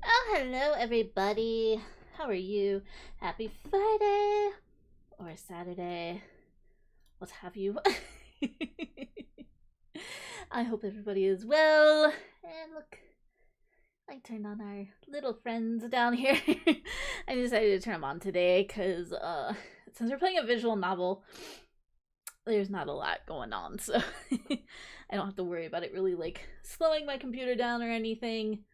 Oh, hello, everybody. How are you? Happy Friday or Saturday, what have you. I hope everybody is well. And look, I turned on our little friends down here. I decided to turn them on today because, since we're playing a visual novel, there's not a lot going on, so I don't have to worry about it really like slowing my computer down or anything.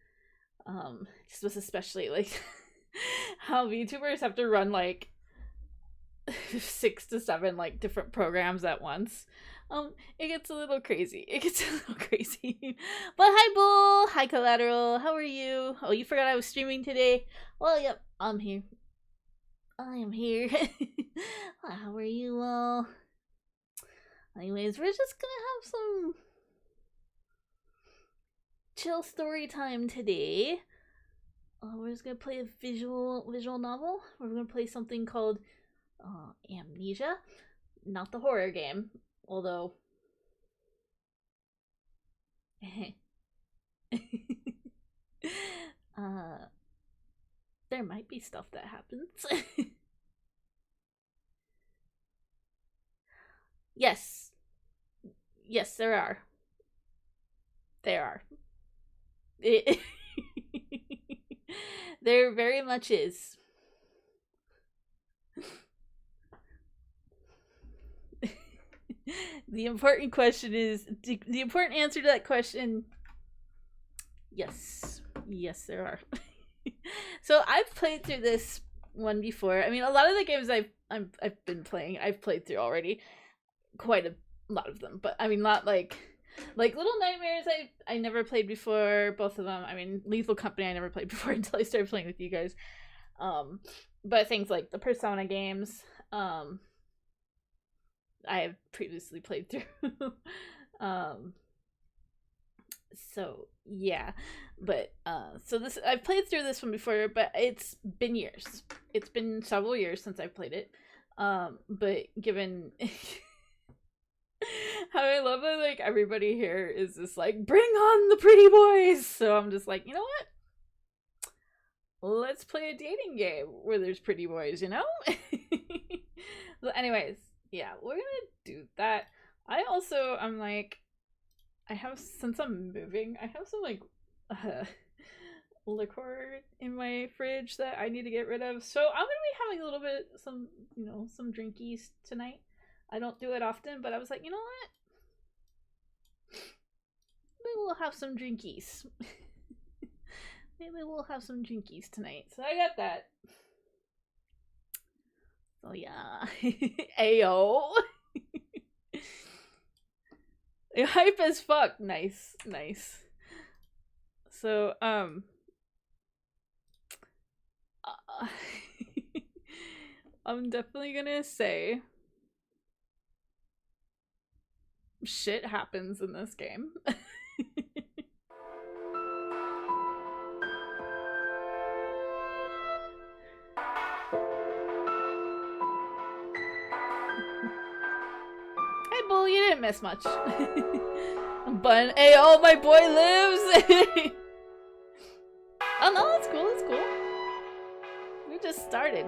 Just was especially like how VTubers have to run like 6 to 7 like different programs at once. It gets a little crazy. But hi, Bull. Hi, Collateral. How are you? Oh, you forgot I was streaming today? Well, yep, I'm here. I am here. How are you all? Anyways, we're just gonna have some chill story time today. We're just gonna play a visual novel. We're gonna play something called Amnesia, not the horror game, although there might be stuff that happens. Yes, yes, there are. There are. It there very much is. The important question is the important answer to that question. Yes, yes, there are. So I've played through this one before. I mean, a lot of the games I've been playing, I've played through already. Quite a lot of them, but I mean, not like Little Nightmares. I never played before. Both of them. I mean, Lethal Company I never played before until I started playing with you guys. But things like the Persona games, I have previously played through. So yeah, but so this I've played through this one before, but it's been years. It's been several years since I've played it. But given how I love that, like everybody here is just like, bring on the pretty boys. So I'm just like, you know what? Let's play a dating game where there's pretty boys, you know? So anyways, yeah, we're gonna do that. I'm like, since I'm moving, I have some like liquor in my fridge that I need to get rid of. So I'm gonna be having a little bit some drinkies tonight. I don't do it often, but I was like, you know what? Maybe we'll have some drinkies. Maybe we'll have some drinkies tonight. So I got that. So yeah. Ayo. Hype as fuck. Nice. So, I'm definitely gonna say shit happens in this game. Hey, Bull, you didn't miss much. But, hey, oh, my boy lives! Oh, no, that's cool, We just started.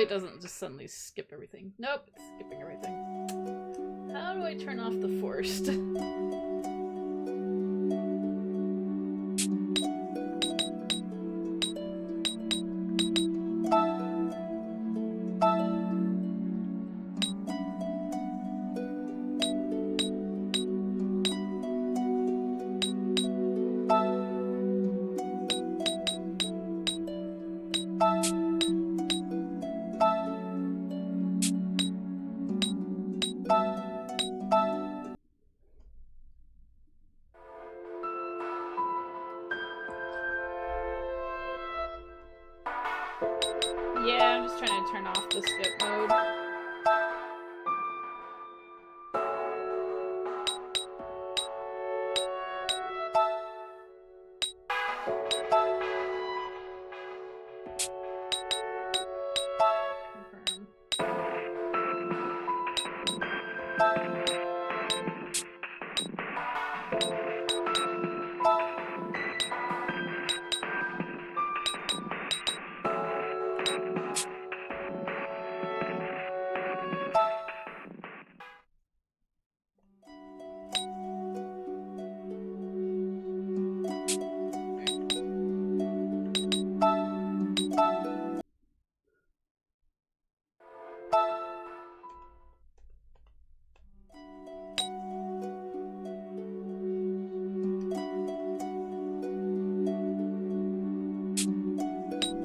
it doesn't just suddenly skip everything. Nope, it's skipping everything. How do I turn off the forced? Yeah, I'm just trying to turn off the skip mode.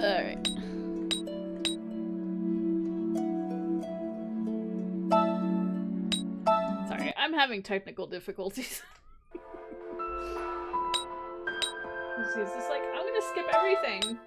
Alright. Sorry, I'm having technical difficulties. It's just like, I'm gonna skip everything.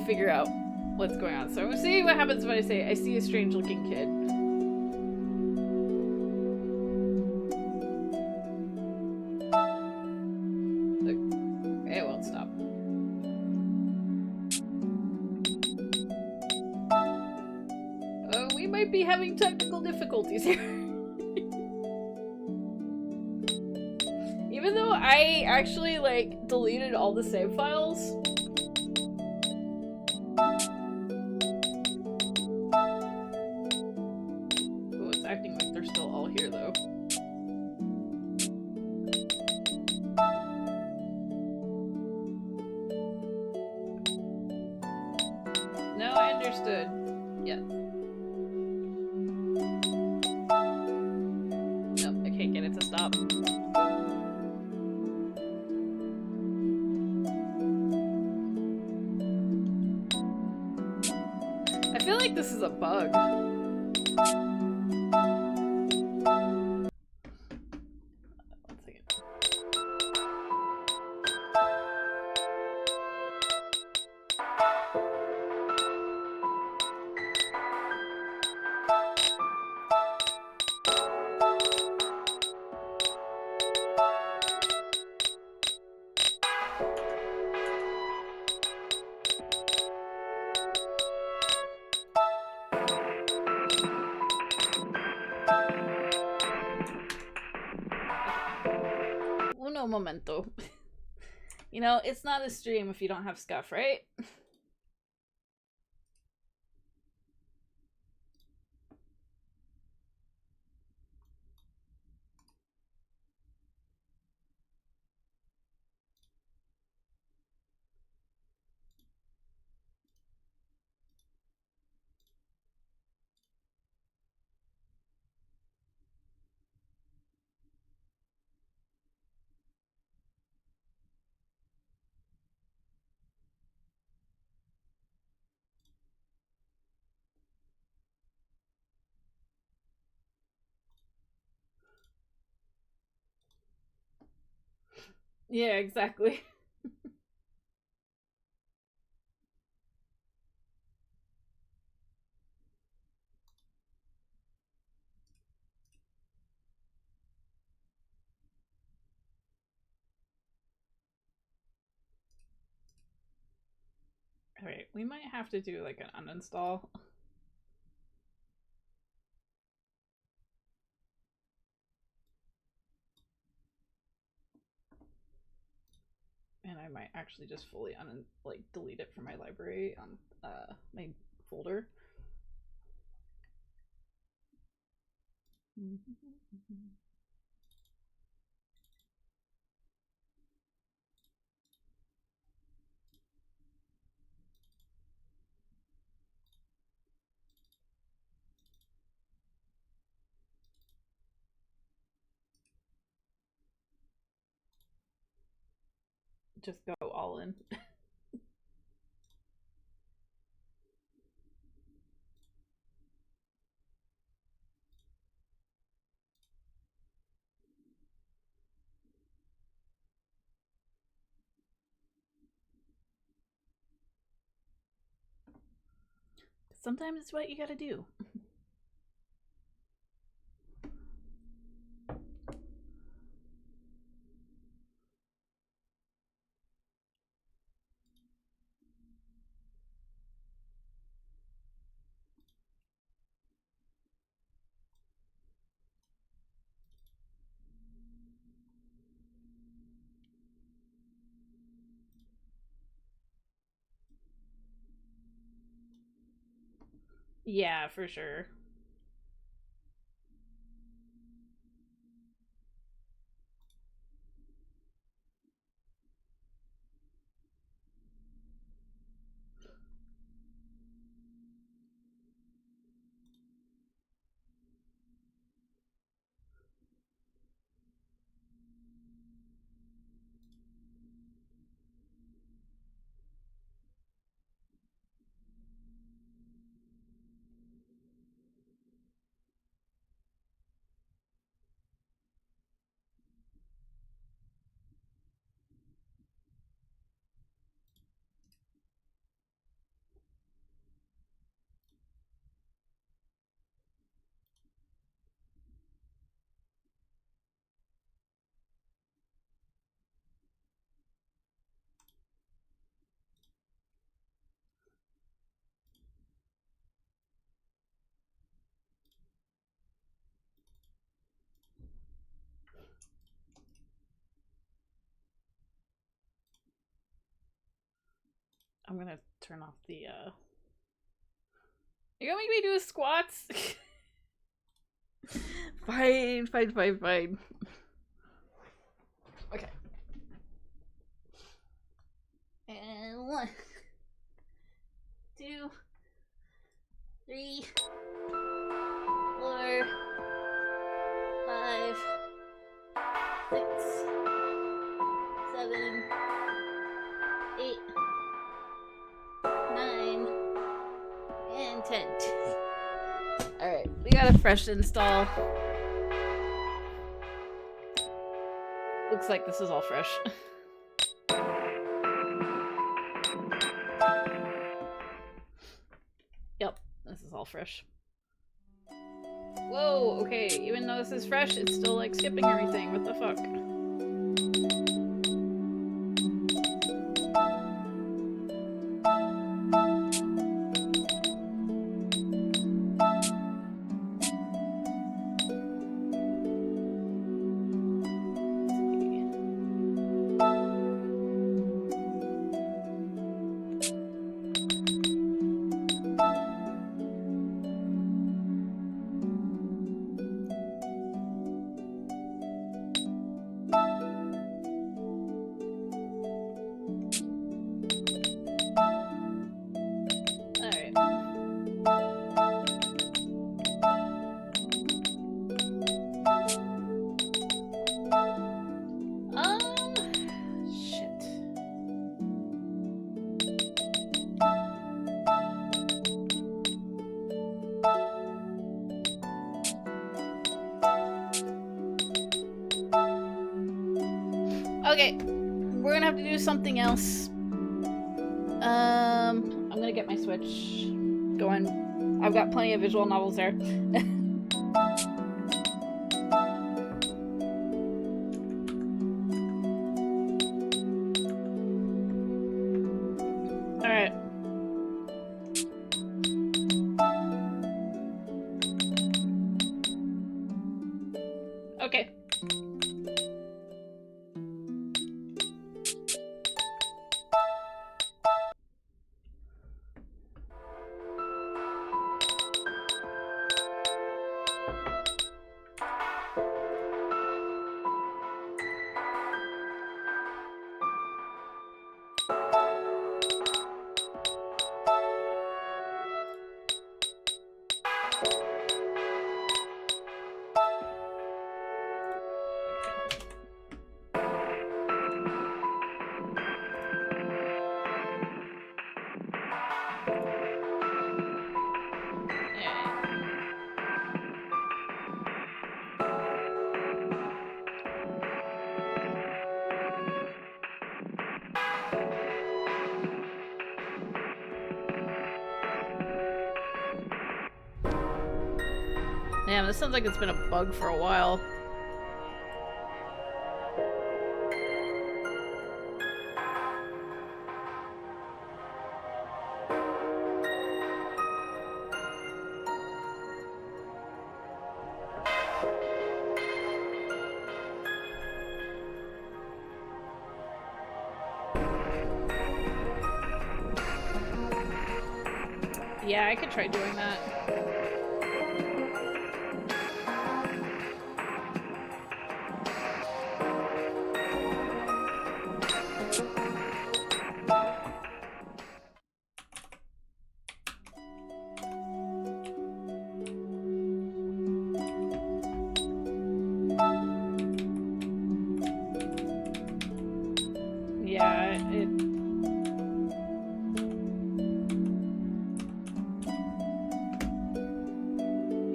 Figure out what's going on. So I'm gonna see what happens when I say I see a strange looking kid. Look, it won't stop. Oh, we might be having technical difficulties here. Even though I actually like deleted all the save files. no memento. You know, it's not a stream if you don't have scuff, right? Yeah, exactly. Alright, we might have to do like an uninstall. And I might actually just fully delete it from my library on my folder. Just go all in. Sometimes it's what you gotta do. Yeah, for sure. I'm gonna turn off the You're gonna make me do squats? Fine. Okay. And 1, 2, 3, 4, 5, 6, 7, 8, 9, and 10. Alright, we got a fresh install. Looks like this is all fresh. Yep, this is all fresh. Whoa, okay, even though this is fresh, it's still like skipping everything. What the fuck? Okay, we're gonna have to do something else. I'm gonna get my Switch going. I've got plenty of visual novels there. Alright. Okay. Damn, this sounds like it's been a bug for a while. Yeah, I could try doing that.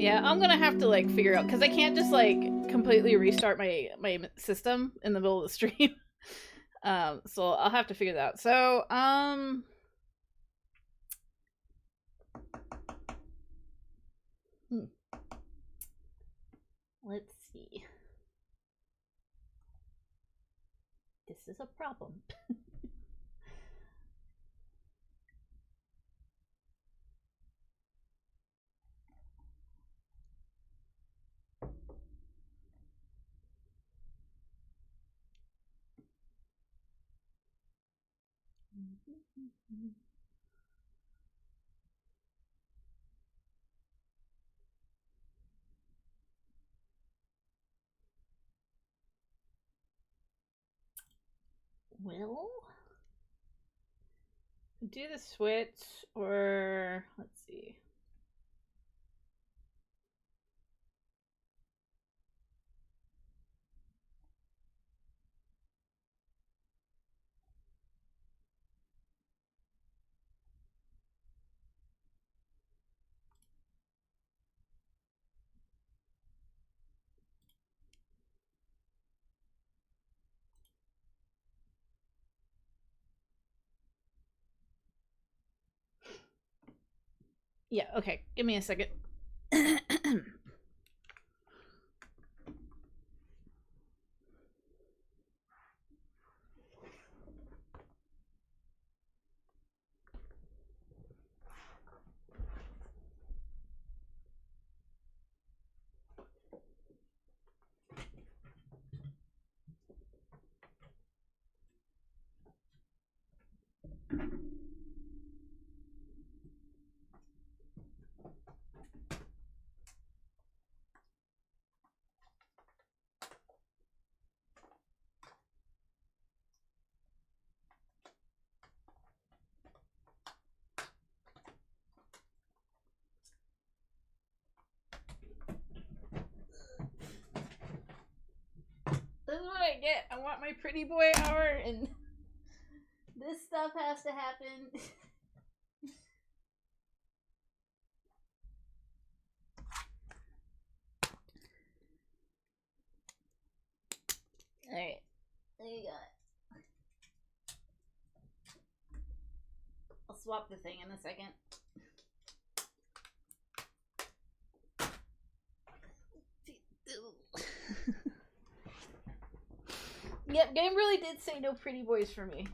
Yeah, I'm gonna have to like figure out because I can't just like completely restart my system in the middle of the stream. So I'll have to figure that out. So let's see. This is a problem. Well, do the switch or let's see. Yeah, okay. Give me a second. This is what I get. I want my pretty boy hour, and this stuff has to happen. Alright. There you go. swap the thing in a second. Yep, game really did say no pretty boys for me.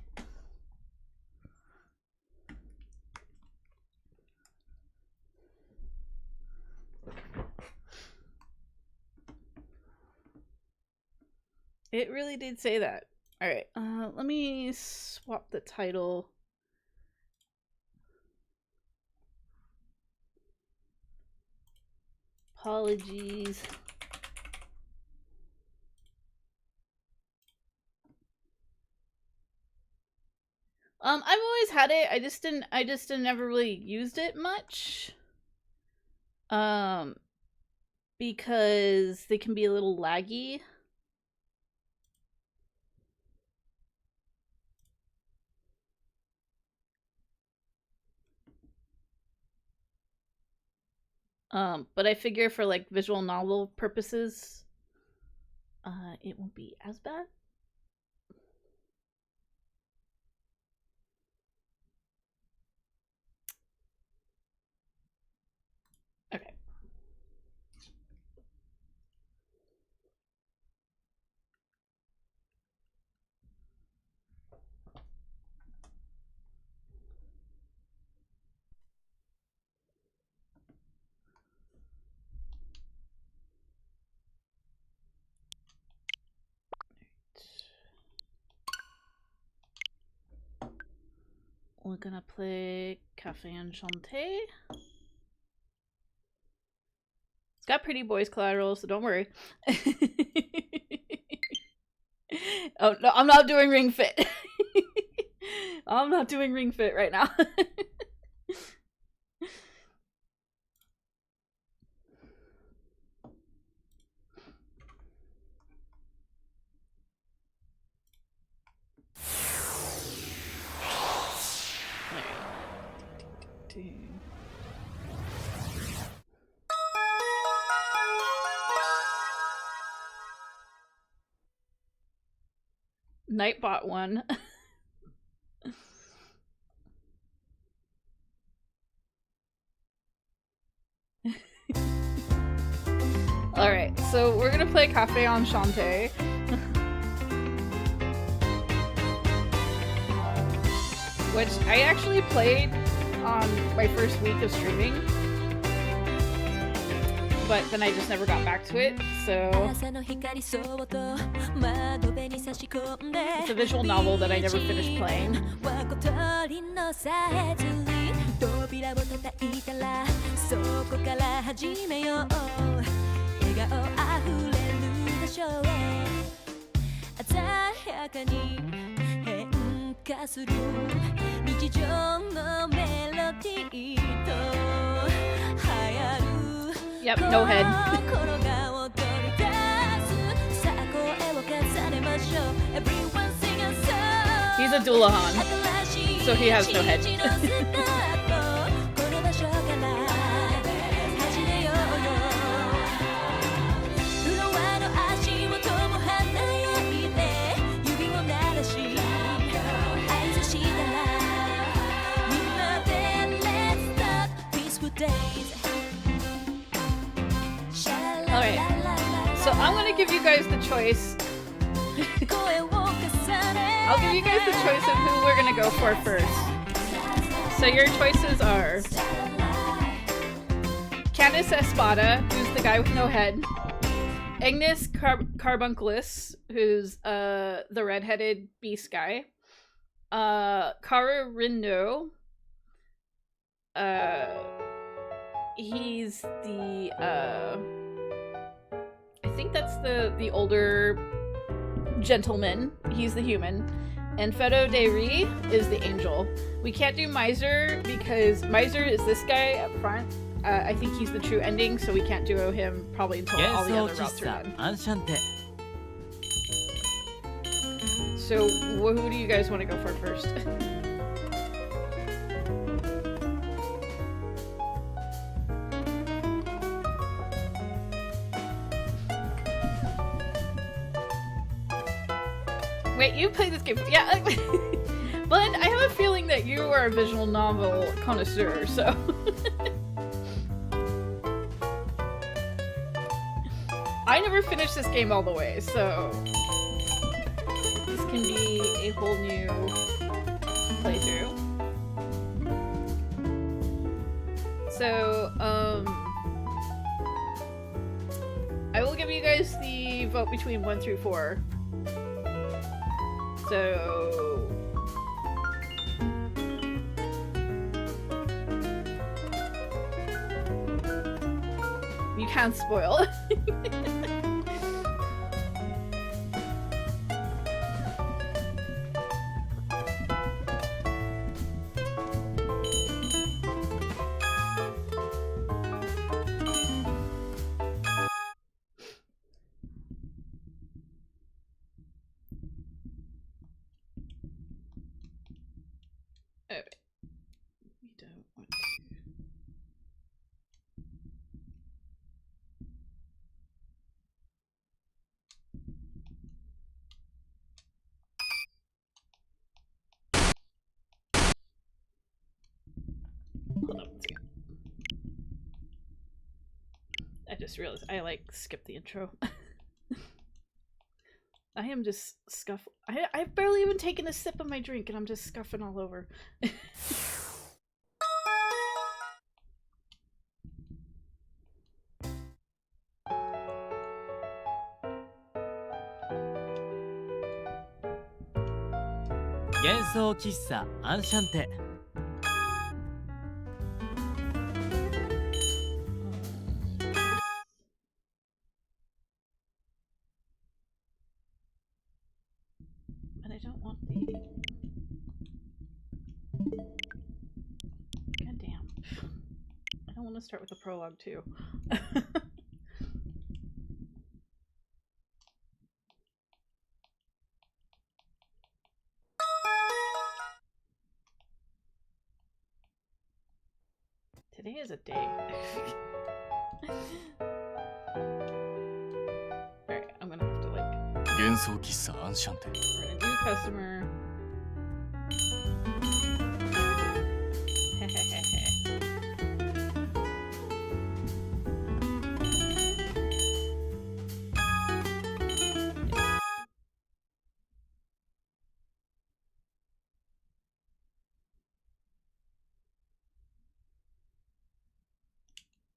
It really did say that. Alright, let me swap the title. Apologies. I've always had it. I just never really used it much. Because they can be a little laggy. But I figure for like visual novel purposes, it won't be as bad. Okay. We're gonna play Cafe Enchante. It's got pretty boys collateral, so don't worry. Oh, no, I'm not doing Ring Fit. I'm not doing Ring Fit right now. Nightbot one. Alright, so we're gonna play Cafe Enchante. Which I actually played on my first week of streaming. But then I just never got back to it, so... It's a visual novel that I never finished playing. Yep, no head. He's a Dullahan, so he has no head. Alright, so I'm gonna give you guys the choice. I'll give you guys the choice of who we're gonna go for first. So your choices are Candace Espada, who's the guy with no head, Agnes Carbunculus, who's the redheaded beast guy, Kara Rindo, he's the I think that's the older gentleman. He's the human. And Fedo de Ri is the angel. We can't do Miser because Miser is this guy up front. I think he's the true ending, so we can't duo him probably until all the other routes are done. Enchante. So who do you guys want to go for first? Wait, you played this game. Yeah. But I have a feeling that you are a visual novel connoisseur, so... I never finished this game all the way, so... This can be a whole new playthrough. So, I will give you guys the vote between 1 through 4. So... You can't spoil. I just realized I like skipped the intro. I am just I've barely even taken a sip of my drink and I'm just scuffing all over. Enchante. But I don't want the... God damn. I don't want to start with the prologue too. Today is a day. Alright, I'm gonna have to like... We're a new customer.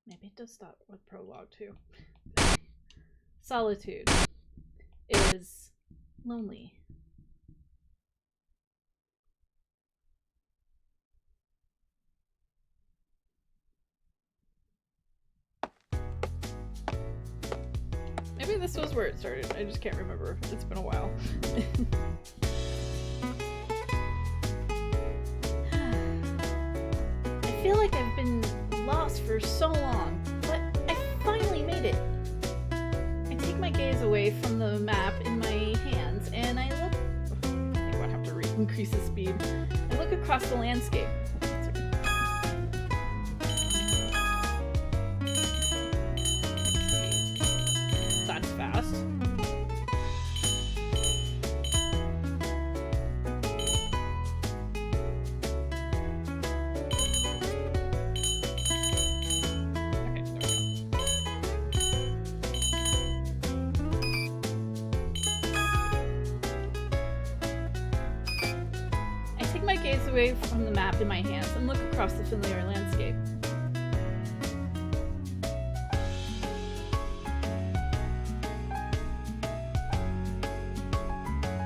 Maybe it does start with prologue too. Solitude is lonely. Maybe this was where it started. I just can't remember. It's been a while. I feel like I've been lost for so long, but I finally made it. I take my gaze away from the map in my hands and I look... I think I have to increase the speed. I look across the landscape. That's fast. Away from the map in my hands and look across the familiar landscape.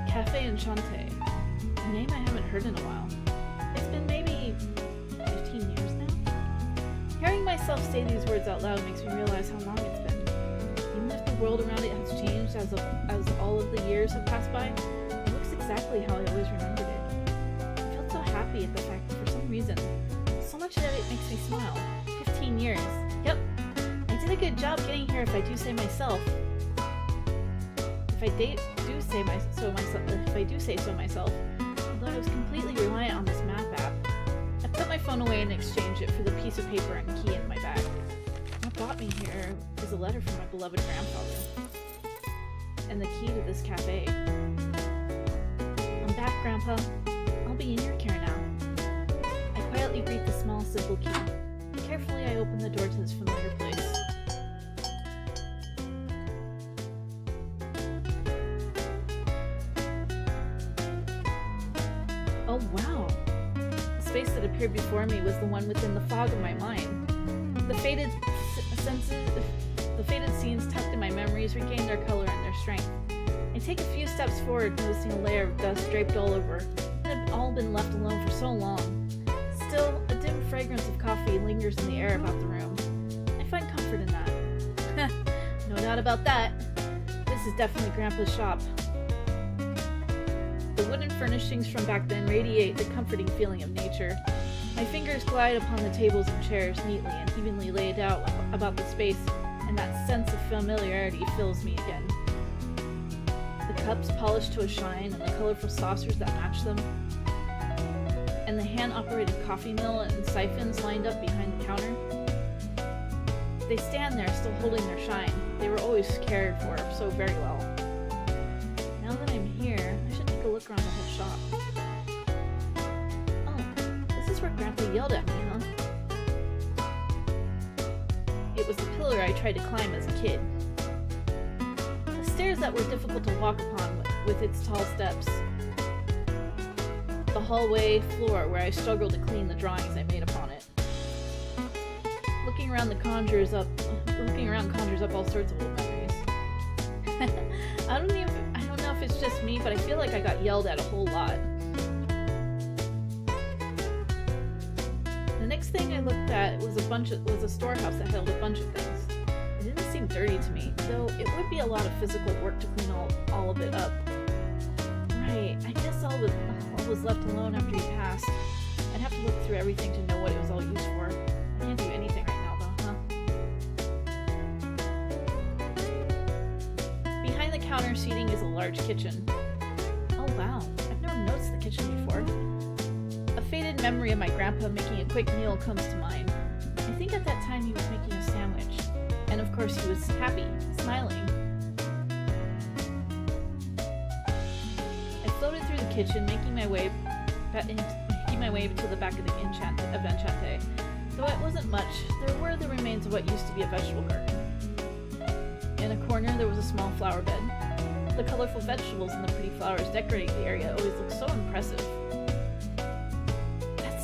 Cafe Enchante. A name I haven't heard in a while. It's been maybe 15 years now? Hearing myself say these words out loud makes me realize how long it's been. Even if the world around it has changed as all of the years have passed by, it looks exactly how I always remembered it. Happy at the fact that for some reason, so much of it makes me smile. 15 years. Yep. I did a good job getting here if I do say myself. If I do say so myself, although I was completely reliant on this map app, I put my phone away and exchanged it for the piece of paper and key in my bag. What brought me here is a letter from my beloved grandfather. And the key to this cafe. I'm back, Grandpa. I'll be in your care now. I quietly greet the small, simple Keelie. Carefully, I open the door to this familiar place. Oh wow! The space that appeared before me was the one within the fog of my mind. The faded scenes tucked in my memories regained their color and their strength. I take a few steps forward, noticing a layer of dust draped all over. It had all been left alone for so long. Still, a dim fragrance of coffee lingers in the air about the room. I find comfort in that. No doubt about that. This is definitely Grandpa's shop. The wooden furnishings from back then radiate the comforting feeling of nature. My fingers glide upon the tables and chairs neatly and evenly laid out about the space, and that sense of familiarity fills me again. The cups polished to a shine and the colorful saucers that match them, and the hand-operated coffee mill and siphons lined up behind the counter. They stand there still holding their shine. They were always cared for so very well. Now that I'm here, I should take a look around the whole shop. Where Grandpa yelled at me, huh? It was the pillar I tried to climb as a kid. The stairs that were difficult to walk upon with its tall steps. The hallway floor where I struggled to clean the drawings I made upon it. Looking around conjures up all sorts of old memories. I don't know if it's just me, but I feel like I got yelled at a whole lot. The next thing I looked at was a storehouse that held a bunch of things. It didn't seem dirty to me, though it would be a lot of physical work to clean all of it up. Right, I guess all was left alone after he passed. I'd have to look through everything to know what it was all used for. I can't do anything right now, though, huh? Behind the counter seating is a large kitchen. Oh wow, I've never noticed the kitchen before. A faded memory of my grandpa making a quick meal comes to mind. I think at that time he was making a sandwich. And of course he was happy, smiling. I floated through the kitchen, making my way to the back of the Enchante. Though it wasn't much, there were the remains of what used to be a vegetable garden. In a corner there was a small flower bed. The colorful vegetables and the pretty flowers decorating the area always looked so impressive.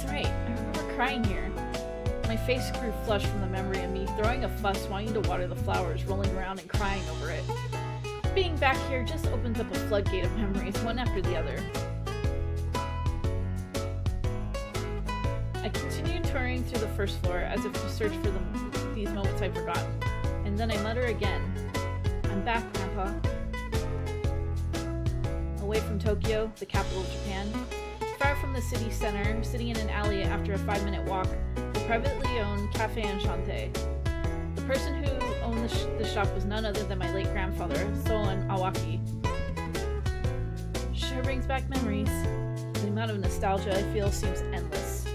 I remember crying here. My face grew flushed from the memory of me throwing a fuss wanting to water the flowers, rolling around and crying over it. Being back here just opens up a floodgate of memories, one after the other. I continued touring through the first floor as if to search for these moments I'd forgotten. And then I mutter again, "I'm back, Grandpa." Away from Tokyo, the capital of Japan, far from the city center, sitting in an alley after a 5-minute walk, the privately owned Cafe Enchante. The person who owned the shop was none other than my late grandfather, Soen Awaki. Sure brings back memories. The amount of nostalgia I feel seems endless.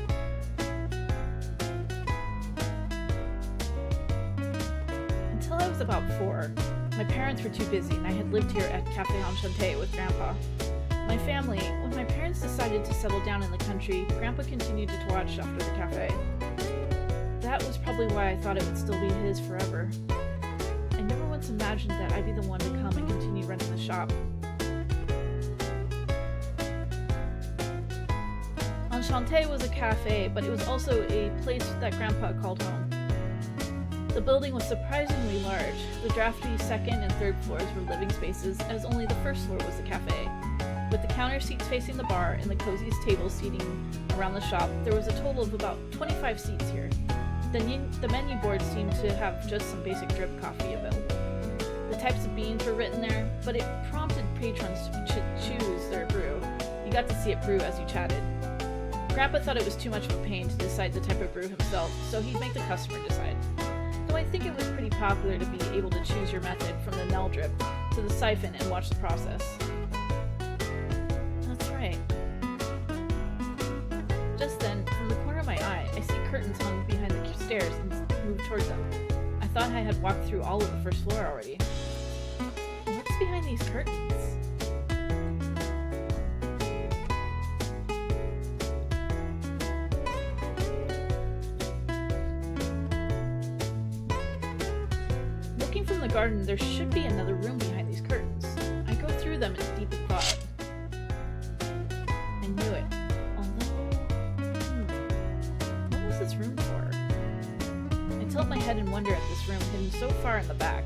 Until I was about 4, my parents were too busy and I had lived here at Cafe Enchante with Grandpa. When my parents decided to settle down in the country, Grandpa continued to watch after the cafe. That was probably why I thought it would still be his forever. I never once imagined that I'd be the one to come and continue running the shop. Enchante was a cafe, but it was also a place that Grandpa called home. The building was surprisingly large. The drafty second and third floors were living spaces, as only the first floor was the cafe. With the counter seats facing the bar and the coziest table seating around the shop, there was a total of about 25 seats here. The menu board seemed to have just some basic drip coffee available. The types of beans were written there, but it prompted patrons to choose their brew. You got to see it brew as you chatted. Grandpa thought it was too much of a pain to decide the type of brew himself, so he'd make the customer decide. Though I think it was pretty popular to be able to choose your method from the Nell drip to the siphon and watch the process. Just then, from the corner of my eye, I see curtains hung behind the stairs and move towards them. I thought I had walked through all of the first floor already. What's behind these curtains? the garden, there should be another room behind these curtains. I go through them in deep thought. I knew it. Although... what was this room for? I tilt my head in wonder at this room hidden so far in the back.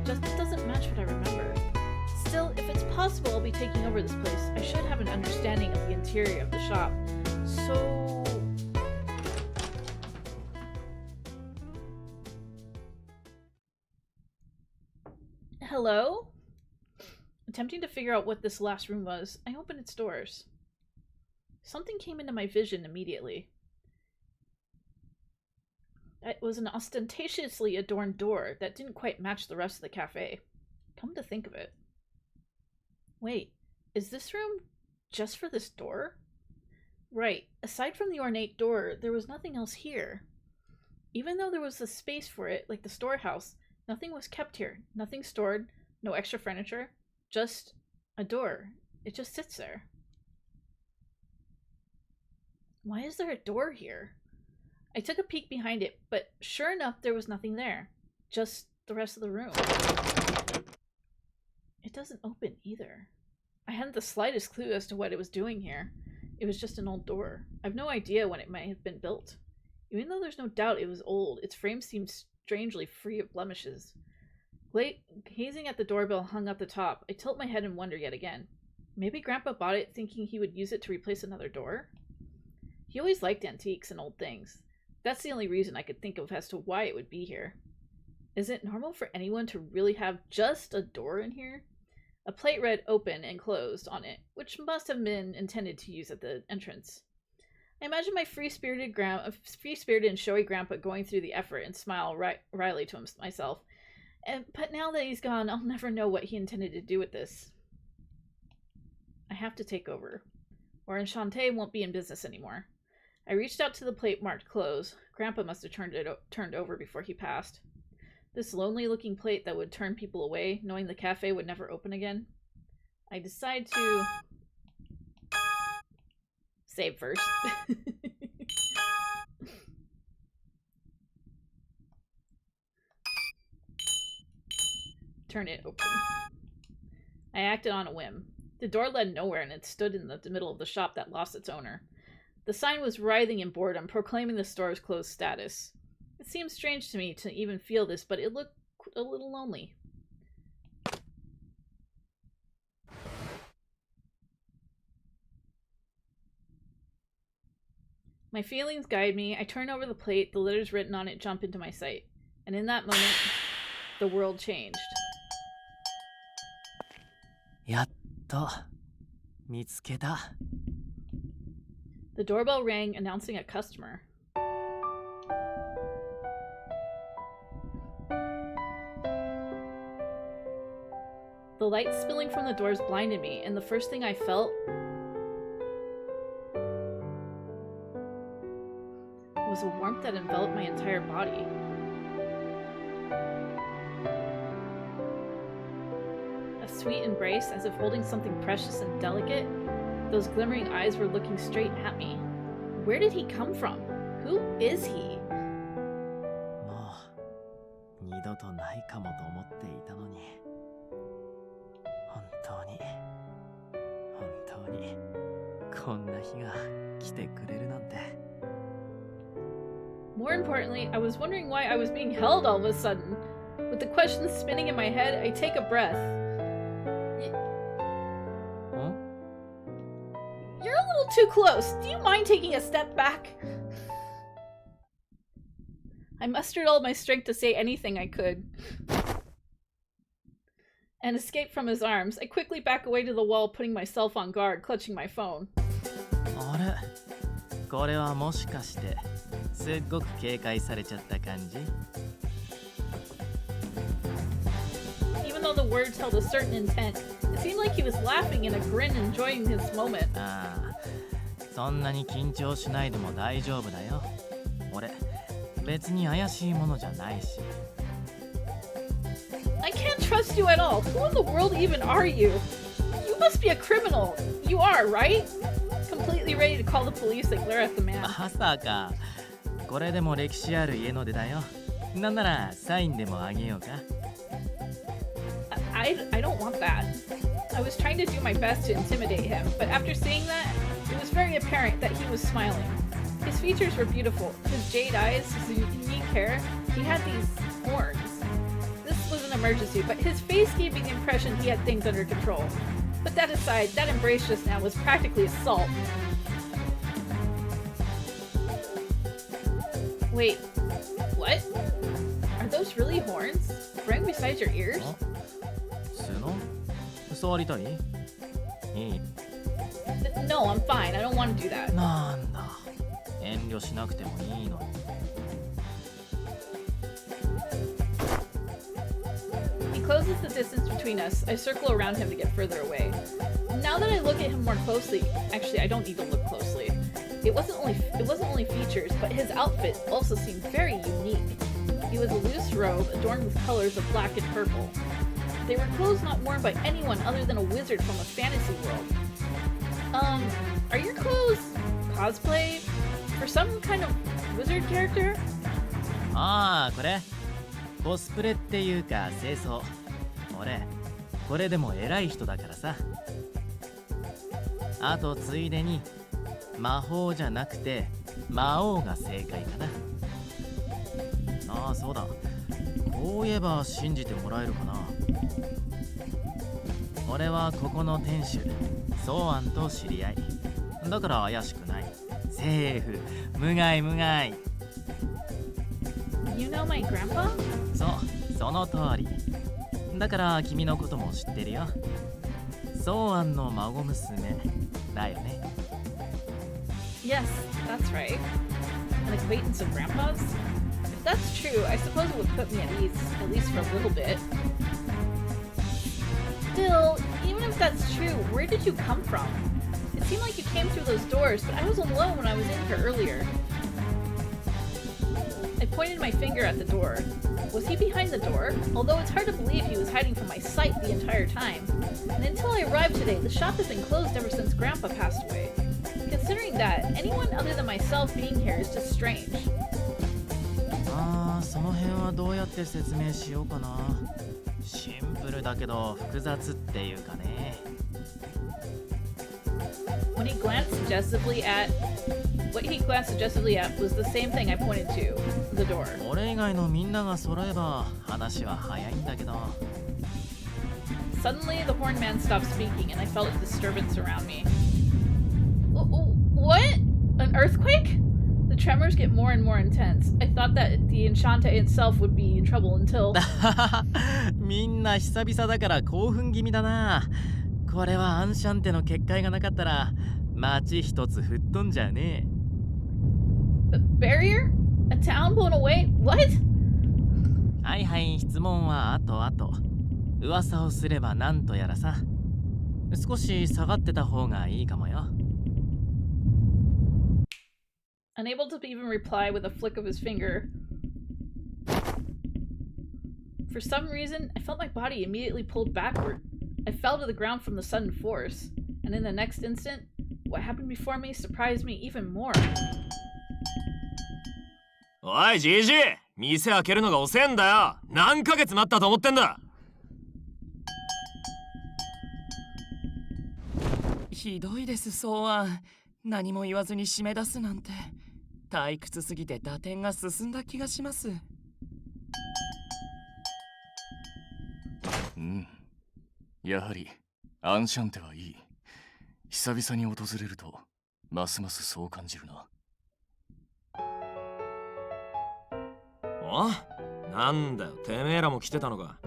It doesn't match what I remember. Still, if it's possible I'll be taking over this place, I should have an understanding of the interior of the shop. So... hello? Attempting to figure out what this last room was, I opened its doors. Something came into my vision immediately. It was an ostentatiously adorned door that didn't quite match the rest of the cafe. Come to think of it. Wait, is this room just for this door? Right, aside from the ornate door, there was nothing else here. Even though there was the space for it, like the storehouse, nothing was kept here. Nothing stored, no extra furniture, just a door. It just sits there. Why is there a door here? I took a peek behind it, but sure enough, there was nothing there. Just the rest of the room. It doesn't open either. I hadn't the slightest clue as to what it was doing here. It was just an old door. I've no idea when it might have been built. Even though there's no doubt it was old, its frame seemed strangely free of blemishes. Gazing at the doorbell hung up the top, I tilt my head in wonder yet again. Maybe Grandpa bought it thinking he would use it to replace another door? He always liked antiques and old things. That's the only reason I could think of as to why it would be here. Is it normal for anyone to really have just a door in here? A plate read open and closed on it, which must have been intended to use at the entrance. I imagine my free-spirited and showy grandpa going through the effort and smile wryly to myself. But now that he's gone, I'll never know what he intended to do with this. I have to take over, or Enchante won't be in business anymore. I reached out to the plate marked close. Grandpa must have turned over before he passed. This lonely-looking plate that would turn people away, knowing the cafe would never open again. I decide to... save first. Turn it open. I acted on a whim. The door led nowhere and it stood in the middle of the shop that lost its owner. The sign was writhing in boredom, proclaiming the store's closed status. It seemed strange to me to even feel this, but it looked a little lonely. My feelings guide me. I turn over the plate, the letters written on it jump into my sight. And in that moment, the world changed. Yatto. Mitsuketa. The doorbell rang, announcing a customer. The light spilling from the doors blinded me, and the first thing I felt was a warmth that enveloped my entire body. A sweet embrace, as if holding something precious and delicate. Those glimmering eyes were looking straight at me. Where did he come from? Who is he? もう二度とないかもと思っていたのに。本当にこんな日が来てくれるなんて。More importantly, I was wondering why I was being held all of a sudden. With the questions spinning in my head, I take a breath. Huh? You're a little too close. Do you mind taking a step back? I mustered all my strength to say anything I could. And escape from his arms. I quickly back away to the wall, putting myself on guard, clutching my phone. あれこれはもしかしてすっごく警戒されちゃった感じ Even though the words held a certain intent, it seemed like he was laughing in a grin, enjoying his moment. ああそんなに緊張しないでも大丈夫だよ俺別に怪しいものじゃないし I can't trust you at all. Who in the world even are you? You must be a criminal. You are, right? Completely ready to call the police, I glare at the man. まさかこれでも歴史ある家の出だよなんならサインでもあげようか I don't want that. I was trying to do my best to intimidate him, but after seeing that, it was very apparent that he was smiling. His features were beautiful. His jade eyes, his unique hair, he had these horns. This was an emergency, but his face gave me the impression he had things under control. But that aside, that embrace just now was practically assault. Wait, what? Are those really horns? Growing beside your ears? 角触りたい？いい？ No, I'm fine. I don't want to do that. なんだ。遠慮しなくてもいいのに。He closes the distance between us. I circle around him to get further away. Now that I look at him more closely, actually, I don't need to look closely. It wasn't only features, but his outfit also seemed very unique. He was a loose robe adorned with colors of black and purple. They were clothes not worn by anyone other than a wizard from a fantasy world. Are your clothes cosplay for some kind of wizard character? ああ、これコスプレっていうか清掃。俺これでも偉い人だからさ。あとついでに魔法じゃなくて魔王が正解かな。ああ、そうだ。こう言えば信じてもらえるかな。俺はここの店主ソーアンと知り合いだから怪しくない。セーフ。無害無害。 You know my grandpa? その通り。だから君のことも知ってるよ。ソーアンの孫娘だよね。Yes, that's right. An acquaintance of grandpa's? If that's true, I suppose it would put me at least for a little bit. Still, even if that's true, where did you come from? It seemed like you came through those doors, but I was alone when I was in here earlier. I pointed my finger at the door. Was he behind the door? Although it's hard to believe he was hiding from my sight the entire time. And until I arrived today, the shop has been closed ever since Grandpa passed away. Considering that, anyone other than myself being here is just strange. ああ、その辺はどうやって説明しようかな。シンプルだけど複雑っていうかね。What he glanced suggestively at was the same thing I pointed to, the door. 俺以外のみんなが揃えば話は早いんだけど。Suddenly, the horn man stopped speaking, and I felt a disturbance around me. What? An earthquake? The tremors get more and more intense. I thought that the Enchante itself would be in trouble until... みんな久々だから興奮気味だな。これはアンシャンテの結界がなかったら街一つ吹っ飛んじゃうね。Barrier? A town blown away? What? はいはい、質問は後々。噂をすればなんとやらさ。少し下がってた方がいいかもよ。Unable to even reply with a flick of his finger. For some reason, I felt my body immediately pulled backward. I fell to the ground from the sudden force, and in the next instant, what happened before me surprised me even more. おい、じじい、店開けるのが遅えんだよ。何ヶ月待ったと思ってんだ。ひどいです、そうアン。何も言わずに締め出すなんて。退屈すぎて打点が進んだ気がします。うん。やはりアンシャンテはいい。久々に訪れるとますますそう感じるな。お？なんだよ、てめえらも来てたのか。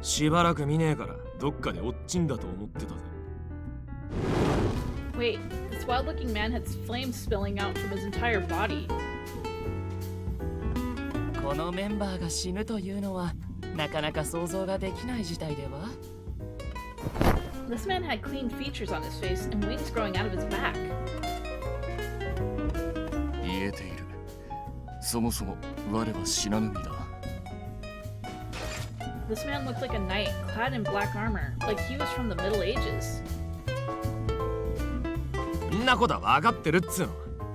しばらく見ねえからどっかでおっちんだと思ってたぜ。Wait, this wild-looking man had flames spilling out from his entire body. このメンバーが死ぬというのはなかなか想像ができない事態では。This man had clean features on his face and wings growing out of his back. 言えている。そもそも我は死なぬ身だ。This man looked like a knight, clad in black armor, like he was from the Middle Ages. んなことは分かってるっつうの。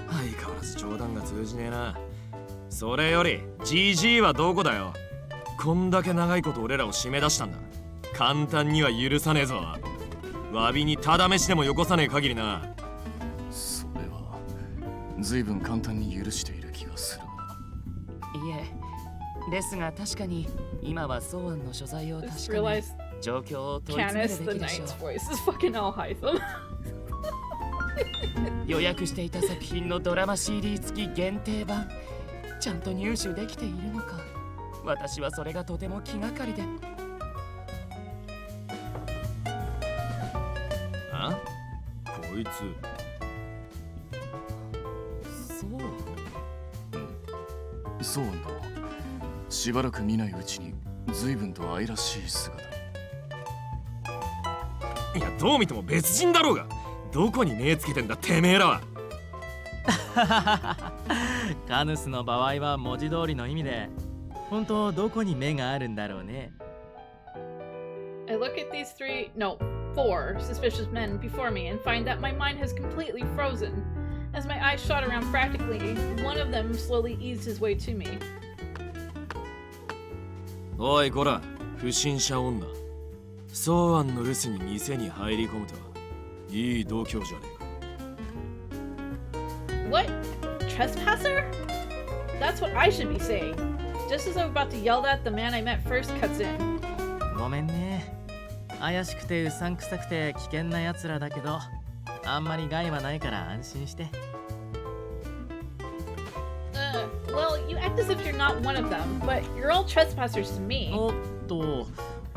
相変わらず冗談が通じねえな。それより GG はどこだよ。こんだけ長いこと俺らを締め出したんだ。簡単には許さねえぞ。詫びにただ飯でもよこさねえ限りな。それは随分簡単に許している気がするが。いえ、ですが確かに今はソーアンの所在を I 確 just かめ realized 状況を問い詰め Canis, る the べきでしょ knight's voice, is fucking all Hytham. う。予約していた作品のドラマ CD 付き限定版、ちゃんと入手できているのか。私はそれがとても気がかりで。あ？こいつ。そうそうなんだ。しばらく見ないうちに随分と愛らしい姿。いや、どう見ても別人だろうが。どこに目つけてんだてめえらは。カヌスの場合は文字通りの意味で、本当どこに目があるんだろうね。I look at these four suspicious men before me and find that my mind has completely frozen. As my eyes shot around frantically, one of them slowly eased his way to me. おいこら、不審者女。ソーアンの留守に店に入り込むとはいい度胸じゃねえか。 What? Trespasser? That's what I should be saying. Just as I'm about to yell at the man I met first cuts in. ごめんね。怪しくてうさんくさくて危険な奴らだけど、あんまり害はないから安心して。Well, you act as if you're not one of them, but you're all trespassers to me. おっと、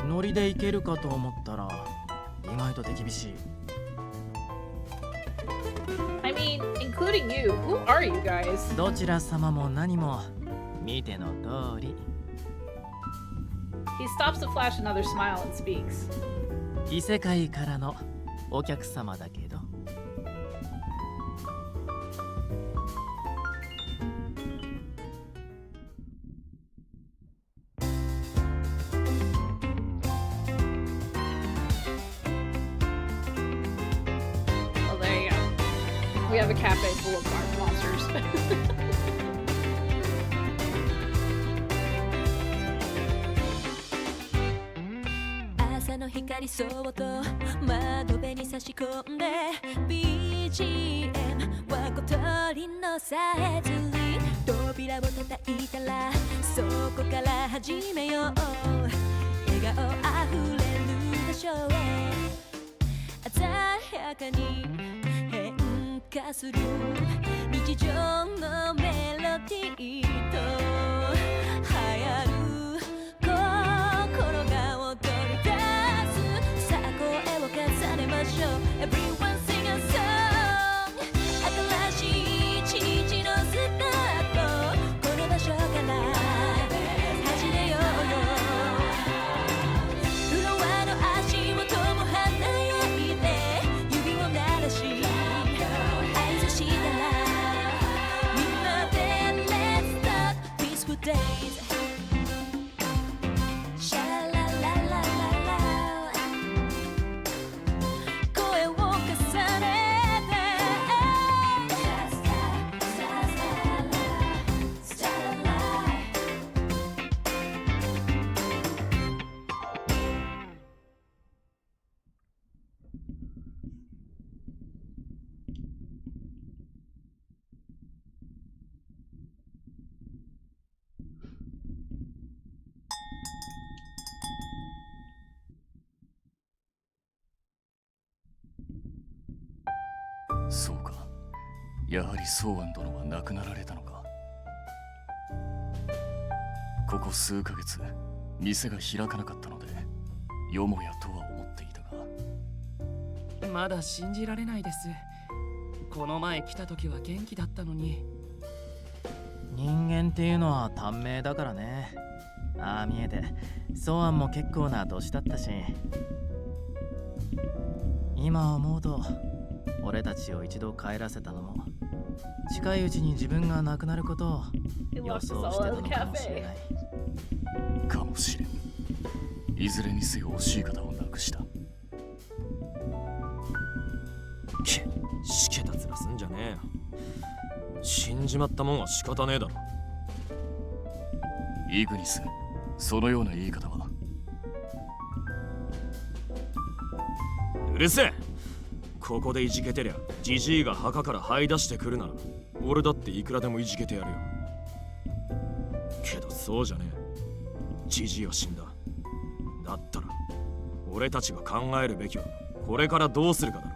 ノリでいけるかと思ったら意外と手厳しい。I mean, including you. Who are you guys? どちら様も何も見ての通り。He stops to flash another smile and speaks. 異世界からのお客様だけど。Well, there you go. We have a cafe full of monsters. 朝の光そっと窓辺に差し込んで BGM は小鳥のさえずり扉を叩いたらそこから始めよう笑顔あふれる場所へ鮮やかに変化する日常のメロディーと流行る心が踊り出すさあ声を重ねましょう Everyone sing a song 新しい一日のスタートこの場所から始めようよフロアの足元も華やいで指を鳴らし合図したらみんなで Let's start peaceful days シャララララララ声を重ねて そうか。やはりソーアン殿は亡くなられたのか。ここ数ヶ月店が開かなかったのでよもやとは思っていたが。まだ信じられないです。この前来た時は元気だったのに。人間っていうのは短命だからね。ああ見えてソーアンも結構な年だったし、今思うと俺たちを一度帰らせたのも近いうちに自分が亡くなることを He 予 locked us 想し all て at た the のかもしれ cafe. ない。かもしれん。いずれにせよ惜しい方を亡くした。しけた面すんじゃねえよ。死んじまったもんは仕方ねえだろ。イグニス、そのような言い方は。うるせえ。ここでいじけてりゃジジイが墓から這い出してくるなら俺だっていくらでもいじけてやるよ。けどそうじゃねえ。ジジイは死んだ。だったら俺たちが考えるべきはこれからどうするかだろう。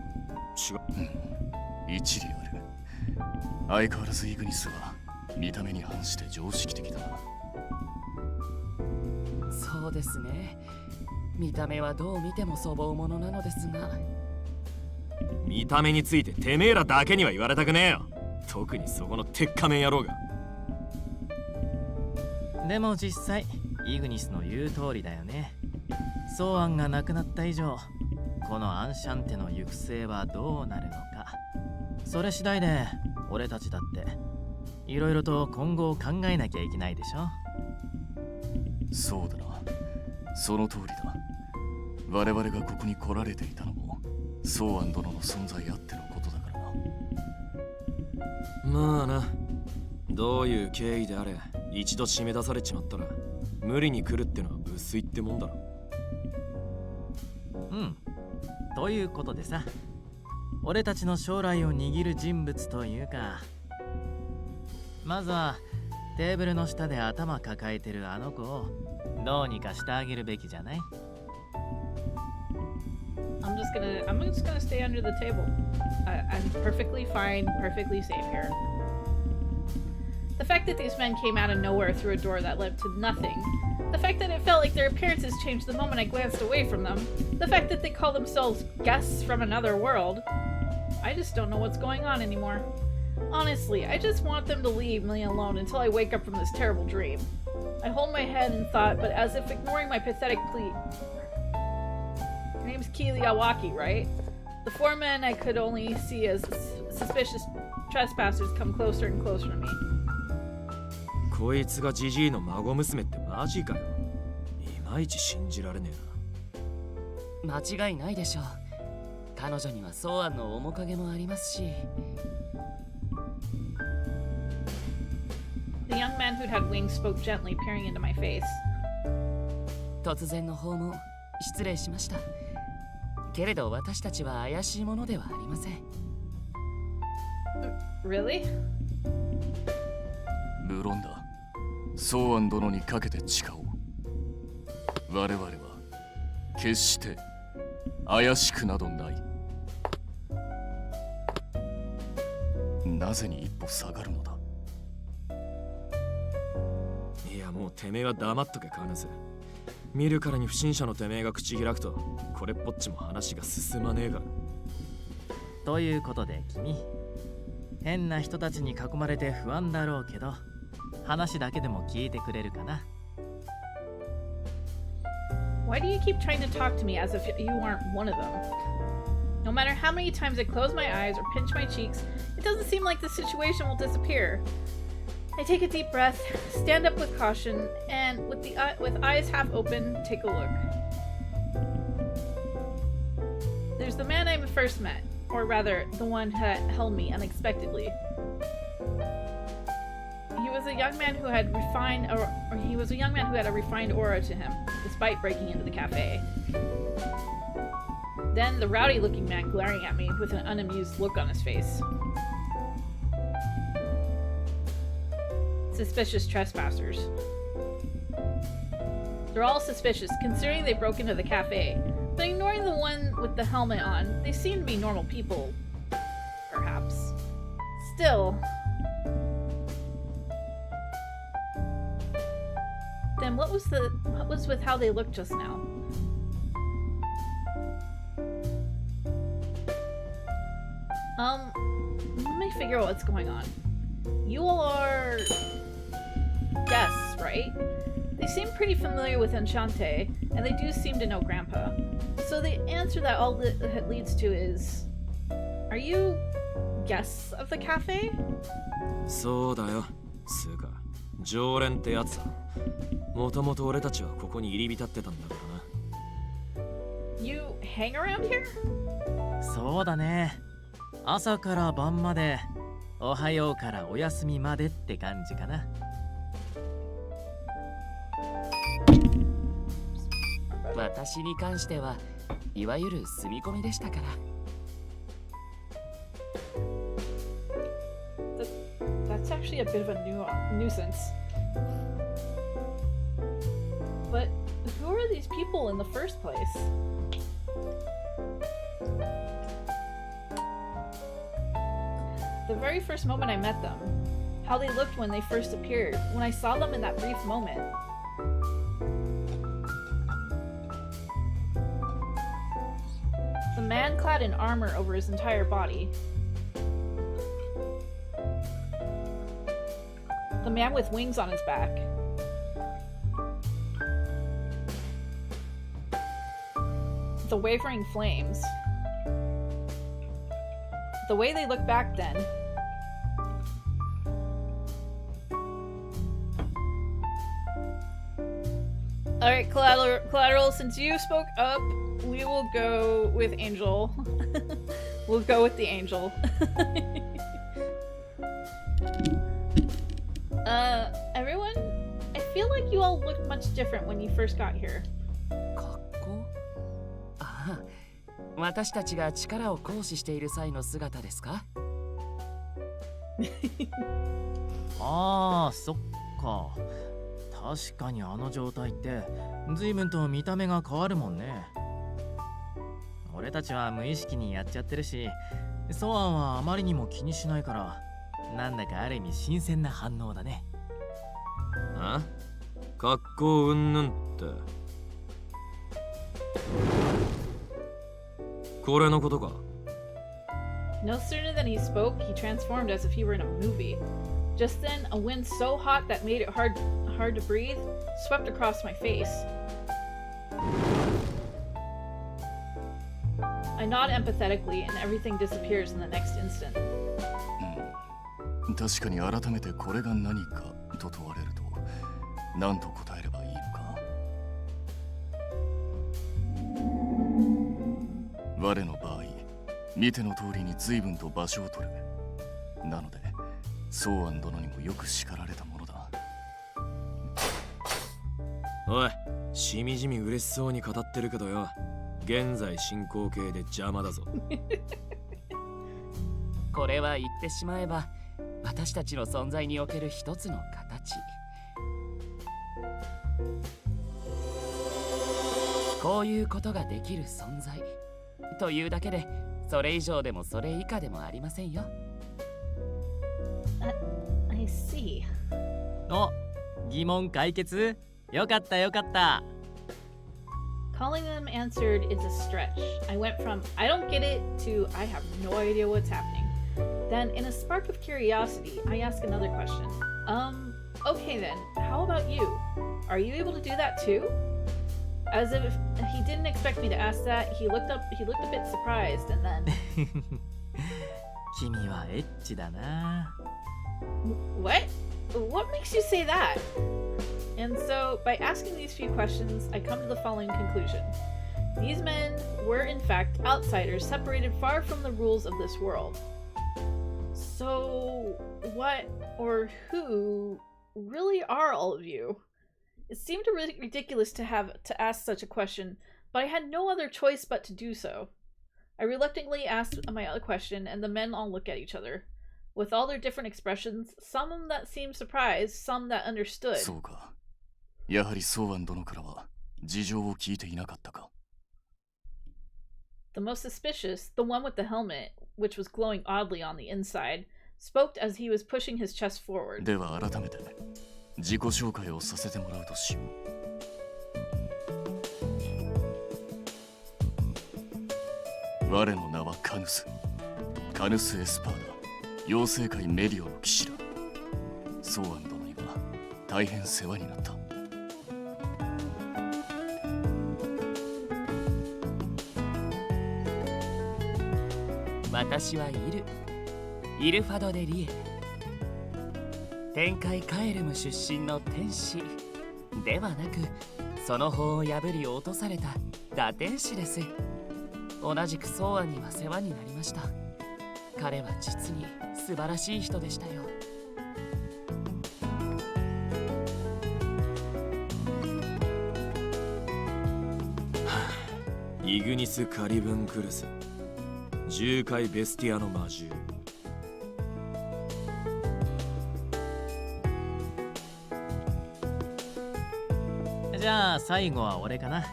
違う。一理ある。相変わらずイグニスは見た目に反して常識的だな。そうですね。見た目はどう見ても粗暴者なのですが。見た目についててめえらだけには言われたくねえよ。特にそこの鉄仮面野郎が。でも実際イグニスの言う通りだよね。ソーアンが亡くなった以上、このアンシャンテの行く末はどうなるのか。それ次第で俺たちだっていろいろと今後を考えなきゃいけないでしょ。そうだな、その通りだ。我々がここに来られていたのもソーアン殿の存在あってのことだからな。まあな、どういう経緯であれ一度締め出されちまったら無理に来るってのは薄いってもんだろ。うん。ということでさ、俺たちの将来を握る人物というか、まずはテーブルの下で頭抱えてるあの子をどうにかしてあげるべきじゃない？ I'm just gonna stay under the table. I'm perfectly fine, perfectly safe here. The fact that these men came out of nowhere through a door that led to nothing, the fact that it felt like their appearances changed the moment I glanced away from them, the fact that they call themselves guests from another world, I just don't know what's going on anymore. Honestly, I just want them to leave me alone until I wake up from this terrible dream. I hold my head in thought, but as if ignoring my pathetic plea. Her name's Keelie Awaki, right? The four men I could only see as suspicious trespassers come closer and closer to me. こいつがジジイの孫娘ってマジかよ。いまいち信じられねえな。間違いないでしょう。彼女にはソーアンの面影もありますし。The young man who'd had wings spoke gently, peering into my face. 突然の訪問、失礼しました。けれど私たちは怪しいものではありません。Really? 無論だ。ソーアン殿にかけて誓おう。我々は決して怪しくなどない。なぜに一歩下がるのだ。いや、もうてめえは黙っとけカーナス。見るからに不審者のてめえが口開くとこれっぽっちも話が進まねえから。ということで君、変な人たちに囲まれて不安だろうけど、話だけでも聞いてくれるかな。 Why do you keep trying to talk to me as if you aren't one of them? No matter how many times I close my eyes or pinch my cheeks, it doesn't seem like the situation will disappear. I take a deep breath, stand up with caution, and with eyes half open, take a look. There's the man I first met, or rather, the one that held me unexpectedly. He was a young man who had a refined aura to him, despite breaking into the cafe. Then the rowdy-looking man glaring at me with an unamused look on his face. Suspicious trespassers. They're all suspicious, considering they broke into the cafe. But ignoring the one with the helmet on, they seem to be normal people. Perhaps. Still... Then what was with how they looked just now? Let me figure out what's going on. You all are... guests, right? They seem pretty familiar with Enchante, and they do seem to know Grandpa. So the answer that all that leads to is... Are you... guests of the cafe? そうだよ、つうか常連ってやつだ。もともと俺たちはここに入り浸ってたんだからな。You hang around here? そうだね。朝から晩まで、おはようからお休みまでって感じかな。私私に関してはいわゆる住み込みでしたから。That's actually a bit of a nuisance. But who are these people in the first place? The very first moment I met them, how they looked when they first appeared, when I saw them in that brief moment. The man clad in armor over his entire body. The man with wings on his back. The wavering flames. The way they looked back then. Alright, Collateral, since you spoke up, we will go with Angel. We'll go with the Angel. Everyone, I feel like you all looked much different when you first got here. 格好？ああ、私たちが力を行使している際の姿ですか？ああ、そっか。確かにあの状態って随分と見た目が変わるもんね。俺たちは無意識にやっちゃってるし、ソアンはあまりにも気にしないから、なんだかある意味新鮮な反応だね。あ？格好うんぬんって。これのことか。No sooner than he spoke, he transformed as if he were in a movie. Just then, a wind so hot that made it hard to breathe swept across my face. I nod empathetically, and everything disappears in the next instant. 確かに改めてこれが何かと問われると何と答えればいいのか。我の場合、見ての通りに随分と場所を取る。なのでソーアン殿にもよく叱られたものだ。おい、しみじみ嬉しそうに語ってるけどよ、現在進行形で邪魔だぞ。これは言ってしまえば私たちの存在における一つの形。こういうことができる存在というだけで、それ以上でもそれ以下でもありませんよ。I see. お、疑問解決？よかったよかった。Calling them answered is a stretch. I went from I don't get it to I have no idea what's happening. Then, in a spark of curiosity, I ask another question. Okay then, how about you? Are you able to do that too? As if he didn't expect me to ask that, he looked a bit surprised and then... 君はエッチだな。What? What makes you say that? And so, by asking these few questions, I come to the following conclusion. These men were in fact outsiders separated far from the rules of this world. So, what or who really are all of you? It seemed really ridiculous to have to ask such a question, but I had no other choice but to do so. I reluctantly asked my other question, and the men all look at each other. With all their different expressions, some that seemed surprised, some that understood. そうか。やはりソーアン殿からは事情を聞いていなかったか。The most suspicious, the one with the helmet, which was glowing oddly on the inside, spoke as he was pushing his chest forward. では改めて自己紹介をさせてもらうとしよう。我の名はカヌス。カヌス・エスパーダ、妖精界メリオの騎士だ。ソーアン殿には大変世話になった。私はイルファド・デ・リエ。天界カエルム出身の天使ではなく、その法を破り落とされた堕天使です。同じくソーアンには世話になりました。彼は実に素晴らしい人でしたよ。はイグニス・カリブンクルス、重海ベスティアの魔獣。じゃあ最後は俺かな。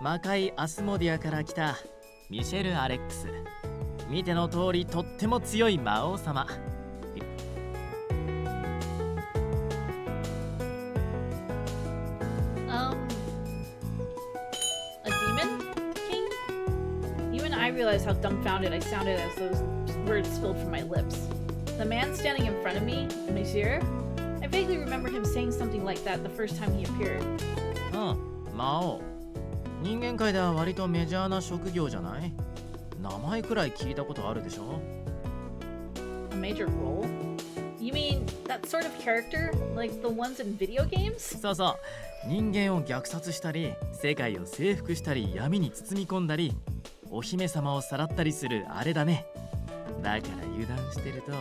魔界アスモディアから来たミシェル・アレックス。見ての通りとっても強い魔王様。A demon king? Even I realized how dumbfounded I sounded as those words spilled from my lips. The man standing in front of me, Monsieur, I vaguely remembered him saying something like that the first time he appeared. 魔王。人間界では割とメジャーな職業じゃない？名前くらい聞いたことあるでしょ？ A major role? You mean that sort of character? Like the ones in video games? そうそう。人間を虐殺したり、世界を征服したり、闇に包み込んだり、お姫様をさらったりするあれだね。だから油断してると、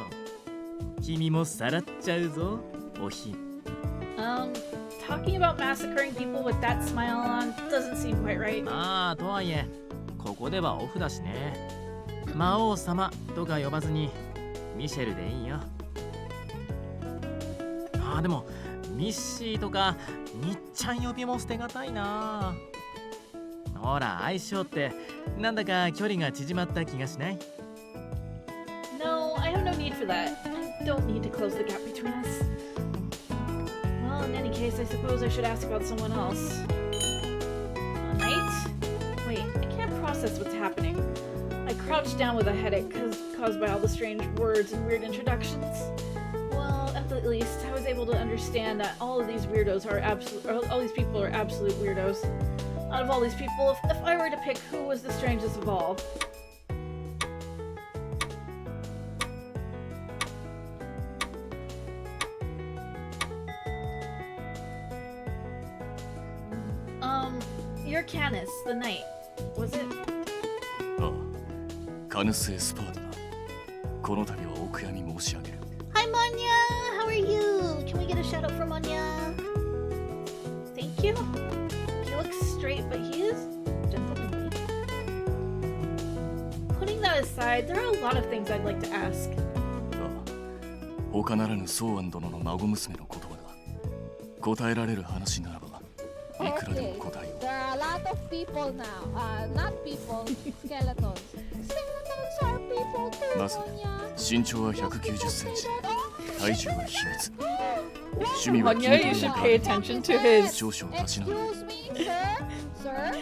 君もさらっちゃうぞ、お姫。Talking about massacring people with that smile on doesn't seem quite right. まあ、とはいえ、ここではオフだしね。魔王様とか呼ばずに、ミシェルでいいよ。でも、ミッシーとか、みっちゃん呼びも捨てがたいな。ほら、相性って、なんだか距離が縮まった気がしない？ No, I have no need for that. I don't need to close the gap between us. Well, in any case, I suppose I should ask about someone else. A knight? Wait, I can't process what's happening. I crouched down with a headache caused by all the strange words and weird introductions. Well, at the least, I was able to understand that all of these weirdos are all these people are absolute weirdos. Out of all these people, if I were to pick who was the strangest of all, you're Canis, the knight. Was it? ああ、カヌス・エスパードだ。この度はお悔やみ申し上げる。Hi, Monya! How are you? Can we get a shout out for Monya? Thank you. He looks straight, but he is gentlemanly. Putting that aside, there are a lot of things I'd like to ask. ああ、他ならぬソーアン殿の孫娘の言葉だ。答えられる話ならば、いくらでも答えよう。There are a lot of people now. Not people, skeletons. Skeletons are people too, まず Monya. 身長は190センチ、体重は秘密。趣味は Monya, you should pay attention to his. 少々立ちながら。 Excuse me, sir? Sir?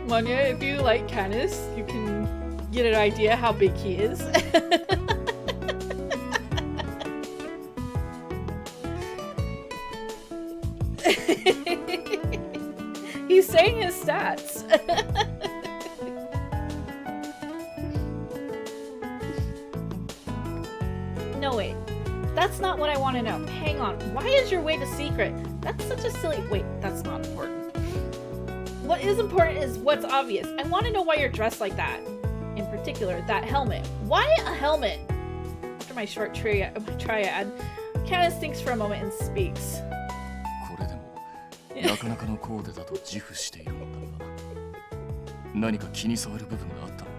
Monya, if you like Canis, you can get an idea how big he is. He's saying his stats. No, wait. That's not what I want to know. Hang on. Why is your weight a secret? That's such a silly... Wait, that's not important. What is important is what's obvious. I want to know why you're dressed like that. In particular, that helmet. Why a helmet? After my short triad, Canis thinks for a moment and speaks. これでもなかなかのコーデだと自負しているのだが、何か気に障る部分があったのか。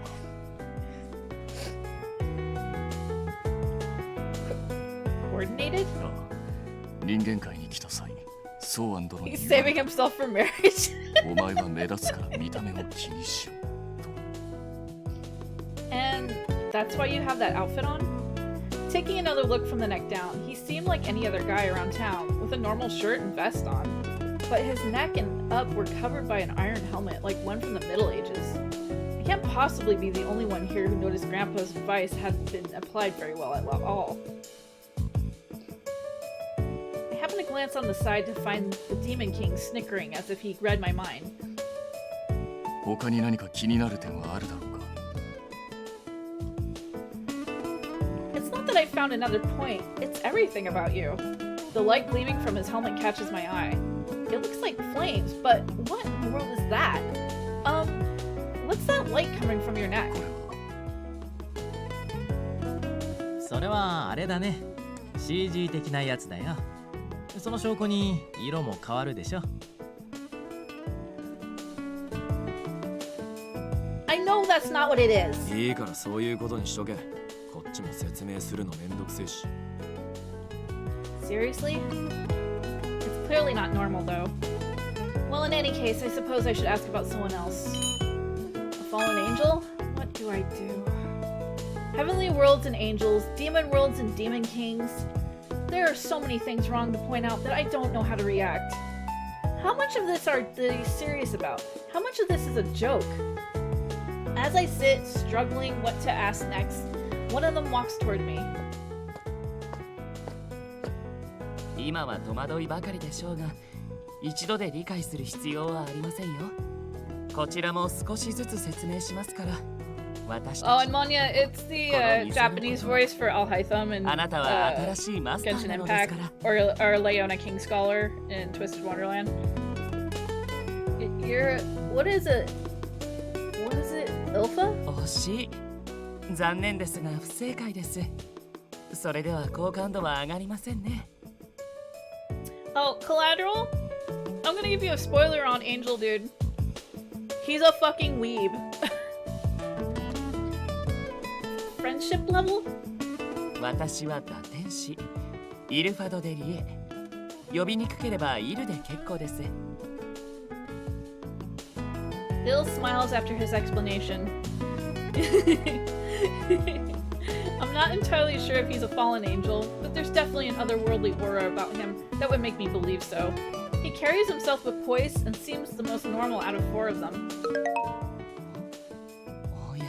Coordinated? ああ、人間界に来た際、ソーアン殿に He's 言われ saving た。 himself for marriage. お前は目立つから見た目を気にしろ。 And that's why you have that outfit on? Taking another look from the neck down, he seemed like any other guy around town, with a normal shirt and vest on. But his neck and up were covered by an iron helmet, like one from the Middle Ages. I can't possibly be the only one here who noticed Grandpa's advice hadn't been applied very well at all. I happened to glance on the side to find the Demon King snickering as if he read my mind. 他に何か気になる点はあるだろうか。 It's not that I found another point, it's everything about you. The light gleaming from his helmet catches my eye. It looks like flames, but what in the world is that? What's that light coming from your neck? それはあれだね。CG 的なやつだよ。その証拠に色も変わるでしょ。I know that's not what it is. いいからそういうことにしとけ。こっちも説明するのめんどくせえし。 Seriously? It's clearly not normal, though. Well, in any case, I suppose I should ask about someone else. A fallen angel? What do I do? Heavenly worlds and angels, demon worlds and demon kings. There are so many things wrong to point out that I don't know how to react. How much of this are they serious about? How much of this is a joke? As I sit, struggling what to ask next, one of them walks toward me. 今は戸惑いばかりでしょうが、一度で理解する必要はありませんよ。こちらも少しずつ説明しますから。私たち Oh, and Monya, it's the Japanese voice for Alhaitham and あなたは新しいマスター Genshin なのです Impact から。 or Leona King Scholar in Twisted Wonderland. You're what is it? What is it? Ilfa? 惜しい。残念ですが不正解です。それでは好感度は上がりませんね。Oh, Collateral? I'm gonna give you a spoiler on Angel, dude. He's a fucking weeb. Friendship level? 私は打天使イルファド・デ・リエ。呼びにくければイルで結構です。Bill smiles after his explanation. I'm not entirely sure if he's a fallen angel, but there's definitely an otherworldly aura about him that would make me believe so. He carries himself with poise and seems the most normal out of 4 of them. おや、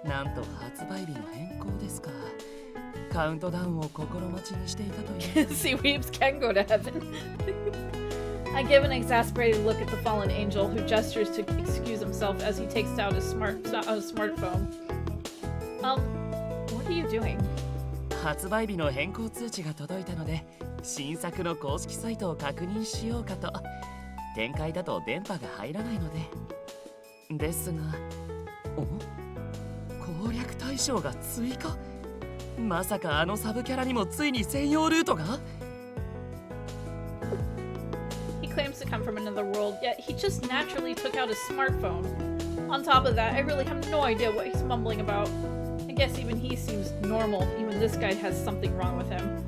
なんと発売日の変更ですか。カウントダウンを心待ちにしていたという。See, weebs can go to heaven. I give an exasperated look at the fallen angel who gestures to excuse himself as he takes out his smartphone. What are you doing? 発売日の変更通知が届いたので、新作の公式サイトを確認しようかと。展開だと電波が入らないので。ですが、攻略対象が追加？まさかあのサブキャラにもついに専用ルートが？ He claims to come from another world, yet he just naturally took out his smartphone. On top of that, I really have no idea what he's mumbling about. I guess even he seems normal, even this guy has something wrong with him.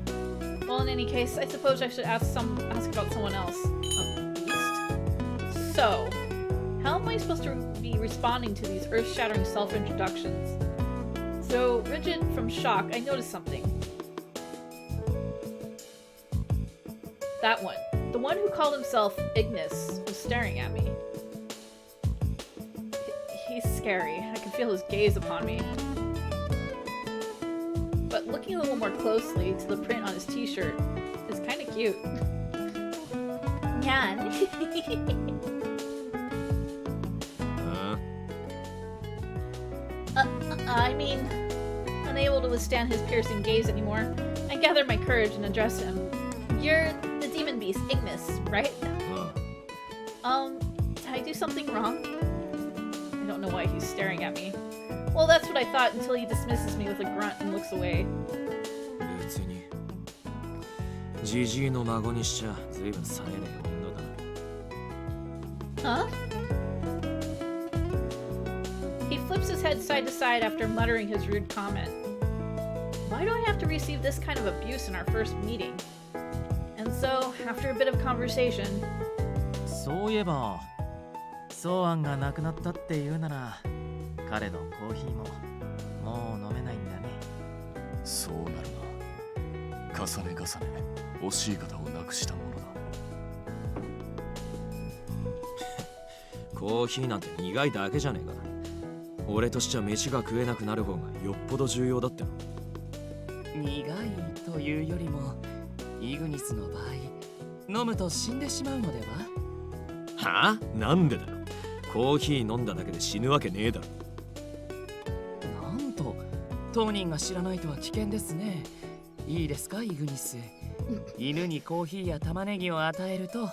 Well, in any case, I suppose I should ask about someone else. At least. So, how am I supposed to be responding to these earth-shattering self-introductions? So, rigid from shock, I noticed something. That one. The one who called himself Ignis was staring at me. He's scary. I can feel his gaze upon me. But looking a little more closely to the print on his t-shirt is kind of cute. Nyan. I mean, unable to withstand his piercing gaze anymore, I gathered my courage and addressed him. You're the demon beast, Ignis, right? Did I do something wrong? I don't know why he's staring at me. Well, that's what I thought until he dismisses me with a grunt and looks away. 別に。ジジイの孫にしちゃ随分冴えねえ女だな。Huh? He flips his head side to side after muttering his rude comment. Why do I have to receive this kind of abuse in our first meeting? And so, after a bit of conversation... そういえば、ソーアンが亡くなったっていうなら、彼のコーヒーももう飲めないんだね。そうなるな。重ね重ね、惜しい方をなくしたものだ。コーヒーなんて苦いだけじゃねえか。俺としちゃ飯が食えなくなる方がよっぽど重要だっての。苦いというよりも、イグニスの場合、飲むと死んでしまうのでは？はあ？なんでだよ。コーヒー飲んだだけで死ぬわけねえだろ。なんと、当人が知らないとは危険ですね。いいですか、イグニス。犬にコーヒーや玉ねぎを与えると。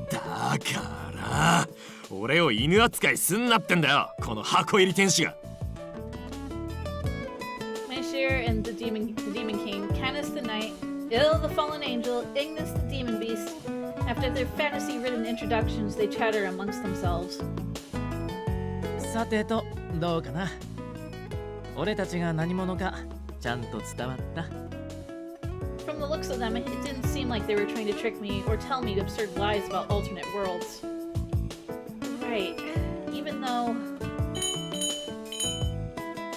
だから俺を犬扱いすんなってんだよ、この箱入り天使が。My share and the demon king canvassed the night, Il the fallen angel, Ignis the demon beast. After their fantasy-ridden introductions, they chatter amongst themselves. さてと、どうかな。俺たちが何者かちゃんと伝わった。 From the looks of them, it didn't seem like they were trying to trick me or tell me absurd lies about alternate worlds. Right, even though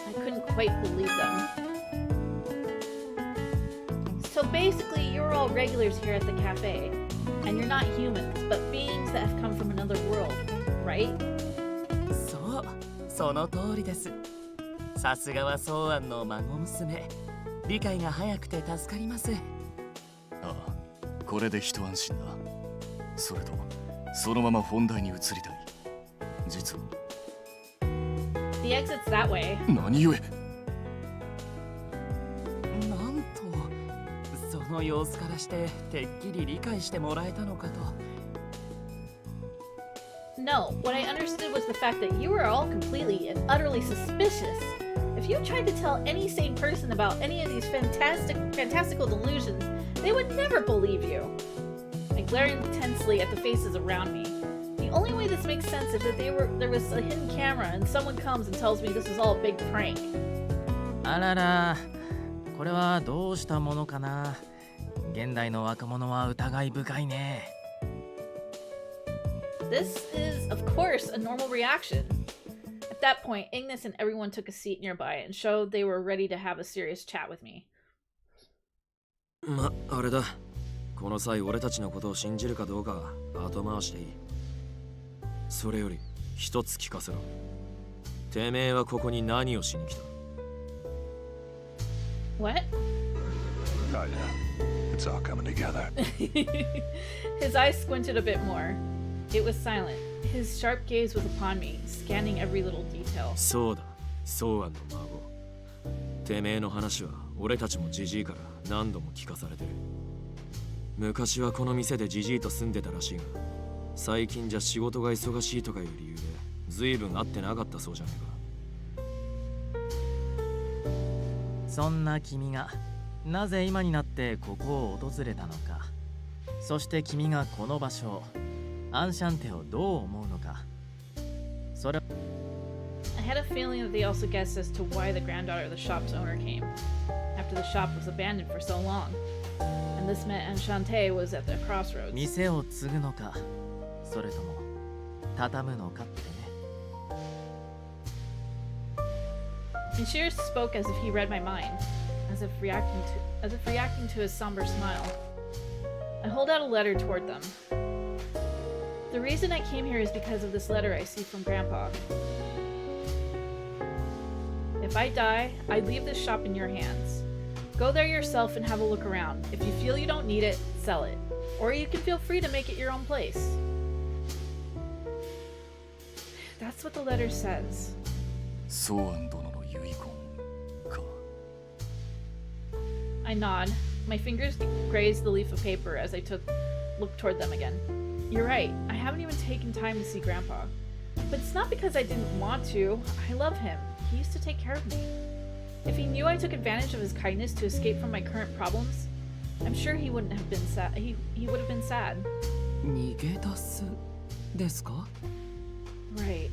I couldn't quite believe them. So basically, you're all regulars here at the cafe, and you're not humans, but beings that have come from another world, right? そう、その通りです。さすがはソーアンの孫娘。理解が早くて助かります。ああ、これで一安心だ。それと、そのまま本題に移りたい。実は。The exit's that way. 何故？なんと、その様子からしててっきり理解してもらえたのかと。No, what I understood was the fact that you were all completely and utterly suspicious. If you tried to tell any sane person about any of these fantastical delusions, they would never believe you. I glared intensely at the faces around me. The only way this makes sense is that there was a hidden camera and someone comes and tells me this was all a big prank. あらら、これはどうしたものかな。現代の若者は疑い深いね。This is, of course, a normal reaction. At that point, Ignis and everyone took a seat nearby and showed they were ready to have a serious chat with me. あれだ。この際俺たちのことを信じるかどうかは後回しでいい。それより一つ聞かせろ。てめえはここに何をしに来た？ What? Oh yeah, it's all coming together. His eyes squinted a bit more. It was silent. His sharp gaze was upon me, scanning every little detail. そうだ、ソーアンの孫。てめえの話は俺たちもジジイから何度も聞かされてる。昔はこの店でジジイと住んでたらしいが、最近じゃ仕事が忙しいとかいう理由で随分会ってなかったそうじゃねえか。そんな君がなぜ今になってここを訪れたのか、そして君がこの場所アンシャンテをどう思うのか。それ I had a feeling that they also guessed as to why the granddaughter of the shop's owner came, after the shop was abandoned for so long. And this meant Enchante was at the crossroads. 店を継ぐのか、それとも畳むのかってね。Monsieur spoke as if he read my mind, as if reacting to his somber smile. I hold out a letter toward them. The reason I came here is because of this letter I see from Grandpa. If I die, I leave this shop in your hands. Go there yourself and have a look around. If you feel you don't need it, sell it. Or you can feel free to make it your own place. That's what the letter says. ソーアン殿の遺言か。 I nod. My fingers grazed the leaf of paper as I looked toward them again. You're right. I haven't even taken time to see Grandpa. But it's not because I didn't want to. I love him. He used to take care of me. If he knew I took advantage of his kindness to escape from my current problems, I'm sure he wouldn't have been sad. He would have been sad. 逃げ出すですか? Right.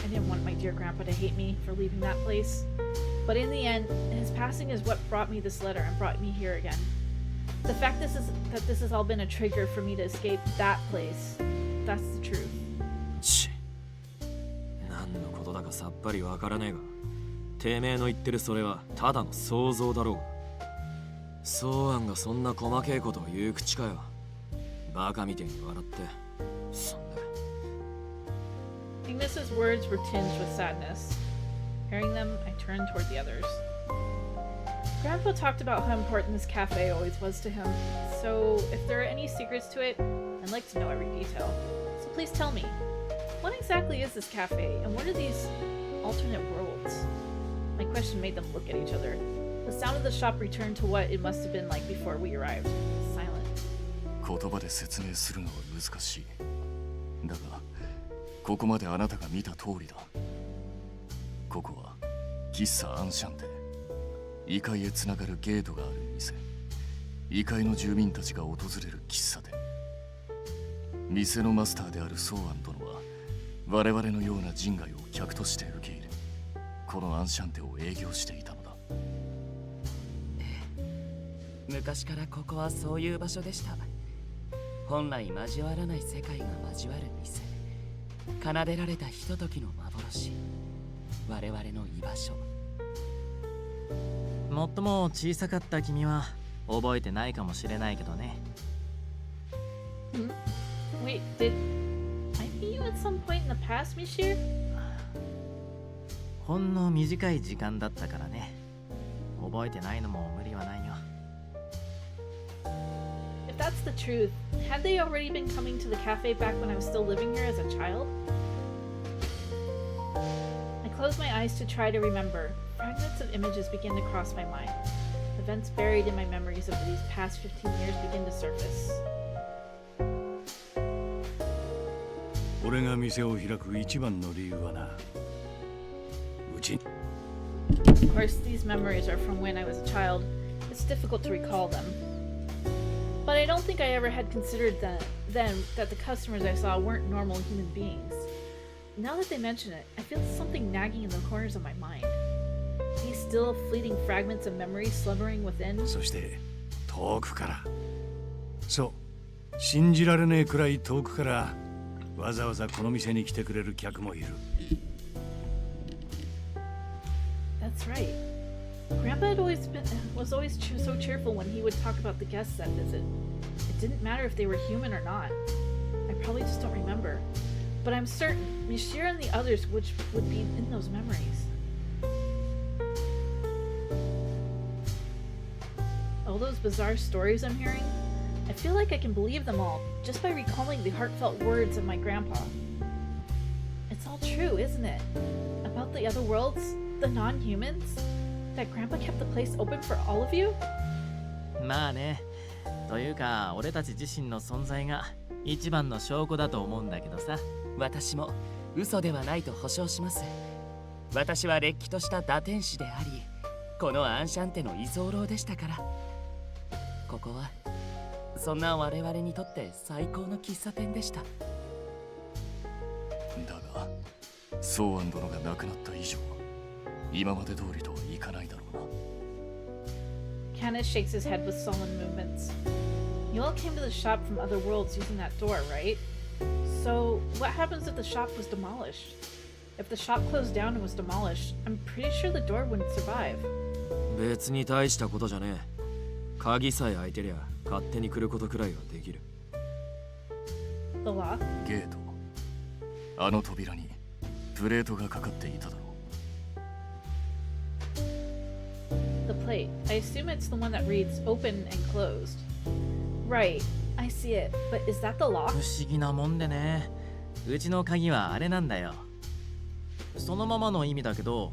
I didn't want my dear grandpa to hate me for leaving that place. But in the end, his passing is what brought me this letter and brought me here again. The fact that this has all been a trigger for me to escape that place. That's the truth. ち、何のことだかさっぱりわからねえが、てめえの言ってるそれはただの想像だろうが。ソーアンがそんな細けいことを言う口かよ。バカみてえに笑って。そんな。Ignis's words were tinged with sadness. Hearing them, I turned toward the others. Grandpa talked about how important this cafe always was to him, so if there are any secrets to it, I'd like to know every detail. So please tell me, what exactly is this cafe, and what are these alternate worlds? My question made them look at each other. The sound of the shop returned to what it must have been like before we arrived. Silent. 言葉で説明するのは難しい。だが、ここまであなたが見た通りだ。ここは喫茶アンシャンテ。異界へつながるゲートがある店。異界の住民たちが訪れる喫茶店。店のマスターであるソーアン殿は我々のような人外を客として受け入れ、このアンシャンテを営業していたのだ。昔からここはそういう場所でした。本来交わらない世界が交わる店、奏でられたひとときの幻、我々の居場所。もっとも小さかった君は覚えてないかもしれないけどね。Wait, did I meet you at some point in the past, Monsieur? ほんの短い時間だったからね。覚えてないのも無理はないよ。If that's the truth, had they already been coming to the cafe back when I was still living here as a child? I close my eyes to try to remember. Fragments of images begin to cross my mind. Events buried in my memories of these past 15 years begin to surface. 俺が店を開く一番の理由はな、うち。Of course, these memories are from when I was a child. It's difficult to recall them. But I don't think I ever had considered then that the customers I saw weren't normal human beings. Now that they mention it, I feel something nagging in the corners of my mind. These still fleeting fragments of memory slumbering within. そして遠くから、そう、信じられねえくらい遠くからわざわざこの店に来てくれる客もいる。That's right. Grandpa was always so cheerful when he would talk about the guests that visit. It didn't matter if they were human or not. I probably just don't remember. But I'm certain Monsieur and the others would be in those memories. All those bizarre stories I'm hearing, I feel like I can believe them all just by recalling the heartfelt words of my grandpa. It's all true, isn't it? About the other worlds, the non-humans? That grandpa kept the place open for all of you? まあね。というか俺たち自身の存在が一番の証拠だと思うんだけどさ。私も嘘ではないと保証します。私はれっきとした打天使であり、このアンシャンテの居候でしたから。ここはそんな我々にとって最高の喫茶店でした。だがソーアン殿が亡くなった以上、今まで通りとはいかないだろうな。Canis shakes his head with sullen movements. You all came to the shop from other worlds using that door, right? So, what happens if the shop was demolished? If the shop closed down and was demolished, I'm pretty sure the door wouldn't survive. 別に大したことじゃねえ。鍵さえ開いてりゃ勝手に来ることくらいはできる。The lock? ゲート、あの扉にプレートがかかっていただろう。 The plate. I assume it's the one that reads open and closed. Right. I see it. But is that the lock? 不思議なもんでね。うちの鍵はあれなんだよ。そのままの意味だけど、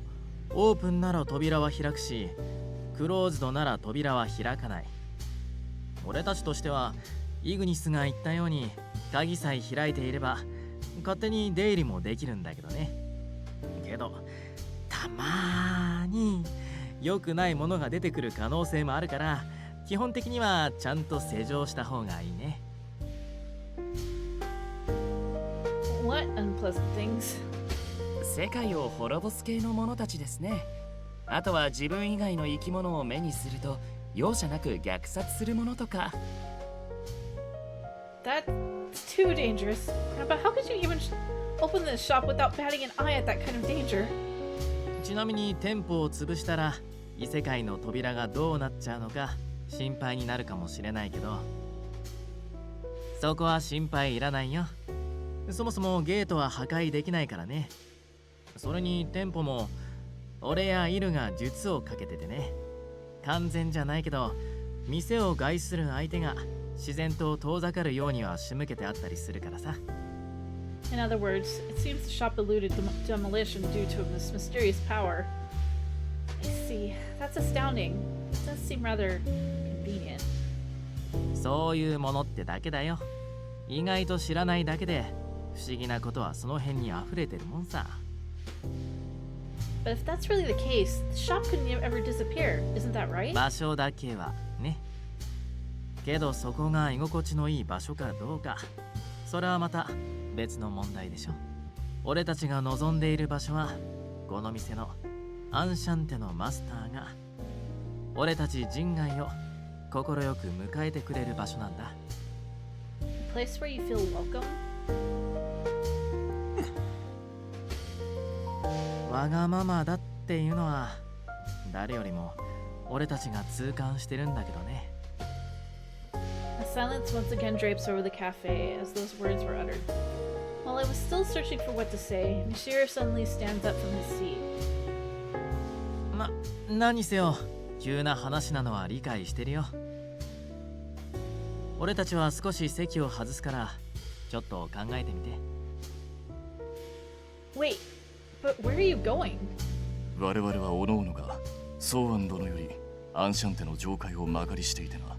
オープンなら扉は開くし、クローズドなら扉は開かない。俺たちとしてはイグニスが言ったように鍵さえ開いていれば勝手に出入りもできるんだけどね。けどたまーに良くないものが出てくる可能性もあるから、基本的にはちゃんと施錠した方がいいね。What unpleasant things? 世界を滅ぼす系の者たちですね。あとは自分以外の生き物を目にすると容赦なく虐殺するものとか。That's too dangerous. Grandpa, how could you even open this shop without batting an eye at that kind of danger? ちなみに店舗を潰したら異世界の扉がどうなっちゃうのか心配になるかもしれないけど、そこは心配いらないよ。そもそもゲートは破壊できないからね。それに店舗も俺やイルが術をかけててね、完全じゃないけど店を害する相手が自然と遠ざかるようには仕向けてあったりするからさ。 In other words, it seems the shop eluded demolition due to this mysterious power. I see. That's astounding. It does seem rather convenient. そういうものってだけだよ。意外と知らないだけで不思議なことはその辺に溢れてるもんさ。But if that's really the case, the shop could never disappear. Isn't that right? 場所だけはね。けどそこが居心地のいい場所かどうか、それはまた別の問題でしょ。俺たちが望んでいる場所はこの店のアンシャンテのマスターが俺たち人外を快く迎えてくれる場所なんだ。 A place where you feel welcome? わがままだっていうのは誰よりも俺たちが痛感してるんだけどね。 A silence once again drapes over the cafe as those words were uttered. While I was still searching for what to say, Monsieur suddenly stands up from his seat. 何せよ急な話なのは理解してるよ。俺たちは少し席を外すからちょっと考えてみて。 Wait, but where are you going? 我々は各々がソーアン殿よりアンシャンテの上階を間借りしていてな、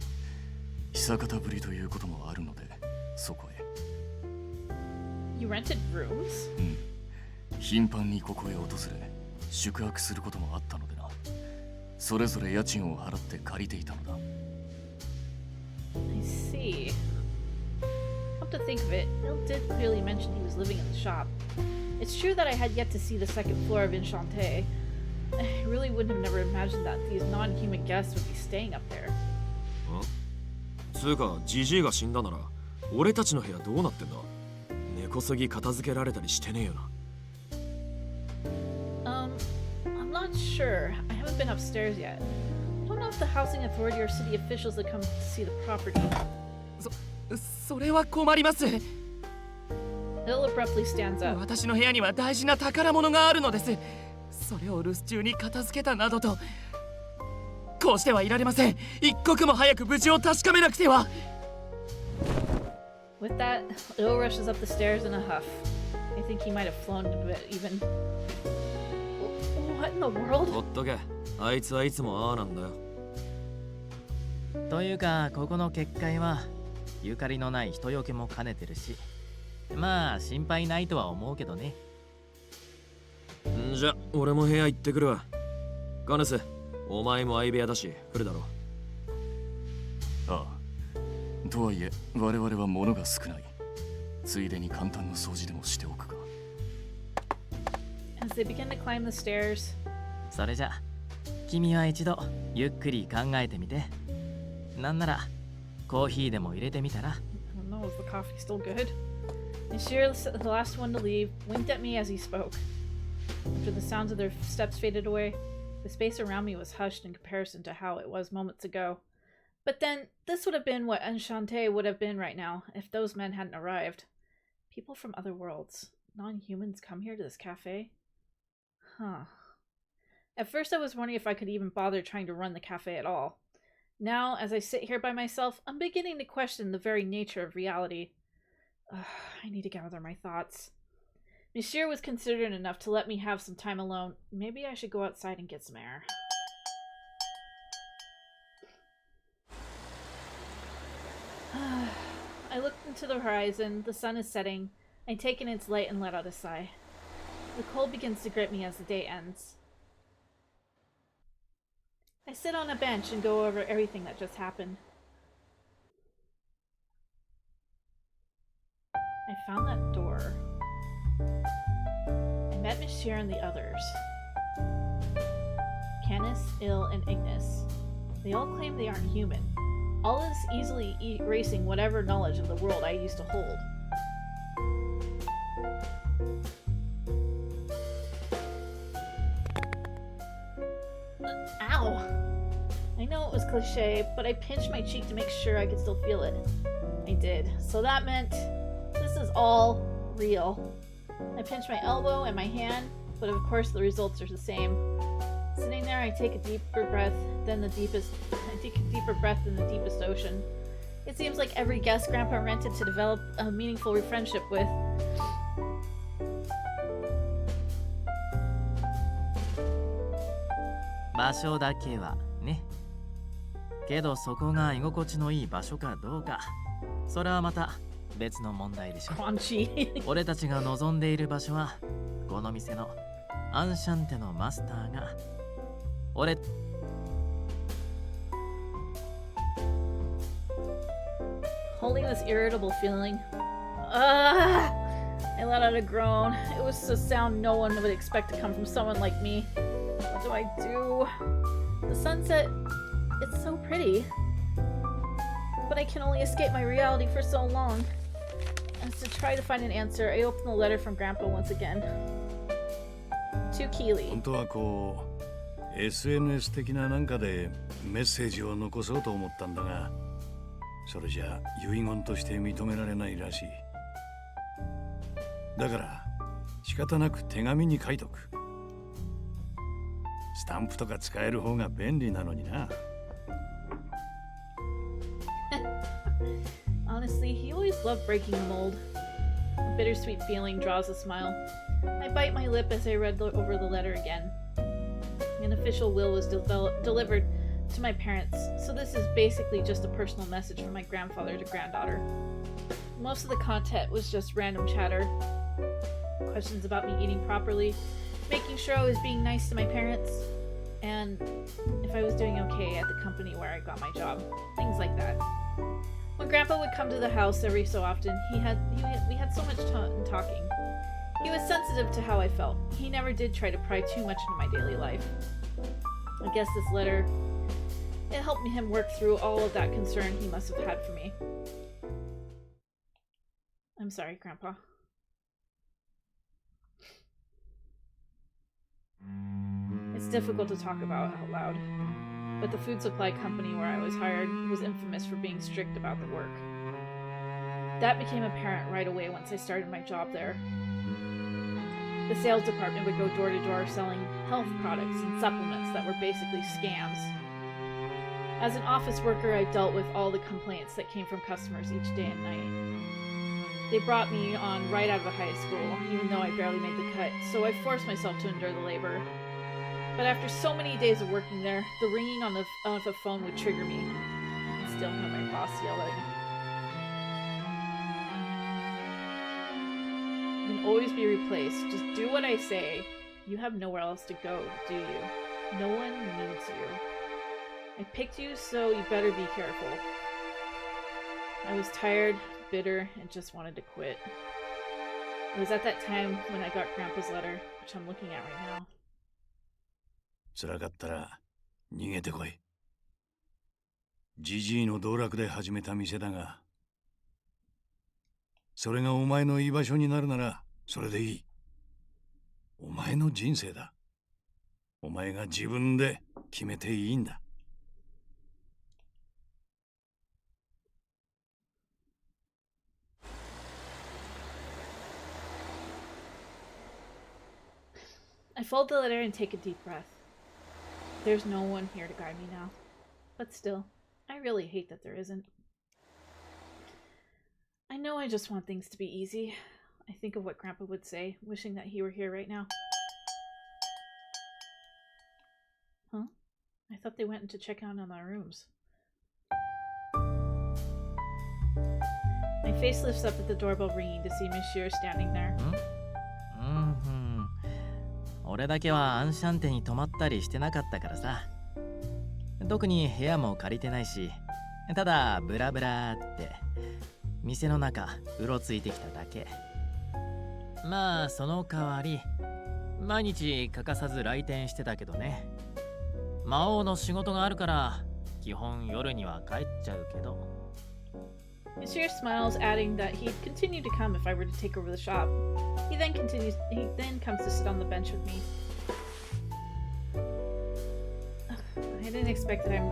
久方ぶりということもあるのでそこへ。 You rented rooms? 頻繁にここへ訪れ宿泊することもあったのでな、それぞれ家賃を払って借りていたのだ。 I see. Come to think of it, Bill did clearly mention he was living in the shop. It's true that I had yet to see the second floor of Enchante. I really wouldn't have never imagined that these non-human guests would be staying up there. つうか、ジジイが死んだなら俺たちの部屋どうなってんだ。根こそぎ片付けられたりしてねえよな。I'm not sure. I haven't been upstairs yet. I don't know if the housing authority or city officials that come to see the property. それは困ります。 Bill abruptly stands up. 私の部屋には大事な宝物があるのです。それを留守中に片付けたなどと。こうしてはいられません。一刻も早く無事を確かめなくては。 With that, Bill rushes up the stairs in a huff. I think he might have flown a bit even. What in the world? ほっとけ、あいつはいつもああなんだよ。というかここの結界はゆかりのない人よけも兼ねてるし、まあ心配ないとは思うけどね。んじゃ俺も部屋行ってくるわ。ガネス、お前も相部屋だし来るだろう。ああ、とはいえ我々は物が少ない。ついでに簡単な掃除でもしておくか。 As they begin to climb the stairs. それじゃ君は一度ゆっくり考えてみて。なんならコーヒーでも入れてみたら。 I don't know, is the coffee still good? Monsieur, the last one to leave, winked at me as he spoke. After the sounds of their steps faded away, the space around me was hushed in comparison to how it was moments ago. But then, this would have been what Enchante would have been right now if those men hadn't arrived. People from other worlds. Non-humans come here to this cafe? Huh. At first I was wondering if I could even bother trying to run the cafe at all. Now, as I sit here by myself, I'm beginning to question the very nature of reality. I need to gather my thoughts. Monsieur was considerate enough to let me have some time alone. Maybe I should go outside and get some air. I looked into the horizon. The sun is setting. I take in its light and let out a sigh. The cold begins to grip me as the day ends. I sit on a bench and go over everything that just happened. I found that door. I met Monsieur and the others. Canis, Il, and Ignis. They all claim they aren't human. All this easily erasing whatever knowledge of the world I used to hold. Ow! I know it was cliche, but I pinched my cheek to make sure I could still feel it. I did. So that meant this is all real. I pinched my elbow and my hand, but of course the results are the same. Sitting there, I take a deeper breath than the deepest. I take a deeper breath than the deepest ocean. It seems like every guest Grandpa rented to develop a meaningful friendship with. Bashoだけはね。けどそこが居心地のいい場所かどうか、それはまた別の問題でしょ。俺たちが望んでいる場所はこの店のアンシャンテのマスターが holding this irritable feeling. Ugh! I let out a groan. It was a sound no one would expect to come from someone like me. What do I do? The sunset, it's so pretty. But I can only escape my reality for so long. As to try to find an answer, I opened the letter from Grandpa once again. To Keelie. 本当はこう SNS 的ななんかでメッセージを残そうと思ったんだが、それじゃ遺言として認められないらしい。だから仕方なく手紙に書いとく。スタンプとか使える方が便利なのにな。Honestly, he always loved breaking the mold. A bittersweet feeling draws a smile. I bite my lip as I read over the letter again. An official will was delivered to my parents, so this is basically just a personal message from my grandfather to granddaughter. Most of the content was just random chatter. Questions about me eating properly, making sure I was being nice to my parents, and if I was doing okay at the company where I got my job. Things like that. When Grandpa would come to the house every so often, we had so much talking. He was sensitive to how I felt. He never did try to pry too much into my daily life. I guess this letter, it helped him work through all of that concern he must have had for me. I'm sorry, Grandpa. It's difficult to talk about out loud, but the food supply company where I was hired was infamous for being strict about the work. That became apparent right away once I started my job there. The sales department would go door to door selling health products and supplements that were basically scams. As an office worker, I dealt with all the complaints that came from customers each day and night. They brought me on right out of high school, even though I barely made the cut, so I forced myself to endure the labor. But after so many days of working there, the ringing on the phone would trigger me. I still hear my boss yelling. You can always be replaced. Just do what I say. You have nowhere else to go, do you? No one needs you. I picked you, so you better be careful. I was tired, bitter, and just wanted to quit. It was at that time when I got Grandpa's letter, which I'm looking at right now. 辛かったら逃げてこい。ジジイの道楽で始めた店だが、それがお前の居場所になるならそれでいい。お前の人生だ。お前が自分で決めていいんだ。I fold the letter and take a deep breath. There's no one here to guide me now. But still, I really hate that there isn't. I know I just want things to be easy. I think of what Grandpa would say, wishing that he were here right now. Huh? I thought they went in to check out on our rooms. My face lifts up at the doorbell ringing to see Monsieur standing there. 俺だけはアンシャンテに泊まったりしてなかったからさ。特に部屋も借りてないし、ただブラブラって店の中うろついてきただけ。まあその代わり毎日欠かさず来店してたけどね。魔王の仕事があるから基本夜には帰っちゃうけど。Monsieur smiles, adding that he'd continue to come if I were to take over the shop. He then comes to sit on the bench with me. I didn't expect that.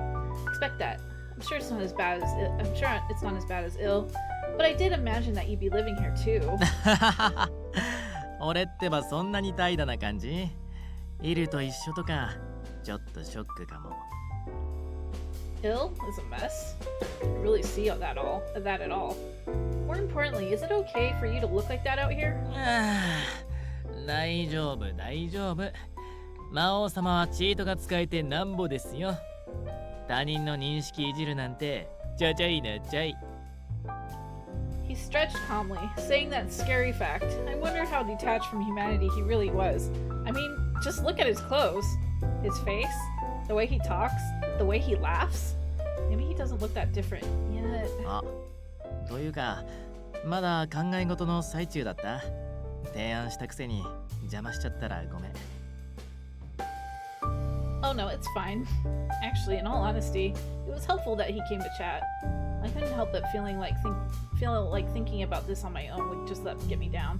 I'm sure it's not as bad as ill, but I did imagine that you'd be living here too. 俺ってばそんなに怠惰な感じ？いると一緒とかちょっとショックかも。Ill is a mess. I don't really see that at all. More importantly, is it okay for you to look like that out here? 大丈夫大丈夫。魔王様はチートが使えてなんぼですよ。他人の認識いじるなんてちゃちゃいなちゃい。He stretched calmly, saying that scary fact. I wondered how detached from humanity he really was. I mean, just look at his clothes, his face, the way he talks, the way he laughs. Maybe he doesn't look that different yet. あ、というかまだ考え事の最中だった。提案したくせに邪魔しちゃったらごめん。 Oh no, it's fine. Actually, in all honesty, it was helpful that he came to chat. I couldn't help but feeling like thinking about this on my own would just get me down.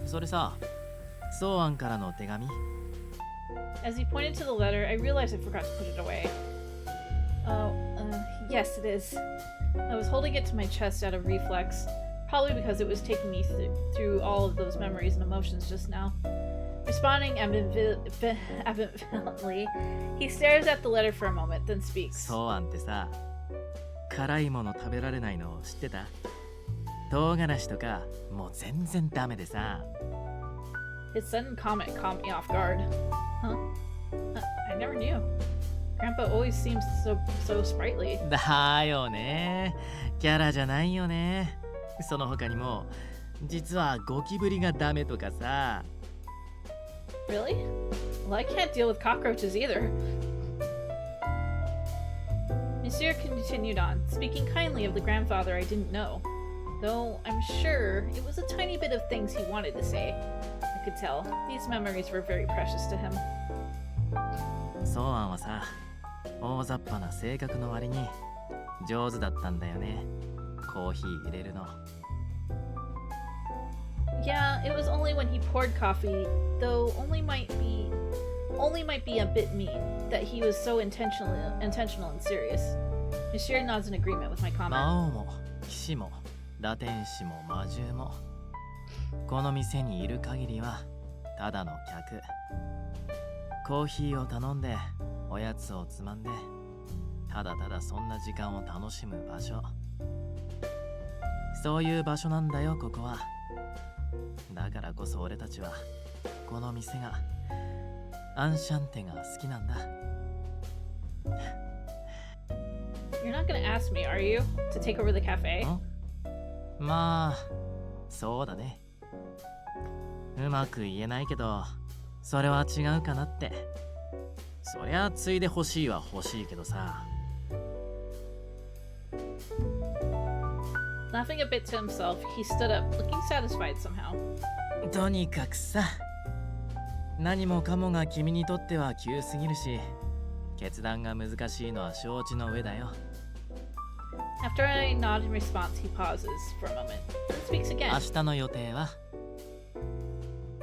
それさ、ソーアンからの手紙？ As he pointed to the letter, I realized I forgot to put it away. Oh, yes, it is. I was holding it to my chest out of reflex, probably because it was taking me through all of those memories and emotions just now. Responding ambivalently, he stares at the letter for a moment, then speaks. ソーアンってさ、辛いもの食べられないの知ってた？唐辛子とかもう全然ダメでさ。His sudden comment caught me off guard. Huh? I never knew. Grandpa always seems so sprightly. だよね。キャラじゃないよね。その他にも、実はゴキブリがダメとかさ。Really? Well, I can't deal with cockroaches either. Monsieur continued on, speaking kindly of the grandfather I didn't know. Though I'm sure it was a tiny bit of things he wanted to say. I could tell. These memories were very precious to him. ソーアンはさ、大雑把な性格の割に上手だったんだよね。コーヒー入れるの。Yeah, it was only when he poured coffee, though only might be a bit mean, that he was so intentional and serious. Monsieur nods in agreement with my 魔 comment. 王も騎士もラテン士も魔獣もこの店にいる限りはただの客。コーヒーを頼んでおやつをつまんでただただそんな時間を楽しむ場所。そういう場所なんだよここは。だからこそ俺たちはこの店がアンシャンテが好きなんだ。You're not gonna ask me, are you, to take over the cafe? まあそうだね。うまく言えないけどそれは違うかなって。そりゃついで欲しいは欲しいけどさ。Laughing a bit to himself, he stood up, looking satisfied somehow. とにかくさ、何もかもが君にとっては急すぎるし、決断が難しいのは承知の上だよ。After I nod in response, he pauses for a moment, then speaks 明 again. 日の予定は？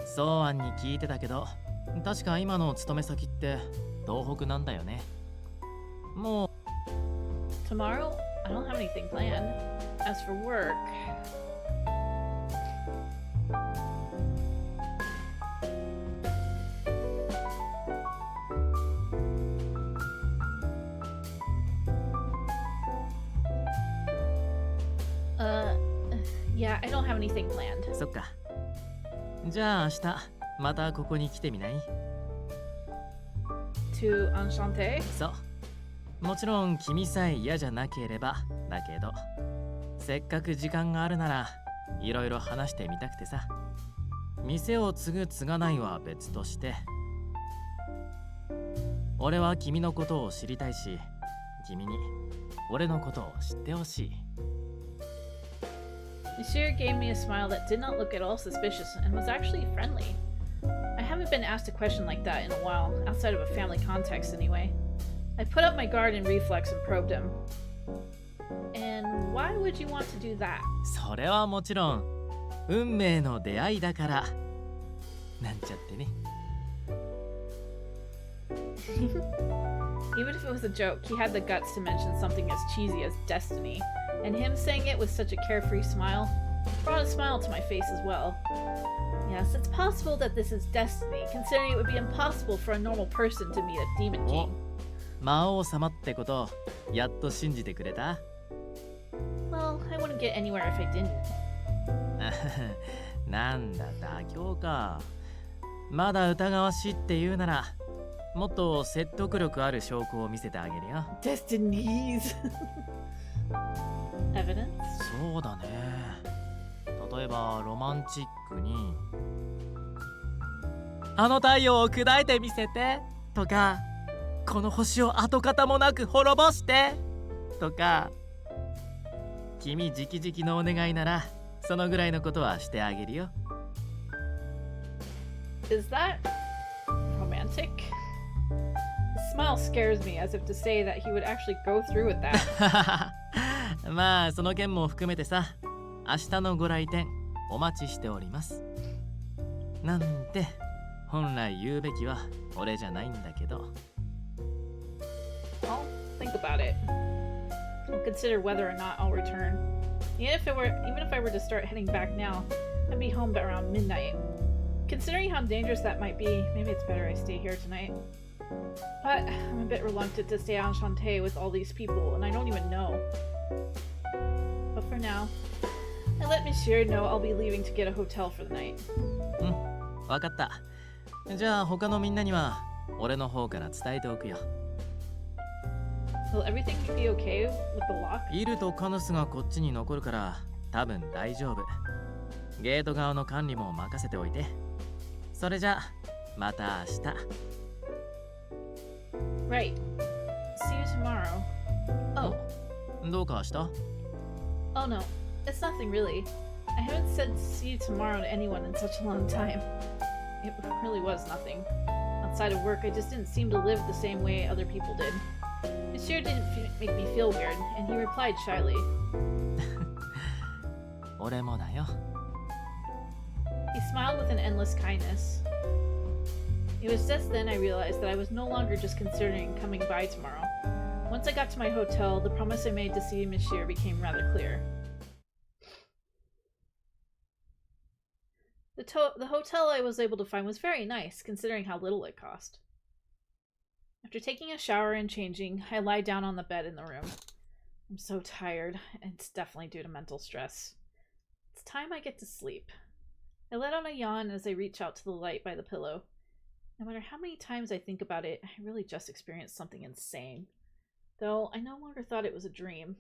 ソーアンに聞いてたけど、確か今の勤め先って東北なんだよね。もう Tomorrow, I don't have anything planned. As for work, yeah, I don't have anything planned. そっか。じゃあ明日またここに来てみない？ To Enchante? そう。もちろん君さえ嫌じゃなければだけど、せっかく時間があるならいろいろ話してみたくてさ。店を継ぐ継がないは別として、俺は君のことを知りたいし、君に俺のことを知ってほしい。Monsieur gave me a smile that did not look at all suspicious and was actually friendly. I haven't been asked a question like that in a while, outside of a family context anyway. I put up my guard in reflex and probed him. And why would you want to do that? それはもちろん運命の出会いだからなんちゃってね。Even if it was a joke, he had the guts to mention something as cheesy as destiny, and him saying it with such a carefree smile brought a smile to my face as well. Yes, it's possible that this is destiny, considering it would be impossible for a normal person to meet a demon king. 魔王様ってことやっと信じてくれた？ Well, I wouldn't get anywhere if I didn't. なんだ妥協か。まだ疑わしいって言うならもっと説得力ある証拠を見せてあげるよ。Destinies. Evidence? そうだね。例えばロマンチックにあの太陽を砕いてみせてとか、この星を跡形もなく滅ぼしてとか。君直々のお願いならそのぐらいのことはしてあげるよ。Is that romantic? The smile scares me as if to say that he would actually go through with that. まあその件も含めてさ、明日のご来店お待ちしております。なんて本来言うべきは俺じゃないんだけど。I'll think about it. I'll consider whether or not I'll return. Even if I were to start heading back now, I'd be home around midnight. Considering how dangerous that might be, maybe it's better I stay here tonight. But I'm a bit reluctant to stay on Enchante with all these people, and I don't even know. But for now, I let Monsieur know I'll be leaving to get a hotel for the night. うん、わかった。じゃあ他のみんなには俺の方から伝えておくよ。Will everything be okay with the lock? イルとカヌスがこっちに残るから多分大丈夫。ゲート側の管理も任せておいて。それじゃまた明日。Right. See you tomorrow. Oh. どうかした？ Oh no, it's nothing really. I haven't said see you tomorrow to anyone in such a long time. It really was nothing. Outside of work, I just didn't seem to live the same way other people did. It sure didn't make me feel weird, and he replied shyly. 俺もだよ。He smiled with an endless kindness. It was just then I realized that I was no longer just considering coming by tomorrow. Once I got to my hotel, the promise I made to see Monsieur became rather clear. The hotel I was able to find was very nice, considering how little it cost. After taking a shower and changing, I lie down on the bed in the room. I'm so tired, and it's definitely due to mental stress. It's time I get to sleep. I let out a yawn as I reach out to the light by the pillow. No matter how many times I think about it, I really just experienced something insane. Though I no longer thought it was a dream.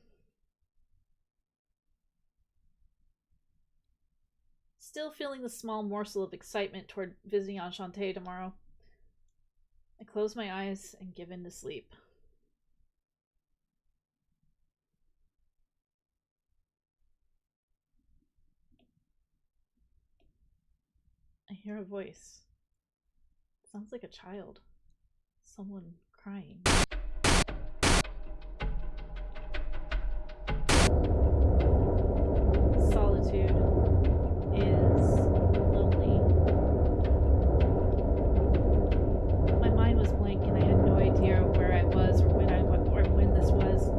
Still feeling the small morsel of excitement toward visiting Enchante tomorrow, I close my eyes and give in to sleep. I hear a voice. It sounds like a child. Someone crying. Solitude is lonely. My mind was blank and I had no idea where I was or when this was.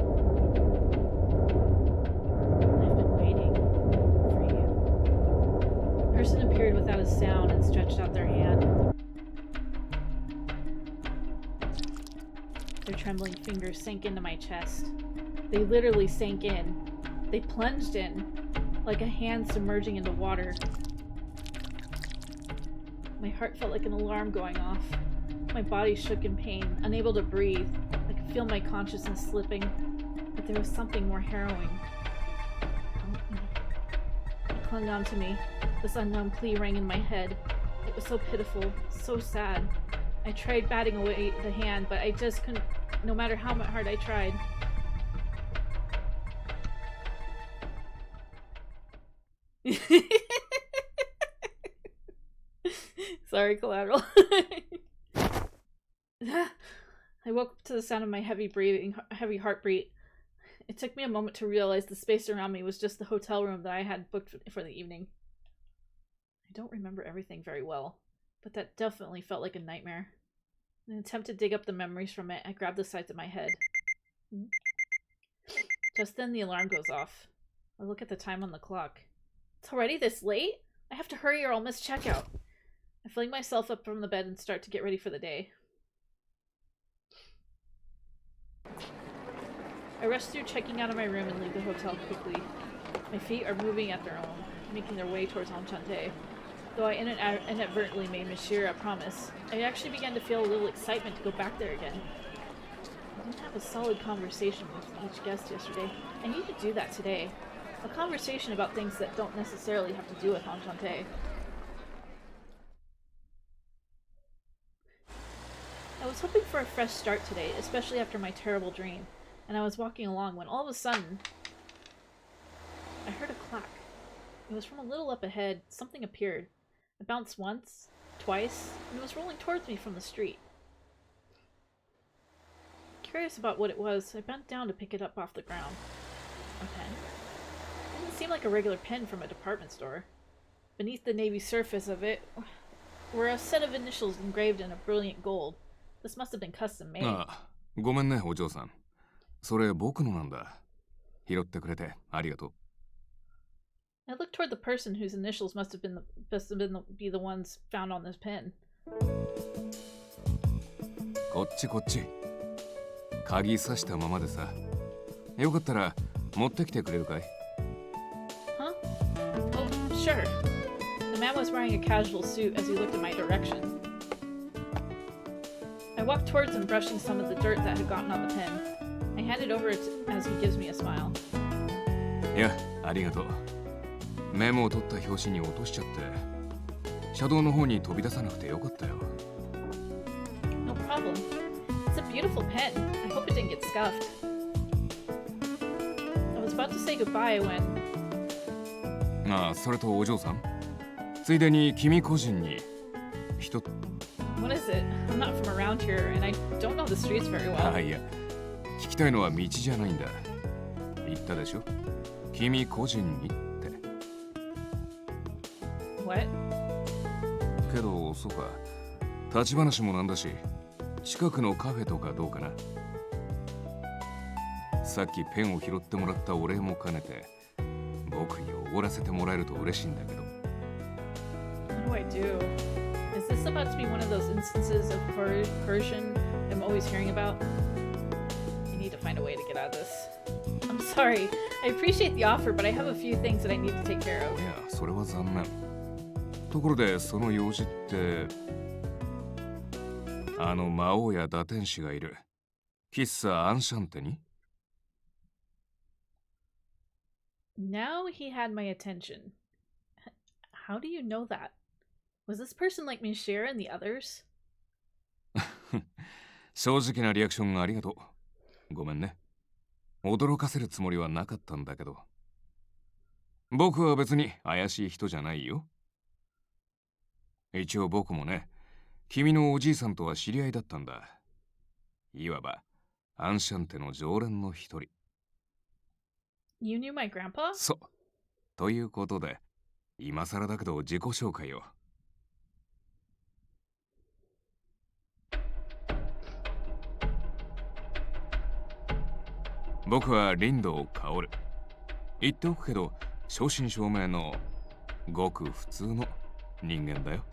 I've been waiting for you. A person appeared without a sound and stretched out their hand. Their trembling fingers sank into my chest. They literally sank in. They plunged in, like a hand submerging into water. My heart felt like an alarm going off. My body shook in pain, unable to breathe. I could feel my consciousness slipping, but there was something more harrowing. Help me. It clung on to me. This unknown plea rang in my head. It was so pitiful, so sad. I tried batting away the hand, but I just couldn't, no matter how hard I tried. Sorry, collateral. I woke up to the sound of my heavy heartbeat. It took me a moment to realize the space around me was just the hotel room that I had booked for the evening. I don't remember everything very well, but that definitely felt like a nightmare. In an attempt to dig up the memories from it, I grabbed the sides of my head. Just then the alarm goes off. I look at the time on the clock. It's already this late? I have to hurry or I'll miss checkout. I fling myself up from the bed and start to get ready for the day. I rush through checking out of my room and leave the hotel quickly. My feet are moving at their own, making their way towards Enchante. Though I inadvertently made Monsieur a promise, I actually began to feel a little excitement to go back there again. I didn't have a solid conversation with each guest yesterday. I need to do that today. A conversation about things that don't necessarily have to do with Enchante. I was hoping for a fresh start today, especially after my terrible dream, and I was walking along when all of a sudden I heard a clack. It was from a little up ahead. Something appeared. I bounced once, twice, and it was rolling towards me from the street. Curious about what it was, I bent down to pick it up off the ground. A pen? It didn't seem like a regular pen from a department store. Beneath the navy surface of it were a set of initials engraved in a brilliant gold. This must have been custom made. ああ、ごめんね、お嬢さん。それ僕のなんだ。拾ってくれてありがとう。I looked toward the person whose initials must have been be the ones found on this pen. こっちこっち。鍵刺したままでさ。よかったら持ってきてくれるかい？ Huh? Oh, sure. The man was wearing a casual suit as he looked in my direction. I walked towards him, brushing some of the dirt that had gotten on the pen. I handed over it as he gives me a smile. いや、ありがとう。メモを取った拍子に落としちゃって、車道の方に飛び出さなくてよかったよ。No problem. It's a beautiful pen. I hope it didn't get scuffed. I was about to say goodbye when... ああ、それとお嬢さん。ついでに君個人に一つ。What is it? I'm not from around here, and I don't know the streets very well. あ、いや、聞きたいのは道じゃないんだ。言ったでしょ？君個人にって。What? けど、そうか。立ち話もなんだし、近くのカフェとかどうかな。さっきペンを拾ってもらったお礼も兼ねて、僕におごらせてもらえると嬉しいんだけど。What do I do? Is this about to be one of those instances of coercion I'm always hearing about? I need to find a way to get out of this. I'm sorry. I appreciate the offer, but I have a few things that I need to take care of. いや、それは残念。ところで、その用事って、あの魔王や打天使がいる喫茶アンシャンテに？ Now he had my attention. How do you know that? Was this person like Michelle and the others? 正直なリアクションありがとう。ごめんね。驚かせるつもりはなかったんだけど。僕は別に怪しい人じゃないよ。一応僕もね、君のおじいさんとは知り合いだったんだ。いわば、アンシャンテの常連の一人。You knew my grandpa? そう。ということで、今更だけど自己紹介を。僕は林道薫。言っておくけど、正真正銘のごく普通の人間だよ。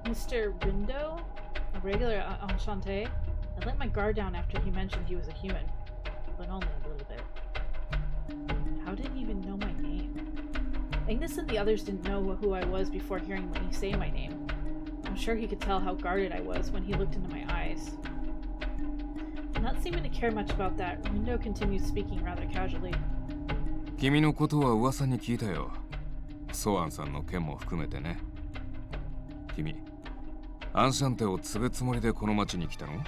Mr. Rindo? A regular Enchante? I let my guard down after he mentioned he was a human, but only a little bit. How did he even know my name? Agnes and the others didn't know who I was before hearing me say my name. I'm sure he could tell how guarded I was when he looked into my eyes. Not seeming to care much about that, Rindo continued speaking rather casually. 君のことは噂に聞いたよ。ソアンさんの件も含めてね。君、アンシャンテを継ぐつもりでこの町に来たの？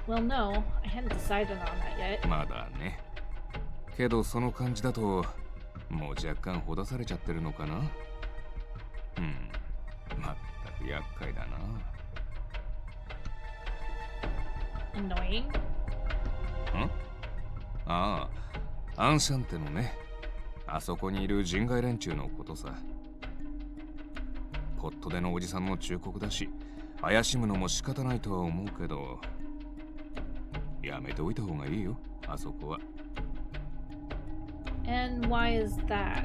Well, no, I hadn't decided on that yet. まだね。けどその感じだと、もう若干ほだされちゃってるのかな？まったく厄介だな。Annoying? ああ、アンシャンテのね。あそこにいる人外連中のことさ。ポットでのおじさんの忠告だし、怪しむのも仕方ないとは思うけど、やめておいた方がいいよ、あそこは。And why is that?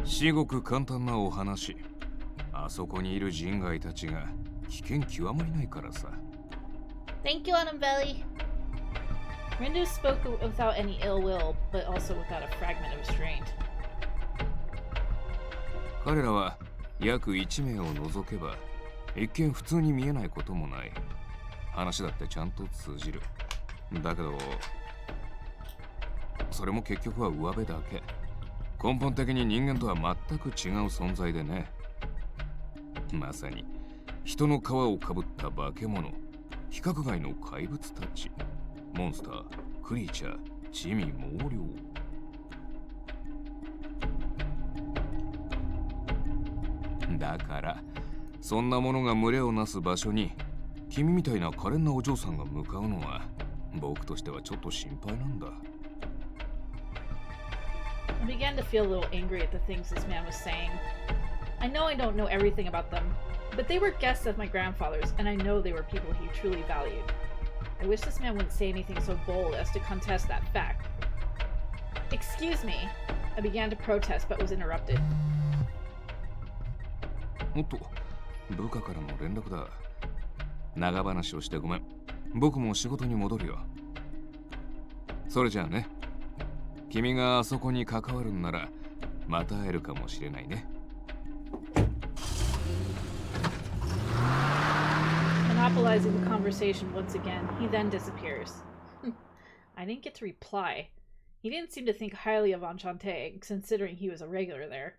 至極簡単なお話。あそこにいる人外たちが危険極まりないからさ。Thank you, Annabelle. Rindo spoke without any ill will, but also without a fragment of restraint. 彼らは約1名を除けば、一見普通に見えないこともない。話だってちゃんと通じる。だけど、それも結局は上辺だけ。根本的に人間とは全く違う存在でね。まさに人の皮をかぶった化け物、規格外の怪物たち。モンスター、クリーチャー、地味猛量。だからそんなものが群れをなす場所に君みたいな可憐なお嬢さんが向かうのは僕としてはちょっと心配なんだ。I began to feel a little angry at the things this man was saying. I know I don't know everything about them, but they were guests of my grandfather's, and I know they were people he truly valued. I wish this man wouldn't say anything so bold as to contest that fact. Excuse me. I began to protest, but was interrupted. おっと、部下からの連絡だ。長話をしてごめん。僕も仕事に戻るよ。それじゃあね。君があそこに関わるんならまた会えるかもしれないね。Monopolizing the conversation once again, he then disappears. I didn't get to reply. He didn't seem to think highly of Enchante, considering he was a regular there.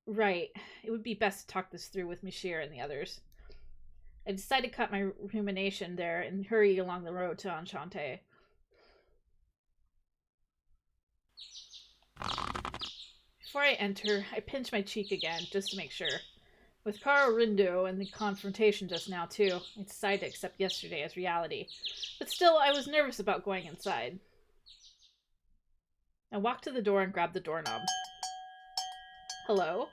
Right, it would be best to talk this through with Mishir and the others. I decided to cut my rumination there and hurry along the road to Enchante. Before I enter, I pinch my cheek again, just to make sure. With Karo Rindo and the confrontation just now, too, I decided to accept yesterday as reality. But still, I was nervous about going inside. I walked to the door and grabbed the doorknob. Hello?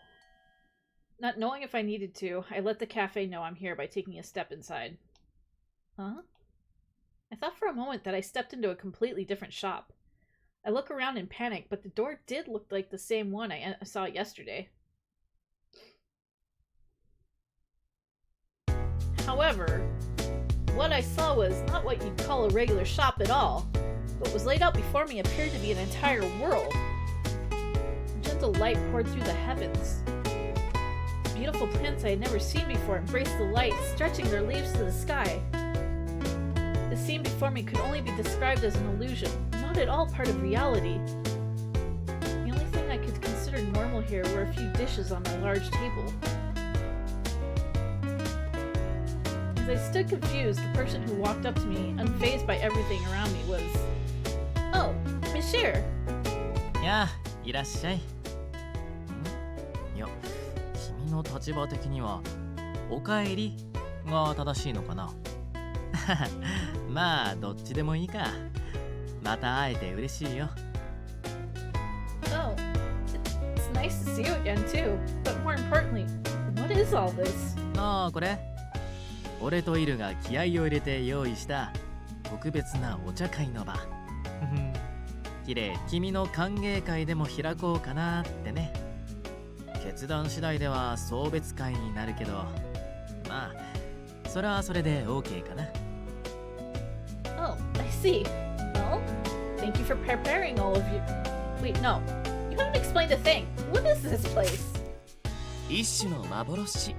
Not knowing if I needed to, I let the cafe know I'm here by taking a step inside. Huh? I thought for a moment that I stepped into a completely different shop. I look around in panic, but the door did look like the same one I saw yesterday. However, what I saw was not what you'd call a regular shop at all. What was laid out before me appeared to be an entire world. A gentle light poured through the heavens. Beautiful plants I had never seen before embraced the light, stretching their leaves to the sky. The scene before me could only be described as an illusion, not at all part of reality. The only thing I could consider normal here were a few dishes on a large table. As I stood confused, the person who walked up to me, unfazed by everything around me, was... Oh, Mishir! やあ、いらっしゃい。いや、君の立場的にはおかえりが正しいのかな。まあ、どっちでもいいか。また会えて嬉しいよ。Oh, it's nice to see you again too. But more importantly, what is all this? ああ、これ俺とイルが気合を入れて用意した特別なお茶会の場。キレイ、君の歓迎会でも開こうかなってね。決断次第では送別会になるけど、まあそれはそれで OK かな。Oh, I see. Well, thank you for preparing all of you. Wait, no. You haven't explained a thing. What is this place? 一種の幻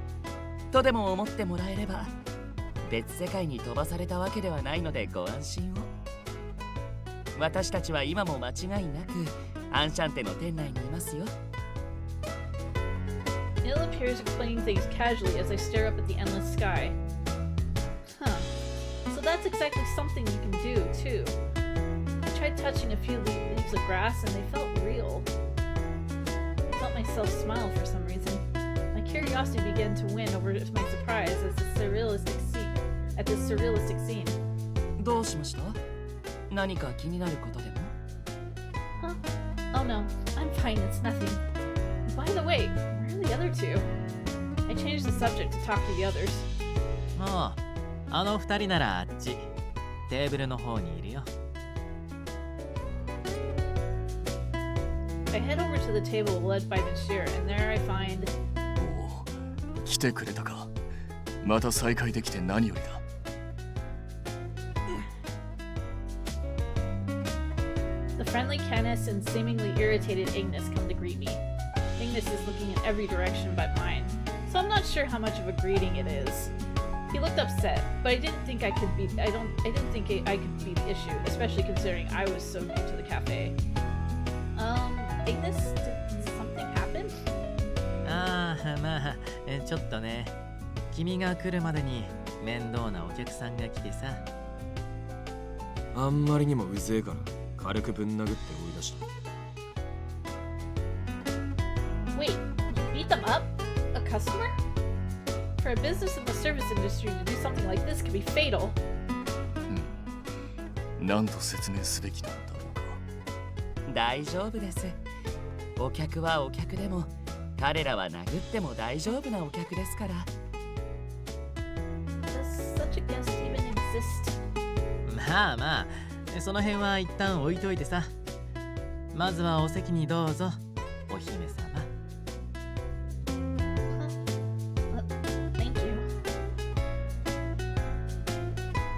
とでも思ってもらえれば、別世界に飛ばされたわけではないのでご安心を。私たちは今も間違いなくアンシャンテの店内にいますよ。Neil appears explaining things casually as I stare up at the endless sky. Huh. So that's exactly something you can do, too. I tried touching a few leaves of grass and they felt real. I felt myself smile for some reason. My curiosity began to win over my surprise at this surrealistic scene. どうしました？何か気になることでも？ Huh? Oh no, I'm fine, it's nothing. By the way, where are the other two? I changed the subject to talk to the others. ああ、あの二人ならあっち、テーブルの方にいるよ。I head over to the table led by Mishir, and there I find... おお、来てくれたか。また再会できて何よりだ。The friendly Canis and seemingly irritated Ignis come to greet me. Ignis is looking in every direction but mine, so I'm not sure how much of a greeting it is. He looked upset, but I didn't think I could be the issue, especially considering I was so new to the cafe. Ignis, did something happen? ああ、まあ、ちょっとね。君が来るまでに面倒なお客さんが来てさ。あんまりにもうぜえから軽くぶん殴って追い出した。 Wait, you beat them up? A customer? For a business in the service industry to do something like this could be fatal. 何と説明すべきなんだろうか。大丈夫です。お客はお客でも彼らは殴っても大丈夫なお客ですから。 Does such a guest even exist? まあまあ、その辺は一旦置いといてさ。まずはお席にどうぞ、お姫様。Thank you.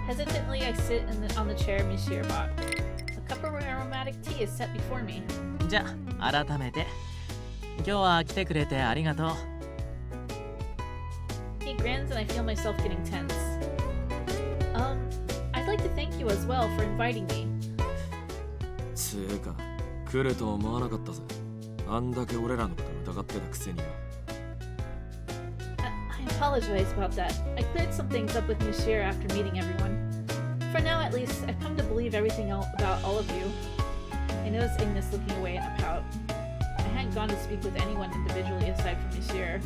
Hesitantly, I sit on the chair Monsieur bought. A cup of aromatic tea is set before me. じゃあ改めて今日は来てくれてありがとう。 He grins and I feel myself getting tense. I'd like to thank you as well for inviting me. つうか来ると思わなかったぜ。あんだけ俺らのこと疑ってたくせによ。 I apologize about that. I cleared some things up with Monsieur after meeting everyone. For now, at least, I've come to believe everything about all of you. I noticed Ignis looking away in a pout. I hadn't gone to speak with anyone individually aside from Monsieur.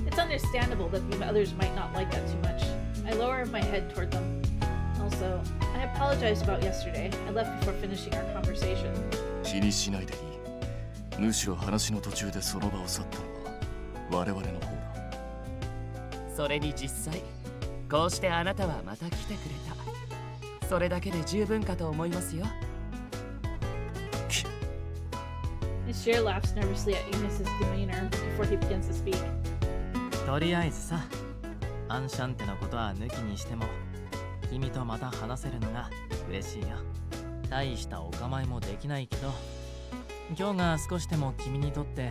It's understandable that the others might not like that too much. I lower my head toward them. Also, I apologize about yesterday. I left before finishing our conversation. 気にしないでいい。むしろ話の途中でその場を去ったのは我々の方だ。それに実際こうしてあなたはまた来てくれた。それだけで十分かと思いますよ。 Monsieur laughs nervously at Ignis's demeanor before he begins to speak. とりあえずさ、アンシャンテのことは抜きにしても君とまた話せるのが嬉しいよ。大したお構いもできないけど、今日が少しでも君にとって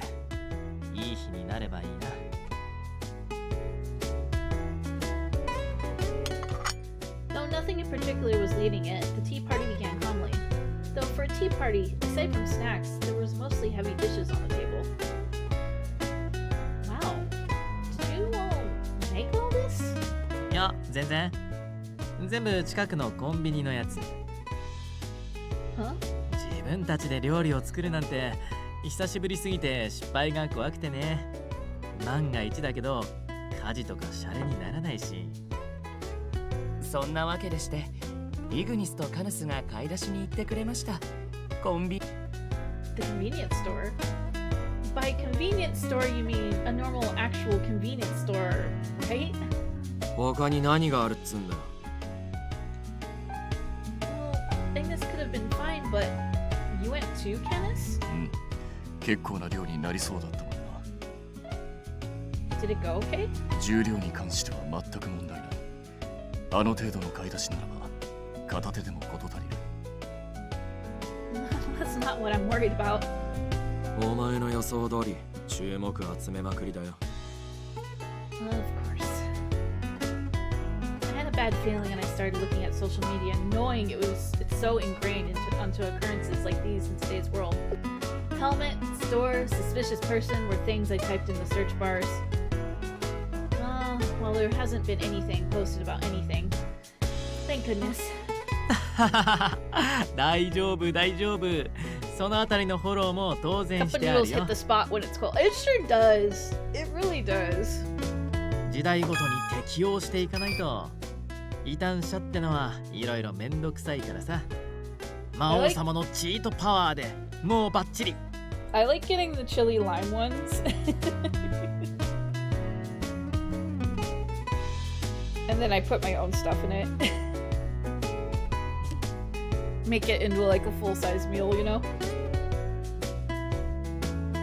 いい日になればいいな。Though nothing in particular was leading it, the tea party began calmly. Though for a tea party, aside from snacks, there was mostly heavy dishes on the table. Wow. Did you make all this? いや、全然。全部近くのコンビニのやつ。Huh? 自分たちで料理を作るなんて久しぶりすぎて失敗が怖くてね。万が一だけど家事とかシャレにならないし。そんなわけでしてイグニスとカヌスが買い出しに行ってくれました。コンビ The convenience store? By convenience store, you mean a normal, actual convenience store, right? 他に何があるっつんだよ。 Well, Ignis could have been fine, but you went to Canis? 結構な量になりそうだったもんな。 Did it go okay? 重量に関しては全く問題ない。あの程度の買い出しならば片手でも事足りる。That's not what I'm worried about. お前の予想通り注目集めまくりだよ。 Of course. I had a bad feeling and I started looking at social media, knowing it's so ingrained onto occurrences like these in today's world. Helmet, store, suspicious person were things I typed in the search bars. Well, there hasn't been anything posted about anything. Thank goodness. 大丈夫大丈夫。そのあたりのフォローも当然 Cup し of てある noodles よ hit。the spot when it's cold. It sure does. It really does. 時代ごとに適応していかないと。異端者ってのはいろいろめんどくさいからさ。魔王様のチートパワーでもうバッチリ。I like getting the chili lime ones. And then I put my own stuff in it. Make it into like a full-size meal, you know?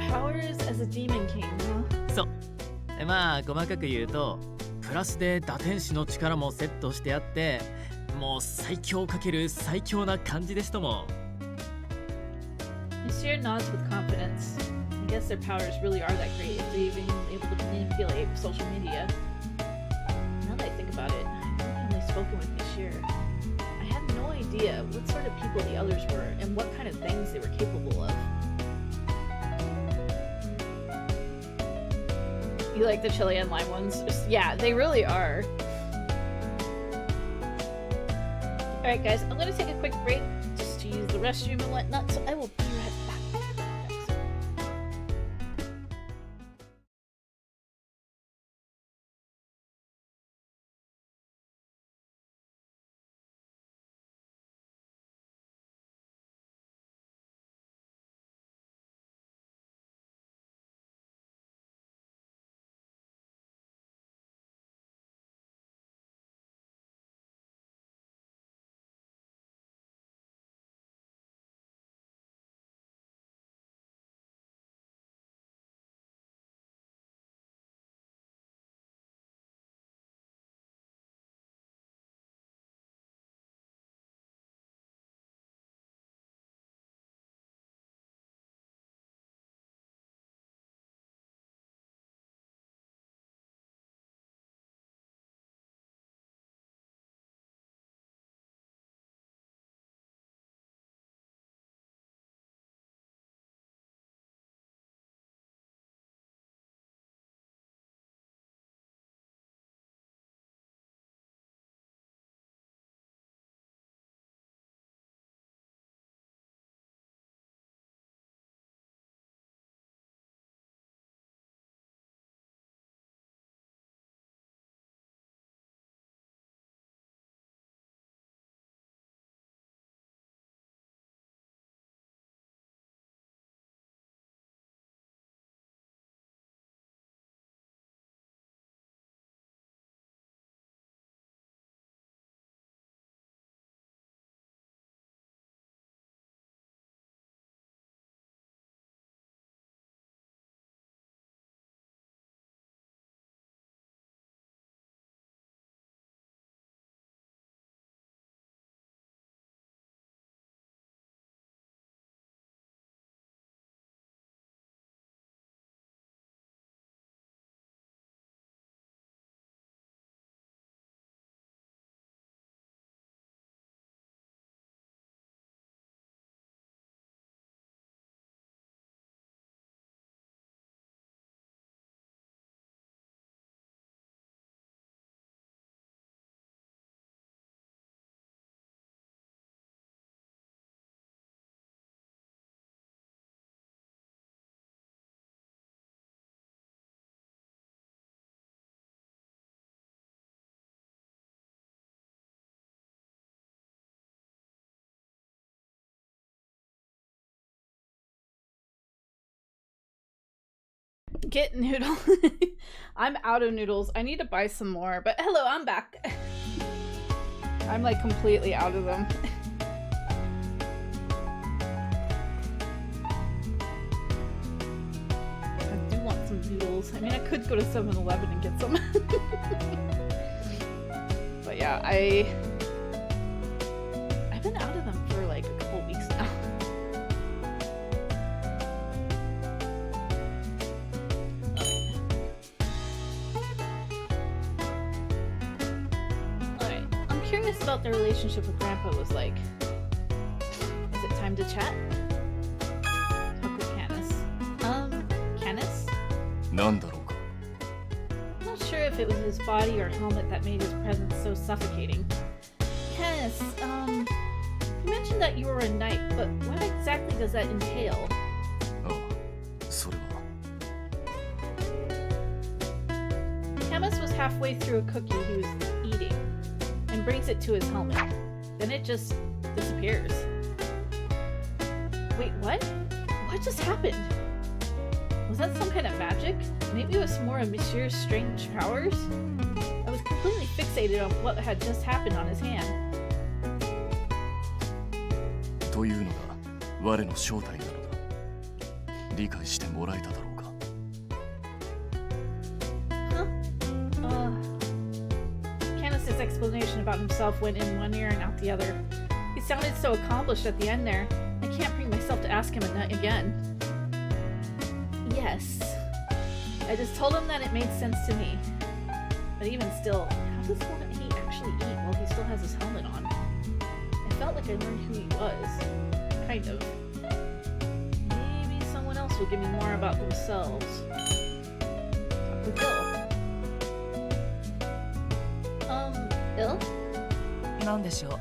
Powers as a demon king, huh? そう。まあ細かく言うと、プラスで打天使の力もセットしてあって、もう最強かける最強な感じですとも。Monsieur nods with confidence. I guess their powers really are that great if they're even able to manipulate social media. Now that I think about it, I've only spoken with Monsieur. I had no idea what sort of people the others were and what kind of things they were capable of. You like the chili and lime ones? Yeah, they really are. Alright guys, I'm gonna take a quick break just to use the restroom and whatnot, so I will be right back. Get noodle. I'm out of noodles. I need to buy some more, but hello, I'm back. I'm like completely out of them. I do want some noodles. I mean, I could go to 7-Eleven and get some. But yeah, I've been out of them for like a couple weeks now. Curious about their relationship with Grandpa was like. Is it time to chat? Talk with Canis. Canis? I'm not sure if it was his body or helmet that made his presence so suffocating. Canis, you mentioned that you were a knight, but what exactly does that entail? Canis was halfway through a cookie he was eating. And brings it to his helmet. Then it just disappears. Wait, what? What just happened? Was that some kind of magic? Maybe it was more of Monsieur's strange powers? I was completely fixated on what had just happened on his hand. Canis's explanation about himself went in one ear and out the other. He sounded so accomplished at the end there. I can't bring myself to ask him again. Yes. I just told him that it made sense to me. But even still, how does he actually eat while he still has his helmet on? I felt like I learned who he was. Kind of. Maybe someone else will give me more about themselves. Talk with Bill. Bill? なんでしょう。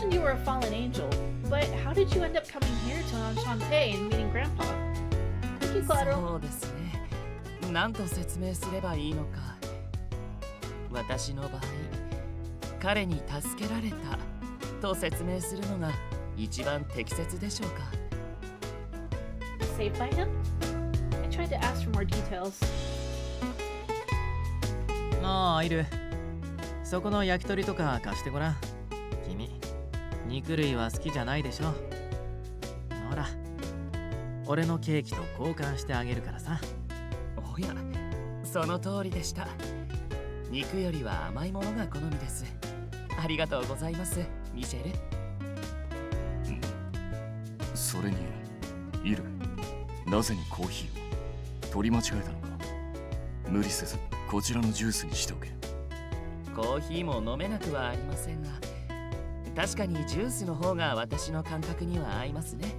mentioned you were a fallen angel, but how did you end up coming here to Enchante and meeting Grandpa? Thank you, Claro. そうですね。何と説明すればいいのか。私の場合、彼に助けられたと説明するのが一番適切でしょうか。Saved by him? I tried to ask for more details. ああ、いる。そこの焼き鳥とか貸してごらん。君、肉類は好きじゃないでしょ。ほら、俺のケーキと交換してあげるからさ。おや、その通りでした。肉よりは甘いものが好みです。ありがとうございます、ミシェル。それにイル、なぜにコーヒーを取り間違えたのか。無理せずこちらのジュースにしておけ。コーヒーも飲めなくはありませんが、確かにジュースの方が私の感覚には合いますね。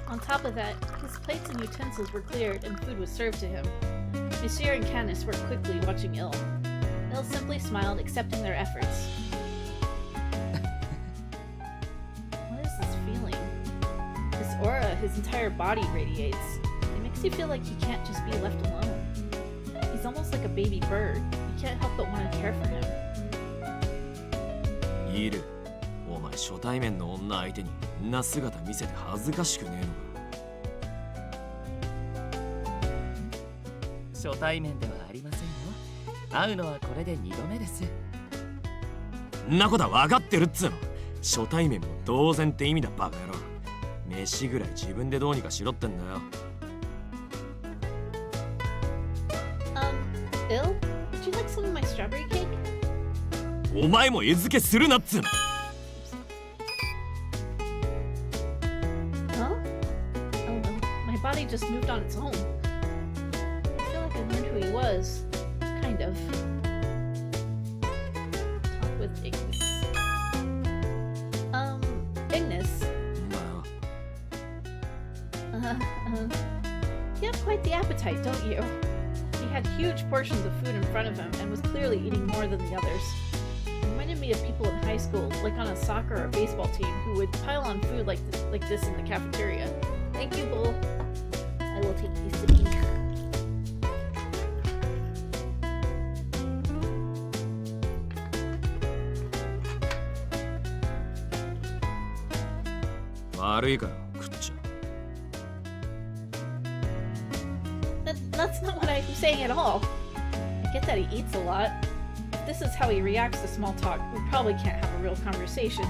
On top of that, his plates and utensils were cleared and food was served to him. Monsieur and Canis worked quickly, watching Il. Il simply smiled, accepting their efforts. What is this feeling? This aura his entire body radiates. It makes you feel like he can't just be left alone. He's almost like a baby bird. You can't help but want to care for him. イル、お前初対面の女相手にんな姿見せて恥ずかしくねえのか。初対面ではありませんよ。会うのはこれで2度目です。んなことは分かってるっつうの。初対面も同然って意味だ、バカ野郎。飯ぐらい自分でどうにかしろってんだよ。Il, would you like some of my strawberry cake? お前も餌付けするなっつうの。Huh? Oh no, my body just moved on its own. I feel like I learned who he was. Kind of. Talk with Ignis. Ignis. You have quite the appetite, don't you? He had huge portions of food in front of him and was clearly eating more than the others. It reminded me of people in high school, like on a soccer or baseball team, who would pile on food like this in the cafeteria. Thank you, Bull. I will take these to me. 悪いから食っちゃ。That's not what I'm saying at all. I get that he eats a lot. If this is how he reacts to small talk, we probably can't have a real conversation.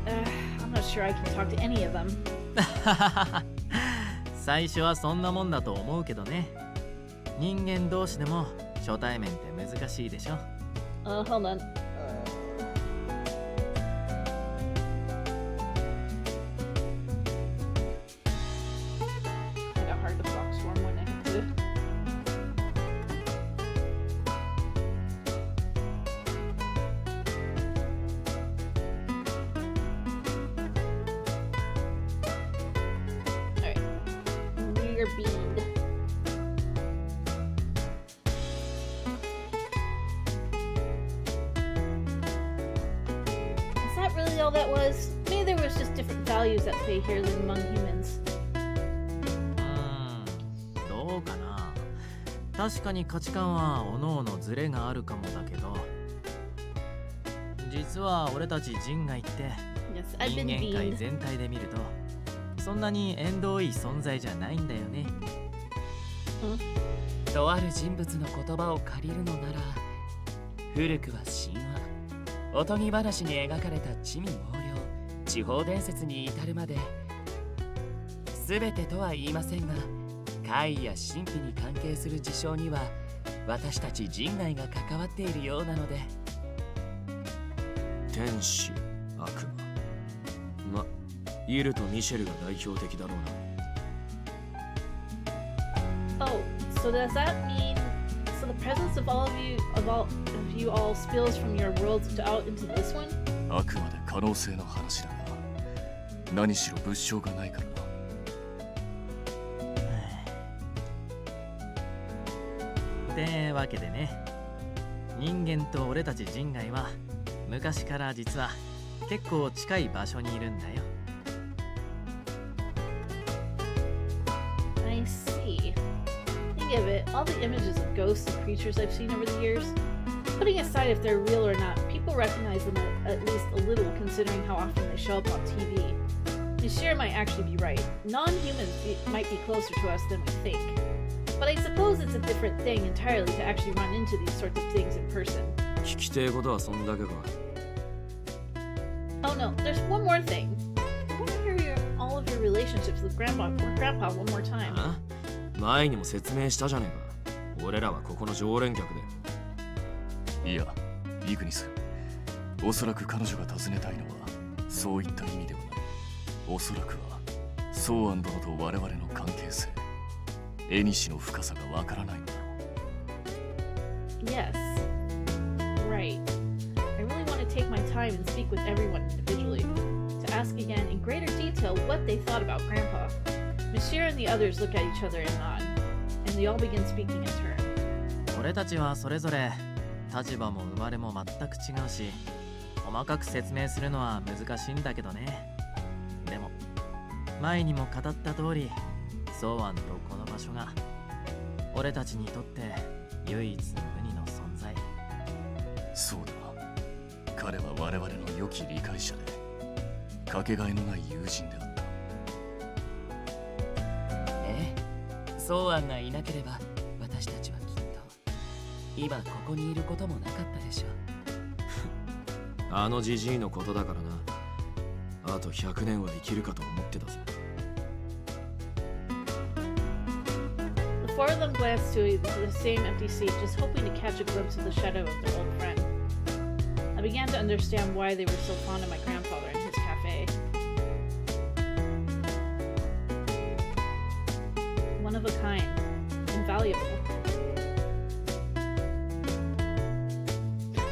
I'm not sure I can talk to any of them. 最初はそんなもんだと思うけどね。人間同士でも初対面って難しいでしょ。Hold on. I got hard to box form when I had to. Alright. Rear bead. Is that really all that was? Maybe there was just different values at play here than among humans. どうかな。確かに価値観はおのおのズレがあるかもだけど、実は俺たち人外って Yes, I've 人 been 間界 beaned. 全体で見るとそんなに縁遠い存在じゃないんだよね。とある人物の言葉を借りるのなら、古くは神話、おとぎ話に描かれた地味猛量、地方伝説に至るまで、全てとは言いませんが、怪異や神秘に関係する事象には私たち人外が関わっているようなので。天使、悪魔。ま、イルとミシェルが代表的だろうな。Oh, so does that mean so the presence of all of you all spills from your worlds out into this one? あくまで可能性の話だが、何しろ物証がないからな。ってわけでね、人間と俺たち人外は昔から実は結構近い場所にいるんだよ。I see. Think of it, all the images of ghosts and creatures I've seen over the years. Putting aside if they're real or not, people recognize them at least a little considering how often they show up on TV. Monsieur might actually be right. Non-humans might be closer to us than we think. But I suppose it's a different thing entirely to actually run into these sorts of things in person. 聞きてえことはそんだけか。 Oh no, there's one more thing. I want to hear all of your relationships with Grandpa one more time. あ？前にも説明したじゃねえか。俺らはここの常連客で。いや、イグニス。おそらく彼女が尋ねたいのはそういった意味ではない。おそらくはソーアン殿と我々の関係性、エニシの深さがわからないのだろう。 Yes. Right. I really want to take my time and speak with everyone individually, to ask again in greater detail what they thought about Grandpa. Monsieur and the others look at each other and nod, and they all begin speaking in turn. 俺たちはそれぞれ立場も生まれも全く違うし、細かく説明するのは難しいんだけどね。でも前にも語った通り、ソーアンとこの場所が俺たちにとって唯一無二の存在。そうだ。彼は我々の良き理解者で、かけがえのない友人であった。ええ、ソーアンがいなければ私たちはきっと今ここにいることもなかったでしょう。あのジジイのことだからな。あと100年は生きるかと思ってたぜ。The four of them glance to the same empty seat, just hoping to catch a glimpse of the shadow of their old friend. I began to understand why they were so fond of my grandfather and his cafe. One of a kind, invaluable.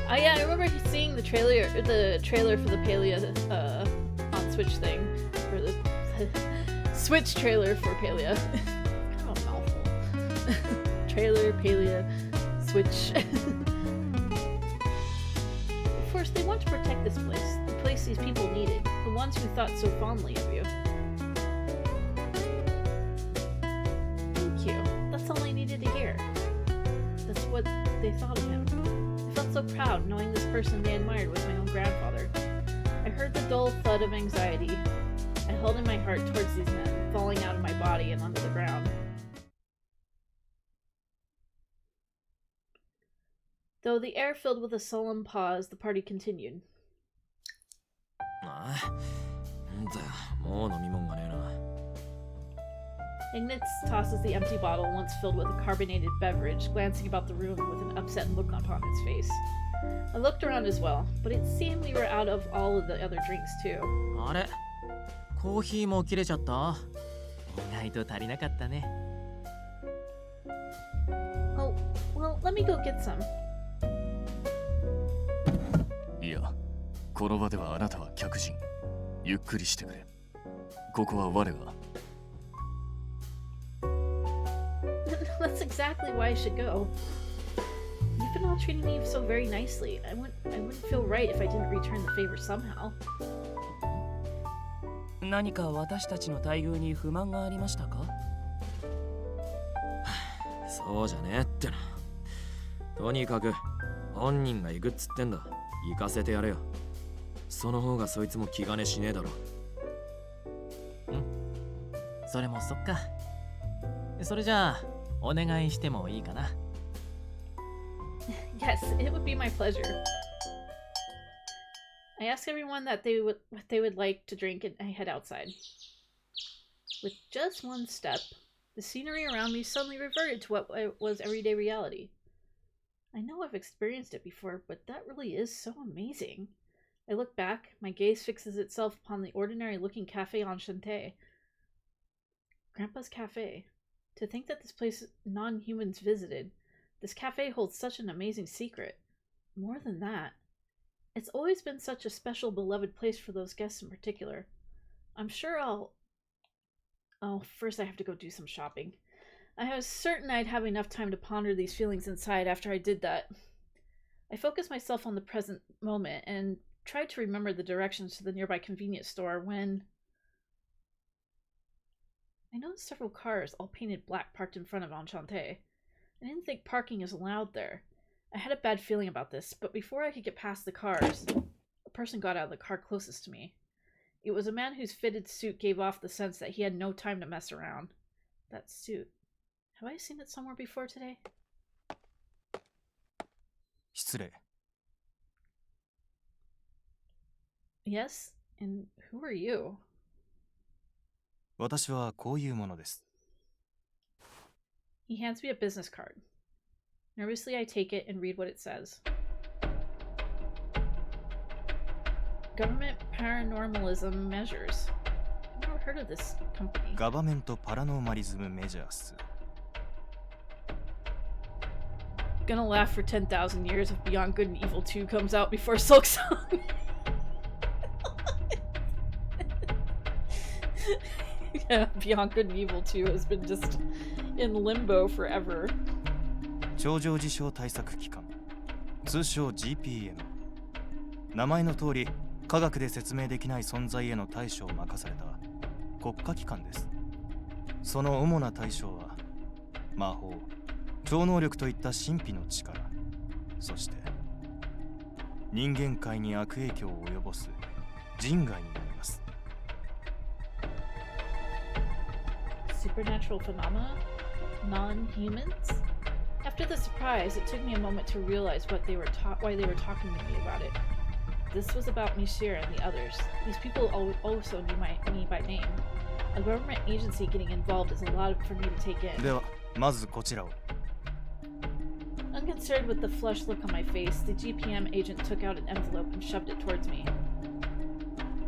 Oh yeah, I remember seeing the trailer for the Palea on Switch thing, or the Switch trailer for Palea. Kind of a mouthful. Trailer, Palea, Switch. Of course, they want to protect this place, the place these people needed, the ones who thought so fondly of you. Thank you. That's all I needed to hear. That's what they thought of him. I felt so proud knowing this person they admired was my own grandfather. I heard the dull thud of anxiety I held in my heart towards these men, falling out of my body and onto the ground. Though the air filled with a solemn pause, the party continued. ああ、なんだよ、もう飲み物がねえな。 Ignatz tosses the empty bottle, once filled with a carbonated beverage, glancing about the room with an upset look upon his face. I looked around as well, but it seemed we were out of all of the other drinks too. あれ、コーヒーも切れちゃった？意外と足りなかったね。Oh, well, let me go get some. いや、この場ではあなたは客人。ゆっくりしてくれ。ここは我が。That's exactly why I should go. You've been all treating me so very nicely. I wouldn't feel right if I didn't return the favor somehow. 何か私たちの待遇に不満がありましたか？そうじゃねえってな。とにかく本人が行くっつってんだ。行かせてやれよ。その方がそいつも気兼ねしねえだろ。それもそっか。それじゃあお願いしてもいいかな。Yes, it would be my pleasure. I ask everyone what they would like to drink and I head outside. With just one step, the scenery around me suddenly reverted to what was everyday reality. I know I've experienced it before, but that really is so amazing. I look back, my gaze fixes itself upon the ordinary-looking cafe Enchante. Grandpa's cafe. To think that this place non-humans visited, this cafe holds such an amazing secret. More than that, it's always been such a special, beloved place for those guests in particular. I'm sure I'll... Oh, first I have to go do some shopping. I was certain I'd have enough time to ponder these feelings inside after I did that. I focused myself on the present moment and tried to remember the directions to the nearby convenience store when I noticed several cars, all painted black, parked in front of Enchante. I didn't think parking is allowed there. I had a bad feeling about this, but before I could get past the cars, a person got out of the car closest to me. It was a man whose fitted suit gave off the sense that he had no time to mess around. That suit. Have I seen it somewhere before today? 失礼。 Yes? And who are you? 私はこういうものです。 He hands me a business card. Nervously, I take it and read what it says. Government Paranormalism Measures. I've never heard of this company. ガバメントパラノーマリズムメジャース。 Gonna laugh for 10,000 years if Beyond Good and Evil 2 comes out before Silk Song. Yeah, Beyond Good and Evil 2 has been just in limbo forever. 超常事象対策機関、通称 GPM。 名前の通り、科学で説明できない存在への対処を任された国家機関です。その主な対象は魔法、超能力といった神秘の力、そして人間界に悪影響を及ぼす人外になります。 Supernatural phenomena? Non-humans? After the surprise, it took me a moment to realize why they were talking to me about it. This was about Monsieur and the others. These people also knew me by name. A government agency getting involved is a lot for me to take in. では、まずこちらを。 Unconcerned with the flushed look on my face, the GPM agent took out an envelope and shoved it towards me.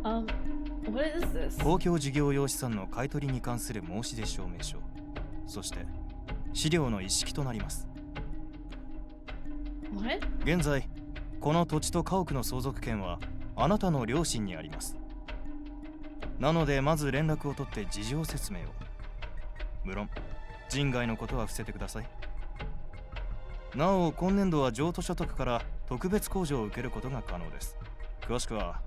What is this? 公共事業用資産の買取に関する申し出証明書、そして資料の一式となります。 What? 現在、この土地と家屋の相続権はあなたの両親にあります。なので、まず連絡を取って事情説明を。無論、人外のことは伏せてください。なお、今年度は譲渡所得から特別控除を受けることが可能です。詳しくは。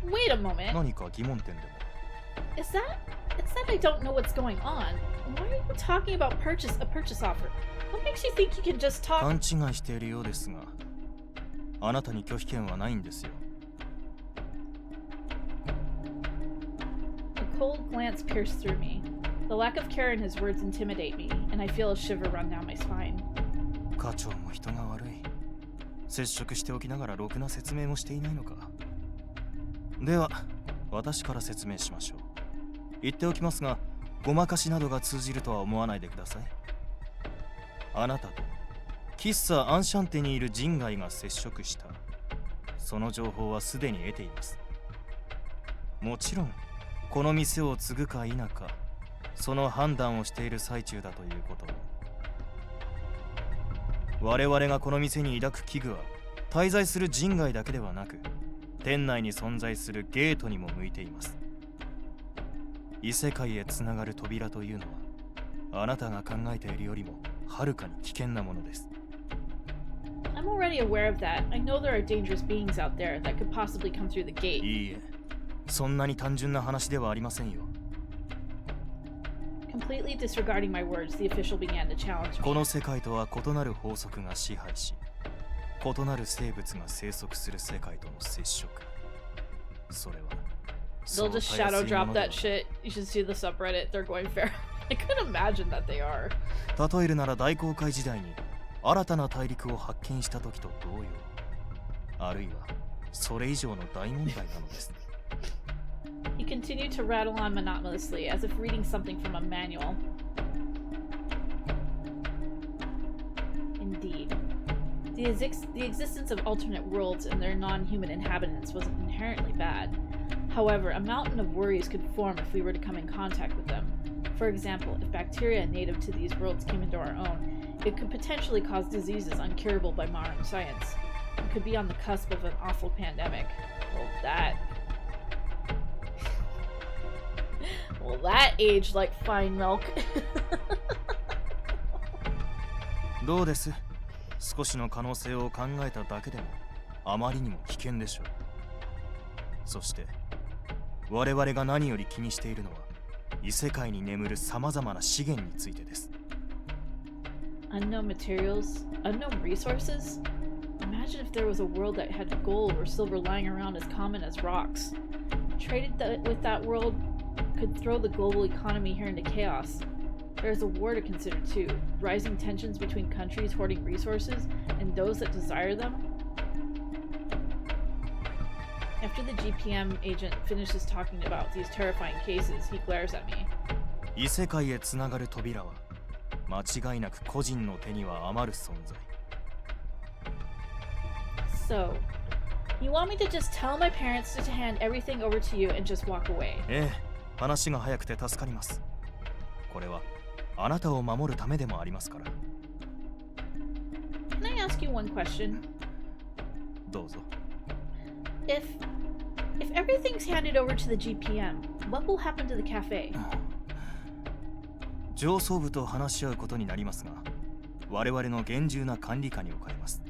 Wait a moment. 何か疑問点でも。 Is that I don't know what's going on? Why are you talking about a purchase offer? What makes you think you can just talk? 勘違いしているようですが、あなたに拒否権はないんですよ。 A cold glance pierced through me. The lack of care in his words intimidate me, and I feel a shiver run down my spine. 課長も人が悪い。接触しておきながらろくな説明もしていないのか。では、私から説明しましょう。言っておきますが、ごまかしなどが通じるとは思わないでください。あなたと喫茶アンシャンテにいる人外が接触した。その情報はすでに得ています。もちろん、この店を継ぐか否か、その判断をしている最中だということも。我々がこの店に抱く危惧は、滞在する人外だけではなく、店内に存在するゲートにも向いています。異世界へつながる扉というのは、あなたが考えているよりもはるかに危険なものです。I'm already aware of that. I know there are dangerous beings out there that could possibly come through the gate. いいえ、そんなに単純な話ではありませんよ。Completely disregarding my words, the official began to challenge me. この世界とは異なる法則が支配し、異なる生物が生息する世界との接触。それは。 They'll just shadow drop that shit. You should see the subreddit. They're going fair. I could imagine that they are. 例えるなら大航海時代に新たな大陸を発見した時と同様、あるいはそれ以上の大問題なのです。 He continued to rattle on monotonously, as if reading something from a manual. Indeed. The existence of alternate worlds and their non-human inhabitants was inherently bad. However, a mountain of worries could form if we were to come in contact with them. For example, if bacteria native to these worlds came into our own, it could potentially cause diseases uncurable by modern science. We could be on the cusp of an awful pandemic. Well, that aged like fine milk. どうです？少しの可能性を考えただけでもあまりにも危険でしょう。そして我々が何より気にしているのは異世界に眠るさまざまな資源についてです。 Unknown materials? Unknown resources? Imagine if there was a world that had gold or silver lying around as common as rocks. Traded with that world could throw the global economy here into chaos. There's a war to consider too. Rising tensions between countries hoarding resources and those that desire them. After the GPM agent finishes talking about these terrifying cases, he glares at me. 異世界へつながる扉は間違いなく個人の手には余る存在。 So, you want me to just tell my parents to hand everything over to you and just walk away? ええ、話が早くて助かります。これはあなたを守るためでもありますから。 Can I ask you one question? どうぞ。 If everything's handed over to the GPM, what will happen to the cafe? 上層部と話し合うことになりますが、我々の厳重な管理下に置かれます。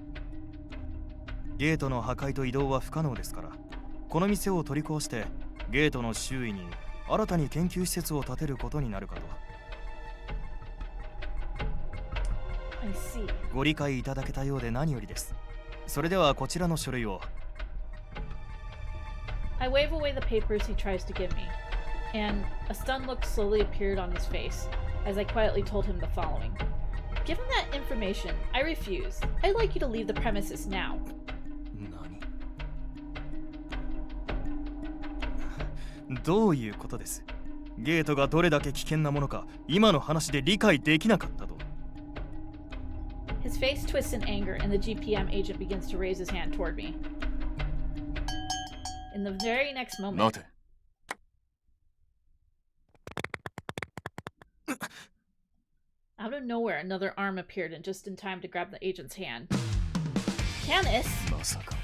ゲートの破壊と移動は不可能ですから、この店を取り壊してゲートの周囲に新たに研究施設を建てることになるかと。 I see. ご理解いただけたようで何よりです。それではこちらの書類を。 I wave away the papers he tries to give me, and a stunned look slowly appeared on his face as I quietly told him the following. Given that information, I refuse. I'd like you to leave the premises now. 何？どういうことです？ゲートがどれだけ危険なものか今の話で理解できなかったと。 His face twists in anger, and the GPM agent begins to raise his hand toward me. In the very next moment, 待て。 out of nowhere, another arm appeared and just in time to grab the agent's hand. Canis? まさか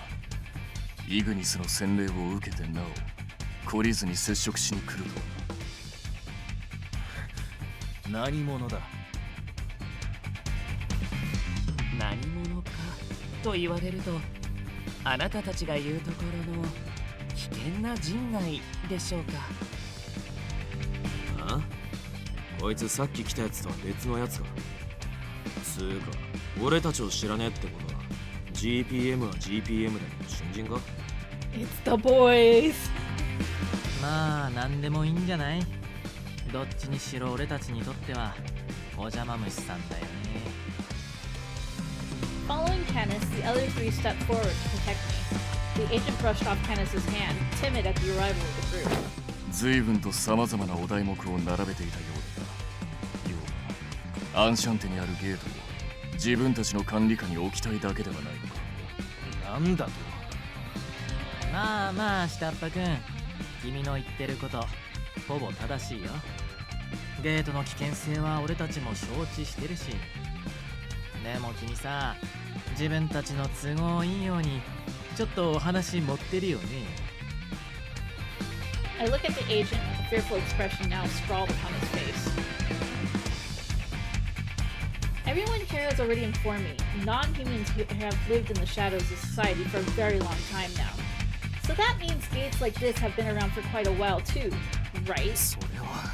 イグニスの洗礼を受けてなお懲りずに接触しに来るとは。何者だ？何者かと言われると、あなたたちが言うところの危険な人外でしょうか。ああ、こいつさっき来たやつとは別のやつか。つうか俺たちを知らねえってことは GPM は GPM で新人か？ It's the boys! まあ何でもいいんじゃない？どっちにしろ俺たちにとってはお邪魔虫さんだよね。 Following Canis, the other three stepped forward to protect me. The agent brushed off Canis's hand, timid at the arrival of the group. 随分と様々なお題目を並べていたようだが、要はアンシャンテにあるゲートを自分たちの管理下に置きたいだけではないのか。なんだと？まあまあ下っ端くん、君の言ってることほぼ正しいよ。ゲートの危険性は俺たちも承知してるし、でも君さ、自分たちの都合いいようにちょっとお話持ってるよね。 I look at the agent, a fearful expression now scrawled upon his face. Everyone here has already informed me, non-humans have lived in the shadows of society for a very long time now. So that means gates like this have been around for quite a while too, right? それは。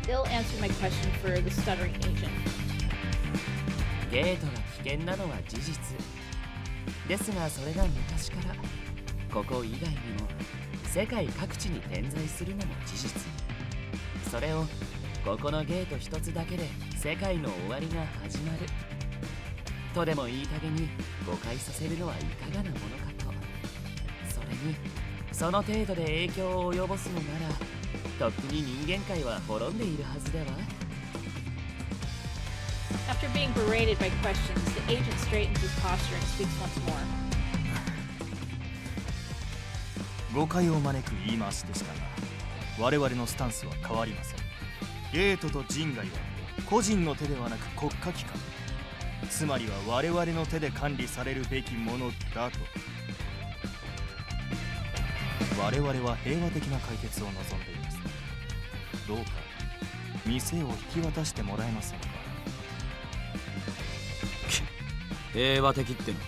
They'll answer my question for the stuttering agent. ゲートが危険なのは事実ですが、それが昔からここ以外にも世界各地に点在するのも事実。それをここのゲート一つだけで世界の終わりが始まるとでもいい加減に誤解させるのはいかがなものかと。それにその程度で影響を及ぼすのならとっくに人間界は滅んでいるはずでは。 After being berated by questions, the agent straightens his posture and speaks once more. 誤解を招く言い回しでしたが、我々のスタンスは変わりません。ゲートと人外は個人の手ではなく国家機関、つまりは我々の手で管理されるべきものだと。我々は平和的な解決を望んでいます。どうか店を引き渡してもらえませんか？平和的っての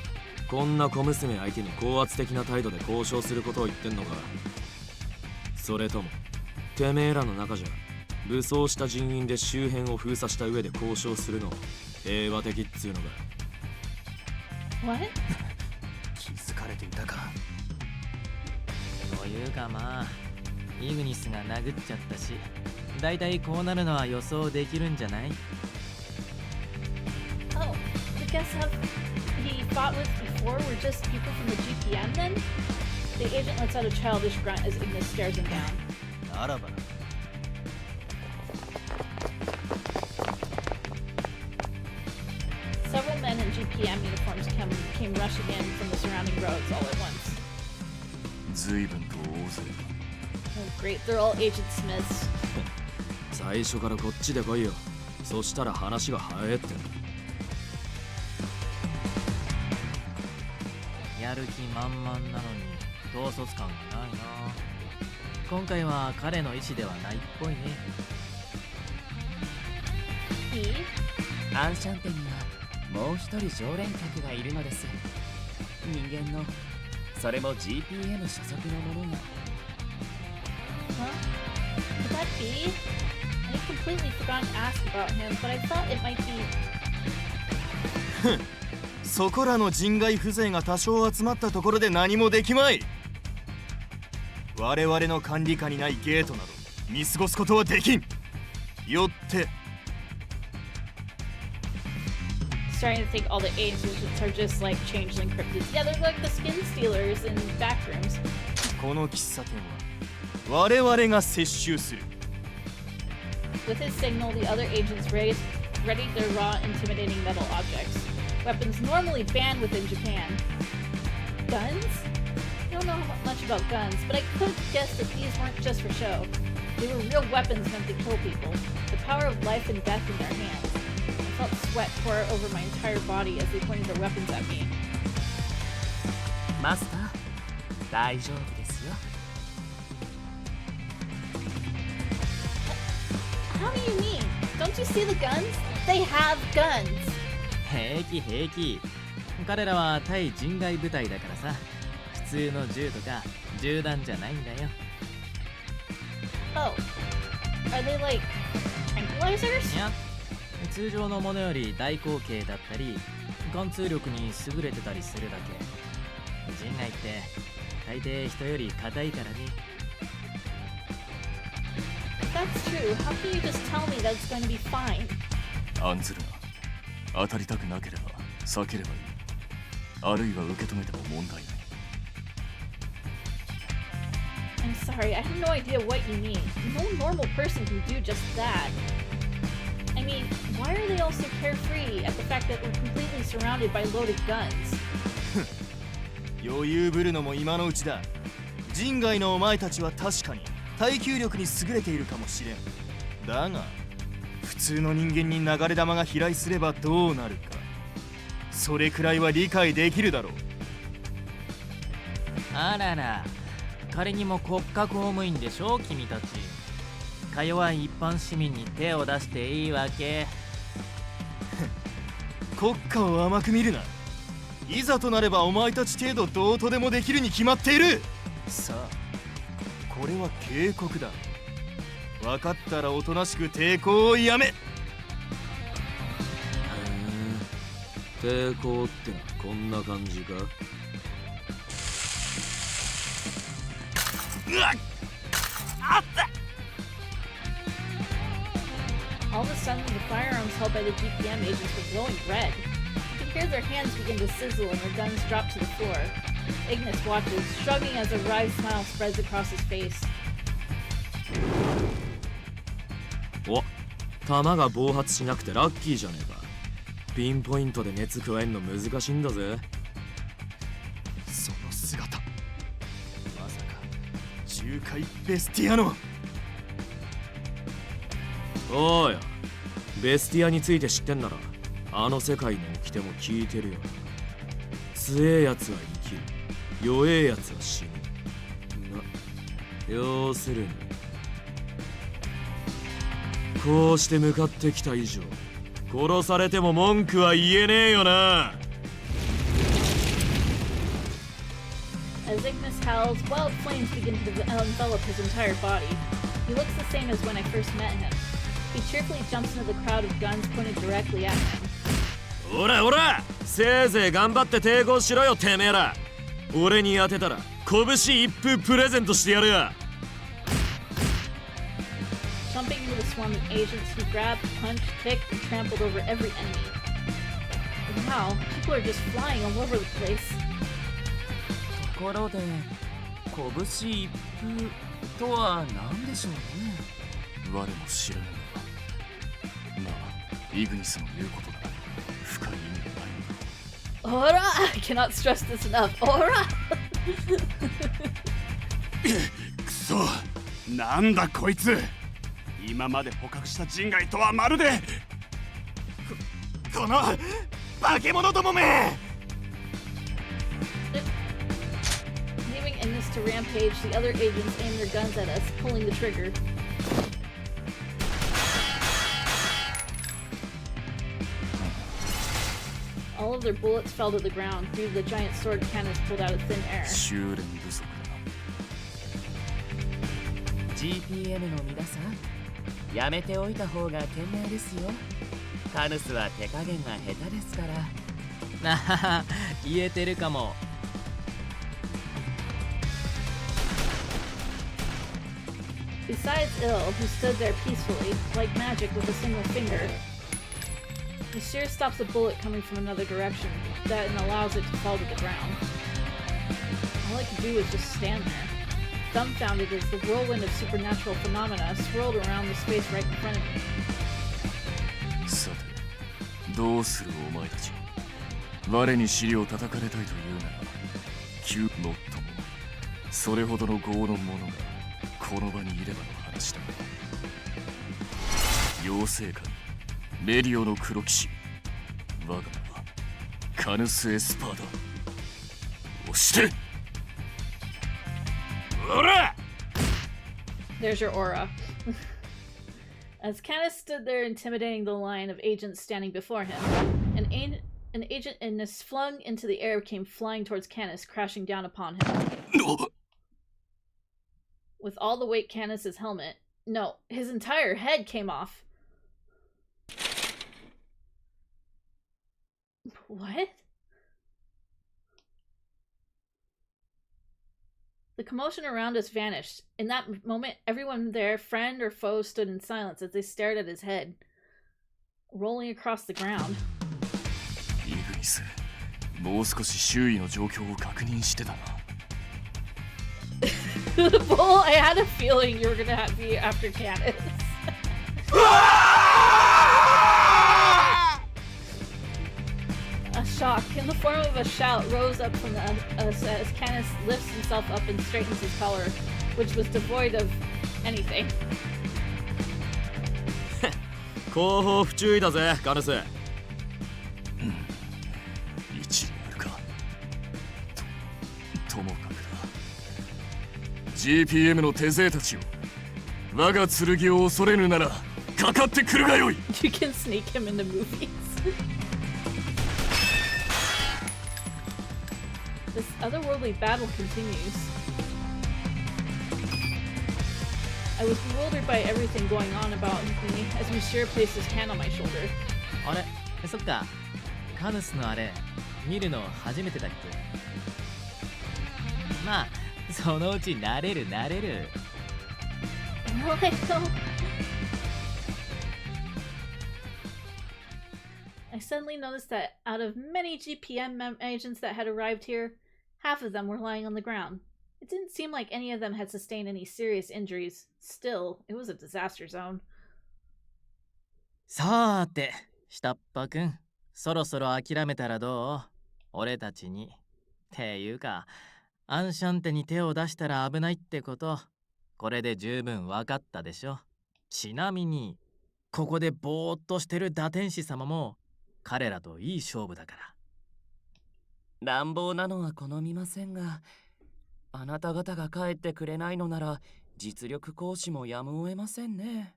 こんな小娘相手に高圧的な態度で交渉することを言ってんのか。それともてめえらの中じゃ武装した人員で周辺を封鎖した上で交渉するの平和的っつうのか。 What? 気づかれていたか。というかまあイグニスが殴っちゃったし、だいたいこうなるのは予想できるんじゃない？ Oh, the guests he fought with before were just people from the GPM then? The agent lets out a childish grunt as Ignis stares him down. ならばな。 Several men in GPM uniforms came rushing in from the surrounding roads all at once. 随分と大勢。 Oh great, they're all Agent Smiths. 最初からこっちで来いよ。そしたら話が早えって。やる気満々なのに統率感がないな。今回は彼の意思ではないっぽいね。He? アンシャンテにはもう一人常連客がいるのです。人間の、それも GPM 所属の者が。 Huh? Could that be? I completely forgot to ask about him, but I thought it might be. そこらの人外風情が多少集まったところで何もできまい。我々の管理下にないゲートなど見過ごすことはできん。よって Starting to think all the agents are just like changeling cryptids. Yeah, they're like the skin stealers in backrooms. この喫茶店は我々が接収する。 With his signal, the other agents readied their raw, intimidating metal objects. Weapons normally banned within Japan. Guns? I don't know much about guns, but I could guess that these weren't just for show. They were real weapons meant to kill people. The power of life and death in their hands. I felt sweat pour over my entire body as they pointed their weapons at me. マスター、大丈夫ですよ。 How do you mean? Don't you see the guns? They have guns! 平気平気。彼らは対人外部隊だからさ。普通の銃とか銃弾じゃないんだよ。 Oh. Are they like tranquilizers? いや、通常のものより大口径だったり貫通力に優れてたりするだけ。人外って大抵人より硬いからね。 If that's true, how can you just tell me that it's going to be fine? 案ずるな。当たりたくなければ避ければいい。あるいは受け止めても問題ない。 I'm sorry, I have no idea what you mean. No normal person can do just that. I mean, why are they all so carefree at the fact that we're completely surrounded by loaded guns? 余裕ぶるのも今のうちだ。人外のお前たちは確かに耐久力に優れているかもしれん。だが普通の人間に流れ弾が飛来すればどうなるか、それくらいは理解できるだろう。あらら、仮にも国家公務員でしょ君たち。か弱い一般市民に手を出していいわけ？国家を甘く見るな。いざとなればお前たち程度どうとでもできるに決まっている。さあ、これは警告だ。分かったらおとなしく抵抗をやめ。抵抗ってのはこんな感じか。 All of a sudden, the firearms held by the GPM agents were glowing red. You could hear their hands begin to sizzle and their guns drop to the floor. Ignis watches, shrugging as a wry smile spreads across his face. お、弾が暴発しなくてラッキーじゃねえか。ピンポイントで熱加えんの難しいんだぜ。その姿、まさか重海ベスティアの。おうや、ベスティアについて知ってんならあの世界の掟も聞いてるよ。強えやつは生きる、弱えやつは死ぬ。要するにこうして向かってきた以上、殺されても文句は言えねえよな。As Ignis howls, wild flames begin to envelop his entire body. He looks the same as when I first met him. He cheerfully jumps into the crowd of guns pointed directly at him. おらおら、せいぜい頑張って抵抗しろよてめえら。俺に当てたら拳一風プレゼントしてやるよ。Jumping into the swarm of agents, he grabbed, punched, kicked, and trampled over every enemy. And now, people are just flying all over the place. ところで拳一風とは何でしょうね。我も知らぬが、まあイグニスの言うことだ。深い意味はないのだ。 Ora! I cannot stress this enough. Ora! くそ、なんだこいつ。今まで捕獲した人外とはまるでこの化け物どもめ。Leaving Ignis to rampage, the other agents aim their guns at us, pulling the trigger. All of their bullets fell to the ground due to the giant sword Canis pulled out of thin air. 修練不足だ。 GPM の皆さん、やめておいた方が賢明ですよ。カヌスは手加減が下手ですから。なはは、言えてるかも。Besides Ill, who stood there peacefully, like magic with a single finger, Monsieur stops a bullet coming from another direction and allows it to fall to the ground. All I could do was just stand there, dumbfounded as the whirlwind of supernatural phenomena swirled around the space right in front of me. さて、どうするお前たち。我に尻を叩かれたいというなら、もっともそれほどの業の者がこの場にいればの話だ。妖精神メリオの黒騎士、我が名はカヌス・エスパーだ。押して。おら！ There's your aura. As Canis stood there intimidating the line of agents standing before him, an agent Ignis flung into the air came flying towards Canis, crashing down upon him. With all the weight Canis' helmet, no, his entire head came off. What? The commotion around us vanished. In that moment, everyone there, friend or foe, stood in silence as they stared at his head, rolling across the ground. イグニス、もう少し周囲の状況を確認してたな。Bull, I had a feeling you were gonna be after Canis. A shock, in the form of a shout, rose up from us as Canis lifts himself up and straightens his collar, which was devoid of anything. 後方不注意だぜ、カヌス。一理あるか。ともかくだ。GPM の手勢たちよ。我が剣を恐れぬなら、かかってくるがよい。You can sneak him in the movies. This otherworldly battle continues. I was bewildered by everything going on about me as Monsieur placed his hand on my shoulder. あれ、そっか。カヌスのあれ、見るの初めてだっけ。まあ、そのうち慣れる。Well, I don't. I suddenly noticed that out of many GPM agents that had arrived here, half of them were lying on the ground. It didn't seem like any of them had sustained any serious injuries. Still, it was a disaster zone. さーて、下っ端くん、そろそろ諦めたらどう？俺たちに。っていうか、アンシャンテに手を出したら危ないってこと、これで十分分かったでしょ。ちなみに、ここでぼーっとしてる打天使様も、彼らといい勝負だから。乱暴なのは好みませんが、あなた方が帰ってくれないのなら実力行使もやむを得ませんね。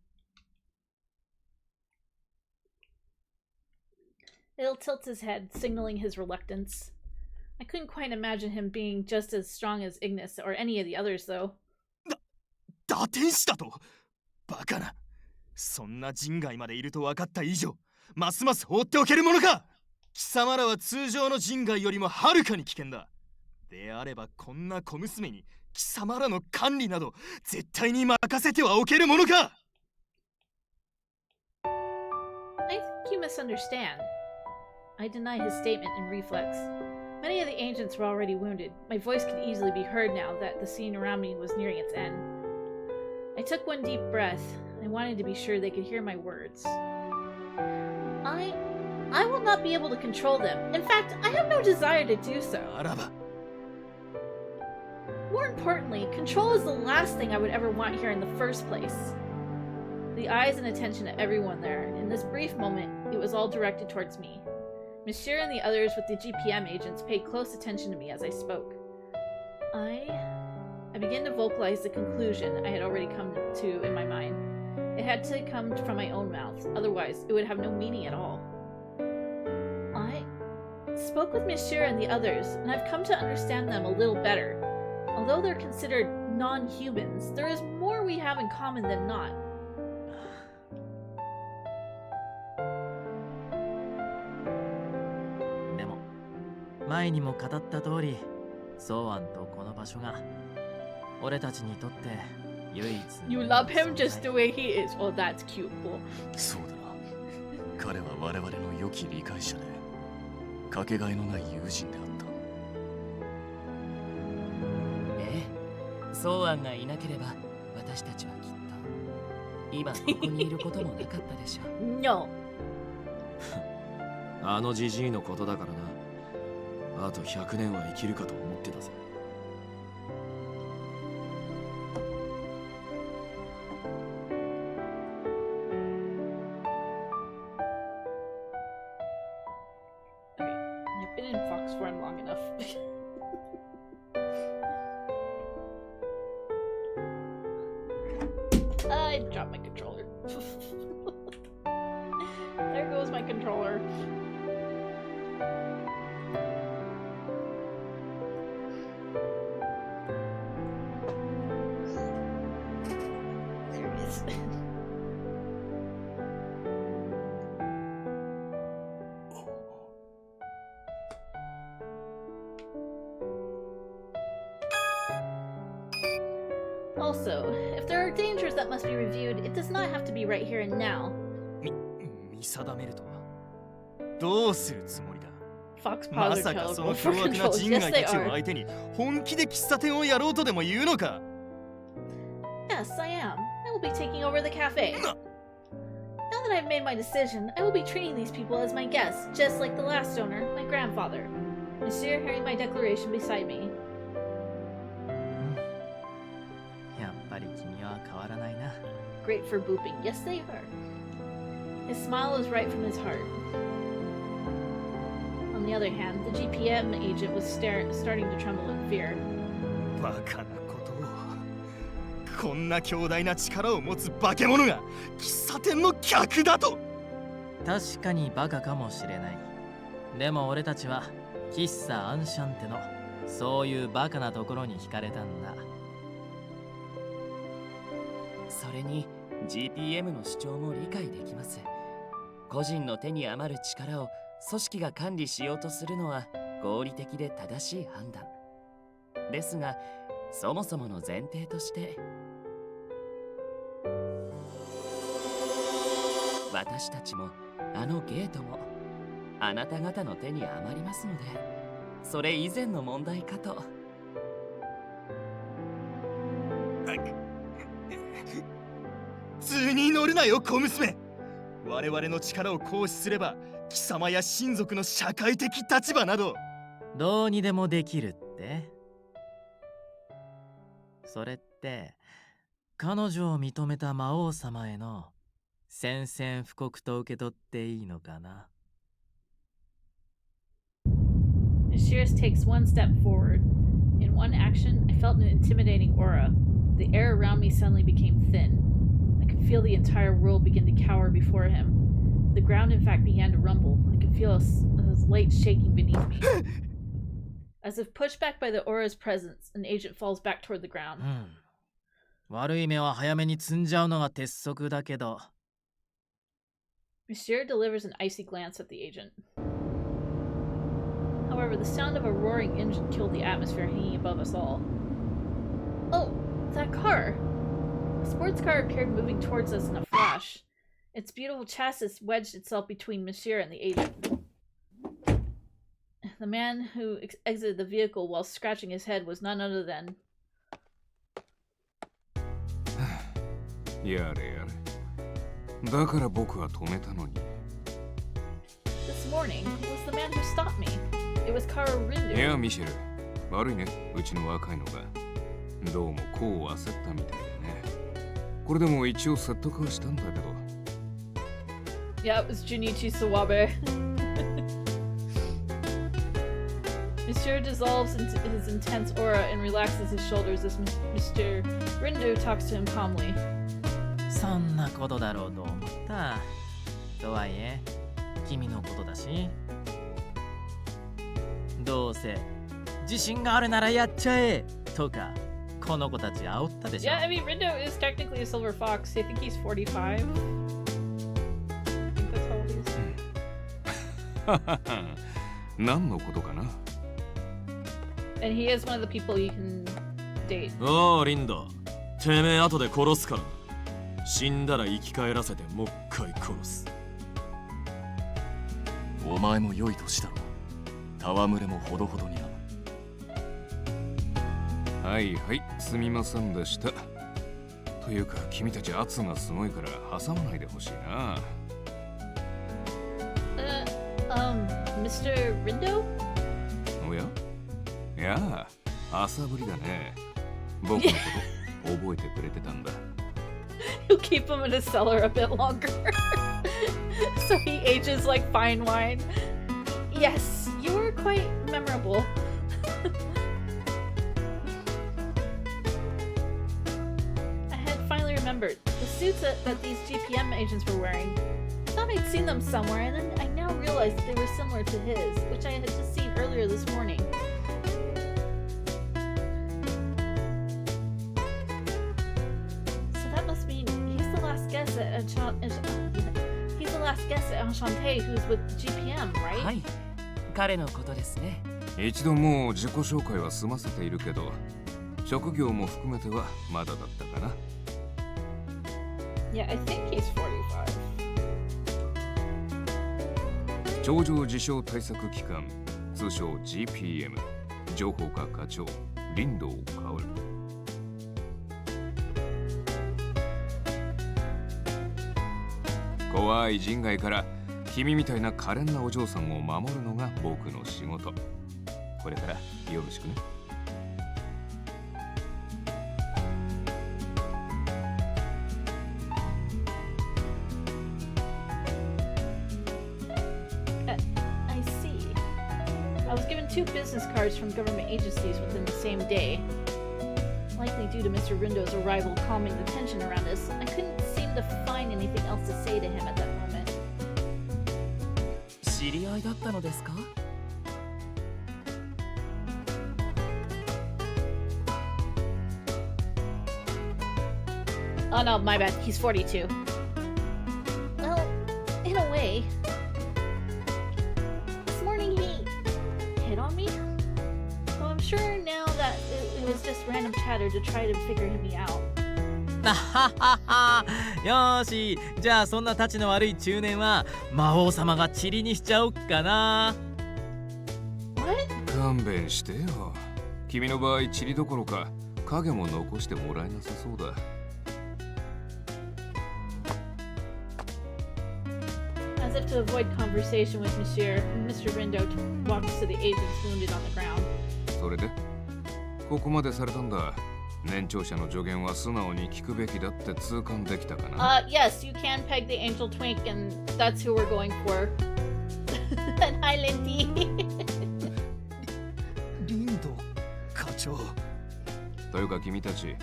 Ill tilts his head, signaling his reluctance. I couldn't quite imagine him being just as strong as Ignis or any of the others, though. 打天使だとバカな。そんな人外までいると分かった以上、ますます放っておけるものか。貴様らは通常の人外よりもはるかに危険だ。であればこんな小娘に貴様らの管理など絶対に任せてはおけるものか。I think you misunderstand. I deny his statement in reflex. Many of the ancients were already wounded. My voice could easily be heard now that the scene around me was nearing its end. I took one deep breath. I wanted to be sure they could hear my words. I will not be able to control them. In fact, I have no desire to do so. More importantly, control is the last thing I would ever want here in the first place. The eyes and attention of everyone there, in this brief moment, it was all directed towards me. Monsieur and the others with the GPM agents paid close attention to me as I spoke. I began to vocalize the conclusion I had already come to in my mind. It had to come from my own mouth, otherwise it would have no meaning at all. I spoke with Monsieur and the others, and I've come to understand them a little better. Although they're considered non-humans, there is more we have in common than not. でも前にも語った通り、ソーアンとこの場所が俺たちにとって唯一の You love him just the way he is. Oh, that's cute. Cool. そうだな。彼は我々の良き理解者で、かけがえのない友人であった。ええ、ソーアンがいなければ私たちはきっと今ここにいることもなかったでしょう。No. あのジジイのことだからな。あと100年は生きるかと思ってたぜ。I've been in Fox form long enough. I dropped my controller. There goes my controller. There it is. Also, if there are dangers that must be reviewed, it does not have to be right here and now. 見定めるとはどうするつもりだ。 Fox ま paused さ their かその teleport 凶 for 悪な controls. 人 Yes, 外 they たちを are. 相手に本気で喫茶店をやろうとでも言うのか。 Yes, I am. I will be taking over the cafe. Now that I've made my decision, I will be treating these people as my guests, just like the last owner, my grandfather. Monsieur hearing my declaration beside me. やっぱり君は変わらないな。 Great for booping. Yes, they are. His smile was right from his heart. On the other hand, the GPM agent was starting to tremble in fear. バカなことを。こんな強大な力を持つ化け物が喫茶店の客だと。確かにバカかもしれない。でも俺たちは喫茶アンシャンテのそういうバカなところに惹かれたんだ。それに GPM の主張も理解できます。個人の手に余る力を組織が管理しようとするのは合理的で正しい判断ですが、そもそもの前提として私たちもあのゲートもあなた方の手に余りますので、それ以前の問題かと。図に乗るなよ小娘。我々の力を行使すれば貴様や親族の社会的立場などどうにでもできるって。それって彼女を認めた魔王様への宣戦布告と受け取っていいのかな。 Ashirus takes one step forward. In one action, I felt an intimidating aura. The air around me suddenly became thin. I could feel the entire world begin to cower before him. The ground, in fact, began to rumble. I could feel a light shaking beneath me. As if pushed back by the aura's presence, an agent falls back toward the ground. 悪い目は早めに積んじゃうのが鉄則だけど。Monsieur delivers an icy glance at the agent. However, the sound of a roaring engine killed the atmosphere hanging above us all. Oh, that car! A sports car appeared moving towards us in a flash. Its beautiful chassis wedged itself between Monsieur and the agent. The man who exited the vehicle while scratching his head was none other than... やれやれ。だから僕は止めたのに。This morning was the man who stopped me. It was Kara Rindu. いや、ミシェル。悪いね、うちの若いのが。どうもこう焦ったみたいでね。これでも一応説得はしたんだけど。Yeah, it was Junichi Sawabe. Monsieur dissolves into his intense aura and relaxes his shoulders as Mr. Rindu talks to him calmly. そんなことだろうと思った。とはいえ、君のことだし。どうせ自信があるならやっちゃえとか、この子たち煽ったでしょ。Yeah, I mean, Rindu is technically a silver fox. I think he's 45. I think that's how old he is. 何のことかな。And he is one of the people you can date. おー、リンド。てめえ後で殺すからな。死んだら生き返らせてもう一回殺す。お前も良い年だろう。戯れもほどほどにな。はいはい、すみませんでした。というか、君たち圧がすごいから挟まないでほしいな。Mr. Rindo? おや？いや、朝ぶりだね。僕のこと覚えてくれてたんだ。He'll keep him in his cellar a bit longer. So he ages like fine wine. Yes, you were quite memorable. I had finally remembered the suits that these GPM agents were wearing. I thought I'd seen them somewhere, and then I now realized they were similar to his, which I had just seen earlier this morning. He's the last guest at Enchante who's with GPM, right? はい、彼のことですね。一度もう自己紹介は済ませているけど、職業も含めてはまだだったかな。Yeah, I think he's 45. 頂上自傷対策機関、通称 GPM、情報課課長、林道薫。怖い人外から君みたいな可憐なお嬢さんを守るのが僕の仕事。これからよろしくね。I see. I was given 2 business cards from government agencies within the same day. Likely due to Mr. Rindo's arrival calming the tension around us, I couldn't seem to find anything else to say to him at that moment. 知り合いだったのですか？ Oh no, my bad. He's 42. Well, in a way. This morning he hit on me. So I'm sure now that it was just random chatter to try to figure me out. よーし、じゃあそんなたちの悪い中年は魔王様が塵にしちゃおっかな。勘弁してよ。君の場合塵どころか影も残してもらえなさそうだ。As if to avoid conversation with Monsieur, Mr. Rindo walks to the agents wounded on the ground. それでここまでされたんだ。年長者の助言は素直に聞くべきだって痛感できたかな。Yes, you can peg the angel twink, and that's who we're going for. And hi, Lindy. リンド課長。というか君たち、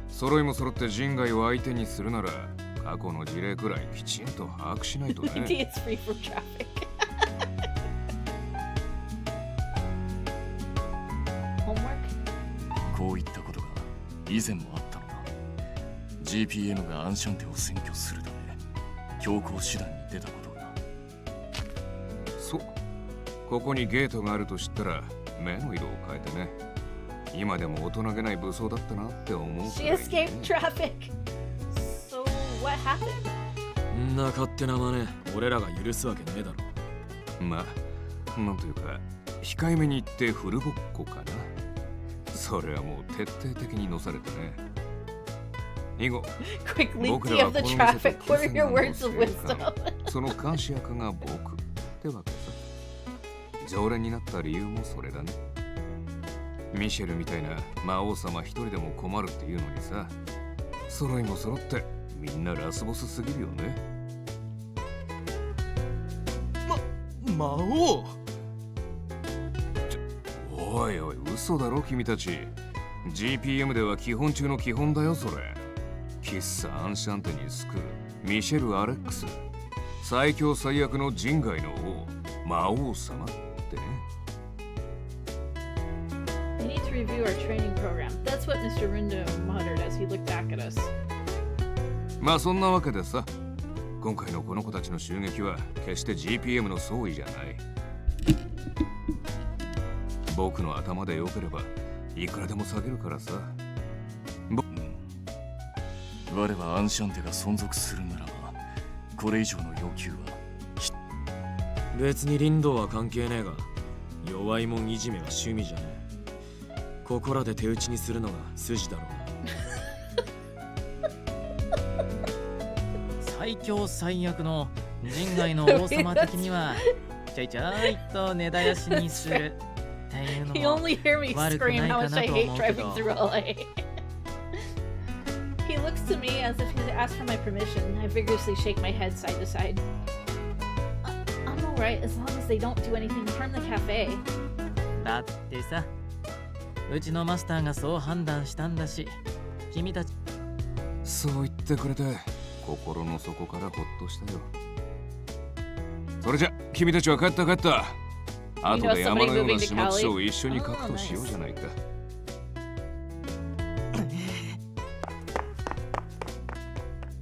揃いも揃って人外を相手にするなら、過去の事例くらいきちんと把握しないとね。Lindy is free from traffic. こういったことが以前もあったのだ。 GPM がアンシャンテを占拠するため強行手段に出たことが。ここにゲートがあると知ったら目の色を変えてね。今でも大人げない武装だったなって思うく She らいね。 escaped traffic. So what happened? んな勝手な真似俺らが許すわけねえだろ。まあなんというか控えめに言ってフルボッコかな。それはもう徹底的にのされてね。以後 Quick 僕 leap らは of the この traffic. 店 What are と your キ words ス of ナーの wisdom? その監視役が僕ってわけさ。常連になった理由もそれだね。ミシェルみたいな魔王様一人でも困るっていうのにさ、揃いも揃ってみんなラスボスすぎるよね。魔王。おいおい、嘘だろ君たち。 GPM では基本中の基本だよそれ。喫茶アンシャンテに救うミシェル・アレックス、最強最悪の人外の王魔王様ってね。 We need to review our training program. That's what Mr. Rindo muttered as he looked back at us. まあそんなわけでさ、今回のこの子たちの襲撃は決して GPM の総意じゃない。僕の頭でよければいくらでも下げるからさ。我はアンシャンテが存続するならばこれ以上の要求は別に林道は関係ねえが、弱いもんいじめは趣味じゃねえ。ここらで手打ちにするのが筋だろうな。最強最悪の人外の王様的にはちょいちょいと根絶やしにするっていうの You も only hear me 悪く scream ない how か much な I と hate 思うけ driving ど through LA. He looks to me as if he's asked for my permission. I vigorously shake my head side to side. I'm alright as long as they don't do anything to harm the cafe. だってさ、うちのマスターがそう判断したんだし、君たちそう言ってくれて心の底からほっとしたよ。それじゃ君たちは帰った帰った。後で山のような始末書を一緒に書くとしようじゃないか。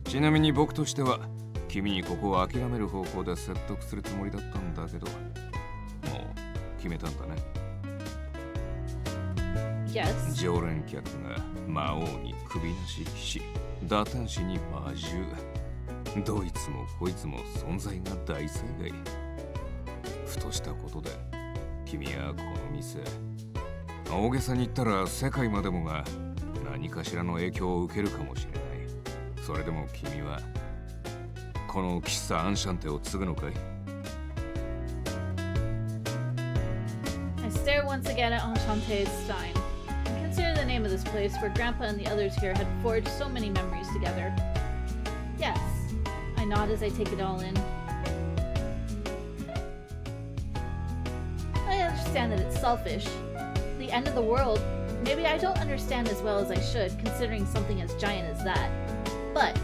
ちなみに僕としては君にここを諦める方向で説得するつもりだったんだけど、もう決めたんだね。Yes. 常連客が魔王に首なしし、打天使に魔獣、どいつもこいつも存在が大災害。ふとしたことで君はこの店、大げさに言ったら世界までもが何かしらの影響を受けるかもしれない。それでも君はこの喫茶アンシャンテを継ぐのかい？ I stare once again at Enchante's sign. Consider the name of this place where Grandpa and the others here had forged so many memories together. Yes. I nod as I take it all in. I understand that it's selfish. The end of the world. Maybe I don't understand as well as I should, considering something as giant as that. But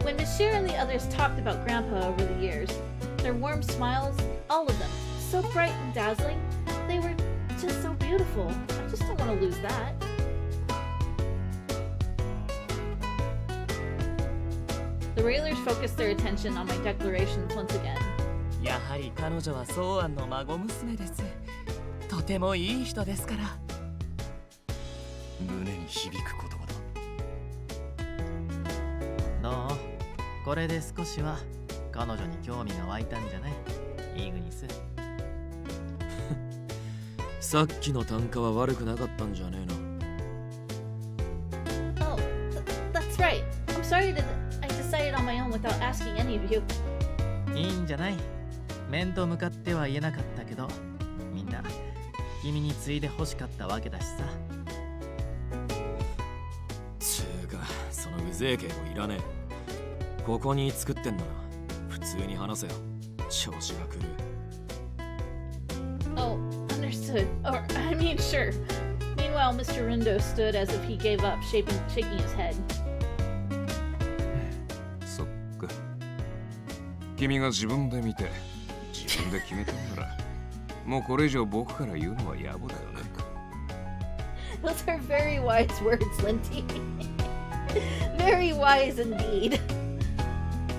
when Monsieur and the others talked about Grandpa over the years, their warm smiles, all of them, so bright and dazzling, they were just so beautiful. I just don't want to lose that. The Railers focused their attention on my declarations once again. やはり彼女はソーアンの孫娘です。とてもいい人ですから。胸に響く言葉だ。どう？これで少しは彼女に興味が湧いたんじゃない？イーグニス。さっきの単価は悪くなかったんじゃねえの。Oh, that's right. I'm sorry that I decided on my own without asking any of you. いいんじゃない？面と向かっては言えなかったけど、みんな君に継いで欲しかったわけだしさ。つうか、そのうぜえ敬語いらねえ。ここに作ってんなら普通に話せよ。調子が狂う。 Oh, understood. Or, I mean, sure. Meanwhile, Mr. Rindo stood as if he gave up, shaking his head. そっか。君が自分で見て自分で決めたんなら、もうこれ以上僕から言うのは野暮だよね。Those are very wise words, Linty. Very wise indeed.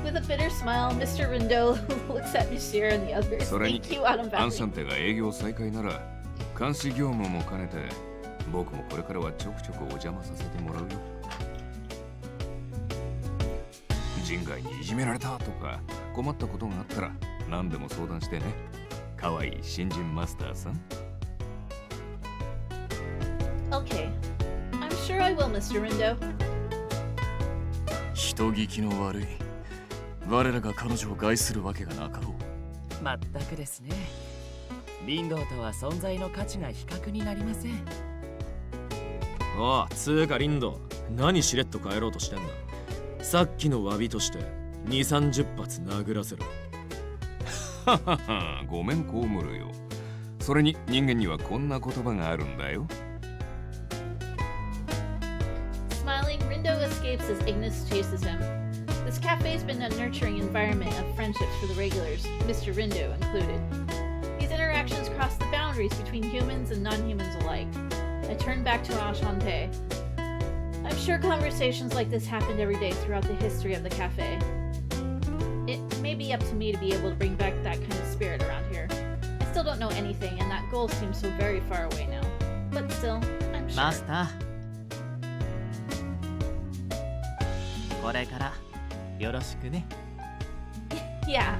With a bitter smile, Mr. Rindo looks at Monsieur and the others. それに Thank you, Autumn アンシャ Valley. ンテが営業再開なら監視業務も兼ねて僕もこれからはちょくちょくお邪魔させてもらうよ。人外にいじめられたとか困ったことがあったら何でも相談してね。かわいい新人マスターさん。Okay. I'm sure I will, Mr. Rindo. 人聞きの悪い。我らが彼女を害するわけがなかろう。まったくですね。リンドウとは存在の価値が比較になりません。おう、つうかリンド、何しれっと帰ろうとしてんだ。さっきの詫びとして2、30発殴らせろ。ははは、ごめんこむるよ。それに人間にはこんな言葉があるんだよ。Smiling, Rindo escapes as Ignis chases him. This cafe's been a nurturing environment of friendships for the regulars, Mr. Rindo included. These interactions cross the boundaries between humans and non-humans alike. I turn back to Enchante. I'm sure conversations like this happened every day throughout the history of the cafe. It may be up to me to be able to bring back that kind of spirit around here. I still don't know anything, and that goal seems so very far away now. But still, I'm sure. マスター、これからよろしくね。Yeah.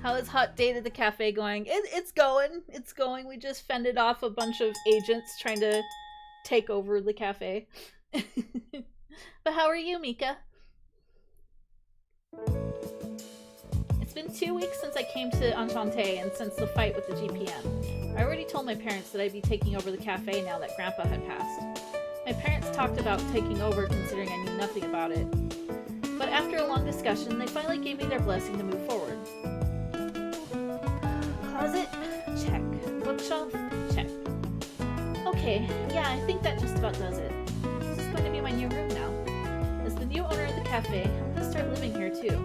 How is Hot Date at the cafe going? It's going. It's going. We just fended off a bunch of agents trying to take over the cafe. But how are you, Mika? It's been 2 weeks since I came to Enchante and since the fight with the GPM. I already told my parents that I'd be taking over the cafe now that Grandpa had passed. My parents talked about taking over considering I knew nothing about it. But after a long discussion, they finally gave me their blessing to move forward. Closet? Check. Bookshelf? Check. Okay, yeah, I think that just about does it. This is going to be my new room now. As the new owner of the cafe, I'm going to start living here too.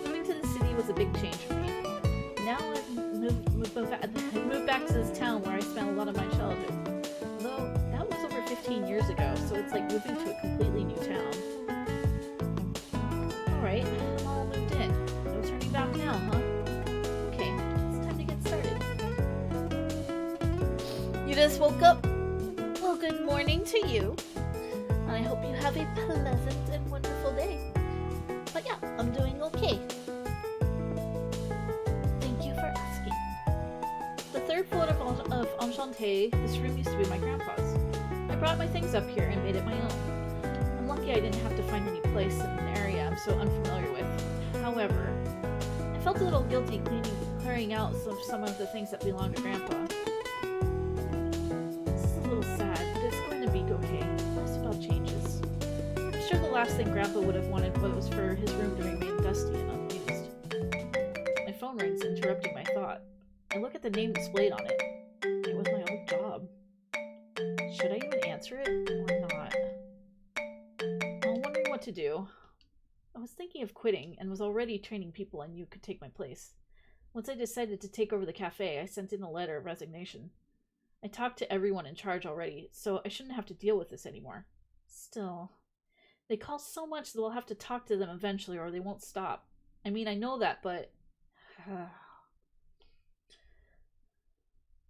Moving to the city was a big change for me. Now I've moved back to this town where I spent a lot of my childhood. Although, that was over 15 years ago, so it's like moving to a completely new town. Alright, I'm all moved in. No turning back now, huh? Okay, it's time to get started. You just woke up? Well, good morning to you. And I hope you have a pleasant and wonderful day. But yeah, I'm doing okay. Thank you for asking. The third floor of Enchante, this room used to be my grandpa's. I brought my things up here and made it my own. I'm lucky I didn't have to find any place in an area I'm so unfamiliar with. However, I felt a little guilty clearing out some of the things that belong to Grandpa. This is a little sad, but it's going to be okay. Most about changes. I'm sure the last thing Grandpa would have wanted was for his room to remain dusty and unused. My phone rings, interrupting my thought. I look at the name displayed on it. It was my old job. Should I even answer it or not? I'm wondering what to do. I was thinking of quitting and was already training people I knew could take my place. Once I decided to take over the cafe, I sent in a letter of resignation. I talked to everyone in charge already, so I shouldn't have to deal with this anymore. Still, they call so much that I'll have to talk to them eventually or they won't stop. I mean, I know that, but...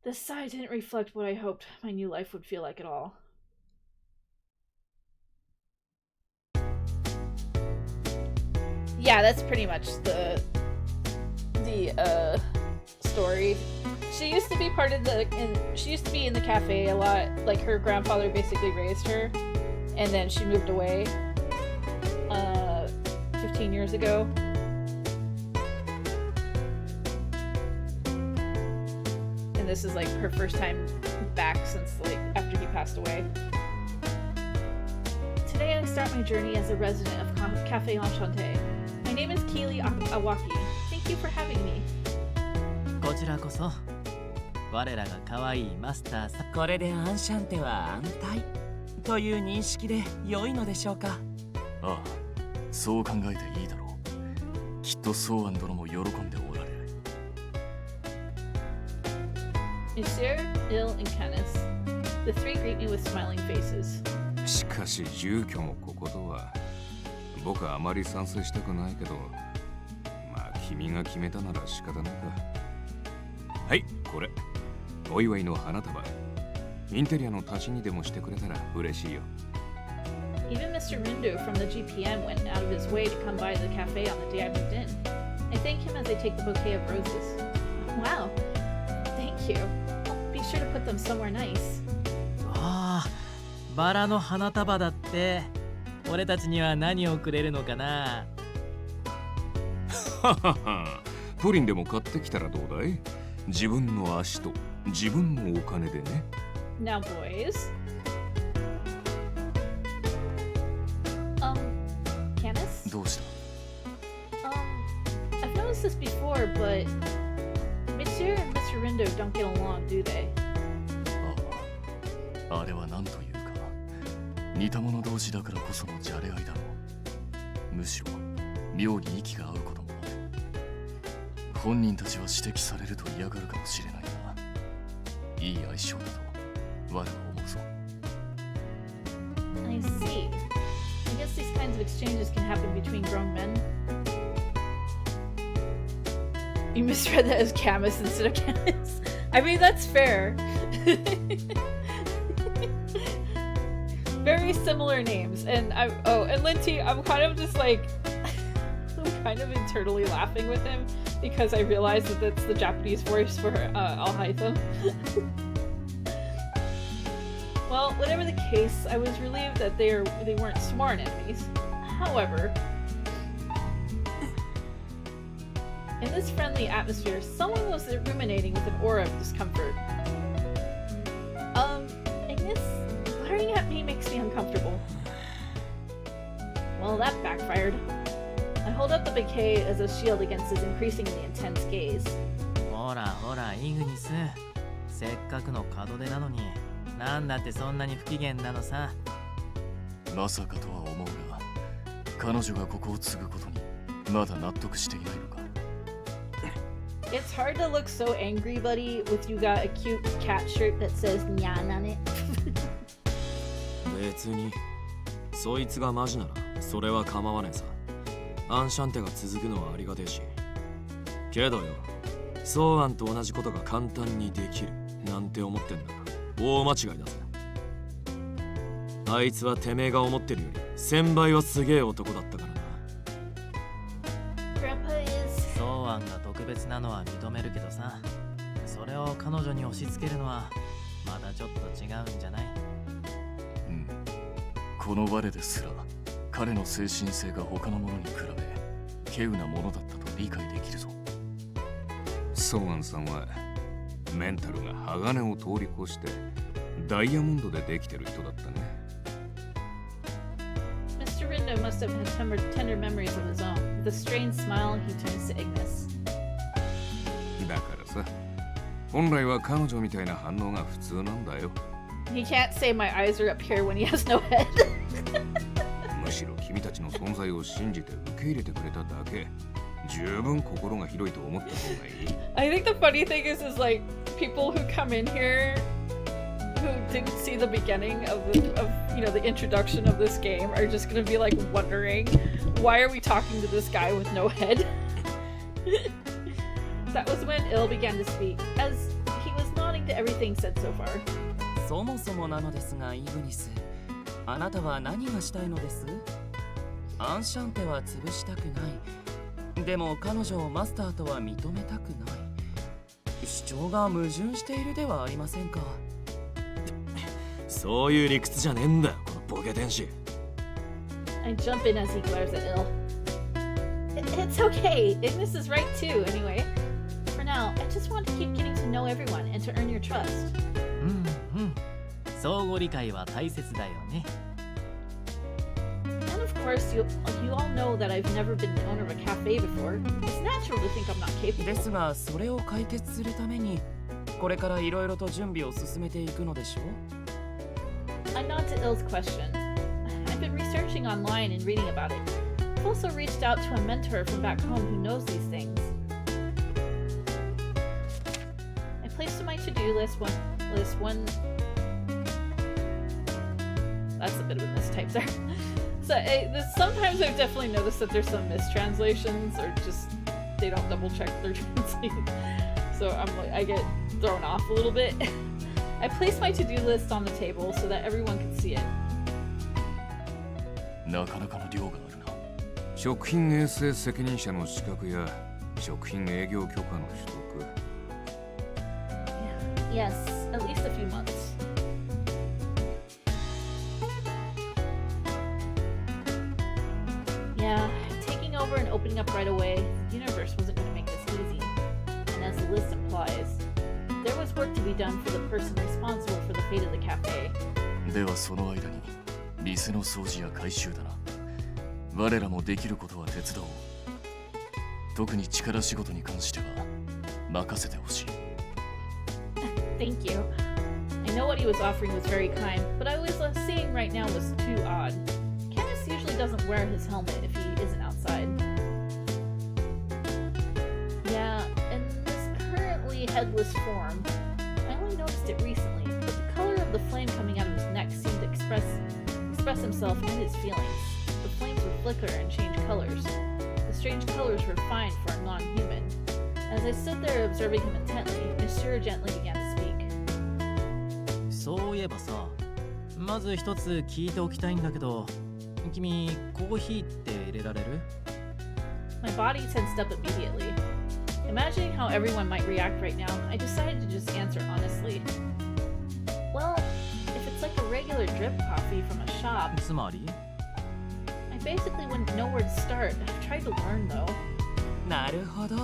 This sigh didn't reflect what I hoped my new life would feel like at all. Yeah, that's pretty much the story. She used to be part of she used to be in the cafe a lot. Like, her grandfather basically raised her, and then she moved away 15 years ago. And this is like her first time back since, like, after he passed away. Today I start my journey as a resident of Cafe Enchante. My name is Keelie Awaki. Thank you for having me. こちらこそ。我らが可愛いマスターさん。これでアンシャンテは安泰という認識で良いのでしょうか。ああ、そう考えていいだろう。きっとソーアン殿も喜んでおられる。Monsieur, Il, and Kenneth. The three greet me with smiling faces. しかし住居もこことは僕はあまり賛成したくないけど、まあ君が決めたなら仕方ないか。はい、これお祝いの花束。インテリアの足しにでもしてくれたら嬉しいよ。Even Mr. Rindo from the GPN went out of his way to come by the cafe on the day I moved in. I thank him as I take the bouquet of roses. Wow, thank you. I'll be sure to put them somewhere nice. ああ、バラの花束だって。俺たちには何をくれるのかな。ははは、プリンでも買ってきたらどうだい？自分の足と自分のお金でね。Now, boys. Kenneth? どうした？ I've noticed this before, but Monsieur and Mr. Rindo don't get along, do they? ああ、あれは何というか、似た者同士だからこそのじゃれ合いだろう。むしろ妙に息が合うこともある。本人たちは指摘されると嫌がるかもしれないが、いい相性だと我は思うぞ。I see. I guess these kinds of exchanges can happen between grown men. You misread that as Camus instead of Camus. I mean, that's fair. Very similar names. And and Linty, I'm kind of just like, I'm kind of internally laughing with him because I realize that that's the Japanese voice for Alhaitham. Well, whatever the case, I was relieved that they weren't sworn enemies. However, in this friendly atmosphere, someone was ruminating with an aura of discomfort. I guess glaring at me makes me uncomfortable. Well, that backfired. I hold up the bouquet as a shield against his increasingly intense gaze. ほらほら、イグニス。せっかくの門出なのに、なんだってそんなに不機嫌なのさ。まさかとは思うが、彼女がここを継ぐことにまだ納得していないのか。It's hard to look so angry, buddy, with you got a cute cat shirt that says Nyan on it. 別にそいつがマジならそれは構わねえさ。アンシャンテが続くのはありがてえし。けどよ、ソーアンと同じことが簡単にできるなんて思ってんだが大間違いだぜ。あいつはてめえが思ってるより1000倍はすげえ男だったからな。ソーアンが特別なのは認めるけどさ、それを彼女に押し付けるのはまだちょっと違うんじゃない？うん。この我ですら彼の精神性が他の者に比べ稀有なものだったと理解できるぞ。ソーアンさんはメンタルが鋼を通り越してダイヤモンドでできてる人だったね。Mr. Rindo must have had tender memories of his own. With a strained smile, he turns to Ignis. だからさ、本来は彼女みたいな反応が普通なんだよ。He can't say my eyes are up here when he has no head. むしろ君たちの存在を信じて受け入れてくれただけ。十分心が広いと思った方がいい。I think the funny thing is like people who come in here who didn't see the beginning of the introduction of this game are just gonna be like wondering why are we talking to this guy with no head. That was when Il began to speak, as he was nodding to everything said so far. そもそもなのですがイグニス、あなたは何がしたいのです？アンシャンテは潰したくない。でも彼女をマスターとは認めたくない。主張が矛盾しているではありませんか。そういう理屈じゃねえんだよ、このボケ天使。I jump in as he glares at Il. It's okay. Ignis is right too, anyway. For now, I just want to keep getting to know everyone and to earn your trust. うんうん。相互理解は大切だよね。And of course, you all know that I've never been the owner of a cafe before. It's natural to think I'm not capable. ですが、それを解決するために、これからいろいろと準備を進めていくのでしょう。I nod to Il's question. I've been researching online and reading about it. I've also reached out to a mentor from back home who knows these things. I placed in my to-dos to-do list one. That's a bit of a mistype there. So sometimes I've definitely noticed that there's some mistranslations or just they don't double check their translation. So I get thrown off a little bit. I placed my to-do list on the table so that everyone can see it. なかなかの量があるな。食品衛生責任者の資格や食品営業許可の取得。Yes, at least a few months. Yeah, taking over and opening up right away, the universe wasn't going to make this easy. And as the list implies, there was work to be done for the person responsible for the fate of the cafe. ではその間に店の掃除や回収だな。我らもできることは手伝おう。特に力仕事に関しては任せてほしい。Thank you. I know what he was offering was very kind, but I was seeing right now was too odd. Candace usually doesn't wear his helmet if he isn't outside. Yeah, in this currently headless form, I only noticed it recently, but the color of the flame coming out of his neck seemed to express himself and his feelings. The flames would flicker and change colors. The strange colors were fine for a non-human. As I stood there observing him intently, Monsieur gently began to speak. そういえばさ、まず一つ聞いておきたいんだけど、君コーヒーって入れられる？ My body tensed up immediately. Imagining how everyone might react right now, I decided to just answer honestly. Well, if it's like a regular drip coffee from a shop, つまり？ I basically wouldn't know where to start. I've tried to learn though. なるほど。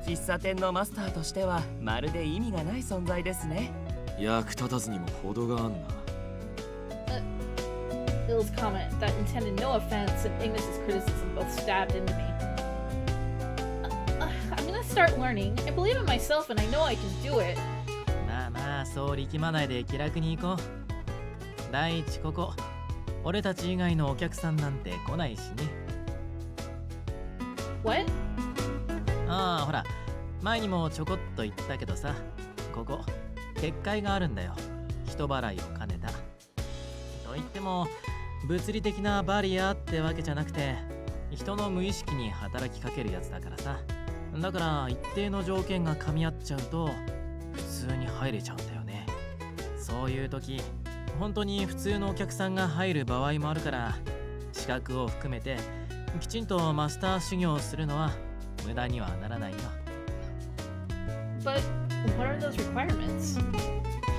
喫茶店のマスターとしてはまるで意味がない存在ですね。役立たずにも程があんな。Bill's comment that intended no offense and Ignis's criticism both stabbed into me. I'm gonna start learning. I believe in myself and I know I can do it. まあまあ、そう力まないで気楽に行こう。第一ここ、俺たち以外のお客さんなんて来ないしね。What? ああ、ほら、前にもちょこっと言ったけどさ、ここ、結界があるんだよ。人払いを兼ねた。と言っても、物理的なバリアってわけじゃなくて、人の無意識に働きかけるやつだからさ。だから一定の条件が噛み合っちゃうと、普通に入れちゃうんだよね。そういう時、本当に普通のお客さんが入る場合もあるから、資格を含めてきちんとマスター修行をするのは無駄にはならないよ。But what are those requirements?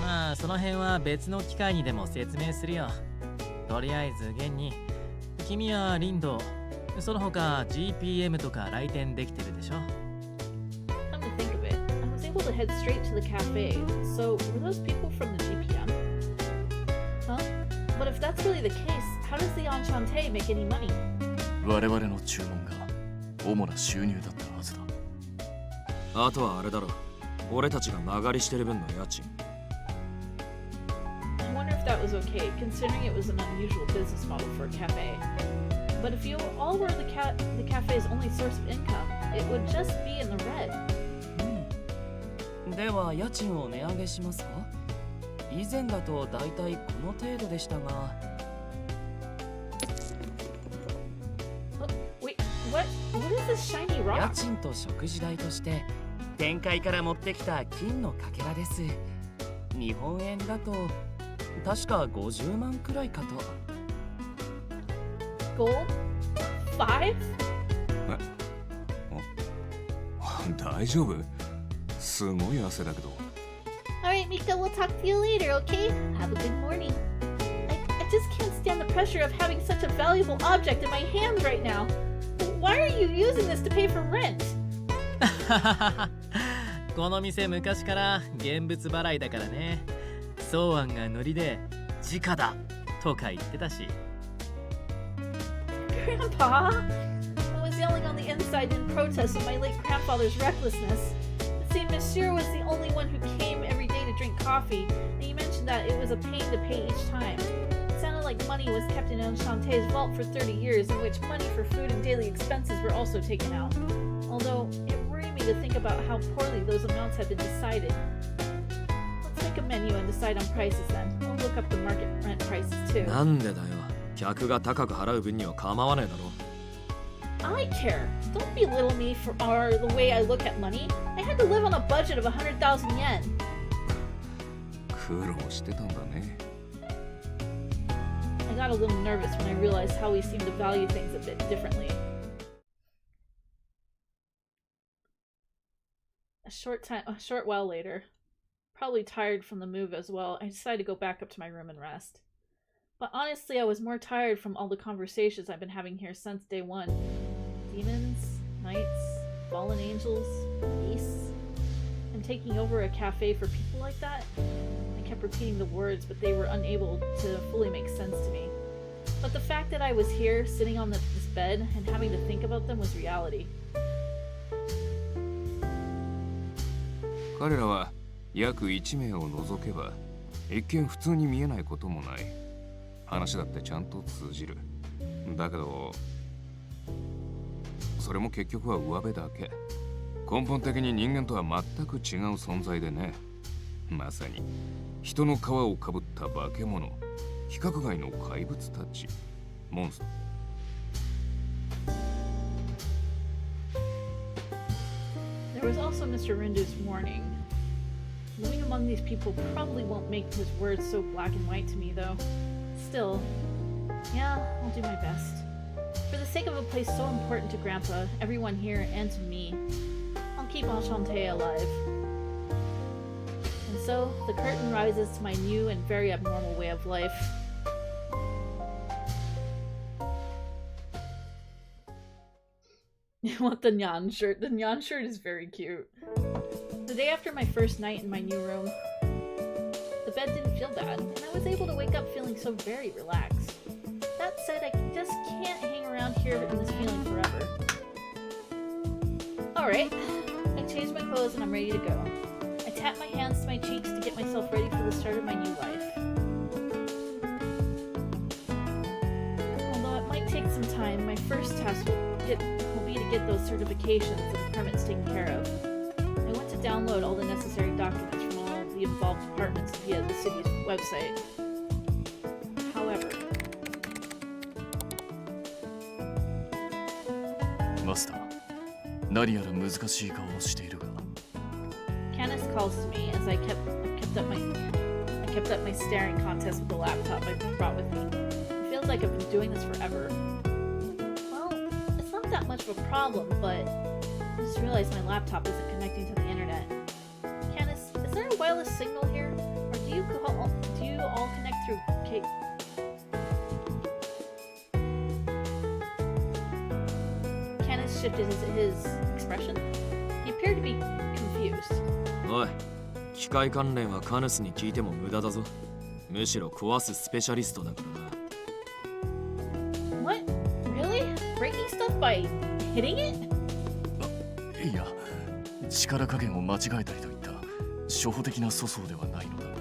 まあその辺は別の機会にでも説明するよ。とりあえず現に君は林道、その他 GPM とか来店できてるでしょ。Come to think of it, I was able to head straight to the cafe. So were those people from the GPM? Huh? But if that's really the case, how does the Enchante make any money? 我々の注文が主な収入だったはずだ。あとはあれだろ。俺たちが間借りしてる分の家賃。I wonder if that was okay, considering it was an unusual business model for a cafe. But if you all were the cafe's only source of income, it would just be in the red. では家賃を値上げしますか？以前だとだいたいこの程度でしたが。Wait, what is this shiny 家 rock? 賃と食事代として天界から持ってきた金のかけらです。日本円だと確か50万くらいかと。Gold? 5? 大丈夫？すごい汗だけど。Alright, Mika, we'll talk to you later, okay? Have a good morning. I just can't stand the pressure of having such a valuable object in my hands right now. Why are you using this to pay for rent? この店昔から現物払いだからね。ソーアンがノリで直だとか言ってたし。Grandpa! I was yelling on the inside in protest of my late grandfather's recklessness. It seemed Monsieur was the only one who came every day to drink coffee, and he mentioned that it was a pain to pay each time. It sounded like money was kept in Enchante's vault for 30 years, in which money for food and daily expenses were also taken out. Although, it worried me to think about how poorly those amounts had been decided. let's make a menu and decide on prices then. I'll look up the market rent prices too. なんでだよ。客が高く払う分には構わねえだろ。I care. Don't belittle me for the way I look at money. I had to live on a budget of 100,000 yen. 苦労してたんだね。I got a little nervous when I realized how we seem to value things a bit differently. A short while later, probably tired from the move as well, I decided to go back up to my room and rest. But honestly, I was more tired from all the conversations I've been having here since day one. Demons, knights, fallen angels, beasts, and taking over a cafe for people like that? I kept repeating the words, but they were unable to fully make sense to me. But the fact that I was here, sitting on this bed, and having to think about them was reality. 彼らは約1名を除けば一見普通に見えないこともない。話だってちゃんと通じる。だけどそれも結局は上辺だけ。根本的に人間とは全く違う存在でね。まさに人の皮をかぶった化け物、規格外の怪物たち、モンスター。There was also Mr. Rindu's warning. Living among these people probably won't make his words so black and white to me, though. Still, yeah, I'll do my best. For the sake of a place so important to Grandpa, everyone here, and to me, I'll keep Enchante alive. And so, the curtain rises to my new and very abnormal way of life. You want the Nyan shirt? The Nyan shirt is very cute. The day after my first night in my new room, the bed didn't feel bad, and I was able to wake up feeling so very relaxed. That said, I just can't hang around here in this feeling forever. Alright, I changed my clothes and I'm ready to go. I tap my hands to my cheeks to get myself ready for the start of my new life. Although it might take some time, my first task will be to get those certifications and permits taken care of. I went to download all the necessary documents from all the involved departments via the city's website. However... Master, 何やら難しい顔をしているが。Canis calls to me as I kept up my staring contest with the laptop I brought with me. It feels like I've been doing this forever. Well, it's not that much of a problem, but I just realized my laptop isn't connecting to the internet. Canis, is there a wireless signal here? Or do you all connect through Canis shifted his expression. He appeared to be confused. おい、機械関連はカヌスに聞いても無駄だぞ。むしろ壊すスペシャリストだからな。What? Really? Breaking stuff by hitting it? いや、力加減を間違えたりといった初歩的な粗相ではないのだが、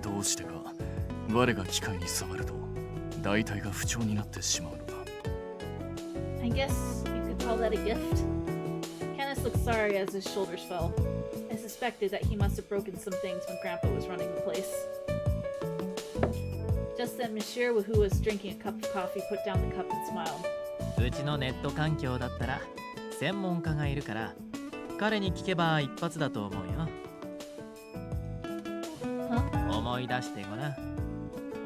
どうしてか我が機械に触ると大体が不調になってしまうのだ。I guess you could call that a gift. Canis looked sorry as his shoulders fell. I suspected that he must have broken some things when Grandpa was running the place. Just then, Monsieur, who was drinking a cup of coffee, put down the cup and smiled. うちのネット環境だったら専門家がいるから彼に聞けば一発だと思うよ。思い出してごらん。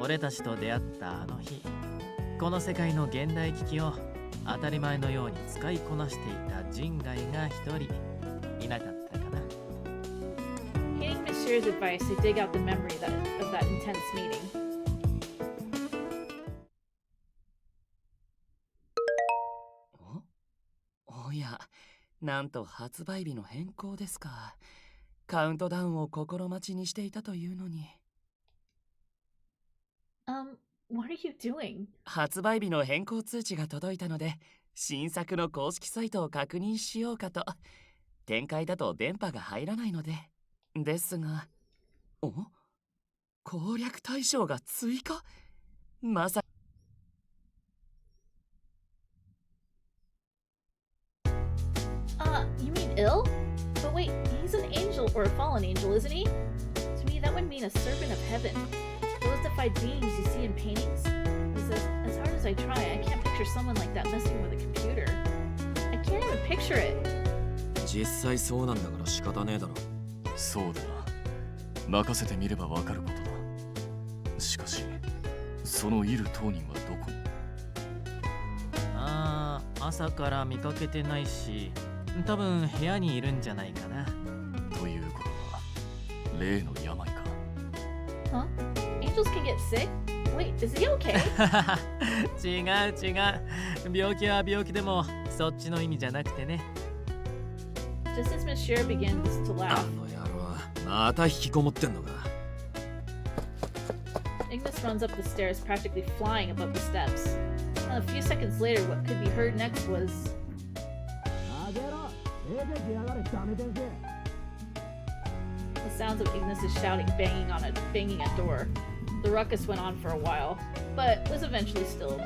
俺たちと出会ったあの日、この世界の現代機器を当たり前のように使いこなしていた人外が一人いなかったかな。Heeding Monsieur's advice, I dig out the memory of that intense meeting. おや、なんと発売日の変更ですか。カウントダウンを心待ちにしていたというのに。What are you doing? 発売日の変更通知が届いたので、新作の公式サイトを確認しようかと。展開だと電波が入らないので。ですが、攻略対象が追加？まさYou mean ill? But wait, he's an angel or a fallen angel, isn't he? me, that would mean a servant of heaven. Those deified beings you see in paintings? As hard as I try, I can't picture someone like that messing with a computer. I can't even picture it. 実際そうなんだから仕方ねえだろ。そうだな。任せてみればわかることだ。しかし、そのいる当人はどこに？ああ、朝から見かけてないし、多分部屋にいるんじゃないかな。ということは、例の病か。Huh? Angels can get sick? Wait, is he okay? 違う。病気は病気でも、そっちの意味じゃなくてね。Just as Monsieur begins to あ laugh, の野郎、また引きこもってんのか。Ignis runs up the stairs, practically flying above the steps. A few seconds later, what could be heard next was... The sounds of Ignis' shouting, banging a door. The ruckus went on for a while, but was eventually stilled.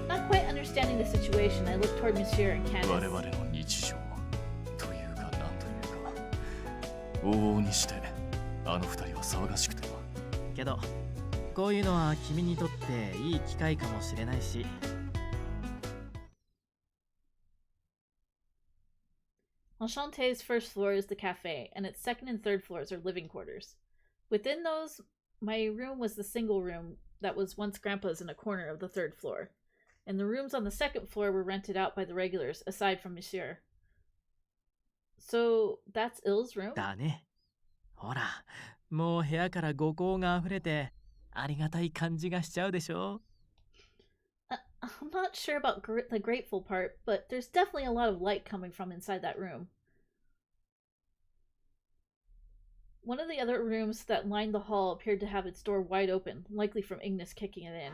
Not quite understanding the situation, I looked toward Monsieur and 我 Candace. 々の日常というかなんというか、往々にしてあの二人は騒がしくては。けど、こういうのは君にとっていい機会かもしれないし。Enchante's first floor is the cafe, and its second and third floors are living quarters. Within those, my room was the single room that was once Grandpa's in a corner of the third floor, and the rooms on the second floor were rented out by the regulars, aside from Monsieur. So, that's Ill's room? だね。ほら、もう部屋から五光が溢れて、ありがたい感じがしちゃうでしょ。I'm not sure about the grateful part, but there's definitely a lot of light coming from inside that room. One of the other rooms that lined the hall appeared to have its door wide open, likely from Ignis kicking it in.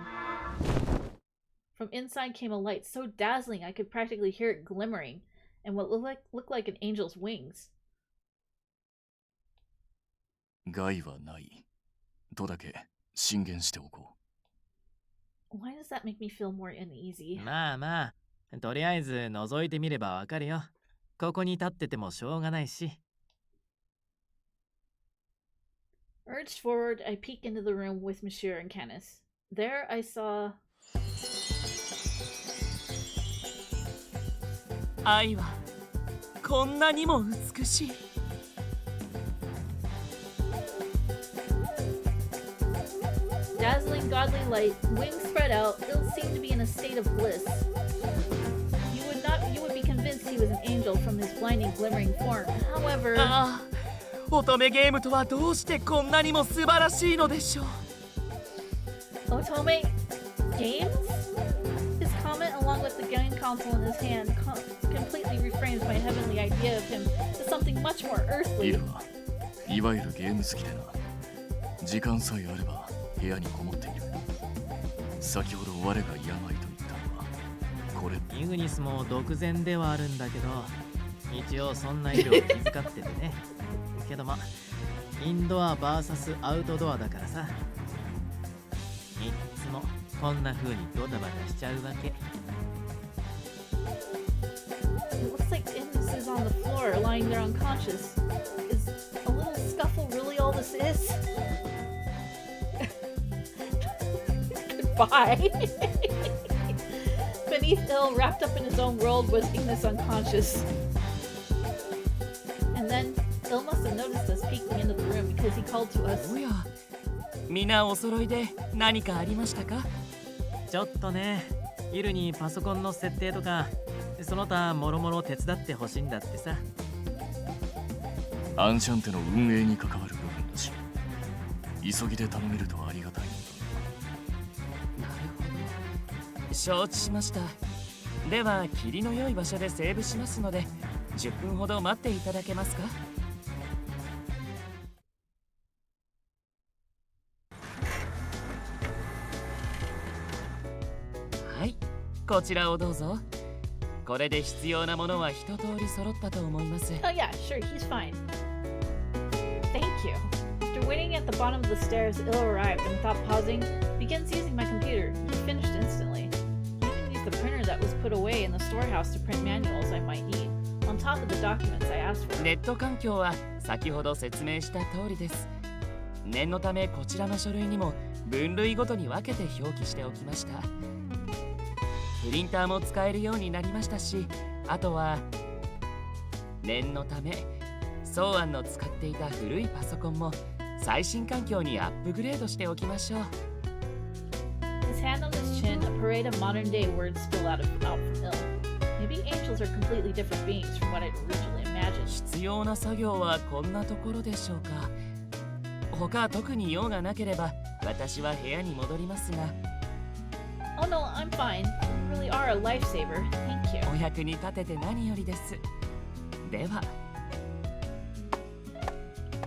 From inside came a light so dazzling I could practically hear it glimmering, and what looked like an angel's wings. 害はないとだけ進言しておこう。Why does that make me feel more uneasy? まあ、とりあえず覗いてみればわかるよ。ここに立っててもしょうがないし。Urged forward, I peeked into the room with Monsieur and Canis. There I saw... 愛はこんなにも美しい。Dazzling godly light, wings spread out, Ill seemed to be in a state of bliss. You would be convinced he was an angel from his blinding, glimmering form. However... ああ、乙女ゲームとはどうしてこんなにも素晴らしいのでしょう。Otome games? His comment, along with the game console in his hand, completely reframes my heavenly idea of him to something much more イ earthly. ルはいわゆるゲーム好きでな。時間さえあれば部屋にこもっている。先ほど我が病と言ったのはこれ。イグニスも独善ではあるんだけど、一応そんな色を気遣っててね。けどインドア vs アウトドアだからさ。いつもこんな風にドタバタしちゃうわけ。It looks like Ignis is on the floor, lying there unconscious. Is a little scuffle really all this is? Goodbye. Beneath Ill, wrapped up in his own world, was Ignis unconscious. And then Ill must have noticed us peeking into the room because he called to us. おや、みんなお揃いで何かありましたか？ちょっとね、イルにパソコンの設定とかその他もろもろ手伝ってほしいんだってさ。アンシャンテの運営に関わる部分だし、急ぎで頼めるとありがたいのだ。なるほど、承知しました。では霧の良い場所でセーブしますので10分ほど待っていただけますか？はい、こちらをどうぞ。これで必要なものは一通り揃ったと思います。Oh yeah, sure, he's fine. Thank you. After waiting at the bottom of the stairs, Ill arrived and without pausing, begins using my computer. He finished instantly. He even used the printer that was put away in the storehouse to print manuals I might need, on top of the documents I asked for. ネット環境は先ほど説明した通りです。念のためこちらの書類にも分類ごとに分けて表記しておきました。プリンターも使えるようになりましたし、あとは念のためソーアンの使っていた古いパソコンも最新環境にアップグレードしておきましょう。 His hand on his chin, a parade of modern-day words spill out from ill. Maybe angels are completely different beings from what I'd originally imagined. 必要な作業はこんなところでしょうか。他特に用がなければ私は部屋に戻りますが。Oh no, I'm fine. You really are a lifesaver. Thank you. お役に立てて何よりです。では。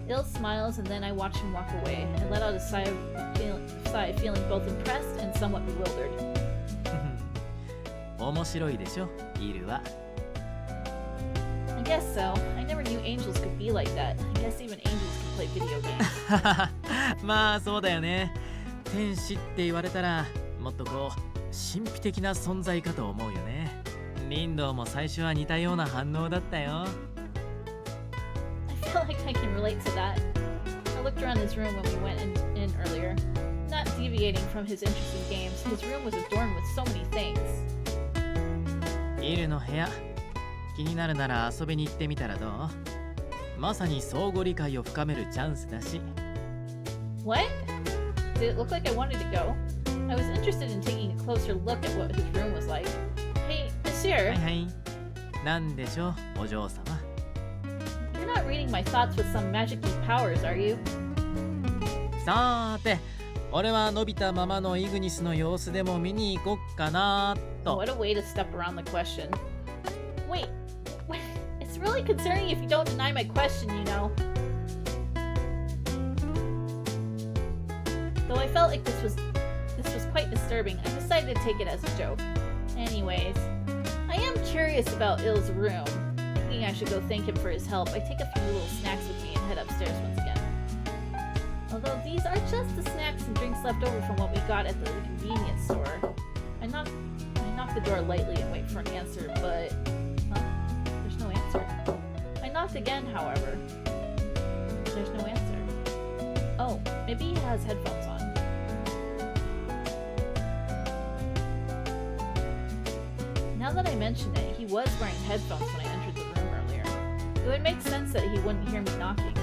Ill smiles and then I watch him walk away and let out a sigh, feeling both impressed and somewhat bewildered. 面白いでしょ、イルは。I guess so. I never knew angels could be like that. I guess even angels can play video games. まあそうだよね。天使って言われたらもっとこう神秘的な存在かと思うよね。リンドウも最初は似たような反応だったよ。I feel like I can relate to that. I looked around his room when we went in earlier. Not deviating from his interest in games, his room was adorned with so many things. イルの部屋、気になるなら遊びに行ってみたらどう？まさに相互理解を深めるチャンスだし。What? Did it look like I wanted to go? I was interested in taking a closer look at what his room was like. Hey, Monsieur. はいはい。なんでしょう、お嬢様。You're not reading my thoughts with some magic-y powers, are you? さーて、俺は伸びたままのイグニスの様子でも見に行こっかなと。What a way to step around the question. Wait, it's really concerning if you don't deny my question, you know. Though I felt like this was quite disturbing, I decided to take it as a joke. Anyways, I am curious about Ill's room. Thinking I should go thank him for his help, I take a few little snacks with me and head upstairs once again. Although these are just the snacks and drinks left over from what we got at the convenience store. I knock the door lightly and wait for an answer, but there's no answer. I knocked again, however. There's no answer. Oh, maybe he has headphones on. Now that I mention it, he was wearing headphones when I entered the room earlier. It would make sense that he wouldn't hear me knocking.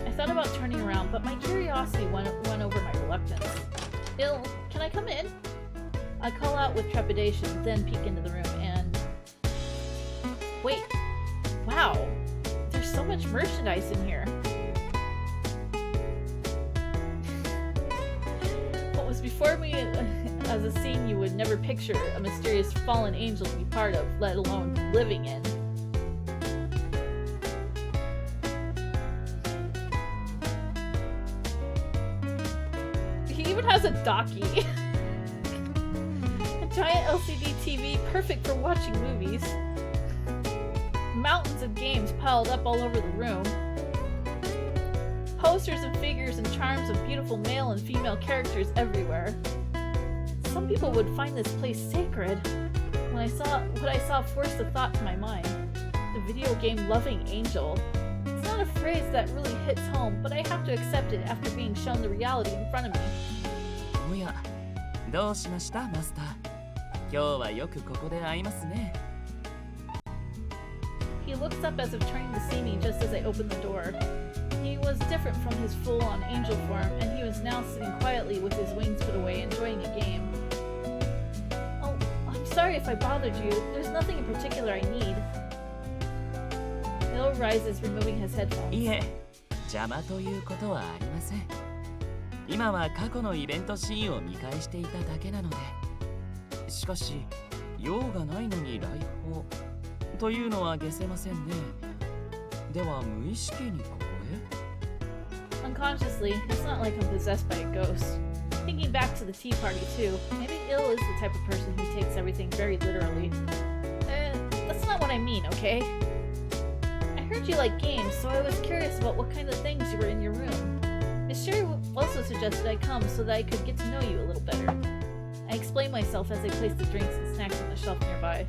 I thought about turning around, but my curiosity won over my reluctance. Ill, can I come in? I call out with trepidation, then peek into the room and... Wait! Wow! There's so much merchandise in here. What was before me as a scene you would never picture a mysterious fallen angel to be part of, let alone living in. He even has a docky. A giant LCD TV, perfect for watching movies. Mountains of games piled up all over the room. Posters and figures and charms of beautiful male and female characters everywhere. Some people would find this place sacred. What I saw forced a thought to my mind. The video game loving angel. It's not a phrase that really hits home, but I have to accept it after being shown the reality in front of me. おや、どうしましたマスター。今日はよくここで会いますね。He looks up as if turning to see me just as I opened the door. He was different from his full-on angel form, and he was now sitting quietly with his wings put away, enjoying a game. Oh, I'm sorry if I bothered you. There's nothing in particular I need. Bill rises, removing his headphones. いえ、邪魔ということはありません。今は過去のイベントシーンを見返していただけなので。しかし、用がないのに来訪というのは消せませんね。では無意識にここへ？ Unconsciously, it's not like I'm possessed by a ghost. Thinking back to the tea party too, maybe Ill is the type of person who takes everything very literally. That's not what I mean, okay? I heard you like games, so I was curious about what kind of things you were in your room. Miss Sherry also suggested I come so that I could get to know you a little better. I explain myself as I place the drinks and snacks on the shelf nearby.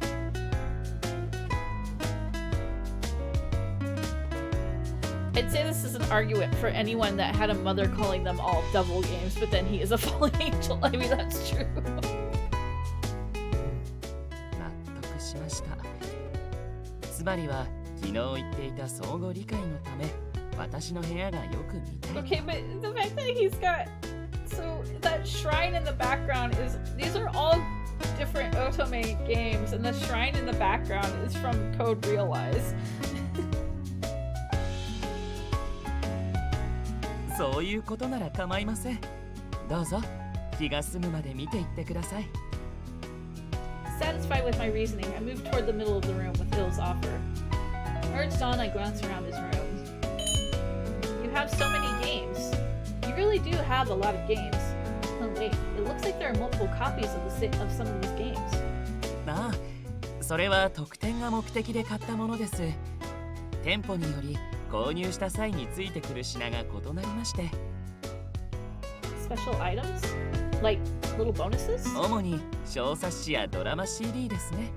I'd say this is an argument for anyone that had a mother calling them all devil games, but then he is a fallen angel. I mean, that's true. 納得しました。つまりは昨日言っていた相互理解のため私の部屋がよく見たい。 Okay, but the fact that he's got... So, that shrine in the background is... These are all different Otome games, and the shrine in the background is from Code Realize. そういうことなら構いません。どうぞ気が済むまで見ていってください。 Satisfied with my reasoning, I move toward the middle of the room with Hill's offer. Urged on, I glance around his room. You have so many games. You really do have a lot of games. Oh wait, it looks like there are multiple copies of some of these games. ああ、それは特典が目的で買ったものです。店舗により購入した際についてくる品が異なりまして。Special items? Like little bonuses? 主に小冊子やドラマ CD ですね。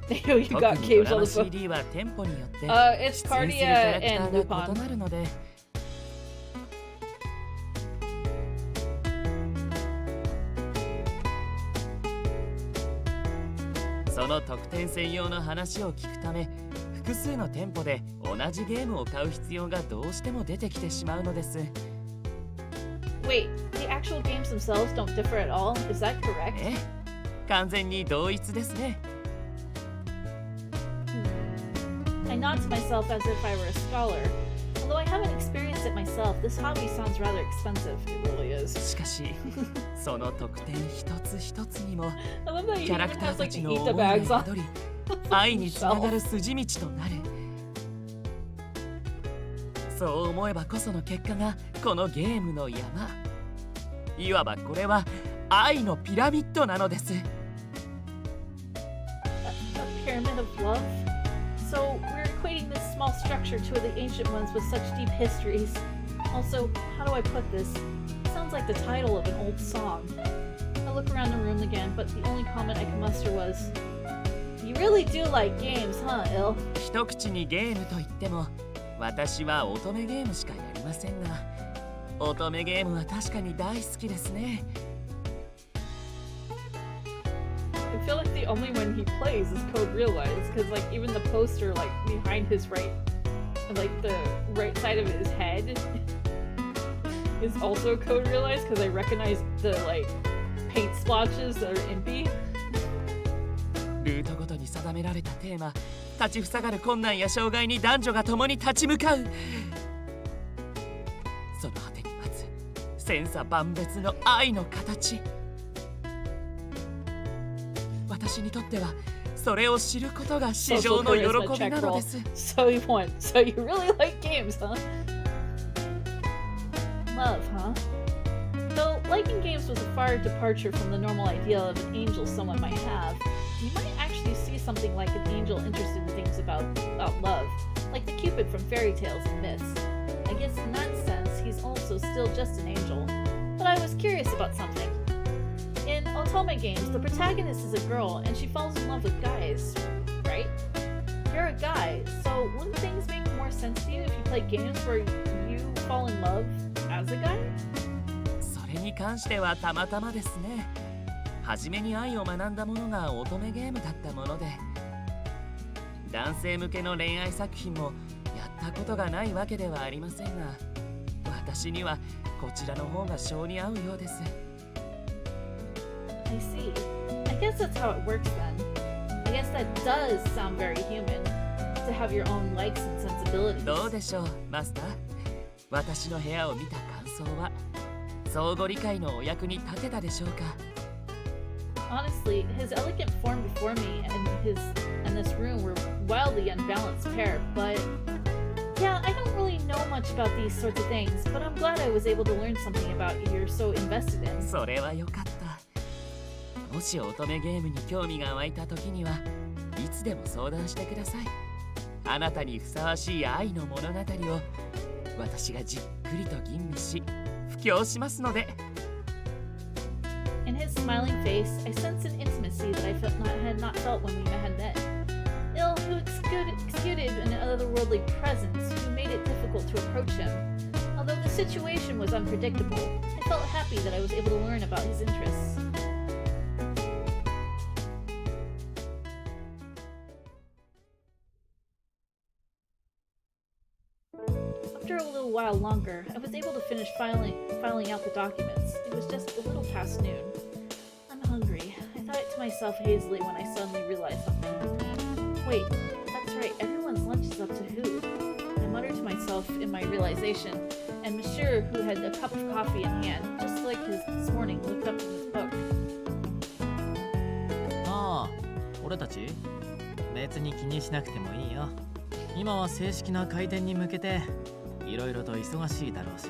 You got 特にド games ラ on マ the book. CD は店舗によって It's 出演するキャラ Cardia クタ and ーが異 Lupin. なるので。その特典専用の話を聞くため複数の店舗で同じゲームを買う必要がどうしても出てきてしまうのです。 Wait, the actual games themselves don't differ at all? Is that correct? ええ、完全に同一ですね。I nod to myself as if I were a scholar. Although I haven't experienced it myself, this hobby sounds rather expensive. It really is. しかし、その特典一つ一つにも I love that キ he ャラ even クター has た like ち the の eat 思 the いが bags 宿 on り、愛につながる筋道となる。そう思えばこその結果がこのゲームの山。いわばこれは愛のピラミッドなのです。A pyramid of love? So we're equating this small structure to the ancient ones with such deep histories. Also, how do I put this? Sounds like the title of an old song. I look around the room again, but the only comment I could muster was, "You really do like games, huh, Il?" 一口にゲームといっても私は乙女ゲームしかやりませんが乙女ゲームは確かに大好きですね。I feel like the only one he plays is Code Realize, because like even the poster like behind his right, like the right side of his head is also Code Realize, because I recognize the like paint splotches that are impy. ルートごとに定められたテーマ、立ちふさがる困難や障害に男女が共に立ち向かう。その果てに待つ千差万別の愛の形。私にとってはそれを知ることが至上の喜びなのです。So you really like games, huh? Love, huh? Though liking games was a far departure from the normal ideal of an angel someone might have, you might actually see something like an angel interested in things about love, like the Cupid from fairy tales and myths. I guess in that sense, he's also still just an angel. But I was curious about something. In Otome games, the protagonist is a girl and she falls in love with guys, right? You're a guy, so wouldn't things make more sense to you if you play games where you fall in love as a guy? それに関してはたまたまですね。初めに愛を学んだものが乙女ゲームだったもので、男性向けの恋愛作品もやったことがないわけではありませんが、私にはこちらの方が性に合うようです。I see. I guess that's how it works then. I guess that does sound very human, to have your own likes and sensibilities. どうでしょう、マスター。私の部屋を見た感想は相互理解のお役に立てたでしょうか。Honestly, his elegant form before me and this room were wildly unbalanced pair, but yeah, I don't really know much about these sorts of things, but I'm glad I was able to learn something about you you're so invested in. それはよかった。もし乙女ゲームに興味が湧いた時にはいつでも相談してください。あなたにふさわしい愛の物語を私がじっくりと吟味し布教しますので。In his smiling face, I sensed an intimacy that I had not felt when we had met. Ill, who exuded an otherworldly presence, who made it difficult to approach him. Although the situation was unpredictable, I felt happy that I was able to learn about his interests. After a little while longer, I was able to finish filing out the documents. It was just a little past noon. I'm hungry. I thought to myself hazily when I suddenly realized something. Wait, that's right, everyone's lunch is up to who? I muttered to myself in my realization, and Monsieur, who had a cup of coffee in hand, just like his this morning, looked up from his book. ああ、俺たち別に気にしなくてもいいよ。今は正式な開店に向けていろいろと忙しいだろうし、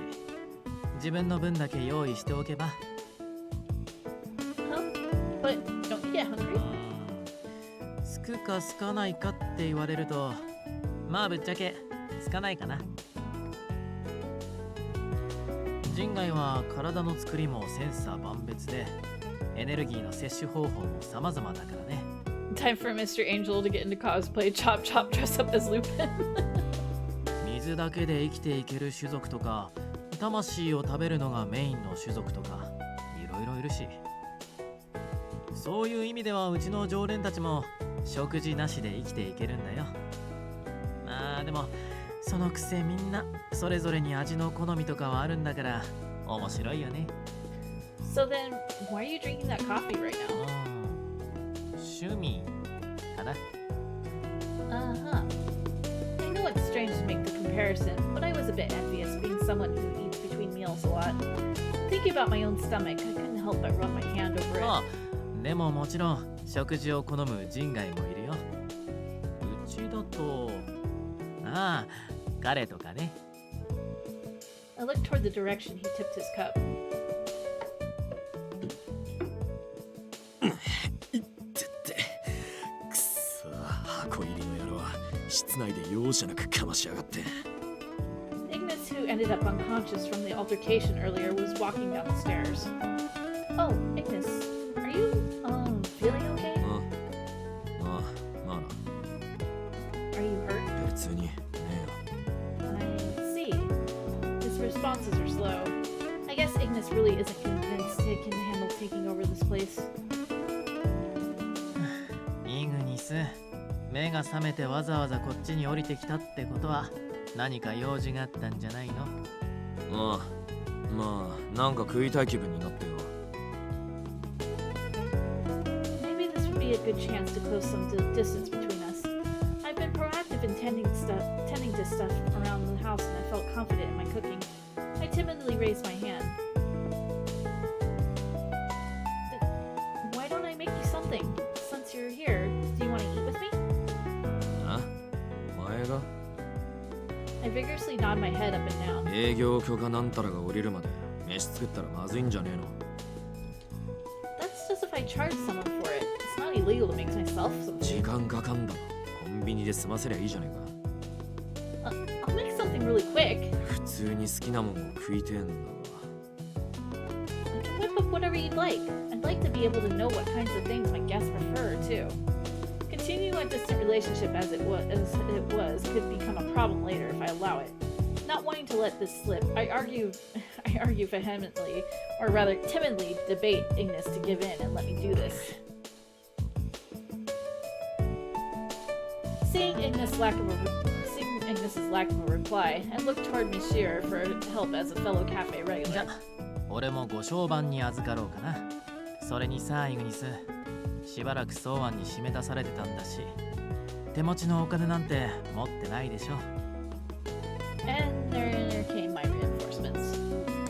自分の分だけ用意しておけば。Huh? But don't you get hungry? すくかすかないかって言われると、まあぶっちゃけすかないかな。人外は体の作りも千差万別で、エネルギーの摂取方法も様々だからね。Time for Mr. Angel to get into cosplay. Chop Chop dress up as Lupin. 水だけで生きていける種族とか、魂を食べるのがメインの種族とか、いろいろいるし。そういう意味ではうちの常連たちも食事なしで生きていけるんだよ。まあでもそのくせみんなそれぞれに味の好みとかはあるんだから面白いよね。So then, why are you drinking that coffee right now? 趣味かな。Uh-huh. I know it's strange to make the comparison, but I was a bit envious being someone who eats between meals a lot. Thinking about my own stomach, I couldn't help but run my hand over it. ああ、でももちろん食事を好む人外もいるよ。うちだと、ああ、彼とかね。I looked toward the direction he tipped his cup. 箱入りの野郎は室内で容赦なくかましやがって。Ignis, who ended up unconscious from the altercation earlier, was walking down the stairs. Oh, Ignis, are you, feeling okay? まあな。Are you hurt? 別にねえよ。I see. His responses are slow. I guess Ignis really isn't convinced it can handle taking over this place. イグニス、目が覚めてわざわざこっちに降りてきたってことは何か用事があったんじゃないの？まあなんか食いたい気分になってよ。Maybe this would be a good chance to close some distance between us. I've been proactive in tending to stuff around the house, and I felt confident in my cooking. I timidly raised my hand. Why don't I make you something? Since you're here, do you want to eat with me? あ？お前が？ I vigorously nod my head up and down. 営業許可なんたらが降りるまで飯作ったらまずいんじゃねえの？ That's just if I charge someone for it. It's not illegal to make myself some 時 food. 間かかんだろ。コンビニで済ませりゃいいじゃねえか。I'll make something really quick. 普通に好きなもんを食いてえんだわ。 I can whip up whatever you'd like. I'd like to be able to know what kinds of things my guests prefer, too. Continuing a distant relationship as it was could become a problem later if I allow it. Not wanting to let this slip, I argue vehemently, or rather timidly debate Ignis to give in and let me do this. Seeing Ignis' lack of a reply, I looked toward Monsieur for help as a fellow cafe じゃ regular. 俺もご商売に預かろうかな。それにさ、イグニス、しばらく草案に締め出されてたんだし、手持ちのお金なんて持ってないでしょ。 And there came my reinforcements.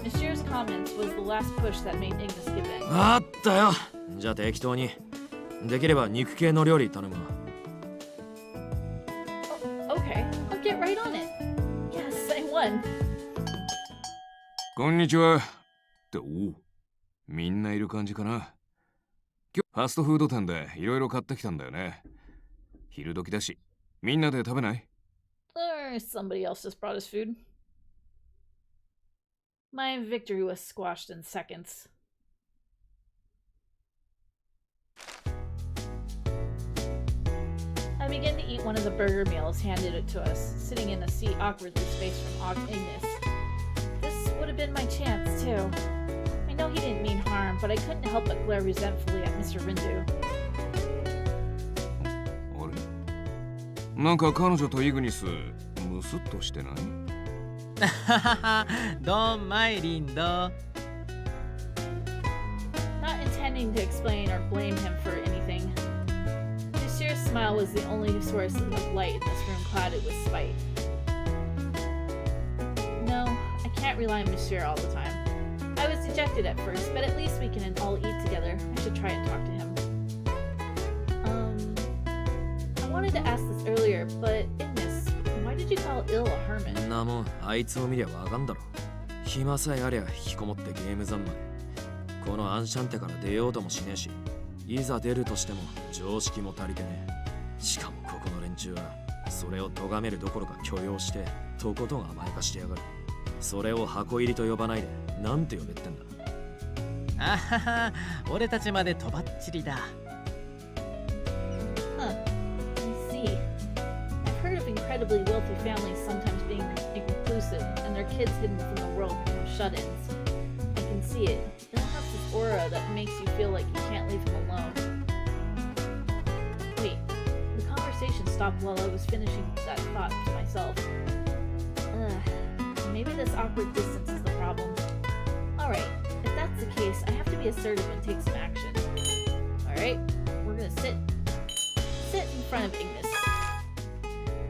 Monsieur's comments was the last push that made Ignis give in. あったよ。じゃあ適当に。できれば肉系の料理頼むわ。Okay, I'll get right on it. Yes, I won. こんにちは。っておう、みんないる感じかな。今日ファストフード店でいろいろ買ってきたんだよね。昼時だし、みんなで食べない？ Or somebody else just brought us food. My victory was squashed in seconds. begin to eat one of the burger meals handed it to us, sitting in a seat awkwardly spaced from Ignis. This would have been my chance, too. I know he didn't mean harm, but I couldn't help but glare resentfully at Mr. Rindu. あれなんか彼女とイグニスムスッとしてない？ドンマイリンド。 Not intending to explain or blame him for anything. Monsieur's smile was the only source of light in this room clouded with spite. No, I can't rely on Monsieur all the time. I was dejected at first, but at least we can all eat together. I should try and talk to him. I wanted to ask this earlier, but Ignis, why did you call Ill a hermit? んなもんあいつを見りゃわかんだろ。暇さえありゃ引きこもってゲーム三昧。このアンシャンテから出ようともしねえし、いざ出るとしても常識も足りてねえ。しかもここの連中はそれを咎めるどころか許容してとことん甘やかしてやがる。それを箱入りと呼ばないでなんて呼べってんだ。あはは、俺たちまでとばっちりだ。Huh. I see. I've heard of incredibly wealthy families sometimes being reclusive and their kids hidden from the world become shut-ins. I can see it. It has this aura that makes you feel like you can't leave him alone. Wait, the conversation stopped while I was finishing that thought to myself. Maybe this awkward distance is the problem. Alright, if that's the case, I have to be assertive and take some action. Alright, we're gonna sit in front of Ignis.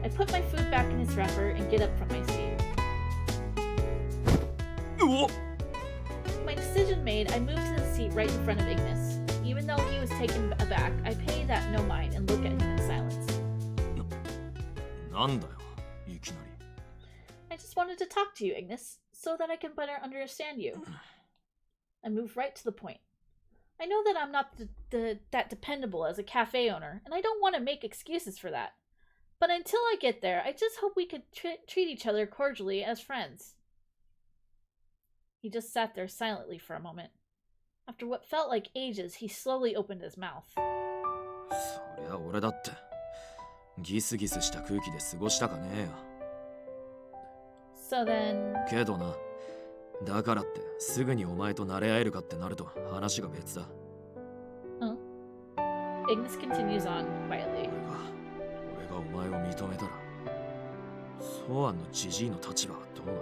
I put my food back in its wrapper and get up from my seat. My decision made, I moved to the seat right in front of Ignis. Even though he was taken aback, I pay that no mind and look at him in silence. なんだよ、いきなり。I just wanted to talk to you, Ignis, so that I can better understand you. I moved right to the point. I know that I'm not that dependable as a cafe owner, and I don't want to make excuses for that. But until I get there, I just hope we could treat each other cordially as friends. He just sat there silently for a moment. After what felt like ages, he slowly opened his mouth. そりゃ俺だってギスギスした空気で過ごしたかねえよ。So then... けどな、だからってすぐにお前と慣れ合えるかってなると話が別だ。Ignis continues on quietly. 俺がお前を認めたら、ソアンのジジイの立場はどうなる？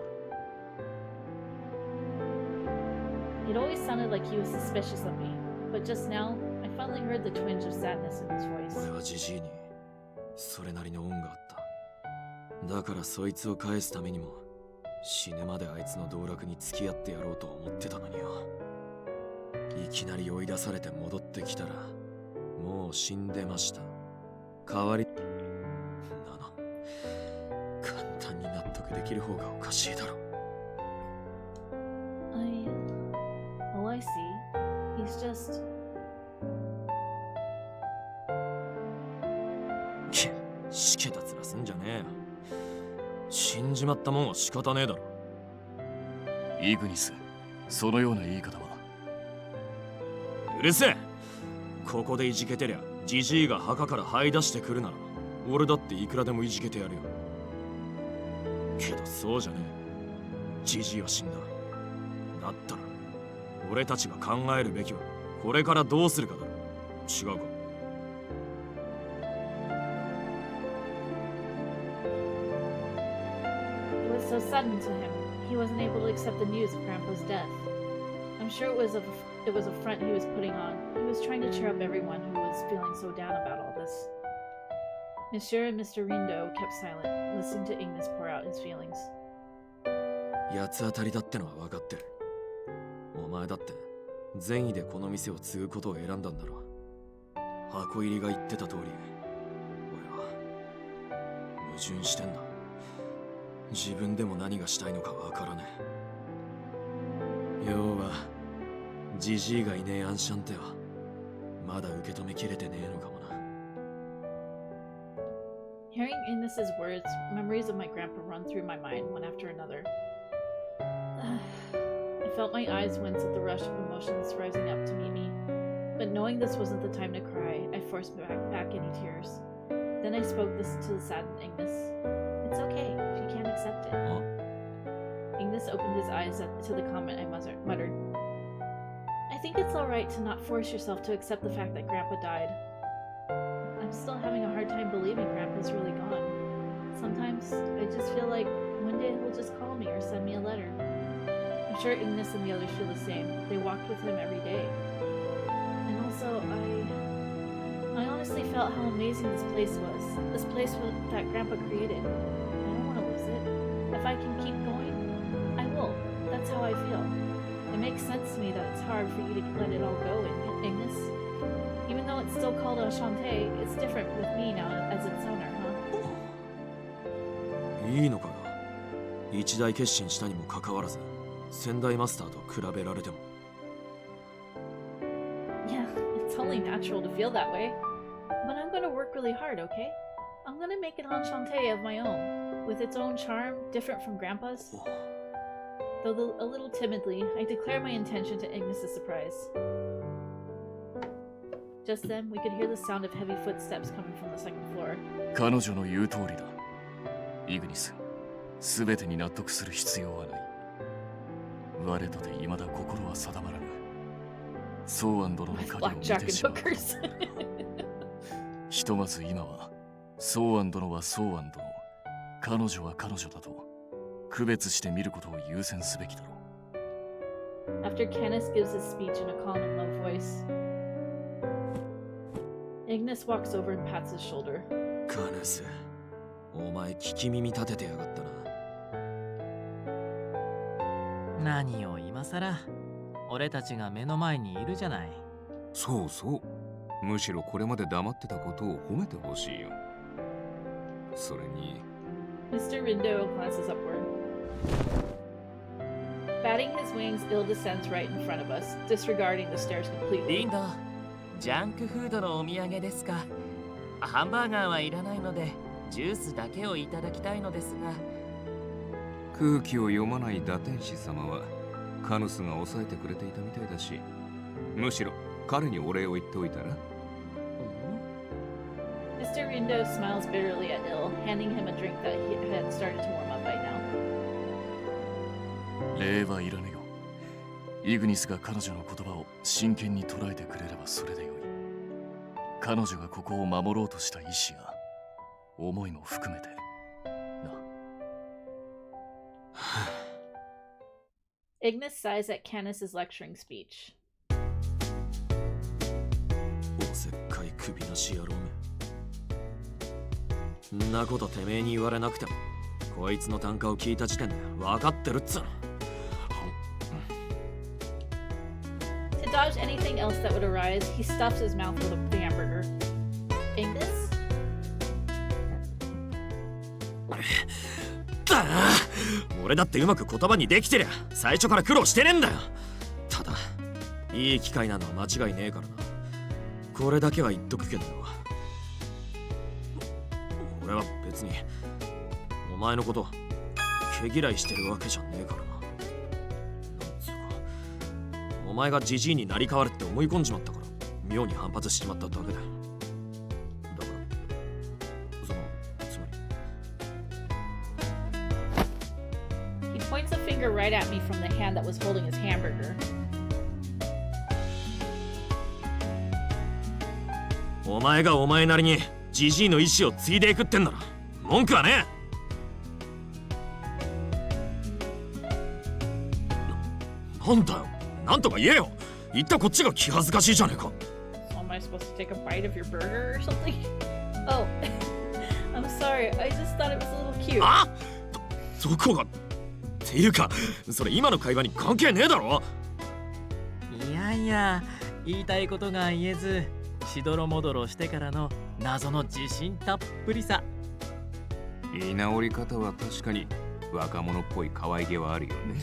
It always sounded like he was suspicious of me, but just now, I finally heard the twinge of sadness in his voice. 俺はジジイにそれなりの恩があった。だからそいつを返すためにも死ぬまであいつの道楽に付き合ってやろうと思ってたのによ。いきなり追い出されて戻ってきたらもう死んでました。代わりなの簡単に納得できる方がおかしいだろ。Oh, I see. He's just... しけたつらすんじゃねえよ。死んじまったもんは仕方ねえだろ。イグニス、そのような言い方は。うるせえ。ここでいじけてりゃジジイが墓から這い出してくるなら俺だっていくらでもいじけてやるよ。けどそうじゃねえ。ジジイは死んだ。だったら俺たちが考えるべきはこれからどうするかだろ。違うか。So sudden to him, he wasn't able to accept the news of Grandpa's death. I'm sure it was a front he was putting on. He was trying to cheer up everyone who was feeling so down about all this. Monsieur and Mr. Rindo kept silent, listening to Ignis pour out his feelings. 八つ当たりだってのは分かってる。お前だって善意でこの店を継ぐことを選んだんだろ。箱入りが言ってた通り、俺は矛盾してんだ。自分でも何がしたいのかわからねえ。要はジジイがいねえアンシャンテはまだ受け止めきれてねえのかもな。 Hearing Ignis's words, memories of my grandpa run through my mind one after another. I felt my eyes wince at the rush of emotions rising up to meet me, but knowing this wasn't the time to cry, I forced back any tears. Then I spoke this to the saddened Ignis. It's okay if you can't accept it. Huh? Ignis opened his eyes to the comment I muttered. I think it's alright to not force yourself to accept the fact that Grandpa died. I'm still having a hard time believing Grandpa's really gone. Sometimes I just feel like one day he'll just call me or send me a letter. I'm sure Ignis and the others feel the same. They walked with him every day. And also, I honestly felt how amazing this place was. This place that Grandpa created. I don't want to lose it. If I can keep going, I will. That's how I feel. It makes sense to me that it's hard for you to let it all go, Ignis. Even though it's still called Enchante, it's different with me now as its owner, huh? いいのかな。一大決心したにもかかわらず、先代マスターと比べられても。Yeah, it's only natural to feel that way. But I'm gonna work really hard, okay? I'm gonna make an Enchante of my own, with its own charm, different from Grandpa's. Though a little timidly, I declare my intention to Ignis' surprise. Just then, we could hear the sound of heavy footsteps coming from the second floor. 彼女の言う通りだ。イグニス、すべてに納得する必要はない。我とて未だ心は定まらぬ。ソーアン殿の影を見てしまう。ひとまず今は、ソーアン殿はソーアン殿、彼女は彼女だと、区別して見ることを優先すべきだろう。After Canis gives his speech in a calm and low voice, Ignis walks over and pats his shoulder. カネス、お前聞き耳立ててやがったな。何を今さら、俺たちが目の前にいるじゃない。そうそう。むしろこれまで黙ってたことを褒めてほしいよ。それに。Mr. Rindo glances upward. Batting his wings, Il descends right in front of us, disregarding the stairs completely. リンド、ジャンクフードのお土産ですか。ハンバーガーはいらないので、ジュースだけをいただきたいのですが。空気を読まない打天使様はカヌスが抑えてくれていたみたいだし、むしろ彼にお礼を言っておいたら。Mr. Rindo smiles bitterly at Il, handing him a drink that he had started to warm up by now. 礼はいらぬよ。イグニスが彼女の言葉を真剣に捉えてくれればそれでよい。彼女がここを守ろうとした意志や思いも含めてな。Ignis sighs at Canis' lecturing speech. おせっかい首なし野郎め。んなことてめえに言われなくても、こいつの単価を聞いた時点で分かってるっつうの。To dodge anything else that would arise, he stuffs his mouth with a hamburger. Ignis? だな、俺だってうまく言葉にできてりゃ最初から苦労してねえんだよ。ただいい機会なのは間違いねえからな。これだけは言っとくけどよ、俺は別にお前のこと毛嫌いしてるわけじゃねえからな。なんつうか、お前がジジイになり変わるって思い込んじまったから妙に反発しちまっただけだ。だからそのつまり。He points a finger right at me from the hand that was holding his hamburger. お前がお前なりにジジイの意志を継いでいくってんなら文句はねえ。なんだよ、なんとか言えよ。言ったこっちが気恥ずかしいじゃねえか。So am I supposed to take a bite of your burger or something? Oh, I'm sorry. I just thought it was a little cute. あ？どこがっていうか、それ今の会話に関係ねえだろ。いやいや、言いたいことが言えずしどろもどろしてからの謎の自信たっぷりさ。居直り方は確かに若者っぽい可愛げはあるよね。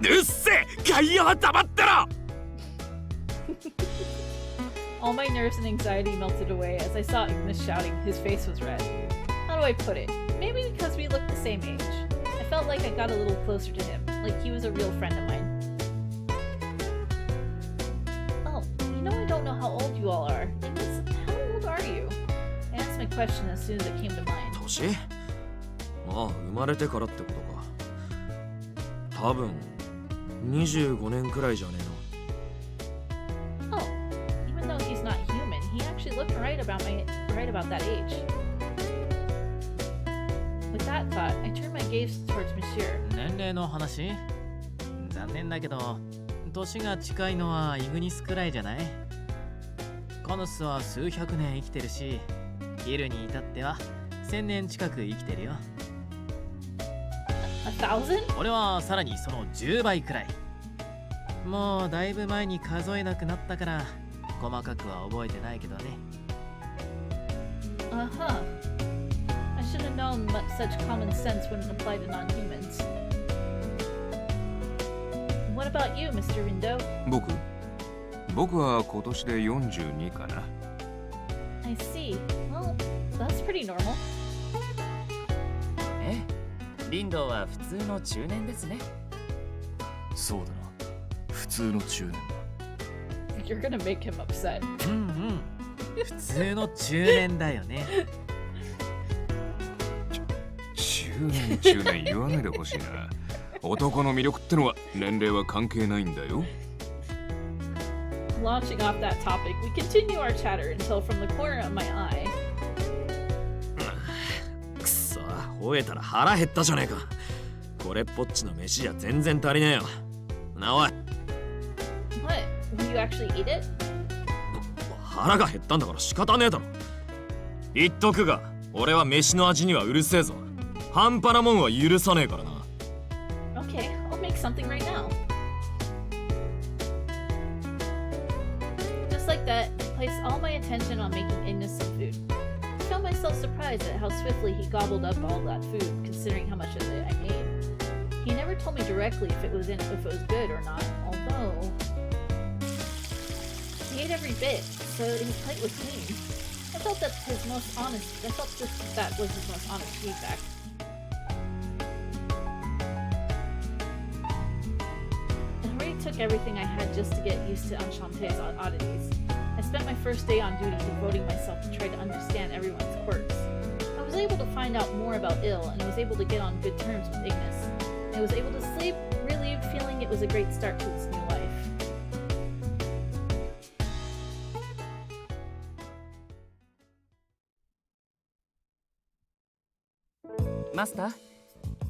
うっせえ、外野は黙ってろ。All my nerves and anxiety melted away as I saw Ignis shouting. His face was red. How do I put it? Maybe because we looked the same age. I felt like I got a little closer to him, like he was a real friend of mine. Oh, you know I don't know how old you all are. Ignis, how old are you? I asked question as soon as it came to mind. 年？まあ生まれてからってことか。多分25年くらいじゃねえ Oh, even though he's not human, he actually looked right about that age. With that thought, I turned my gaze towards Monsieur. 年齢の話？残念だけど年が近いのはイグニスくらいじゃない？カヌスは数百年生きてるし、キルに至っては1000年近く生きてるよ。1,000? 俺はさらにその10倍くらい。もうだいぶ前に数えなくなったから細かくは覚えてないけどね。Uh-huh. I should have known such common sense wouldn't apply to non-humans. What about you, Mr. Rindo? 僕は今年で42かな。I see. Well, that's pretty normal. リンドは普通の中年ですね。そうだな。普通の中年だ。You're gonna make him upset. うんうん。普通の中年だよね。中年言わないでほしいな。男の魅力ってのは年齢は関係ないんだよ。Launching off that topic, we continue our chatter until from the corner of my eye. くそ、吠えたら腹減ったじゃねえか。これっぽっちの飯じゃ全然足りねえよ。なおい。What? Will you actually eat it? 腹が減ったんだから仕方ねえだろ。言っとくが、俺は飯の味にはうるせえぞ。半端なもんは許さねえからな。Okay, I'll make something right now. Just like that, I placed all my attention on making Ignis some food. I found myself surprised at how swiftly he gobbled up all that food, considering how much of it I made. He never told me directly if it was good or not, although he ate every bit, so his plate was clean. I felt that was his most honest feedback. It already took everything I had just to get used to Enchante's oddities. I spent my first day on duty devoting myself to try to understand everyone's quirks. I was able to find out more about Ill, and I was able to get on good terms with Ignis. I was able to sleep, relieved, feeling it was a great start to this new life. マスター、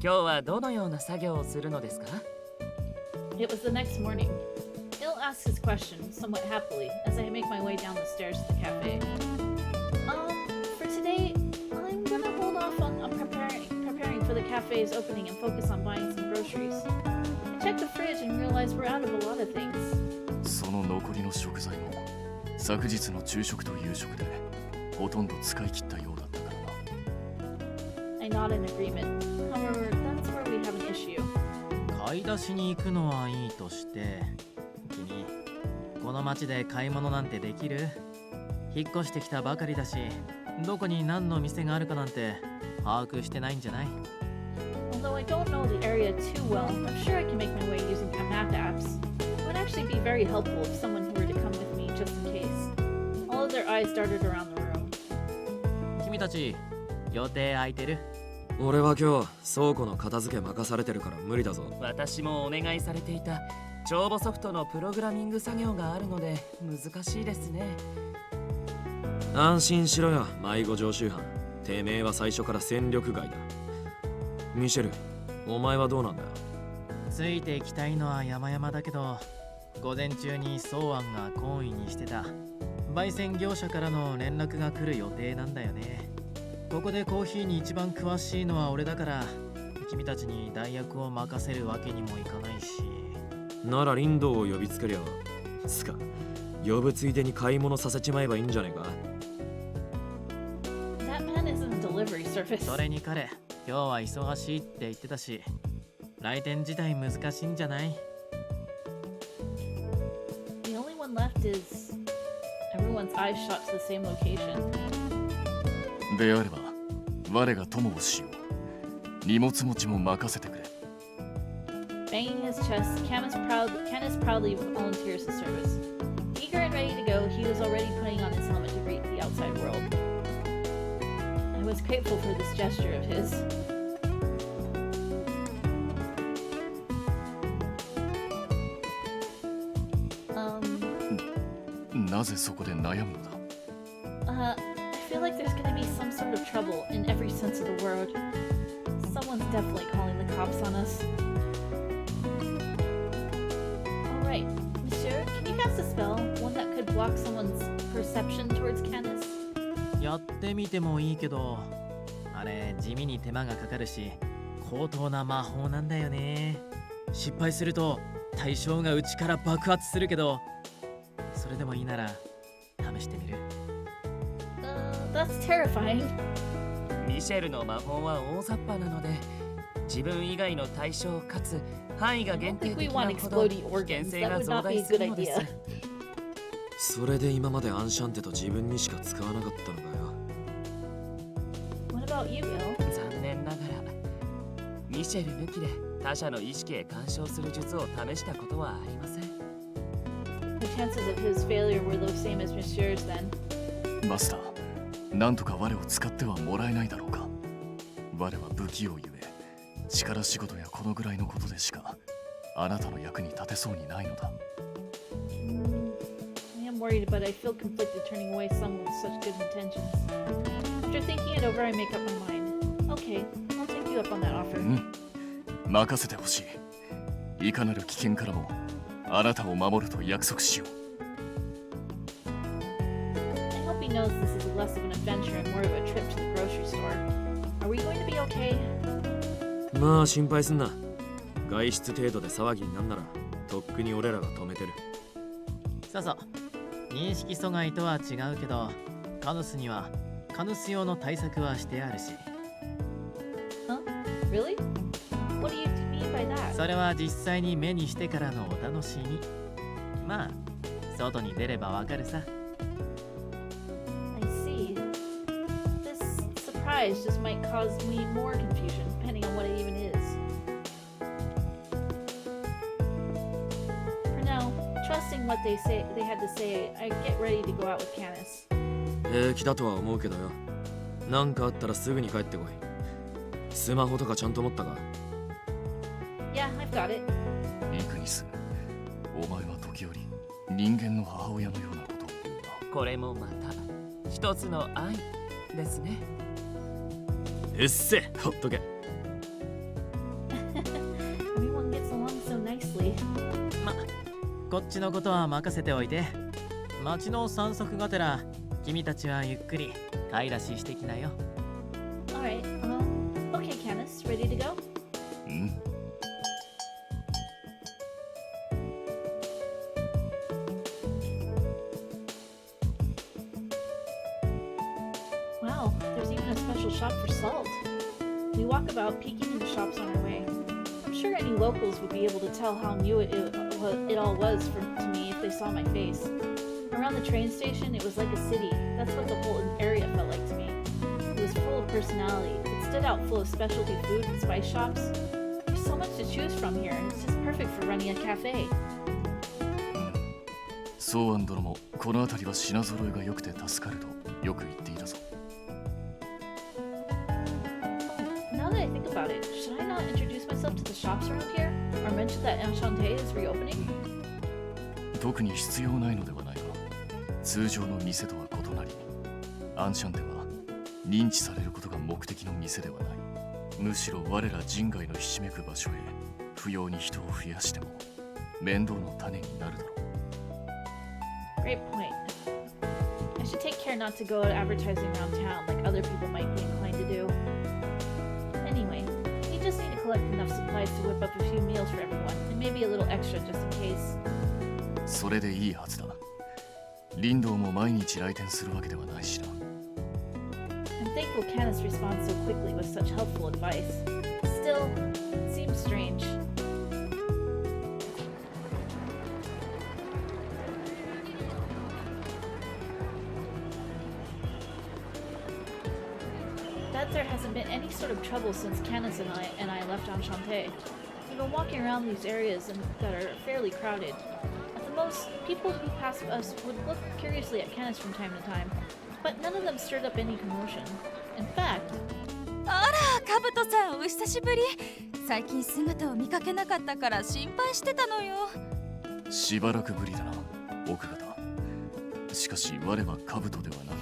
今日はどのような作業をするのですか？ It was the next morning. Ill asked his question somewhat happily as I make my way down the stairs to the cafe. For today, I'm gonna hold off on preparing for the cafe's opening and focus on buying some groceries. I checked the fridge and realized we're out of a lot of things. その残りの食材も昨日の昼食と夕食でほとんど使い切ったようだったからな。I nod in agreement. However, that's where we have an issue. 買い出しに行くのはいいとして、君、この街で買い物なんてできる？引っ越してきたばかりだし、どこに何の店があるかなんて把握してないんじゃない？ Although I don't know the area too well, I'm sure I can make my way using map apps. It would actually be very helpful if someone were to come with me just in case. All of their eyes darted around the room. 君たち、予定空いてる？俺は今日倉庫の片付け任されてるから無理だぞ。私もお願いされていた帳簿ソフトのプログラミング作業があるので難しいですね。安心しろよ、迷子常習犯。てめえは最初から戦力外だ。ミシェル、お前はどうなんだよ。ついていきたいのは山々だけど、午前中に草案が懇意にしてた焙煎業者からの連絡が来る予定なんだよね。ここでコーヒーに一番詳しいのは俺だから、君たちに代役を任せるわけにもいかないし。ならリンドを呼びつけりゃ、つか呼ぶついでに買い物させちまえばいいんじゃねえか。That man isn't a delivery service. それに彼、今日は忙しいって言ってたし、来店自体難しいんじゃない？ The only one left is everyone's eyes shot to the same location. であれば我が友をしよう。荷物持ちも任せてくれ。 Banging his chest, Canis proudly volunteers his service. Eager and ready to go, he was already putting on his helmet to greet the outside world. seems grateful for this gesture of his. Um... なぜそこで悩むのだ I feel like there's gonna be some sort of trouble in every sense of the word. Someone's definitely calling the cops on us. Alright, Monsieur, can you cast a spell? One that could block someone's perception towards Canis? やってみてもいいけど、あれ地味に手間がかかるし高等な魔法なんだよね。失敗すると対象が内から爆発するけど、それでもいいなら試してみる。That's terrifying. ミシェルの魔法は大雑把なので、自分以外の対象かつ範囲が限定的なほど危険性が増大するのです。それで今までアンシャンテと自分にしか使わなかったのかよ。What about you, Bill? 残念ながらミシェル抜きで他者の意識へ干渉する術を試したことはありません。 The chances of his failure were the same as Monsieur's then. マスター、なんとか我を使ってはもらえないだろうか。我は不器用ゆえ、力仕事やこのぐらいのことでしかあなたの役に立てそうにないのだ。I am worried, but I feel conflicted turning away someone with such good intentions. After thinking it over, I make up my mind. Okay, I'll take you up on that offer. 任せてほしい。いかなる危険からもあなたを守ると約束しよう。I hope he knows this is less of an adventure and more of a trip to the grocery store. Are we going to be okay? まあ心配すんな。外出程度で騒ぎになんならとっくに俺らが止めてる。そうそう、認識阻害とは違うけど、カヌスにはカヌス用の対策はしてあるし。Huh? Really? What do you mean by that? それは実際に目にしてからのお楽しみ。まあ外に出ればわかるさ。I see. This surprise just might cause me more confusion, depending on what it even is. For now, trusting what they had to say, I get ready to go out with Canis. 平気だとは思うけどよ。なんかあったらすぐに帰ってこい。スマホとかちゃんと持ったか？ Yeah, I've got it. イグニス、お前は時折人間の母親のようなことを言うな。これもまた一つの愛ですね。うっせ、ほっとけ。Everyone gets along so nicely. ま、こっちのことは任せておいて。街の散策がてら君たちはゆっくり買い出ししてきなよ。Alright, okay, Canis, ready to go? うん。Wow, there's even a special shop for salt. We walk about peeking into shops on our way. I'm sure any locals would be able to tell how new it all was to me if they saw my face. Around the train station, it was like a city. That's what the whole area felt like to me. It was full of personality. It stood out full of specialty food and spice shops. There's so much to choose from here, and it's just perfect for running a cafe. ソーアン殿もこの辺りは品揃えが良くて助かるとよく言っていたぞ。Now that I think about it, should I not introduce myself to the shops around here? Or mention that Enchante is reopening? 特に必要ないのではないが、通常の店とは異なり、アンシャンテは認知されることが目的の店ではない。むしろ我ら人外のひしめく場所へ不要に人を増やしても面倒の種になるだろう。Great point. I should take care not to go out advertising around town like other people might be inclined to do. Anyway, you just need to collect enough supplies to whip up a few meals for everyone, and maybe a little extra just in case. それでいいはずだ。リンドウも毎日来店するわけではないしな。I'm thankful Canis responds so quickly with such helpful advice. Still, it seems strange. That there hasn't been any sort of trouble since Canis and I left Enchante. We've been walking around these areas that are fairly crowded. At the most, people who pass us would look curiously at Canis from time to time. but none of them stirred up any commotion. In fact, あら、カブトさんお久しぶり。最近姿を見かけなかったから心配してたのよ。しばらくぶりだな、奥方。しかし我は兜ではなく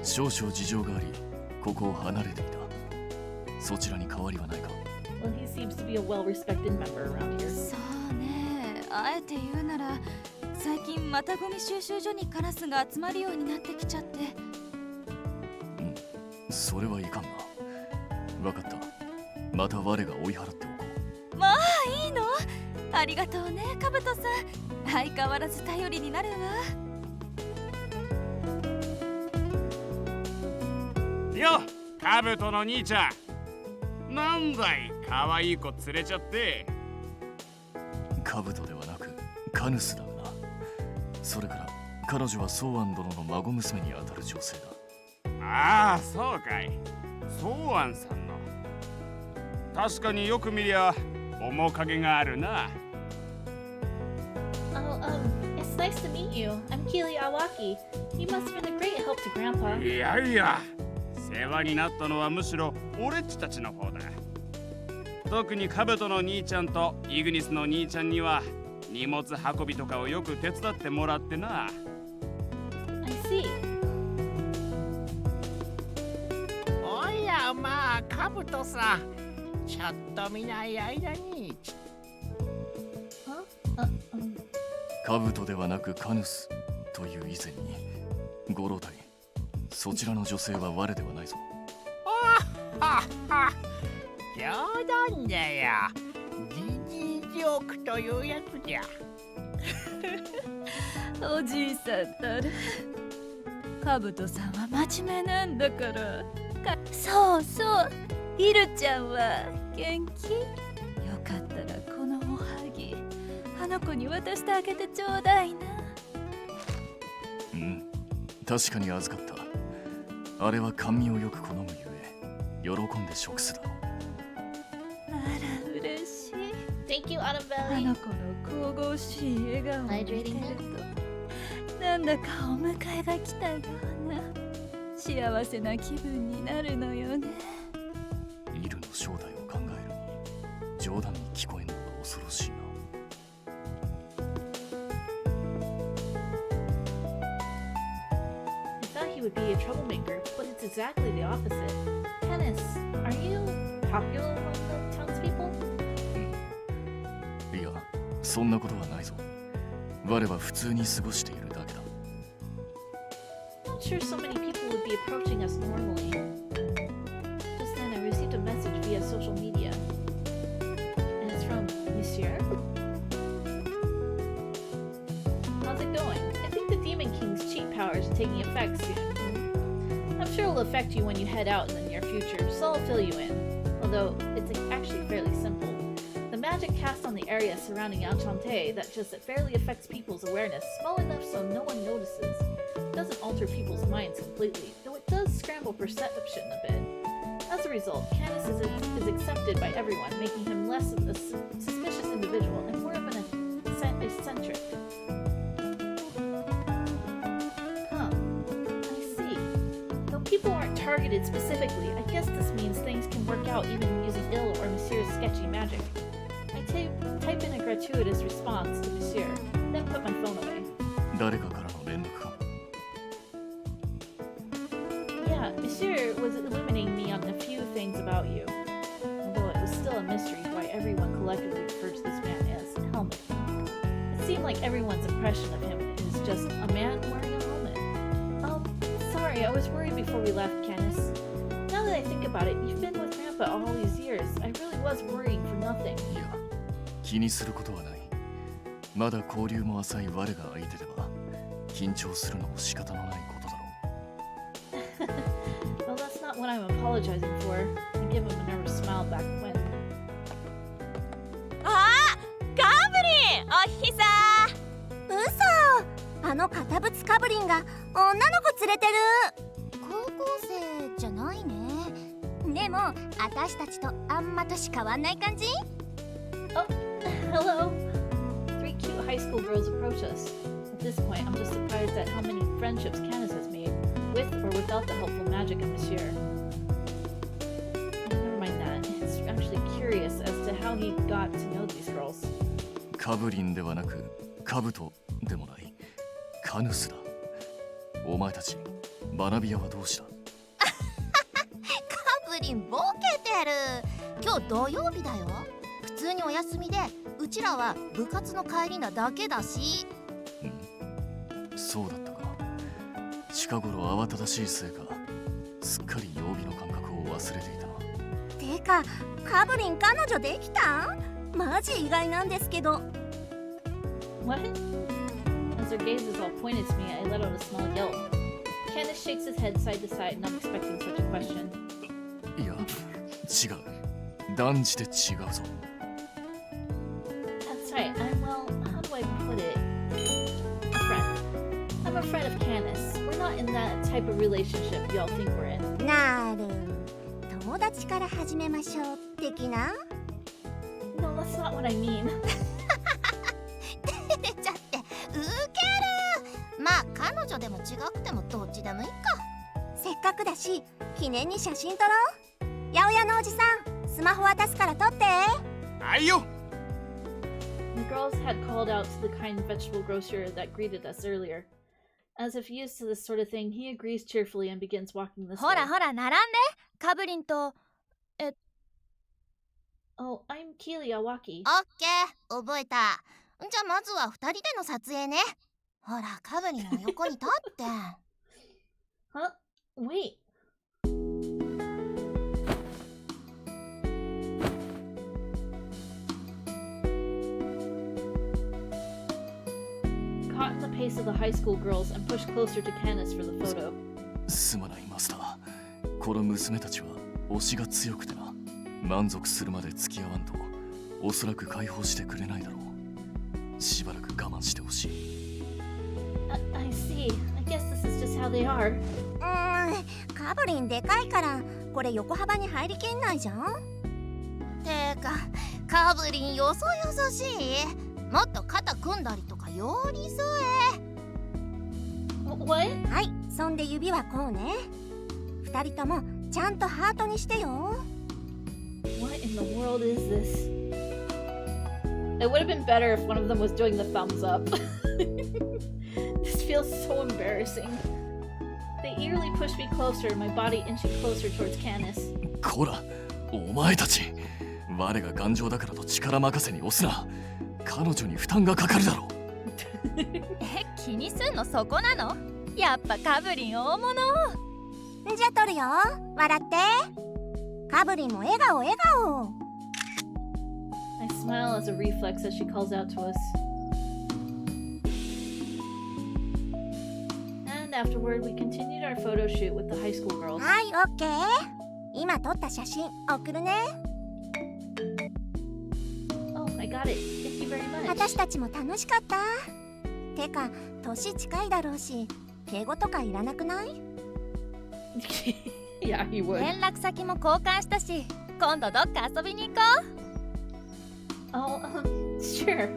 少々事情があり、ここを離れていた。そちらに変わりはないか？ well, he seems to be a well-respected member around here. そうね、あえて言うなら最近またゴミ収集所にカラスが集まるようになってきちゃって。それはいかんな。わかった。また我が追い払っておこう。まあいいの？ありがとうね、カブトさん。相変わらず頼りになるわ。よ、カブトの兄ちゃん。なんだい、可愛い子連れちゃって。兜ではなくカヌスだがな。それから彼女はソーアン殿の孫娘にあたる女性だ。ああ、そうかい。ソーアンさんの。確かによく見りゃ面影があるな。Oh, it's nice to meet you. I'm Keelie Awaki. You must have been a great help to Grandpa. いやいや、世話になったのはむしろ俺っちたちの方だ。特にカブトの兄ちゃんとイグニスの兄ちゃんには荷物運びとかをよく手伝ってもらってな。I see. おやまあ、カブトさん。ちょっと見ない間に。兜ではなくカヌスという以前に、ご老体、そちらの女性は我ではないぞ。あはは、冗談だよ。ジニージョークというやつじゃ。おじいさんたる。カブトさんは真面目なんだから。そうそう、イルちゃんは元気？よかったらこのおはぎあの子に渡してあげてちょうだいな。うん、確かに預かった。あれは甘味をよく好むゆえ喜んで食すだろう。あら嬉しい。 Thank you, あ Annabelle. の子の神々しい笑顔を見てるとなんだかお迎えが来たような幸せな気分になるのよね。イルの正体を考えるに冗談に聞こえんのが恐ろしいな。I thought he would be a troublemaker, but it's exactly the opposite. Kenneth, are you popular among the townspeople? いや、そんなことはないぞ。我は普通に過ごしているだけだ。Not sure so many people would be approaching us normally. Just then I received a message via social media. And it's from Monsieur? How's it going? I think the Demon King's cheat powers are taking effect soon. I'm sure it'll affect you when you head out in the near future, so I'll fill you in. Although, it's actually fairly simple. The magic cast on the area surrounding Enchante that just barely affects people's awareness, small enough so no one notices. It doesn't alter people's minds completely, though it does scramble perception a bit. As a result, Canis is accepted by everyone, making him less of a suspicious individual and more of an eccentric. Huh. I see. Though people aren't targeted specifically, I guess this means things can work out even using ill or Monsieur's sketchy magic. I type in a gratuitous response to Monsieur, then put my phone away. 誰かからの連絡か。Yeah, Monsieur was illuminating me on a few things about you. Although it was still a mystery why everyone collectively refers to this man as Helmet. It seemed like everyone's impression of him is just a man wearing a helmet. Sorry, I was worried before we left, Canis. Now that I think about it, you've been with Grandpa all these years. I really was worrying for nothing. いや、気にすることはない。まだ交流も浅い我が相手では緊張するのも仕方のないことだろう。Well, that's not what I'm apologizing for. I give him a nervous smile back when. あ、ガブリン、おひさ。嘘、あの堅物カブリンが女の子連れてる。高校生じゃないね。でも私たちとあんま年変わんない感じ。 Oh, hello. 3 cute high school girls approach us. At this point, I'm just surprised at how many friendships Canis has made with without the helpful magic of Monsieur. Never mind that. It's actually curious as to how he got to know these girls. カブリンではなくカブトでもないカヌスだ。お前たち学び屋はどうした？カブリンボケてる。今日土曜日だよ。普通にお休みで、うちらは部活の帰りなだけだし。そうだったか。近頃慌ただしいせいかすっかり曜日の感覚を忘れていたな。てかカブリン彼女できた？マジ意外なんですけど。What? As their gazes all pointed to me, I let out a small yelp. Candace shakes his head side to side, not expecting such a question. いや、違う。断じて違うぞ。That's right. Well, how do I put it? A friend. I'm a friend of Candace. We're not in that type of relationship y'all think we're in. なる。友達から始めましょう的な？ No, that's not what I mean. 照れちゃってウケる。まあ彼女でも違くてもどっちでもいいか。せっかくだし記念に写真撮ろう。八百屋のおじさん、スマホ渡すから撮って。はいよ。The girls had called out to the kind vegetable grocer that greeted us earlier. As if used to this sort of thing, he agrees cheerfully and begins walking this way. ほらほら並んで。カブリンとOh, I'm Keelie Awaki. オッケー、覚えた。じゃあまずは2人での撮影ね。ほら、カブリンの横に立って。Huh? Wait. Caught in the pace of the high school girls and pushed closer to Candace for the photo. すまないマスター。この娘たちは推しが強くてな。満足するまで付き合わんとおそらく解放してくれないだろう。しばらく我慢してほしい。I see. I guess this is just how they are. カブリンでかいからこれ横幅に入りきんないじゃん。てかカブリンよそよそしい。もっと肩組んだりとか寄り添え。What? はい、そんで指はこうね。2人ともちゃんとハートにしてよ。What in the world is this? It would have been better if one of them was doing the thumbs up. This feels so embarrassing. They eagerly push me closer, my body inching closer towards Candace. こら、お前たち。我が頑丈だからと力任せに押すな。彼女に負担がかかるだろう。気にすんのそこなの？やっぱカブリン大物。じゃあ撮るよ。笑って。カブリンも笑顔笑顔。I smile as a reflex as she calls out to us. And afterward, we continued our photo shoot with the high school girls. はい、オッケー。今撮った写真送るね。Oh, I got it. Thank you very much. 私たちも楽しかった。てか、年近いだろうし、敬語とかいらなくない？ Yeah, he would. 連絡先も交換したし、今度どっか遊びに行こう。Oh, sure.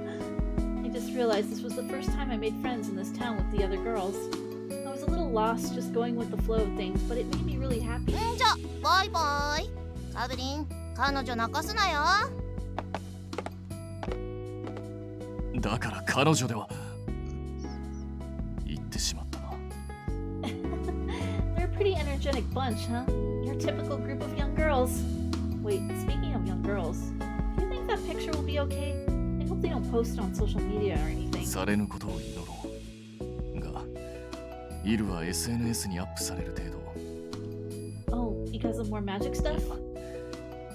I just realized this was the first time I made friends in this town with the other girls. I was a little lost just going with the flow of things, but it made me really happy. じゃあ、バイバイ。カブリン、彼女泣かすなよ。だから彼女では言ってしまったな。They're a pretty energetic bunch, huh? Your typical group of young girls. Wait, speaking of young girls, do you think that picture will be okay? I hope they don't post it on social media or anything. されぬことを祈ろう。が、イルは SNS にアップされる程度。Oh, because of more magic stuff?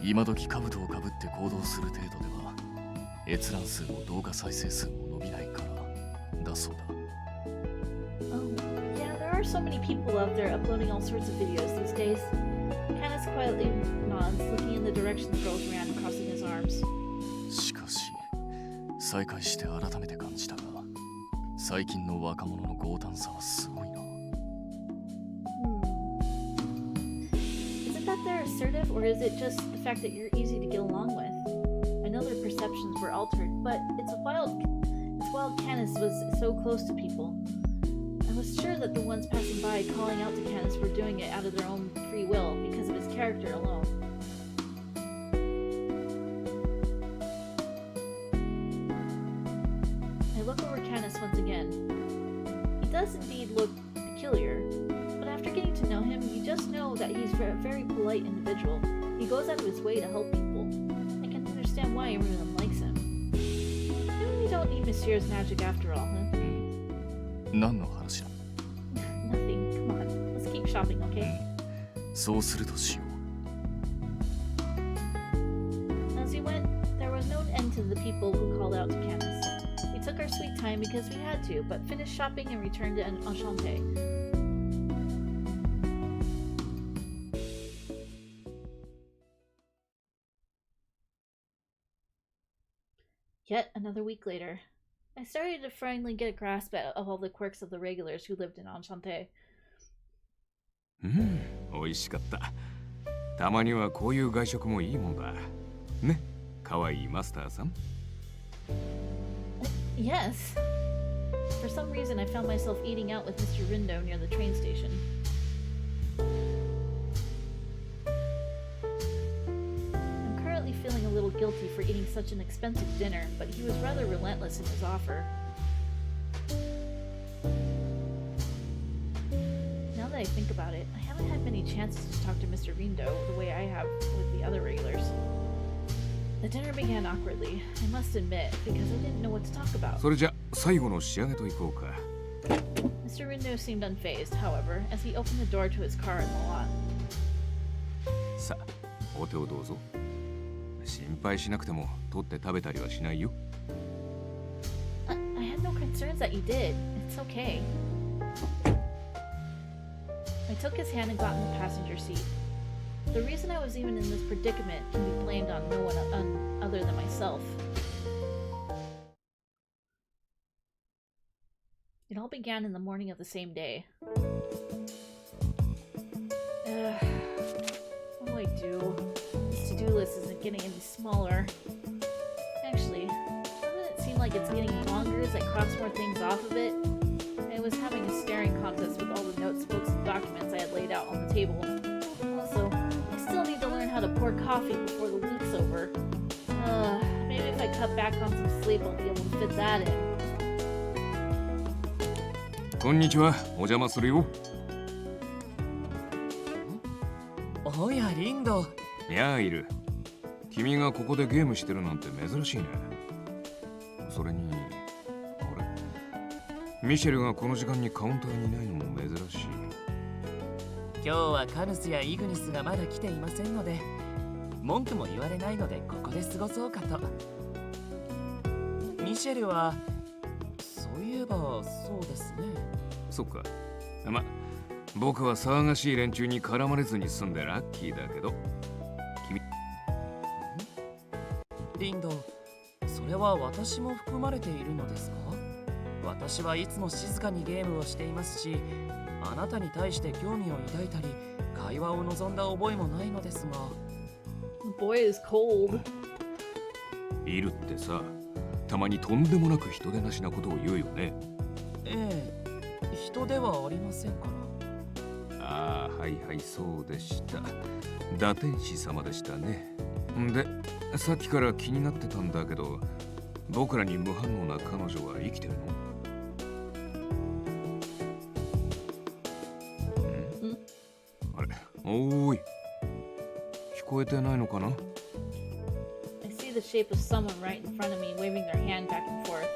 今時兜をかぶって行動する程度では閲覧数も動画再生数も伸びないからだそうだ。Oh, yeah, there are so many people out there uploading all sorts of videos these days. Candace quietly nods, looking in the direction the girls ran, crossing his arms. しかし、再会して改めて感じたが、最近の若者の強胆さはすごいな。Is it that they're assertive, or is it just the fact that you're easy to get along with? I know their perceptions were altered, but it's wild Candace was so close to people. I was sure sure that the ones passing by calling out to Candace were doing it out of their own free will because of his character alone. I look over Candace once again. He does indeed look peculiar, but after getting to know him, you just know that he's a very polite individual. He goes out of his way to help people. I can understand why everyone likes him. Maybe we don't need Monsieur's magic after all, huh? 何の話だ Nothing. Come on. Let's keep shopping, okay? そうするとしよ As we went, there was no end to the people who called out to Candace. We took our sweet time because we had to, but finished shopping and returned to Enchante. Yet another week later, I started to finally get a grasp of all the quirks of the regulars who lived in Enchante. 美味しかった。たまにはこういう外食もいいもんだ。ね、可愛いマスターさん。Yes. For some reason, I found myself eating out with Mr. Rindo near the train station. I'm currently feeling a little guilty for eating such an expensive dinner, but he was rather relentless in his offer. Now that I think about it, I haven't had many chances to talk to Mr. Rindo the way I have with the other regulars. The dinner began awkwardly, I must admit, because I didn't know what to talk about. それじゃ最後の仕上げといこうか。Mr. Rindo seemed unfazed, however, as he opened the door to his car in the lot. さあ、お手をどうぞ。心配しなくても取って食べたりはしないよ。I had no concerns that you did. It's okay. I took his hand and got in the passenger seat. The reason I was even in this predicament can be blamed on no one other than myself. It all began in the morning of the same day. What do I do? This to-do list isn't getting any smaller. Actually, doesn't it seem like it's getting longer as I cross more things off of it? I was having a staring contest with all the notes, books, and documents I had laid out on the table. Also, I still need to learn how to pour coffee before the week's over. Maybe if I cut back on some sleep, I'll be able to fit that in. こんにちは、お邪魔するよ。おや、リンド。やあ、いる。君がここでゲームしてるなんて珍しいね。それに、あれ、ミシェルがこの時間にカウンターにいないのも珍しい。今日はカヌスやイグニスがまだ来ていませんので、文句も言われないのでここで過ごそうかと。ミシェルは、そういえばそうですね。そっか。ま、僕は騒がしい連中に絡まれずに済んでラッキーだけど。君。リンド、それは私も含まれているのですか？私はいつも静かにゲームをしていますし、あなたに対して興味を抱いたり、会話を望んだ覚えもないのですが。The boy is cold. いるってさ、たまにとんでもなく人でなしなことを言うよね。ええ、人ではありませんから。ああ、はいはい、そうでした。打天使様でしたね。で、さっきから気になってたんだけど、僕らに無反応な彼女は生きてるの？あれ、おーい。聞こえてないのかな？ I see the shape of someone right in front of me waving their hand back and forth.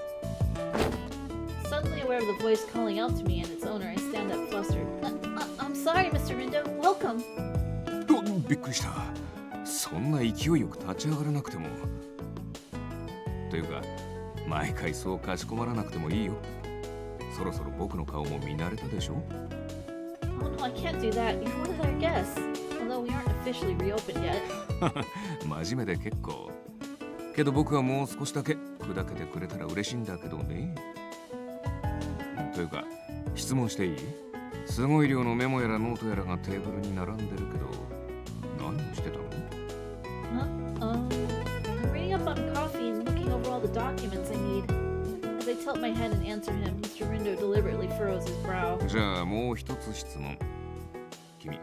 Suddenly aware of the voice calling out to me and its owner, I stand up flustered. I'm sorry, Mr. Rindo. Welcome. びっくりした。そんな勢いよく立ち上がらなくても。というか、毎回そうかしこまらなくてもいいよ。そろそろ僕の顔も見慣れたでしょ？ Oh no, I can't do that. You're one of their guests. Although we aren't officially reopened yet. 真面目で結構。けど僕はもう少しだけ砕けてくれたら嬉しいんだけどね。というか、質問していい？すごい量のメモやらノートやらがテーブルに並んでるけど、何をしてたの？ I'm reading up on coffee and looking over all the documents I need. As I tilt my head and answer him, Mr. Rindo deliberately furrows his brow. じゃあもう一つ質問。君、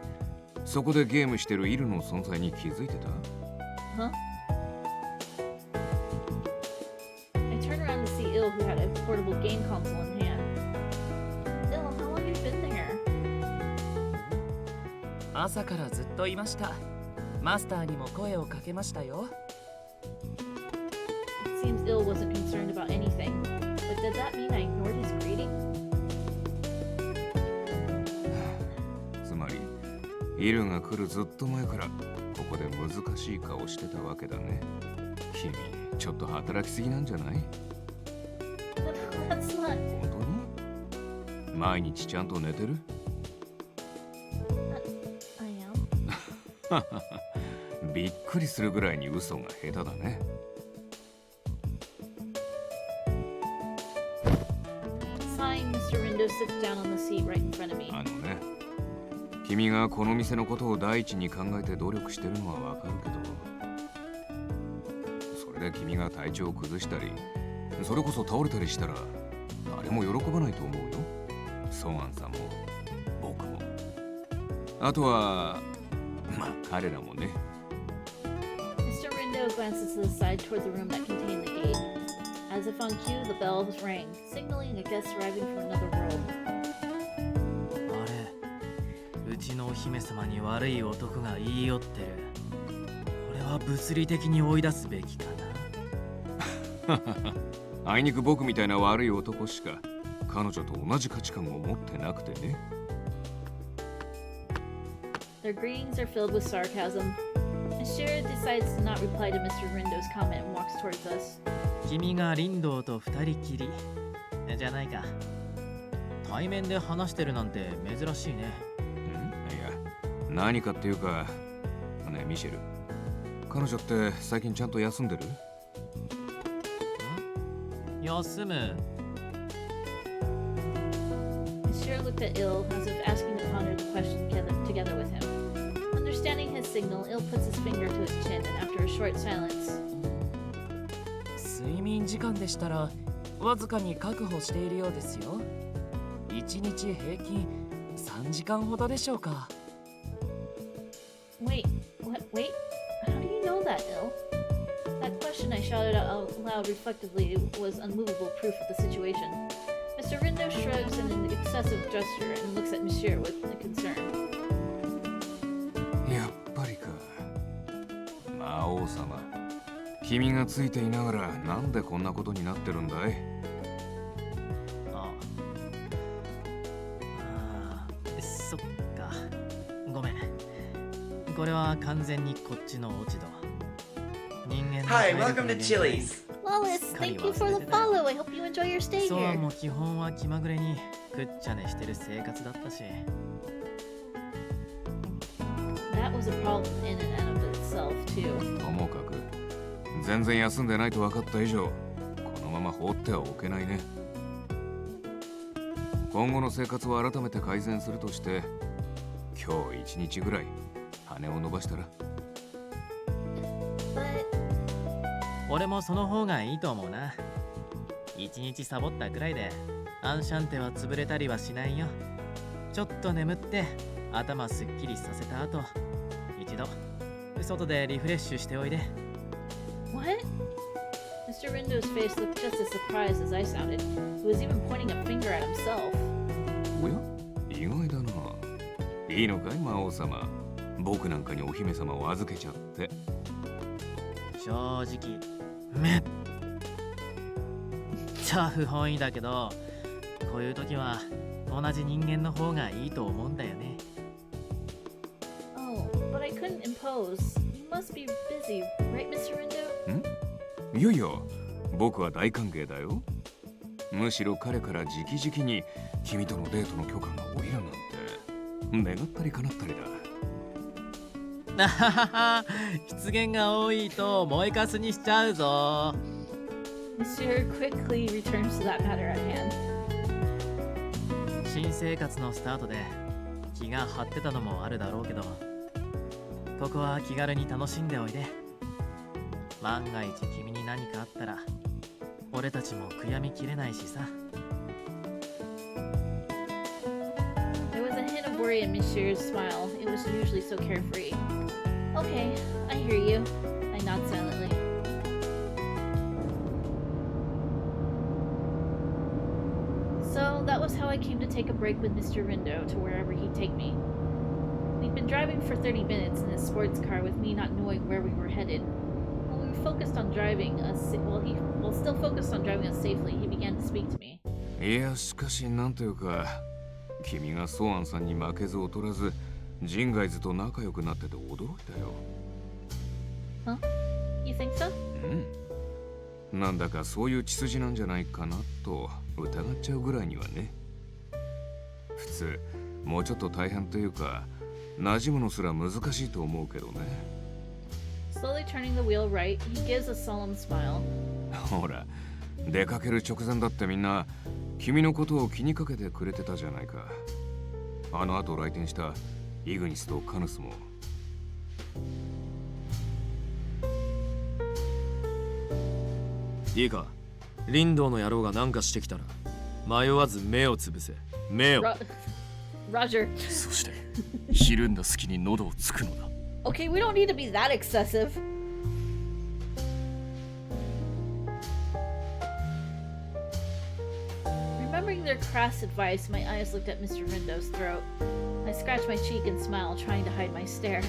そこでゲームしてるイルの存在に気づいてた？ Huh? I turn around to see Il, who had a portable game console in hand. Il, how long have you been there? 朝からずっといました。マスターにも声をかけましたよ。It seems Il wasn't concerned about anything, but did that mean I ignored his greeting? つまり、イルが来るずっと前からここで難しい顔してたわけだね。君、ちょっと働きすぎなんじゃない？ That's not. 本当に？毎日ちゃんと寝てる？ I am. びっくりするぐらいに嘘が下手だね。Sighing, Mr. Rindo sits down on the seat right in front of me. あのね、君がこの店のことを第一に考えて努力してるのはわかるけど、それで君が体調を崩したり、それこそ倒れたりしたら誰も喜ばないと思うよ。ソンアンさんも僕も、あとはまあ彼らもね。Mr. Rindo glances to the side toward the room that contained the gate. As if on cue, the bells rang, signaling a guest arriving from another world. あれ、うちのお姫様に悪い男が言い寄ってる。これは物理的に追い出すべきかな。あいにく僕みたいな悪い男しか彼女と同じ価値観を持ってなくてね。Their greetings are filled with sarcasm. Ashira decides to not reply to Mr. Rindo's comment and walks towards us. 君がリンドウと二人きりじゃないか。対面で話してるなんて珍しいね。いや、何かっていうか、ねえミシェル、彼女って最近ちゃんと休んでる？休む。Ashira looked at Il as if asking to ponder the question together with him. Understanding his signal, Il puts his finger to his chin, and after a short silence, 睡眠時間でしたらわずかに確保しているようですよ。1日平均3時間ほどでしょうか。Wait, wait? How do you know that, Il? That question I shouted out loud reflectively was unmovable proof of the situation. Mr. Rindo shrugs in an excessive gesture and looks at Monsieur with concern. やっぱりか。魔王様、君がついていながらなんでこんなことになってるんだい？そっか。ごめん。これは完全にこっちの落ち度。人間の Hi, welcome to Chili's. Wallace, thank you for the follow. I hope you enjoy your stay そう here. も基本は気まぐれにくっちゃねしてる生活だったし。That was a problem in and of itself, too. ともかく、全然休んでないと分かった以上、このまま放ってはおけないね。今後の生活は改めて改善するとして、今日一日ぐらい羽を伸ばしたら。俺もその方がいいと思うな。一日サボったくらいでアンシャンテは潰れたりはしないよ。ちょっと眠って頭すっきりさせた後、一度外でリフレッシュしておいで。 What? Mr. Rindo's face looked just as surprised as I sounded. He was even pointing a finger at himself. おや、意外だな。いいのかい魔王様。僕なんかにお姫様を預けちゃって。正直めっちゃ不本意だけど、こういう時は同じ人間の方がいいと思うんだよね。 Oh, but I couldn't impose. You must be busy, right, Mr. Rindo? いやいや、僕は大歓迎だよ。むしろ彼から直々に君とのデートの許可が下りるなんて願ったり叶ったりだ。なははは、失言が多いと燃えかすにしちゃうぞ。 Monsieur quickly returns to that matter at hand. 新生活のスタートで気が張ってたのもあるだろうけど、ここは気軽に楽しんでおいで。万が一君に何かあったら俺たちも悔やみきれないしさ。There was a hint of worry in Monsieur's smile. It was usually so carefree. Okay, I hear you. I nod silently. So that was how I came to take a break with Mr. Rindo to wherever he'd take me. We'd been driving for 30 minutes in his sports car with me not knowing where we were headed. While we were focused on driving us, still focused on driving us safely, he began to speak to me. いやしかしなんというか君がソアンさんに負けず劣らずジンガイズと仲良くなってて驚いたよ。Huh? You think so? うん。なんだかそういう血筋なんじゃないかなと疑っちゃうぐらいにはね。普通もうちょっと大変というか馴染むのすら難しいと思うけどね。Slowly turning the wheel right, he gives a solemn smile. ほら、出かける直前だってみんな君のことを気にかけてくれてたじゃないか。あの後来店したイグニスとカヌスも。いいか、リンドウの野郎が何かしてきたら迷わず目をつぶせ。目を。Roger. そしてひるんだ隙に喉をつくのだ。Okay, we don't need to be that excessive. Remembering their crass advice, my eyes looked at Mr. Rindo's throat. I scratched my cheek and smiled, trying to hide my stare.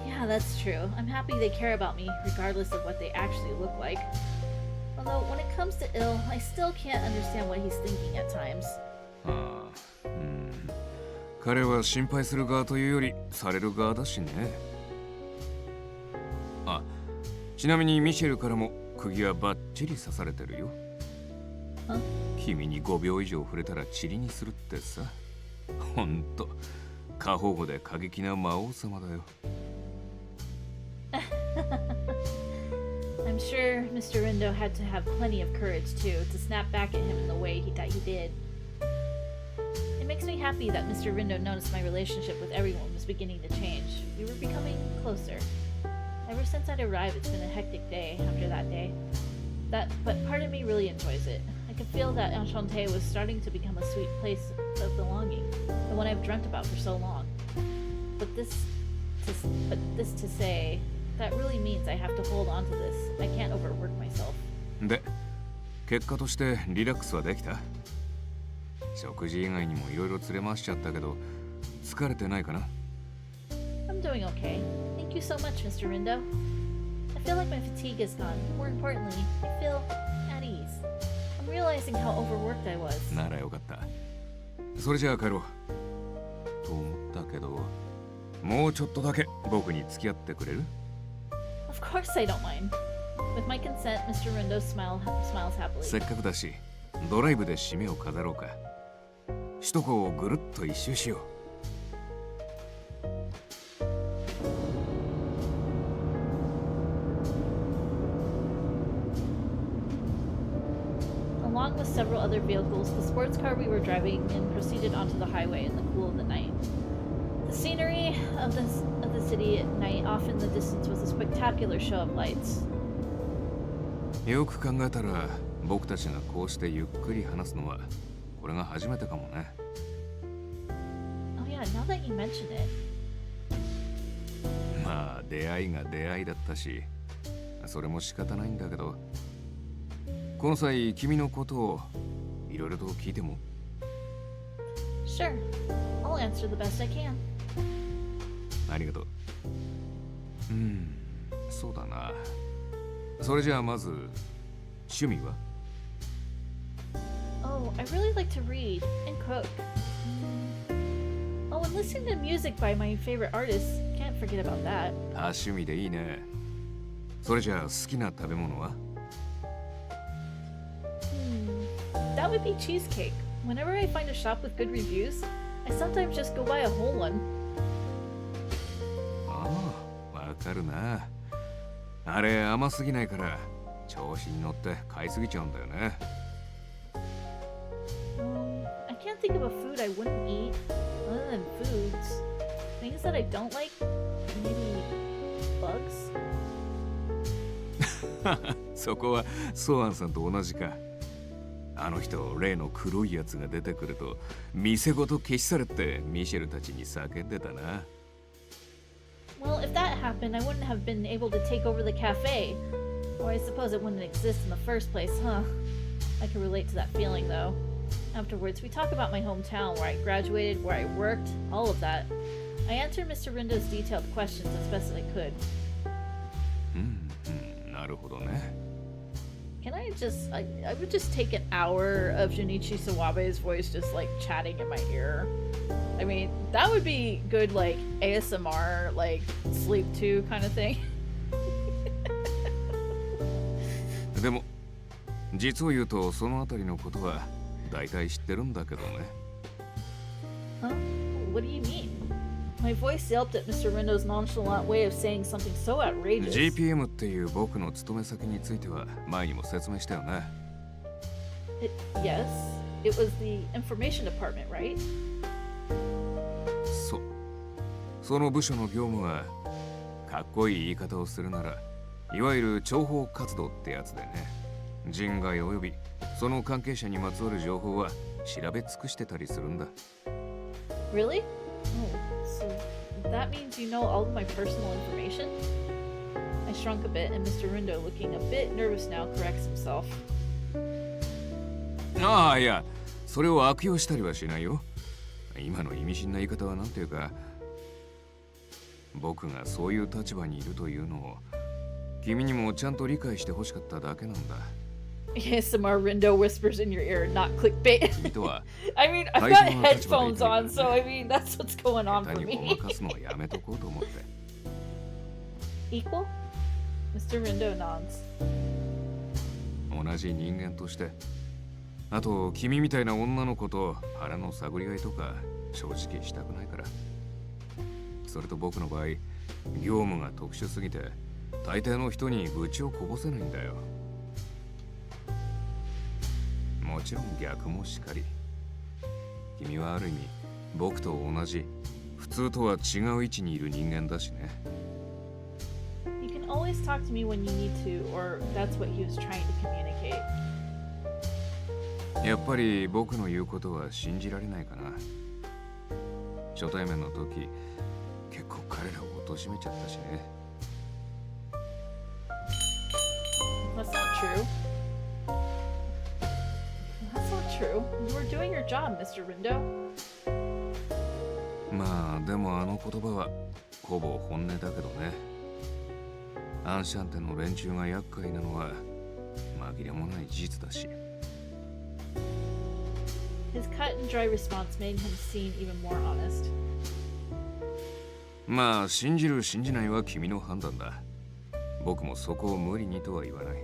Yeah, that's true. I'm happy they care about me, regardless of what they actually look like. Although, when it comes to ill, I still can't understand what he's thinking at times. 彼は心配する側というよりされる側だしね。あ、ちなみにミシェルからも釘はバッチリ刺されてるよ。君に5秒以上触れたら塵にするってさ。ほんと過保護で過激な魔王様だよ。I'm sure Mr. Rindo had to have plenty of courage too to snap back at him in the way that he did. It makes me happy that Mr. Rindo noticed my relationship with everyone was beginning to change. We were becoming closer. Ever since I'd arrived, it's been a hectic day after that day. But part of me really enjoys it. I could feel that Enchante was starting to become a sweet place of belonging, the one I've dreamt about for so long. But this to say, that really means I have to hold on to this. I can't overwork myself. で、結果としてリラックスはできた？食事以外にもいろいろ連れ回しちゃったけど、疲れてないかな？ I'm doing okay. Thank you so much, Mr. Rindo. I feel like my fatigue is gone. More importantly, I feel at ease. I'm realizing how overworked I was. ならよかった。それじゃあ帰ろう。と思ったけど、もうちょっとだけ僕に付き合ってくれる？ Of course I don't mind. With my consent, Mr. Rindo smiles happily. せっかくだし、ドライブで締めを飾ろうか。首都高をぐるっと一周しよう。Along with several other vehicles, the sports car we were driving in proceeded onto the highway in the cool of the night. The scenery of the city at night, off in the distance, was a spectacular show of lights. よく考えたら、僕たちがこうしてゆっくり話すのはこれが初めてかもね。Oh yeah, now that you mention it. まあ出会いが出会いだったし、それも仕方ないんだけど、この際君のことをいろいろと聞いても？ Sure, I'll answer the best I can. ありがとう。そうだな。それじゃあまず趣味は？Oh, I really like to read and cook. Oh, and listening to music by my favorite artists. Can't forget about that. 趣味でいいね。それじゃあ好きな食べ物は？ That would be cheesecake. Whenever I find a shop with good reviews, I sometimes just go buy a whole one. ああ、わかるな。あれ甘すぎないから調子に乗って買いすぎちゃうんだよね。I can't think of a food I wouldn't eat other than foods. Things that I don't like, maybe bugs. そこはソアンさんと同じか。あの人、例の黒いやつが出てくると店ごと消し去れってミシェルたちに叫んでたな。Well, if that happened, I wouldn't have been able to take over the cafe. Or I suppose it wouldn't exist in the first place, huh? I can relate to that feeling, though. Afterwards, we talk about my hometown, where I graduated, where I worked, all of that. I answered Mr. Rindo's detailed questions as best as I could. なるほどね。Can I just... I would just take an hour of Junichi Sawabe's voice just, like, chatting in my ear. I mean, that would be good, like, ASMR, like, sleep to kind of thing. でも、実を言うとそのあたりのことは大体知ってるんだけどね。Huh? What do you mean? My voice yelped at Mr. Rindo's nonchalant way of saying something so outrageous. GPM っていう僕の勤め先については前にも説明したよね。Yes, it was the information department, right? その部署の業務はかっこいい言い方をするならいわゆる諜報活動ってやつでね。人外およびその関係者にまつわる情報は調べ尽くしてたりするんだ。Really? Oh, so that means you know all of my personal information? I shrunk a bit, and Mr. Rindo, looking a bit nervous now, corrects himself. ああ、いや、それを悪用したりはしないよ。今の意味深な言い方はなんていうか、僕がそういう立場にいるというのを君にもちゃんと理解してほしかっただけなんだ。ASMR Rindo whispers in your ear, not clickbait. 君とは I mean, I've got headphones on, so I mean, that's what's going on for 下手に me. ごまかすのはやめとこうと思って。Equal? Mr. Rindo nods. 同じ人間として、あと君みたいな女の子と腹の探り合いとか正直したくないから。それと僕の場合、業務が特殊すぎて大抵の人に愚痴をこぼせないんだよ。もちろん逆もしかり。君はある意味僕と同じ普通とは違う位置にいる人間だしね。You can always talk to me when you need to, or that's what he was trying to communicate. やっぱり僕の言うことは信じられないかな。初対面の時結構彼らを貶めちゃったしね。That's not true. That's not true. You were doing your job, Mr. Rindo. まあでもあの言葉はほぼ本音だけどね。アンシャンテの連中が厄介なのは紛れもない事実だし。His cut and dry response made him seem even more honest. まあ信じる信じないは君の判断だ。僕もそこを無理にとは言わない。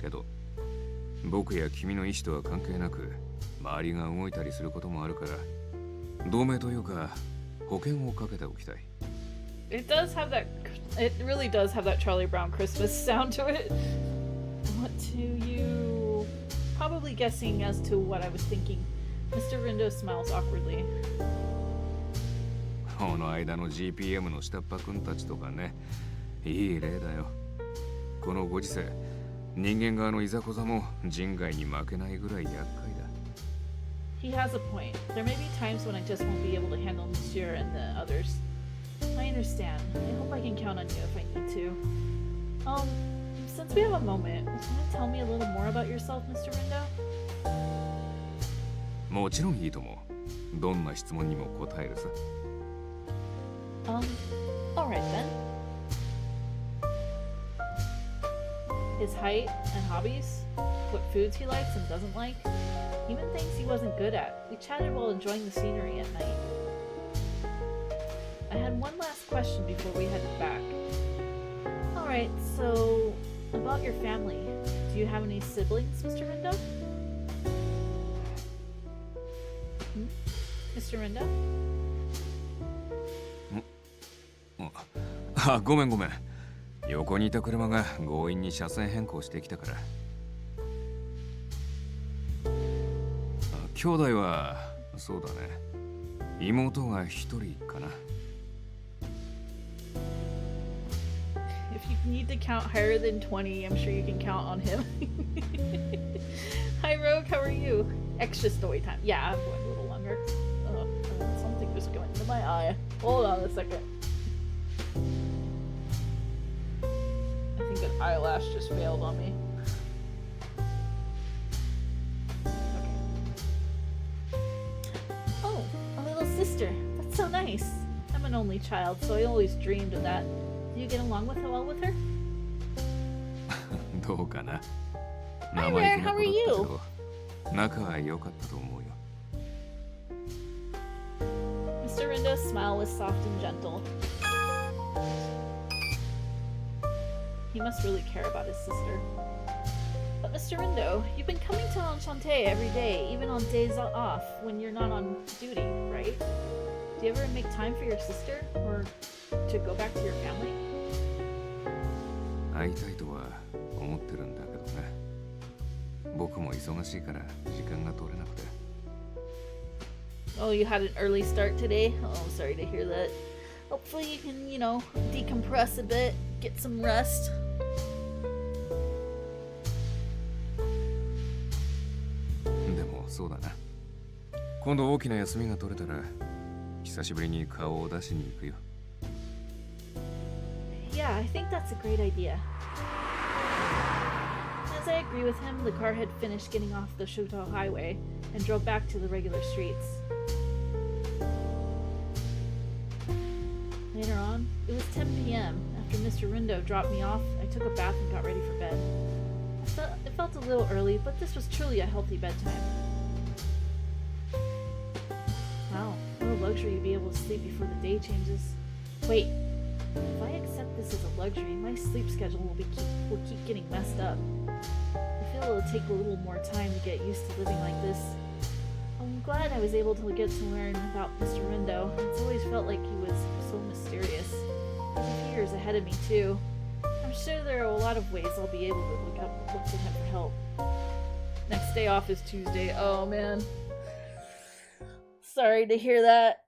けど僕や君の意思とは関係なく周りが動いたりすることもあるから同盟というか保険をかけておきたい。It does have that. It really does have that Charlie Brown Christmas sound to it. What to you? Probably guessing as to what I was thinking. Mr. Rindo smiles awkwardly. この間の GPM の下っ端くんたちとかね、いい例だよ。このご時世、人間側のいざこざも人外に負けないぐらい厄介だ。He has a point. There may be times when I just won't be able to handle Monsieur and the others. I understand. I hope I can count on you if I need to. Since we have a moment, can you tell me a little more about yourself, Mr. Rindo? もちろんいいとも。どんな質問にも答えるさ。Alright then. His height and hobbies, what foods he likes and doesn't like, even things he wasn't good at. We chatted while enjoying the scenery at night. I had one last question before we headed back. Alright, so about your family. Do you have any siblings, Mr. Rindo? Mr. Rindo? あ、ごめんごめん。横にいた車が強引に車線変更してきたから。兄弟はそうだね。妹が一人かな。If you need to count higher than 20, I'm sure you can count on him. Hi Rogue, how are you? Extra story time. Yeah, I'm going a little longer. Oh, something just going into my eye. Hold on a second. I think an eyelash just failed on me. Okay. Oh, a little sister. That's so nice. I'm an only child, so I always dreamed of that. Do you get along well with her? どうかな。 Hi there, how are you? 仲は良かったと思うよ。 Mr. Rindo's smile was soft and gentle. He must really care about his sister. But Mr. Rindo, you've been coming to Enchante every day, even on days off when you're not on duty, right? Do you ever make time for your sister, or to go back to your family? 会いたいとは思ってるんだけどね。僕も忙しいから時間が取れなくて。 Oh, you had an early start today? Oh, sorry to hear that. Hopefully you can, you know, decompress a bit, get some rest. でもそうだな。今度大きな休みが取れたら久しぶりに顔を出しに行くよ。 Yeah, I think that's a great idea. As I agree with him, the car had finished getting off the Shuto highway and drove back to the regular streets. Later on, it was 10 p.m. After Mr. Rindo dropped me off, I took a bath and got ready for bed. It felt a little early, but this was truly a healthy bedtime. Wow, what a luxury to be able to sleep before the day changes. Wait, if I accept this as a luxury, my sleep schedule will keep getting messed up. I feel it'll take a little more time to get used to living like this. I'm glad I was able to get to learn about Mr. Rindo. It's always felt like he was so mysterious. He's a few years ahead of me too. I'm sure there are a lot of ways I'll be able to look to him for help. Next day off is Tuesday. Oh man. Sorry to hear that.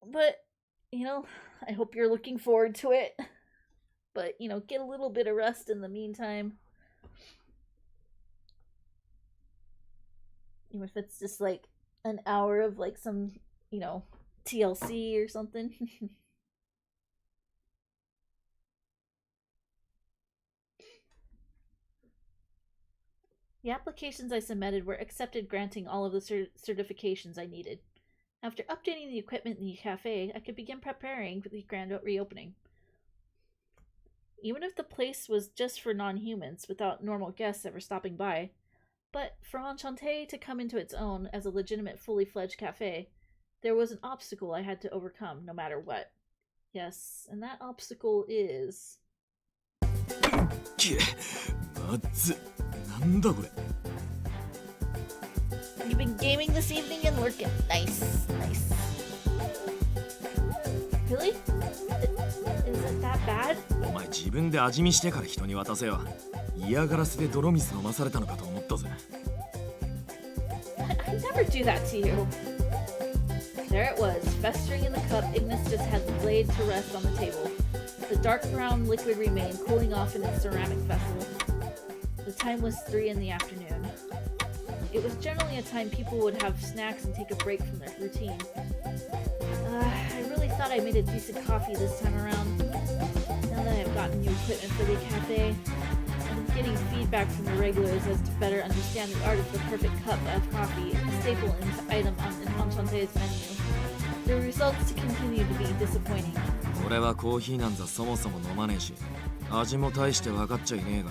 But, you know, I hope you're looking forward to it. But, you know, get a little bit of rest in the meantime. Even if it's just like an hour of like some, you know, TLC or something. The applications I submitted were accepted, granting all of the certifications I needed. After updating the equipment in the cafe, I could begin preparing for the grand reopening. Even if the place was just for non-humans, without normal guests ever stopping by, but for Enchante to come into its own as a legitimate, fully fledged cafe, there was an obstacle I had to overcome, no matter what. Yes, and that obstacle is... You've been gaming this evening and lurking. Nice, nice. Really? Is it that bad? お前自分で味見してから人に渡せよ。嫌がらせで泥水飲まされたのかと思ったぜ。I'd never do that to you. There it was, festering in the cup Ignis just had laid to rest on the table. The dark brown liquid remained cooling off in its ceramic vessel. The time was 3 in the afternoon. It was generally a time people would have snacks and take a break from their routine. I really thought I made a decent coffee this time around. Now that I've gotten new equipment for the cafe, I'm getting feedback from the regulars as to better understand the art of the perfect cup of coffee, a staple item on Enchante's menu. The results continue to be disappointing. 俺はコーヒーなんざそもそも飲まねえし、味も大して分かっちゃいねえが、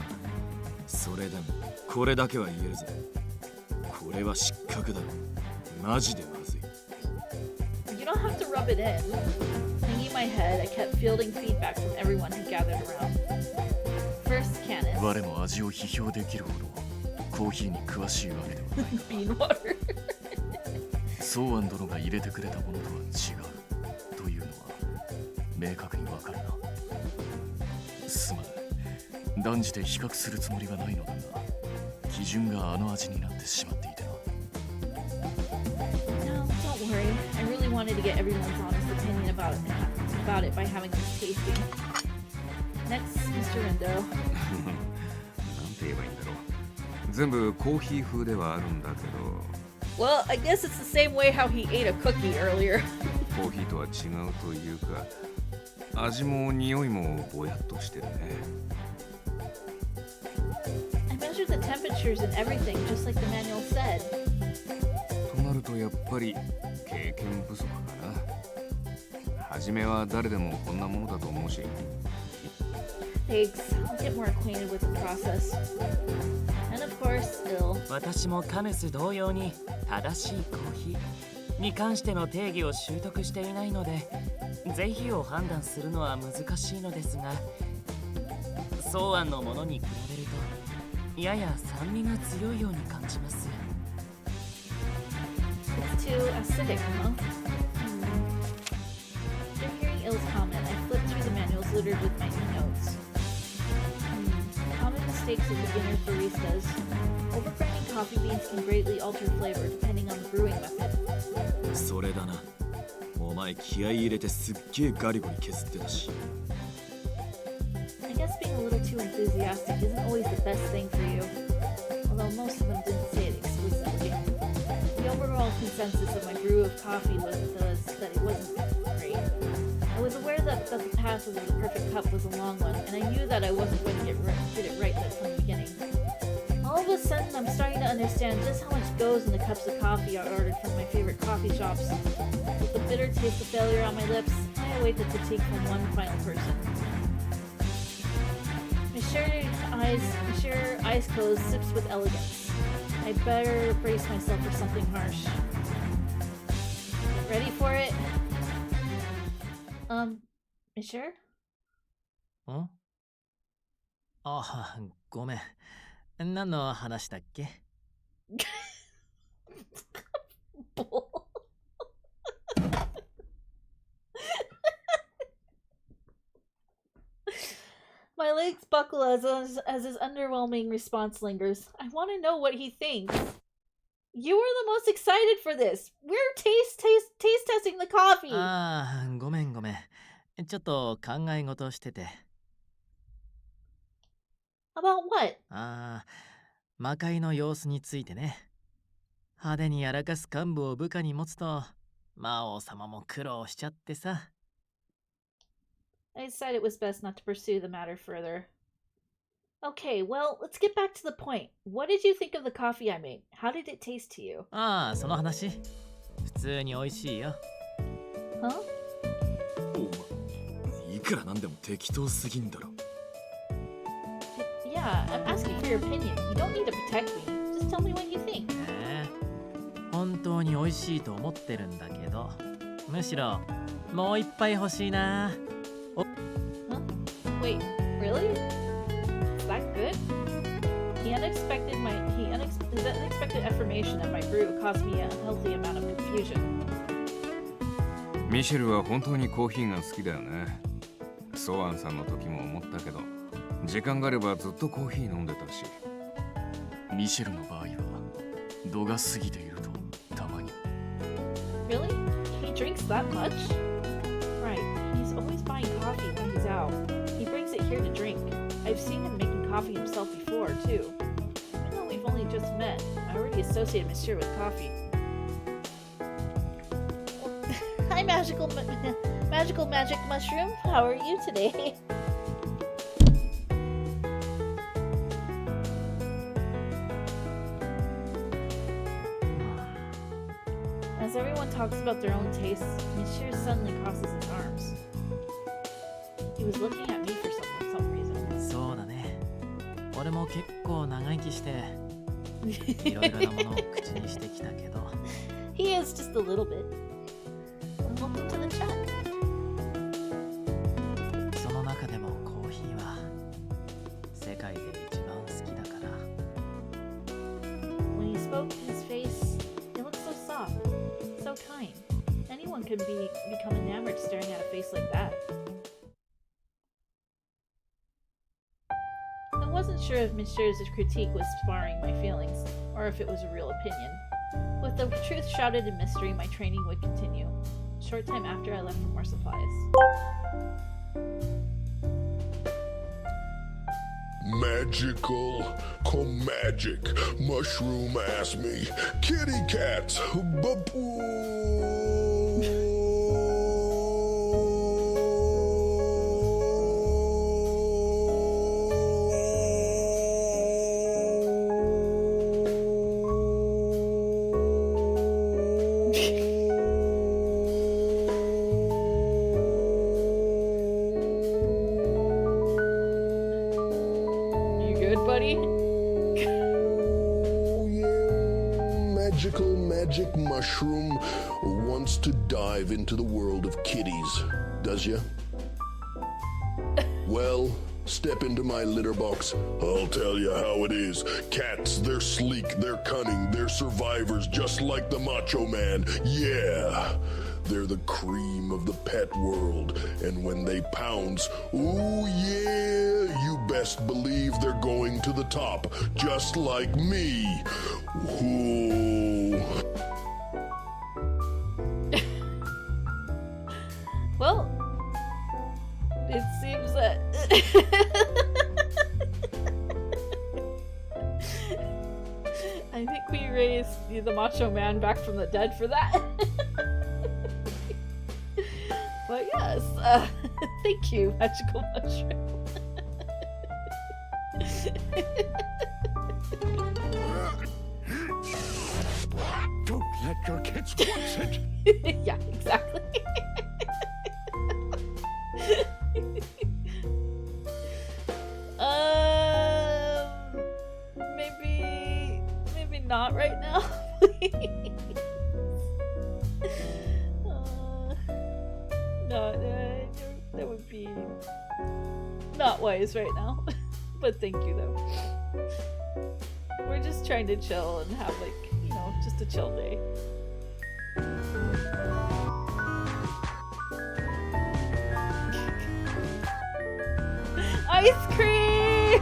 それでもこれだけは言えるぜ。これは失格だ。マジでまずい。You don't have to rub it in. Hanging my head, I kept fielding feedback from everyone who gathered around. First, Canis. 我も味を批評できるほどコーヒーに詳しいわけではない。Bean water. ソーアン殿が入れてくれたものとは違うというのは明確にわかるな。すまない。断じて比較するつもりはないのだが、基準があの味になってしまっていてな。No, don't worry. I really wanted to get everyone's honest opinion about it by having this tasting. Next, Mr. Rindo. なんて言えばいいんだろう。全部コーヒー風ではあるんだけど、 Well, I guess it's the same way how he ate a cookie earlier. コーヒーとは違うというか、味も匂いもぼやっとしてるね。I measured the temperatures and everything, just like the manual said. となるとやっぱり経験不足かな。初めは誰でもこんなものだと思うし。 Thanks. I'll get more acquainted with the process. And of course, ill. 私もカヌス同様に正しいコーヒーに関しての定義を習得していないので、是非を判断するのは難しいのですが、草案のものに比べるとやや酸味が強いように感じます。 It's too acidic, huh? After hearing Ill's comment, I flipped through the manuals littered with my new notes. Common mistakes of beginner baristas. Overgrinding coffee beans can greatly alter flavor depending on the brewing method. それだな。お前気合い入れてすっげえガリゴリ削ってたし。I guess being a little too enthusiastic isn't always the best thing for you. Although most of them didn't say it explicitly. The overall consensus of my brew of coffee was that it wasn't great. I was aware that the path of the perfect cup was a long one, and I knew that I wasn't going to get it right from the beginning. All of a sudden, I'm starting to understand just how much goes in the cups of coffee I ordered from my favorite coffee shops. With the bitter taste of failure on my lips, I await the critique from one final person. Monsieur Eyes Closed sips with elegance. I better brace myself for something harsh. Get ready for it? Monsieur? ん？あ、ごめん。何の話だっけ？ My legs buckle as his underwhelming response lingers. I want to know what he thinks. You were the most excited for this. We're taste testing the coffee. ああ、ごめん。ちょっと考え事してて。 About what? ああ、魔界の様子についてね。派手にやらかす幹部を部下に持つと、魔王様も苦労しちゃってさ。 I decided it was best not to pursue the matter further. Okay, well, let's get back to the point. What did you think of the coffee I made? How did it taste to you? ああ、その話。普通に美味しいよ。 Huh? お前いくらなんでも適当すぎんだろ。 Yeah, I'm asking for your opinion. You don't need to protect me. Just tell me what you think. 本当に美味しいと思ってるんだけど、むしろもう一杯欲しいな。 Huh? Wait, really? Is that good? His unexpected affirmation of my brew caused me a healthy amount of confusion. ミシェルは本当にコーヒーが好きだよね。ソワンさんの時も思ったけど、時間があればずっとコーヒー飲んでたし。ミシェルの場合は度が過ぎているとたまに。 Really? He drinks that much? Right, he's always buying coffee when he's out. He brings it here to drink. I've seen him making coffee himself before, too. Even though we've only just met, I already associate Monsieur with coffee. Hi, magical magic mushroom. How are you today? As everyone talks about their own tastes, Monsieur suddenly crosses his arms. He was looking at me for some reason. そうだね。俺も結構長生きしていろいろなものを口にしてきたけど。He is just a little bit. Welcome to the chat. その中でもコーヒーは世界で一番好きだから。 When he spoke, his face, it looked so soft, so kind. Anyone could become enamored staring at a face like that. I wasn't sure if Monsieur's critique was sparring my feelings, or if it was a real opinion. With the truth shrouded in mystery, my training would continue. A short time after, I left for more supplies. Magical, magic, mushroom ass me, kitty cats, You good, buddy? Magical magic mushroom wants to dive into the world of kitties, does ya? Well, step into my litter box. I'll tell you how it is. Cats, they're sleek, they're cunning, they're survivors just like the Macho Man. Yeah! They're the cream of the pet world, and when they pounce, ooh yeah, you best believe they're going to the top, just like me. Ooh. Well, it seems that I think we raised the Macho Man back from the dead for that. But yes, thank you, Magical Mushroom. Don't let your kids watch it. Yeah, exactly. Maybe not right now. No, that would be not wise right now. But thank you though. We're just trying to chill and have like, you know, just a chill day. Ice cream!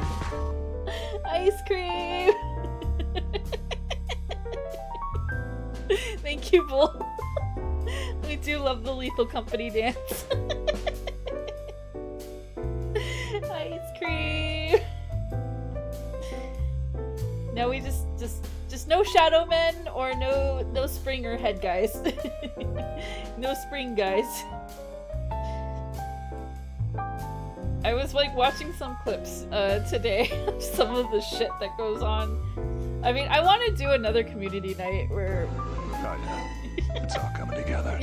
Ice cream! Thank you, Bull. We do love the Lethal Company dance. Ice cream! Now we just no Shadow Men or no Springer head guys. No spring guys. I was like watching some clips today of some of the shit that goes on. I mean, I want to do another community night where... Oh yeah, it's all coming together.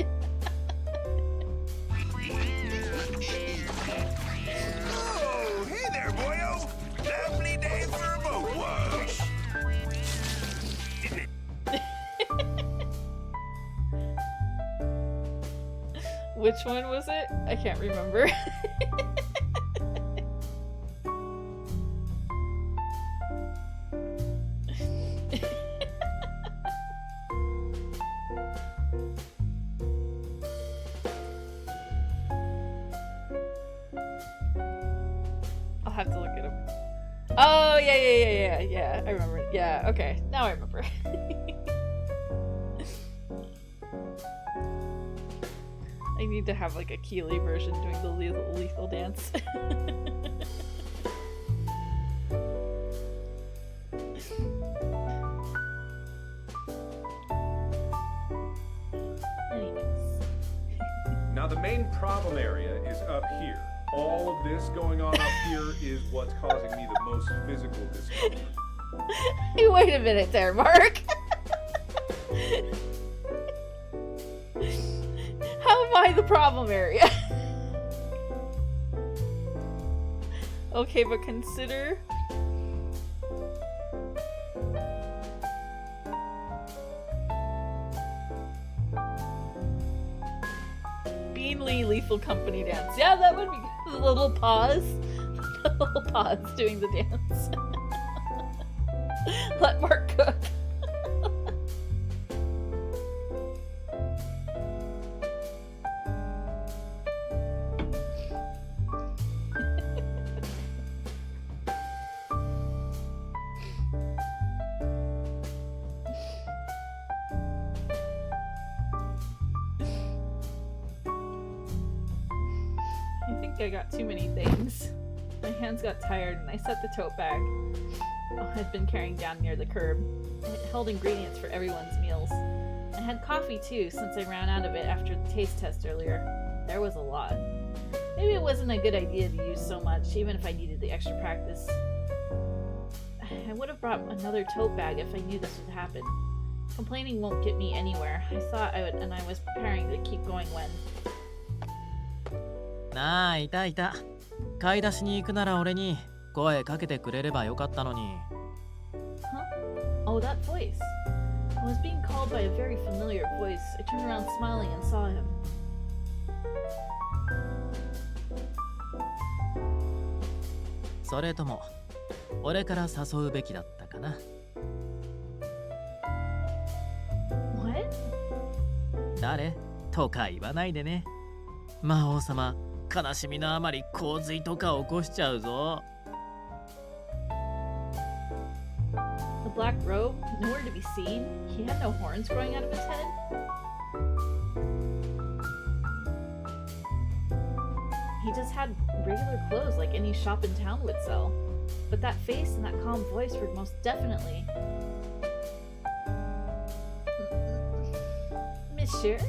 Oh, hey there, boyo! Lovely day for a boat wash. Which one was it? I can't remember. I'll have to look it up. Oh, yeah, I remember. Yeah, okay. Now I remember. I need to have like a Keelie version doing the lethal dance. Anyways. Now the main problem area is up here. All of this going on up here is what's causing me the most physical discomfort. Wait a minute there, Mark. How am I the problem area? Okay, but consider... Beanly Lethal Company dance. Yeah, that would be good. A little pause. A little pause doing the dance. Let Mark cook. I think I got too many things. My hands got tired and I set the tote bag I'd been carrying down near the curb. It held ingredients for everyone's meals. I had coffee too, since I ran out of it after the taste test earlier. There was a lot. Maybe it wasn't a good idea to use so much, even if I needed the extra practice. I would have brought another tote bag if I knew this would happen. Complaining won't get me anywhere. I thought I would, and I was preparing to keep going when... なあ、いたいた。買い出しに行くなら俺に声かけてくれればよかったのに。Huh? Oh, that voice. I was being called by a very familiar voice. I turned around smiling and saw him. それとも俺から誘うべきだったかな。What? 誰とか言わないでね。魔王様、悲しみのあまり洪水とか起こしちゃうぞ。The black robe, nowhere to be seen. He had no horns growing out of his head. He just had regular clothes like any shop in town would sell. But that face and that calm voice were most definitely... Monsieur?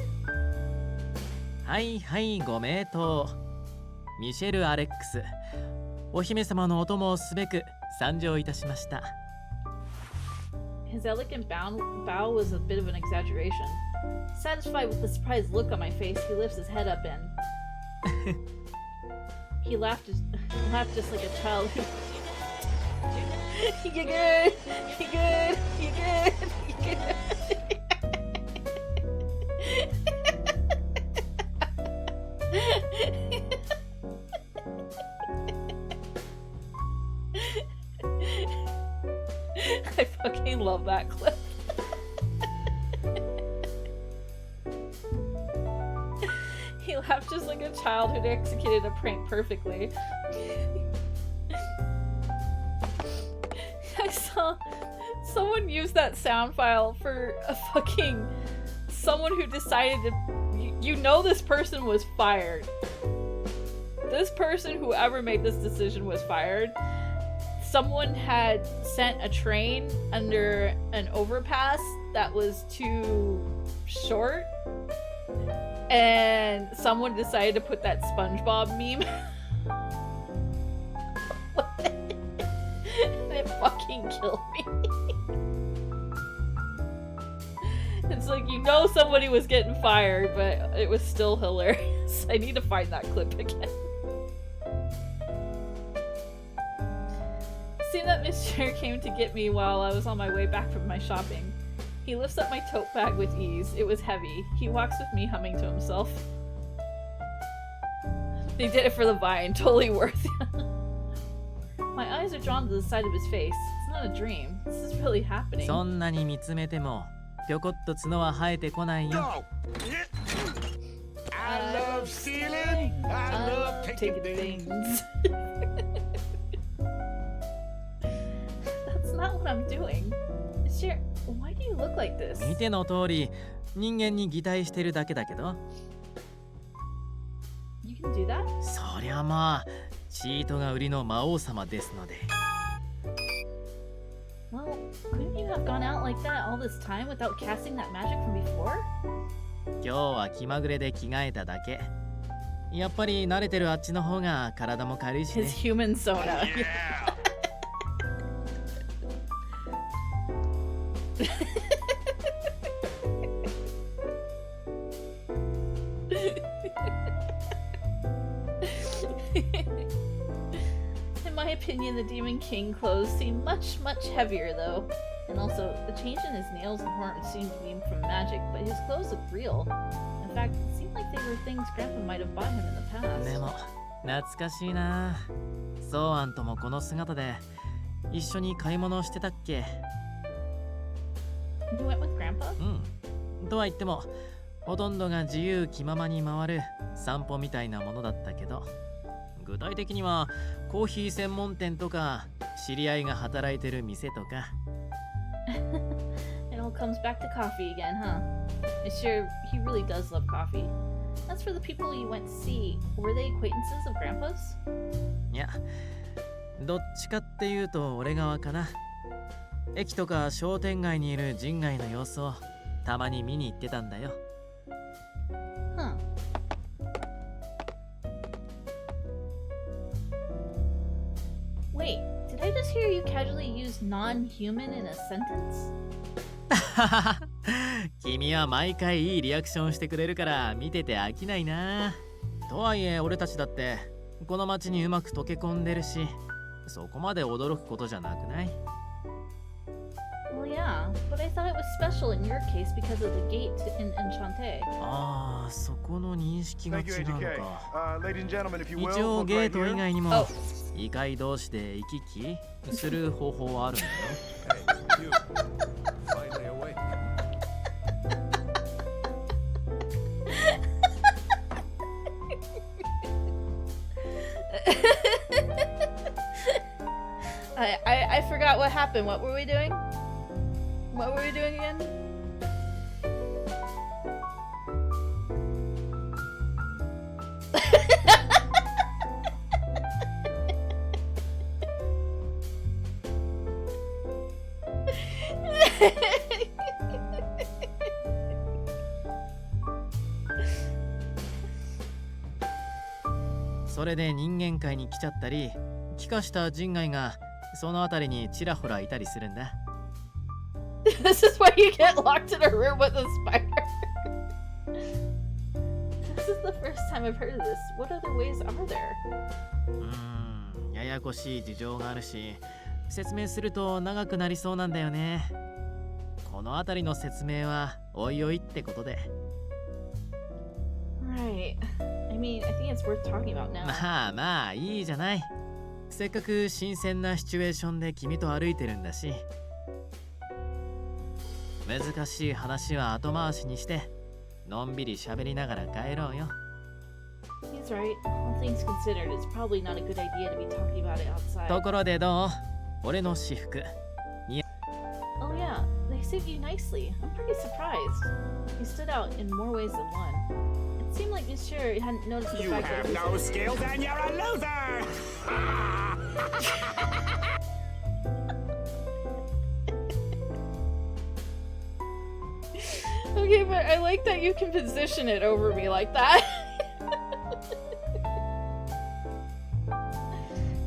はいはい、ご名答。ミシェル・アレックス。お姫様のお供をすべく参上いたしました。His elegant bow was a bit of an exaggeration. Satisfied with the surprised look on my face, he lifts his head up and... he laughed just like a child. You good? You good? You good? You good? I fucking love that clip. He laughed just like a child who'd executed a prank perfectly. I saw someone use that sound file for a fucking someone who decided to, you know, this person was fired. This person, whoever made this decision, was fired. Someone had sent a train under an overpass that was too short, and someone decided to put that SpongeBob meme. And it fucking killed me. It's like, you know, somebody was getting fired, but it was still hilarious. I need to find that clip again. Seemed that Monsieur came to get me while I was on my way back from my shopping. He lifts up my tote bag with ease. It was heavy. He walks with me, humming to himself. They did it for the vine. Totally worth it. My eyes are drawn to the side of his face. It's not a dream. This is really happening. そんなに見つめてもぴょこっと角は生えてこないよ。I love stealing. I love taking things. That's not what I'm doing. Sure, why do you look like this? 見ての通り、人間に擬態してるだけだけど。You can do that? そりゃまあ、チートが売りの魔王様ですので。Well, couldn't you have gone out like that all this time without casting that magic from before? 今日は気まぐれで着替えただけ。やっぱり慣れてるあっちの方が体も軽いしね。His human soda. In my opinion, the Demon King clothes seem much heavier though. And also, the change in his nails and horns seemed to be from magic, but his clothes look real. In fact, it seemed like they were things Grandpa might have bought him in the past. でも、懐かしいな。ソーアンともこの姿で一緒に買い物してたっけ？ You went with Grandpa? うん。とは言っても、ほとんどが自由気ままに回る散歩みたいなものだったけど、具体的にはコーヒー専門店とか知り合いが働いてる店とか。It all comes back to coffee again, huh? Monsieur, he really does love coffee. As for the people you went to see, were they acquaintances of Grandpa's? いや、どっちかっていうと俺側かな。駅とか商店街にいる人外の様子をたまに見に行ってたんだよ。Huh. Wait, did I just hear you casually use non-human in a sentence? 君は毎回いいリアクションしてくれるから見てて飽きないな。とはいえ俺たちだってこの街にうまく溶け込んでるし、そこまで驚くことじゃなくない？ Well, yeah, but I thought it was special in your case because of the gate in Enchante. ああ、そこの認識が違うのか。 Ladies and gentlemen, if you 一 will, 応 look ゲー right ト以 here. 外にも異界同士で行き来する方法はあるんだよ。Hey, you. Finally awake. I forgot what happened. What were we doing? What were we doing again?「それで人間界に来ちゃったり、帰化した人外がそのあたりにちらほらいたりするんだ。This is why you get locked in a room with a spider. This is the first time I've heard of this. What other ways are there? ややこしい事情があるし、説明すると長くなりそうなんだよね。このあたりの説明はおいおいってことで。Right. I mean, I think it's worth talking about now. まあまあいいじゃない。せっかく新鮮なシチュエーションで君と歩いてるんだし。難しい話は後回しにしてのんびり喋りながら帰ろうよ。 He's right. All things considered, it's probably not a good idea to be talking about it outside. ところでどう？俺の私服。Oh yeah, they suit you nicely. I'm pretty surprised. You stood out in more ways than one. It seemed like Monsieur hadn't noticed the You fact have that no skills and you're a loser! Okay, but I like that you can position it over me like that.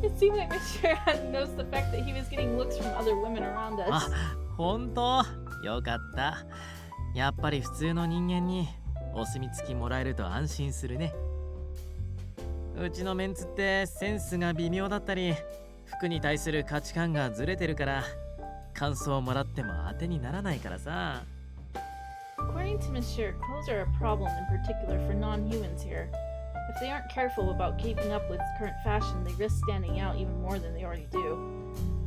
It seemed like Monsieur hadn't noticed the fact that he was getting looks from other women around us. あ、本当？よかった。やっぱり普通の人間にお墨付きもらえると安心するね。うちのメンツってセンスが微妙だったり、服に対する価値観がずれてるから、感想をもらっても当てにならないからさ。According to Monsieur, clothes are a problem in particular for non-humans here. If they aren't careful about keeping up with current fashion, they risk standing out even more than they already do.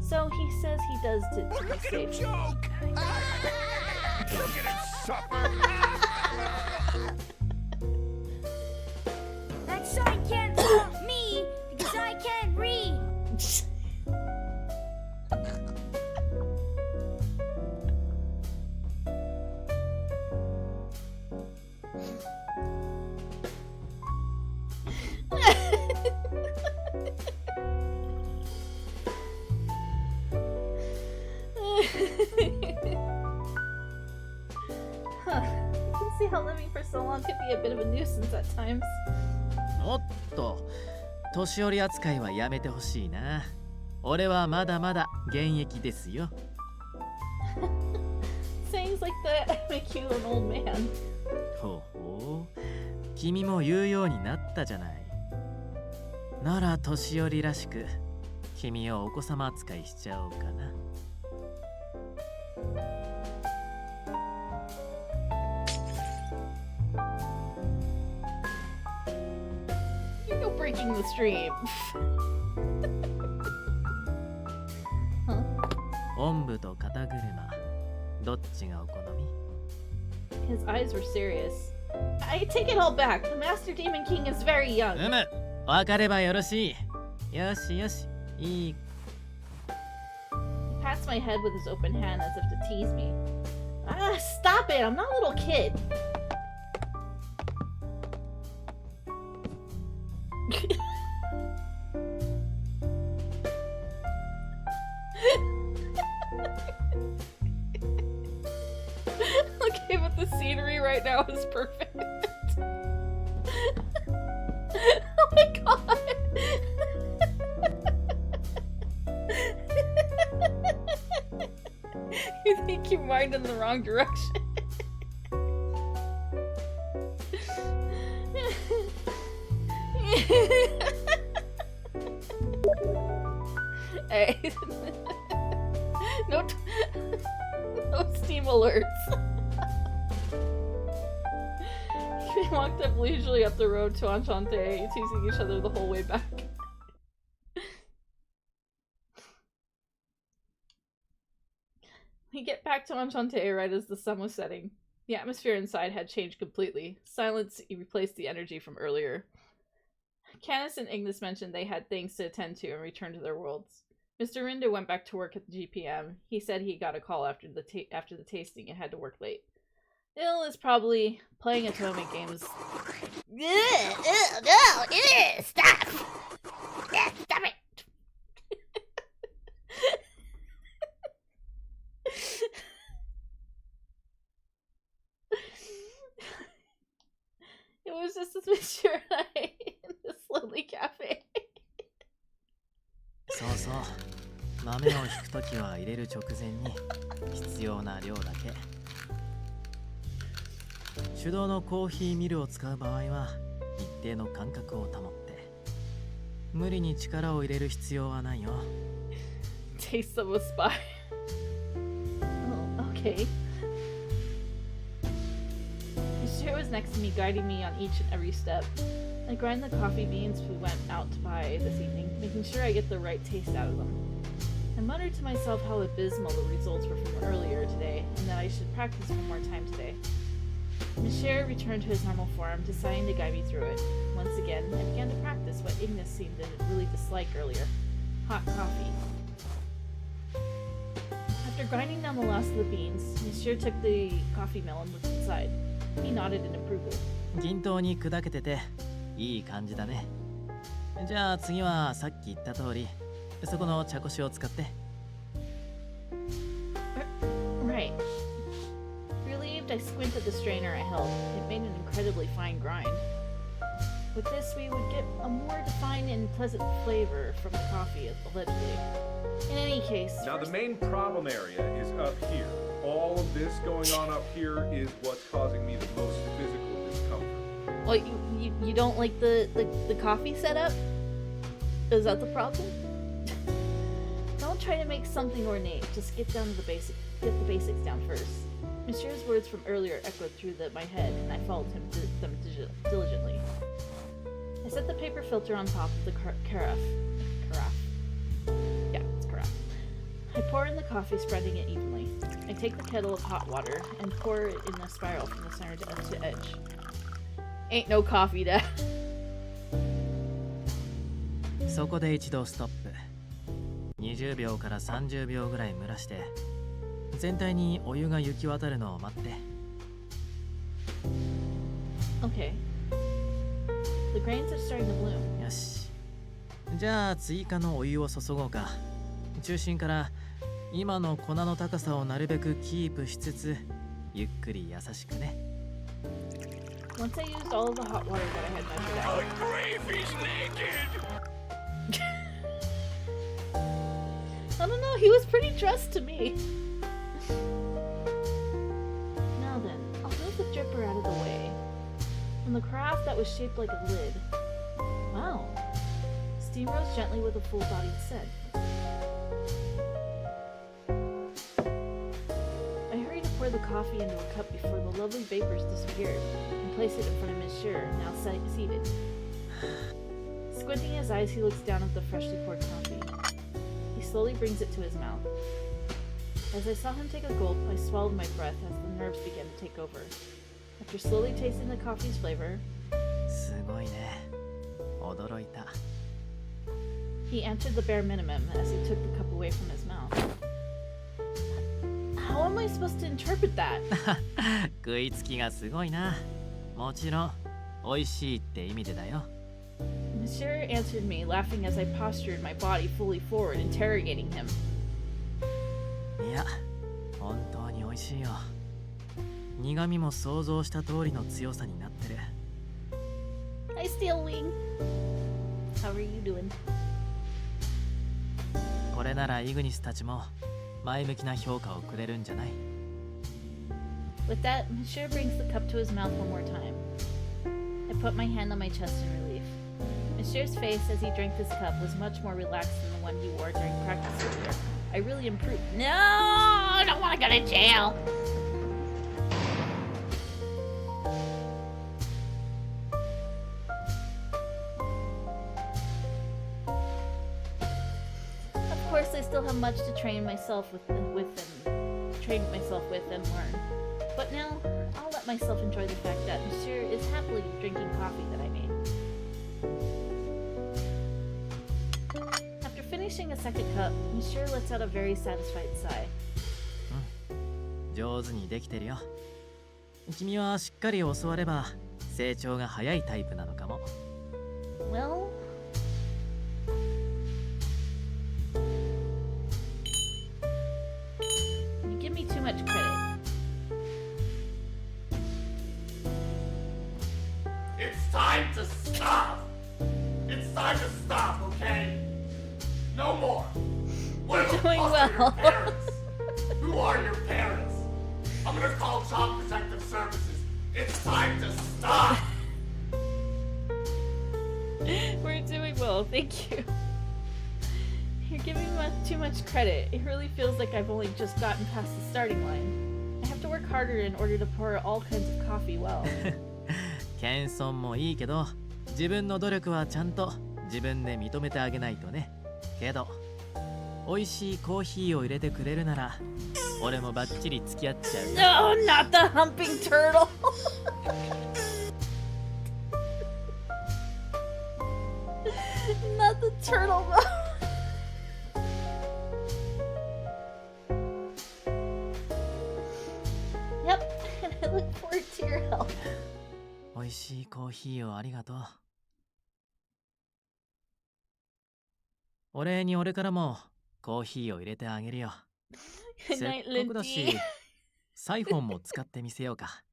So he says he does to be safe. Joke! Look at him suffer! That sign can't stop me because I can't read. Huh. You can see how living for so long could be a bit of a nuisance at times. おっと、年寄り扱いはやめてほしいな。俺はまだまだ現役ですよ。Sayings like that make you an old man. ほうほう、君も言うようになったじゃない。なら年寄りらしく、君をお子様扱いしちゃおうかな。You're breaking the stream. Huh? おんぶと肩車、どっちがお好み？ His eyes were serious. I take it all back. The Master Demon King is very young. わかればよろしい。よしよし、いい。He pats my head with his open hand as if to tease me. Ah, stop it! I'm not a little kid. right now is perfect. Oh my god. You think you mind in the wrong direction. Hey. No steam alerts. We walked up leisurely up the road to Enchante, teasing each other the whole way back. We get back to Enchante right as the sun was setting. The atmosphere inside had changed completely. Silence replaced the energy from earlier. Canis and Ignis mentioned they had things to attend to and returned to their worlds. Mr. Rinda went back to work at the GPM. He said he got a call after the tasting and had to work late. Il is probably playing Atome games. Stop! Stop it! It was just as Monsieur and I in the Slowly Cafe. そうそう。豆をひくときは入れる直前に必要な量だけ。手動のコーヒーミルを使う場合は一定の間隔を保って。無理に力を入れる必要はないよ。Taste of a spy. Oh, okay. Monsieur was next to me, guiding me on each and every step. I grind the coffee beans we went out to buy this evening, making sure I get the right taste out of them. I muttered to myself how abysmal the results were from earlier today, and that I should practice one more time today. Monsieur returned to his normal form, deciding to guide me through it. Once again, I began to practice what Ignis seemed to really dislike earlier: hot coffee. After grinding down the last of the beans, Monsieur took the coffee mill and looked inside. He nodded in approval. 均等に砕けてていい感じだね。じゃあ次はさっき言った通り、そこの茶こしを使って。Right. Relieved, I squinted at the strainer I held. It made an incredibly fine grind. With this, we would get a more defined and pleasant flavor from the coffee, allegedly. In any case... Now, the main problem area is up here. All of this going on up here is what's causing me the most physical discomfort. Well, you don't like the coffee setup? Is that the problem? Don't try to make something ornate. Just get down to the basics. Get the basics down first. Monsieur's words from earlier echoed through my head, and I followed them diligently. I set the paper filter on top of the carafe. Yeah, it's carafe. I pour in the coffee, spreading it evenly. I take the kettle of hot water and pour it in a spiral from the center to edge. Ain't no coffee, Dad. そこで一度ストップ。20秒から30秒ぐらい蒸らして、全体にお湯が行き渡るのを待って。Okay. The grains are starting to bloom. よし。じゃあ追加のお湯を注ごうか。中心から今の粉の高さをなるべくキープしつつ、ゆっくり優しくね。Once I used all of the hot water that I had measured out. The gravy's naked! I don't know, he was pretty dressed to me. Now then, I'll move the dripper out of the way. From the carafe that was shaped like a lid. Wow. Steam rose gently with a full-bodied scent. I hurried to pour the coffee into a cup before the lovely vapors disappeared, and placed it in front of Monsieur, now seated. Squinting his eyes, he looks down at the freshly poured coffee. He slowly brings it to his mouth. As I saw him take a gulp, I swallowed my breath as the nerves began to take over. After slowly tasting the coffee's flavor, すごいね。驚いた。 he answered the bare minimum as he took the cup away from his mouth. How am I supposed to interpret that? 食いつきがすごいな。もちろん、美味しいって意味でだよ。Monsieur answered me, laughing as I postured my body fully forward, interrogating him. いや、本当に美味しいよ。苦味も想像した通りの強さになってる。 Hi, Steel Wing. How are you doing? これならイグニスたちも前向きな評価をくれるんじゃない？ With that, Monsieur brings the cup to his mouth one more time. I put my hand on my chest in relief. Monsieur's face as he drank this cup was much more relaxed than the one he wore during practice earlier. I really improved. No, I don't want to go to jail. Of course, I still have much to train myself with and learn. But now, I'll let myself enjoy the fact that Monsieur is happily drinking coffee that I made. After finishing a second cup, Monsieur lets out a very satisfied sigh. 上手にできてるよ。君はしっかり教われば成長が早いタイプなのかも。 Well, you give me too much credit. It's time to stop! It's time to stop, okay? No more! Where the Doing fuck are well. your parents? Who are your parents? I'm gonna call Child Protective Services. It's time to stop! We're doing well, thank you. You're giving me too much credit. It really feels like I've only just gotten past the starting line. I have to work harder in order to pour all kinds of coffee well. 謙遜もいいけど、自分の努力はちゃんと自分で認めてあげないとね。けど、美味しいコーヒーを入れてくれるなら、俺もバッチリ付き合っちゃう。No, not the humping turtle! Not the turtle, Yep, and I look forward to your help. 美味しいコーヒーをありがとう。お礼に俺からもコーヒーを入れてあげるよ。せっ Good night, かくだし、 Lindy. サイフォンも使ってみせようか。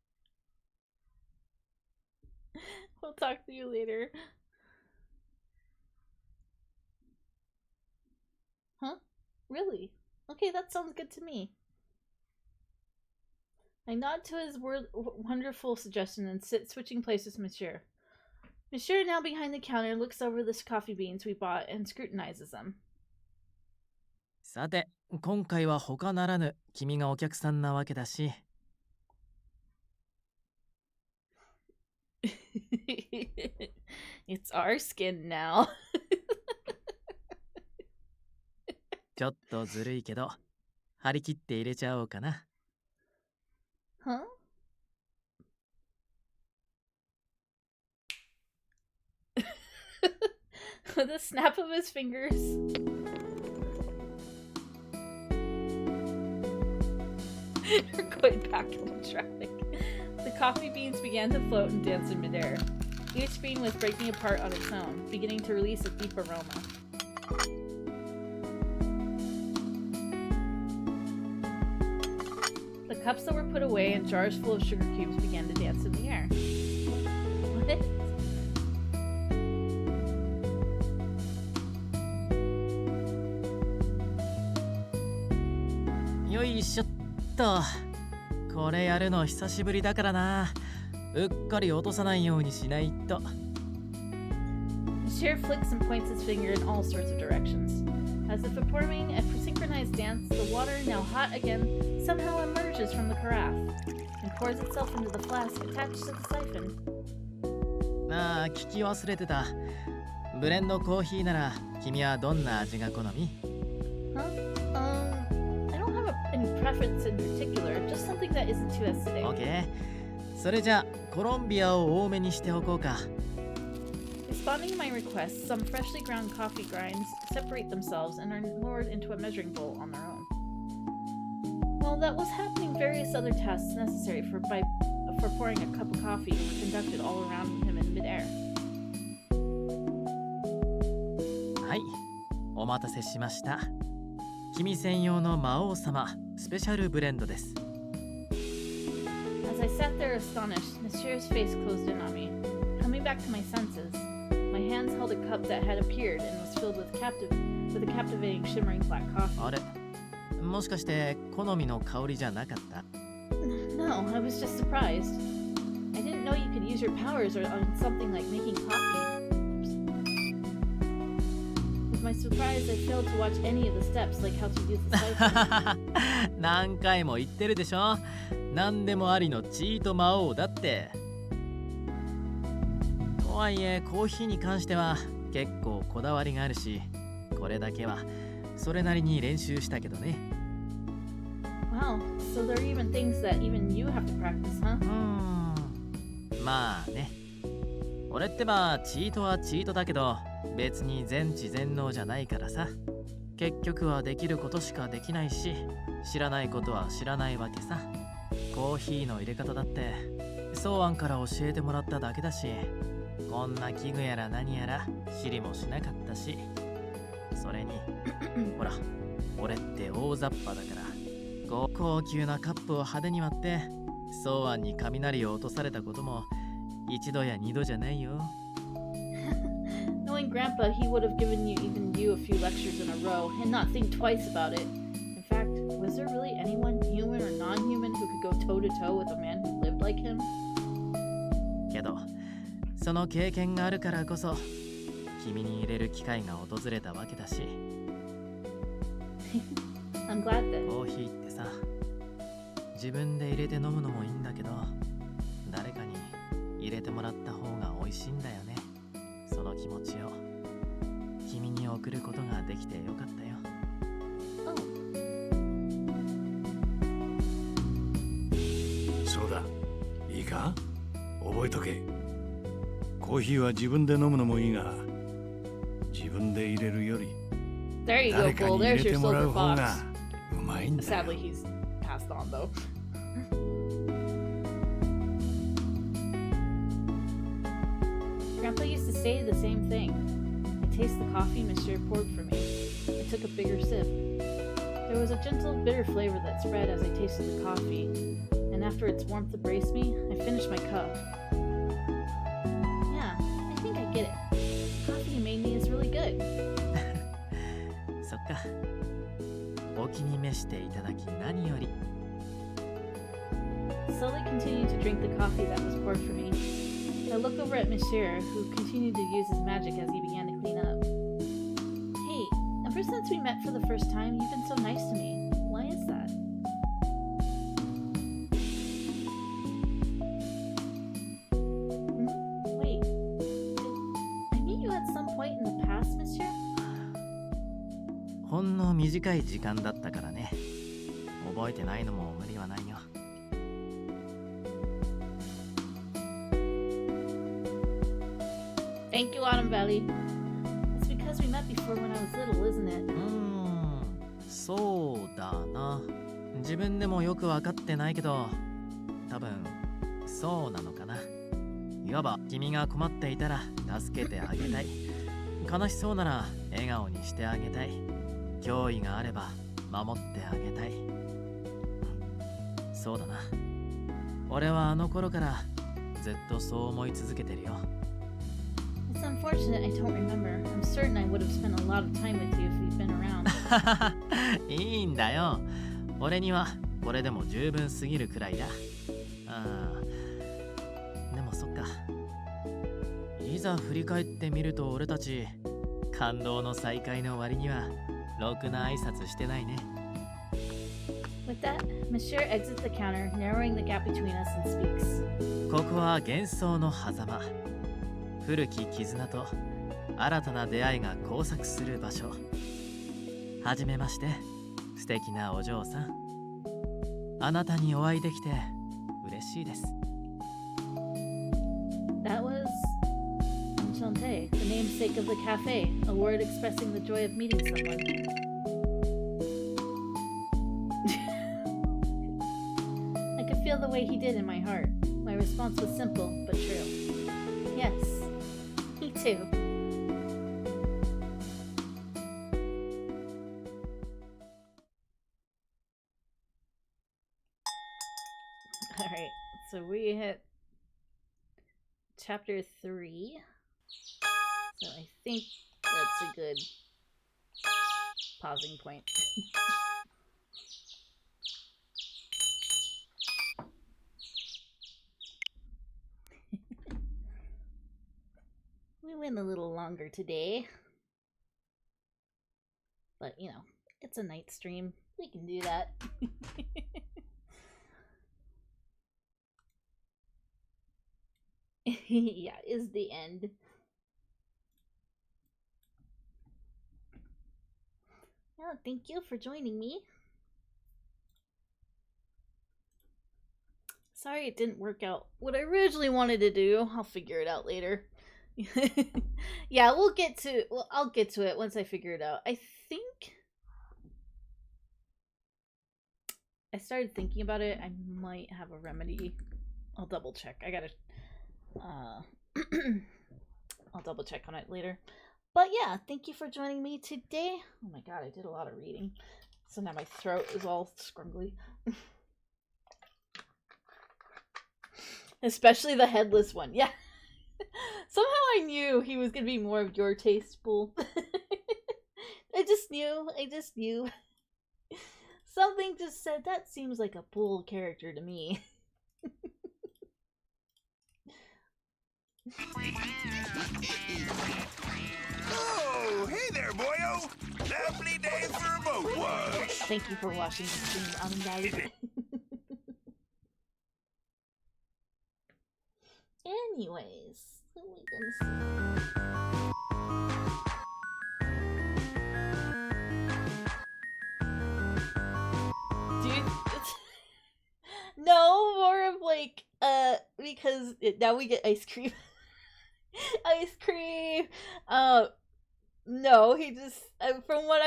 We'll talk to you later. Huh? Really? Okay, that sounds good to me. I nod to his wonderful suggestion and sit switching places with Monsieur. Monsieur, now behind the counter, looks over the coffee beans we bought and scrutinizes them. さて、今回は他ならぬ君がお客さんなわけだし。It's our skin now. ちょっとずるいけど、張り切って入れちゃおうかな。Huh? With a snap of his fingers. We're going back into traffic. The coffee beans began to float and dance in midair. Each bean was breaking apart on its own, beginning to release a deep aroma. The cups that were put away and jars full of sugar cubes began to dance in the air. What?よいしょっと。これやるの久しぶりだからな。うっかり落とさないようにしないと。Monsieur flicks and points his finger in all sorts of directions. As if performing a synchronized dance, the water, now hot again, somehow emerges from the carafe and pours itself into the flask attached to the siphon. ああ、聞き忘れてた。ブレンドコーヒーなら君はどんな味が好み？ Huh? I don't have any preference in particular, just something that isn't too acidic. OK。それじゃあコロンビアを多めにしておこうか。Responding to my request, some freshly ground coffee grinds separate themselves and are lowered into a measuring bowl on their own. While that was happening, various other tasks necessary for pouring a cup of coffee were conducted all around him in midair. はい、お待たせしました。君専用の魔王様スペシャルブレンドです。As I sat there astonished, Monsieur's face closed in on me. Coming back to my senses, my hands held a cup that had appeared and was filled with a captivating shimmering black coffee. あれ、もしかして好みの香りじゃなかった？ No, I was just surprised. I didn't know you could use your powers on something like making coffee. With my surprise, I failed to watch any of the steps, like how to use the siphon. 何回も言ってるでしょ。何でもありのチート魔王だって。とはいえコーヒーに関しては結構こだわりがあるし、これだけはそれなりに練習したけどね。Wow, so there are even things that even you have to practice, huh? まあね。俺ってばチートはチートだけど、別に全知全能じゃないからさ。結局はできることしかできないし、知らないことは知らないわけさ。コーヒーの入れ方だって草案から教えてもらっただけだし、こんな器具やら何やら知りもしなかったし、それにほら、俺って大雑把だから高級なカップを派手に割って草案に雷を落とされたことも一度や二度じゃないよ。Knowing Grandpa, he would have given you a few lectures in a row and not think twice about it. In fact, was there really anyone, human or non-human, who could go toe-to-toe with a man who lived like him? けど、その経験があるからこそ君に入れる機会が訪れたわけだし。I'm glad that. コーヒーってさ、自分で入れて飲むのもいいんだけど、誰かに入れてもらった方が美味しいんだよね。その気持ちを君に送ることができてよかったよ。そうだ、いいか？覚えとけ。コーヒーは自分で飲むのもいいが、自分で入れるより There you go, 誰かに Bull. 入 There's れ your てもらう silver 方 fox. がうまいんだよ。 Sadly, he's passed on, though. Grandpa used to say the same thing. I taste the coffee Monsieur poured for me. I took a bigger sip. There was a gentle, bitter flavor that spread as I tasted the coffee, and after its warmth embraced me, I finished my cup. Yeah, I think I get it. The coffee you made me is really good. そっか。お気に召していただき何より。Slowly continued to drink the coffee that was poured for me. I looked over at Monsieur, who continued to use his magic as he began to clean up. Hey, ever since we met for the first time, you've been so nice to me. Why is that? Wait, did I meet you at some point in the past, Monsieur? ほんの短い時間だったからね。覚えてないのも無理はないよ。Thank you, Autumn Valley. It's because we met before when I was little, isn't it? そうだな。自分でもよくわかってないけど、多分そうなのかな。いわば君が困っていたら助けてあげたい。悲しそうなら笑顔にしてあげたい。脅威があれば守ってあげたい。そうだな。俺はあの頃からずっとそう思い続けてるよ。It's unfortunate I don't remember. I'm certain I would have spent a lot of time with you if we'd been around. いいんだよ。俺にはこれでも十分すぎるくらいだ。でもそっか。いざ振り返ってみると俺たち感動の再会の割にはろくな挨拶してないね。With that, Monsieur exits the counter, narrowing the gap between us and speaks. ここは幻想の狭間。古き絆と新たな出会いが交錯する場所。はじめまして、素敵なお嬢さん。あなたにお会いできて嬉しいです。That was Enchante, the namesake of the cafe, a word expressing the joy of meeting someone. I could feel the way he did in my heart. My response was simple but true. Yes, me too. Alright, so chapter 3. So I think that's a good pausing point. We went a little longer today. But, you know, it's a night stream. We can do that. Yeah, is the end. Yeah, thank you for joining me. Sorry it didn't work out what I originally wanted to do. I'll figure it out later. Yeah, I'll get to it once I figure it out. I think I started thinking about it. I might have a remedy. I'll double check. I gotta I'll double check on it later. But yeah, thank you for joining me today. Oh my god, I did a lot of reading. So now my throat is all scrungly. Especially the headless one. Yeah. Somehow I knew he was gonna be more of your taste, Bull. I just knew. Something just said that seems like a Bull character to me. Oh, hey there, boyo! Lovely day for a boat wash! Thank you for watching the stream, Anandali. Anyways, what are we gonna see? Dude, no, more of like, because now we get ice cream. Ice cream. No, he just from what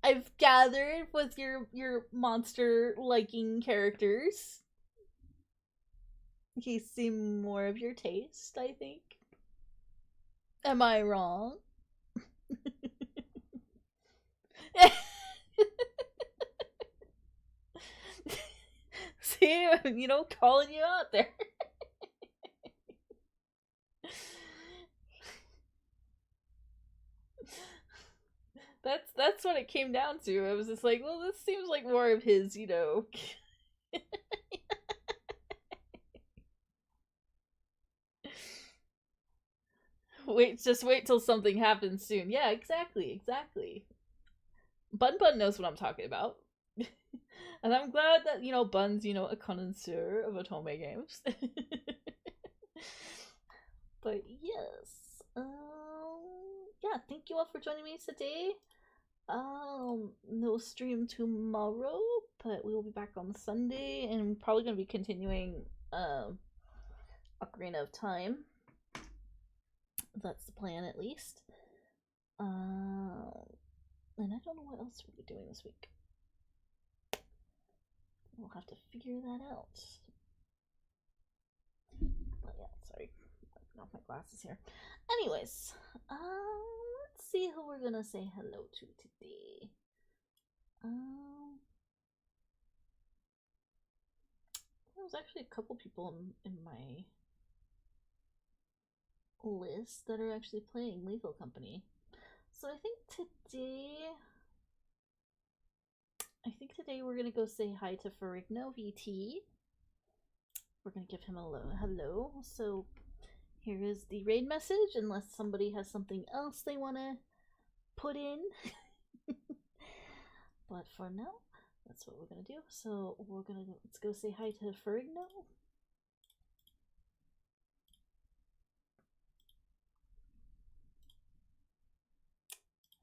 I've gathered with your monster liking characters, he seemed more of your taste, I think. Am I wrong? See, you know, calling you out there. That's what it came down to. I was just like, well, this seems like more of his, you know. Just wait till something happens soon. Yeah, exactly. Bun knows what I'm talking about. And I'm glad that, you know, Bun's, you know, a connoisseur of Otome games. But yes. Yeah, thank you all for joining me today. No stream tomorrow, but we will be back on Sunday, and probably gonna be continuing Ocarina of Time. That's the plan, at least. And I don't know what else we'll be doing this week. We'll have to figure that out. But yeah, sorry. I'm off my glasses here. Anyways, let's see who we're gonna say hello to today. There's actually a couple people in my list that are actually playing Lethal Company. So I think today we're gonna go say hi to Ferrigno VT. We're gonna give him a hello. So here is the raid message, unless somebody has something else they wanna put in. But for now, that's what we're gonna do. So let's go say hi to Ferrigno.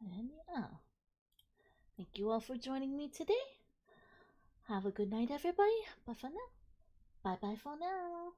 And yeah, thank you all for joining me today. Have a good night, everybody. Bye for now. Bye for now.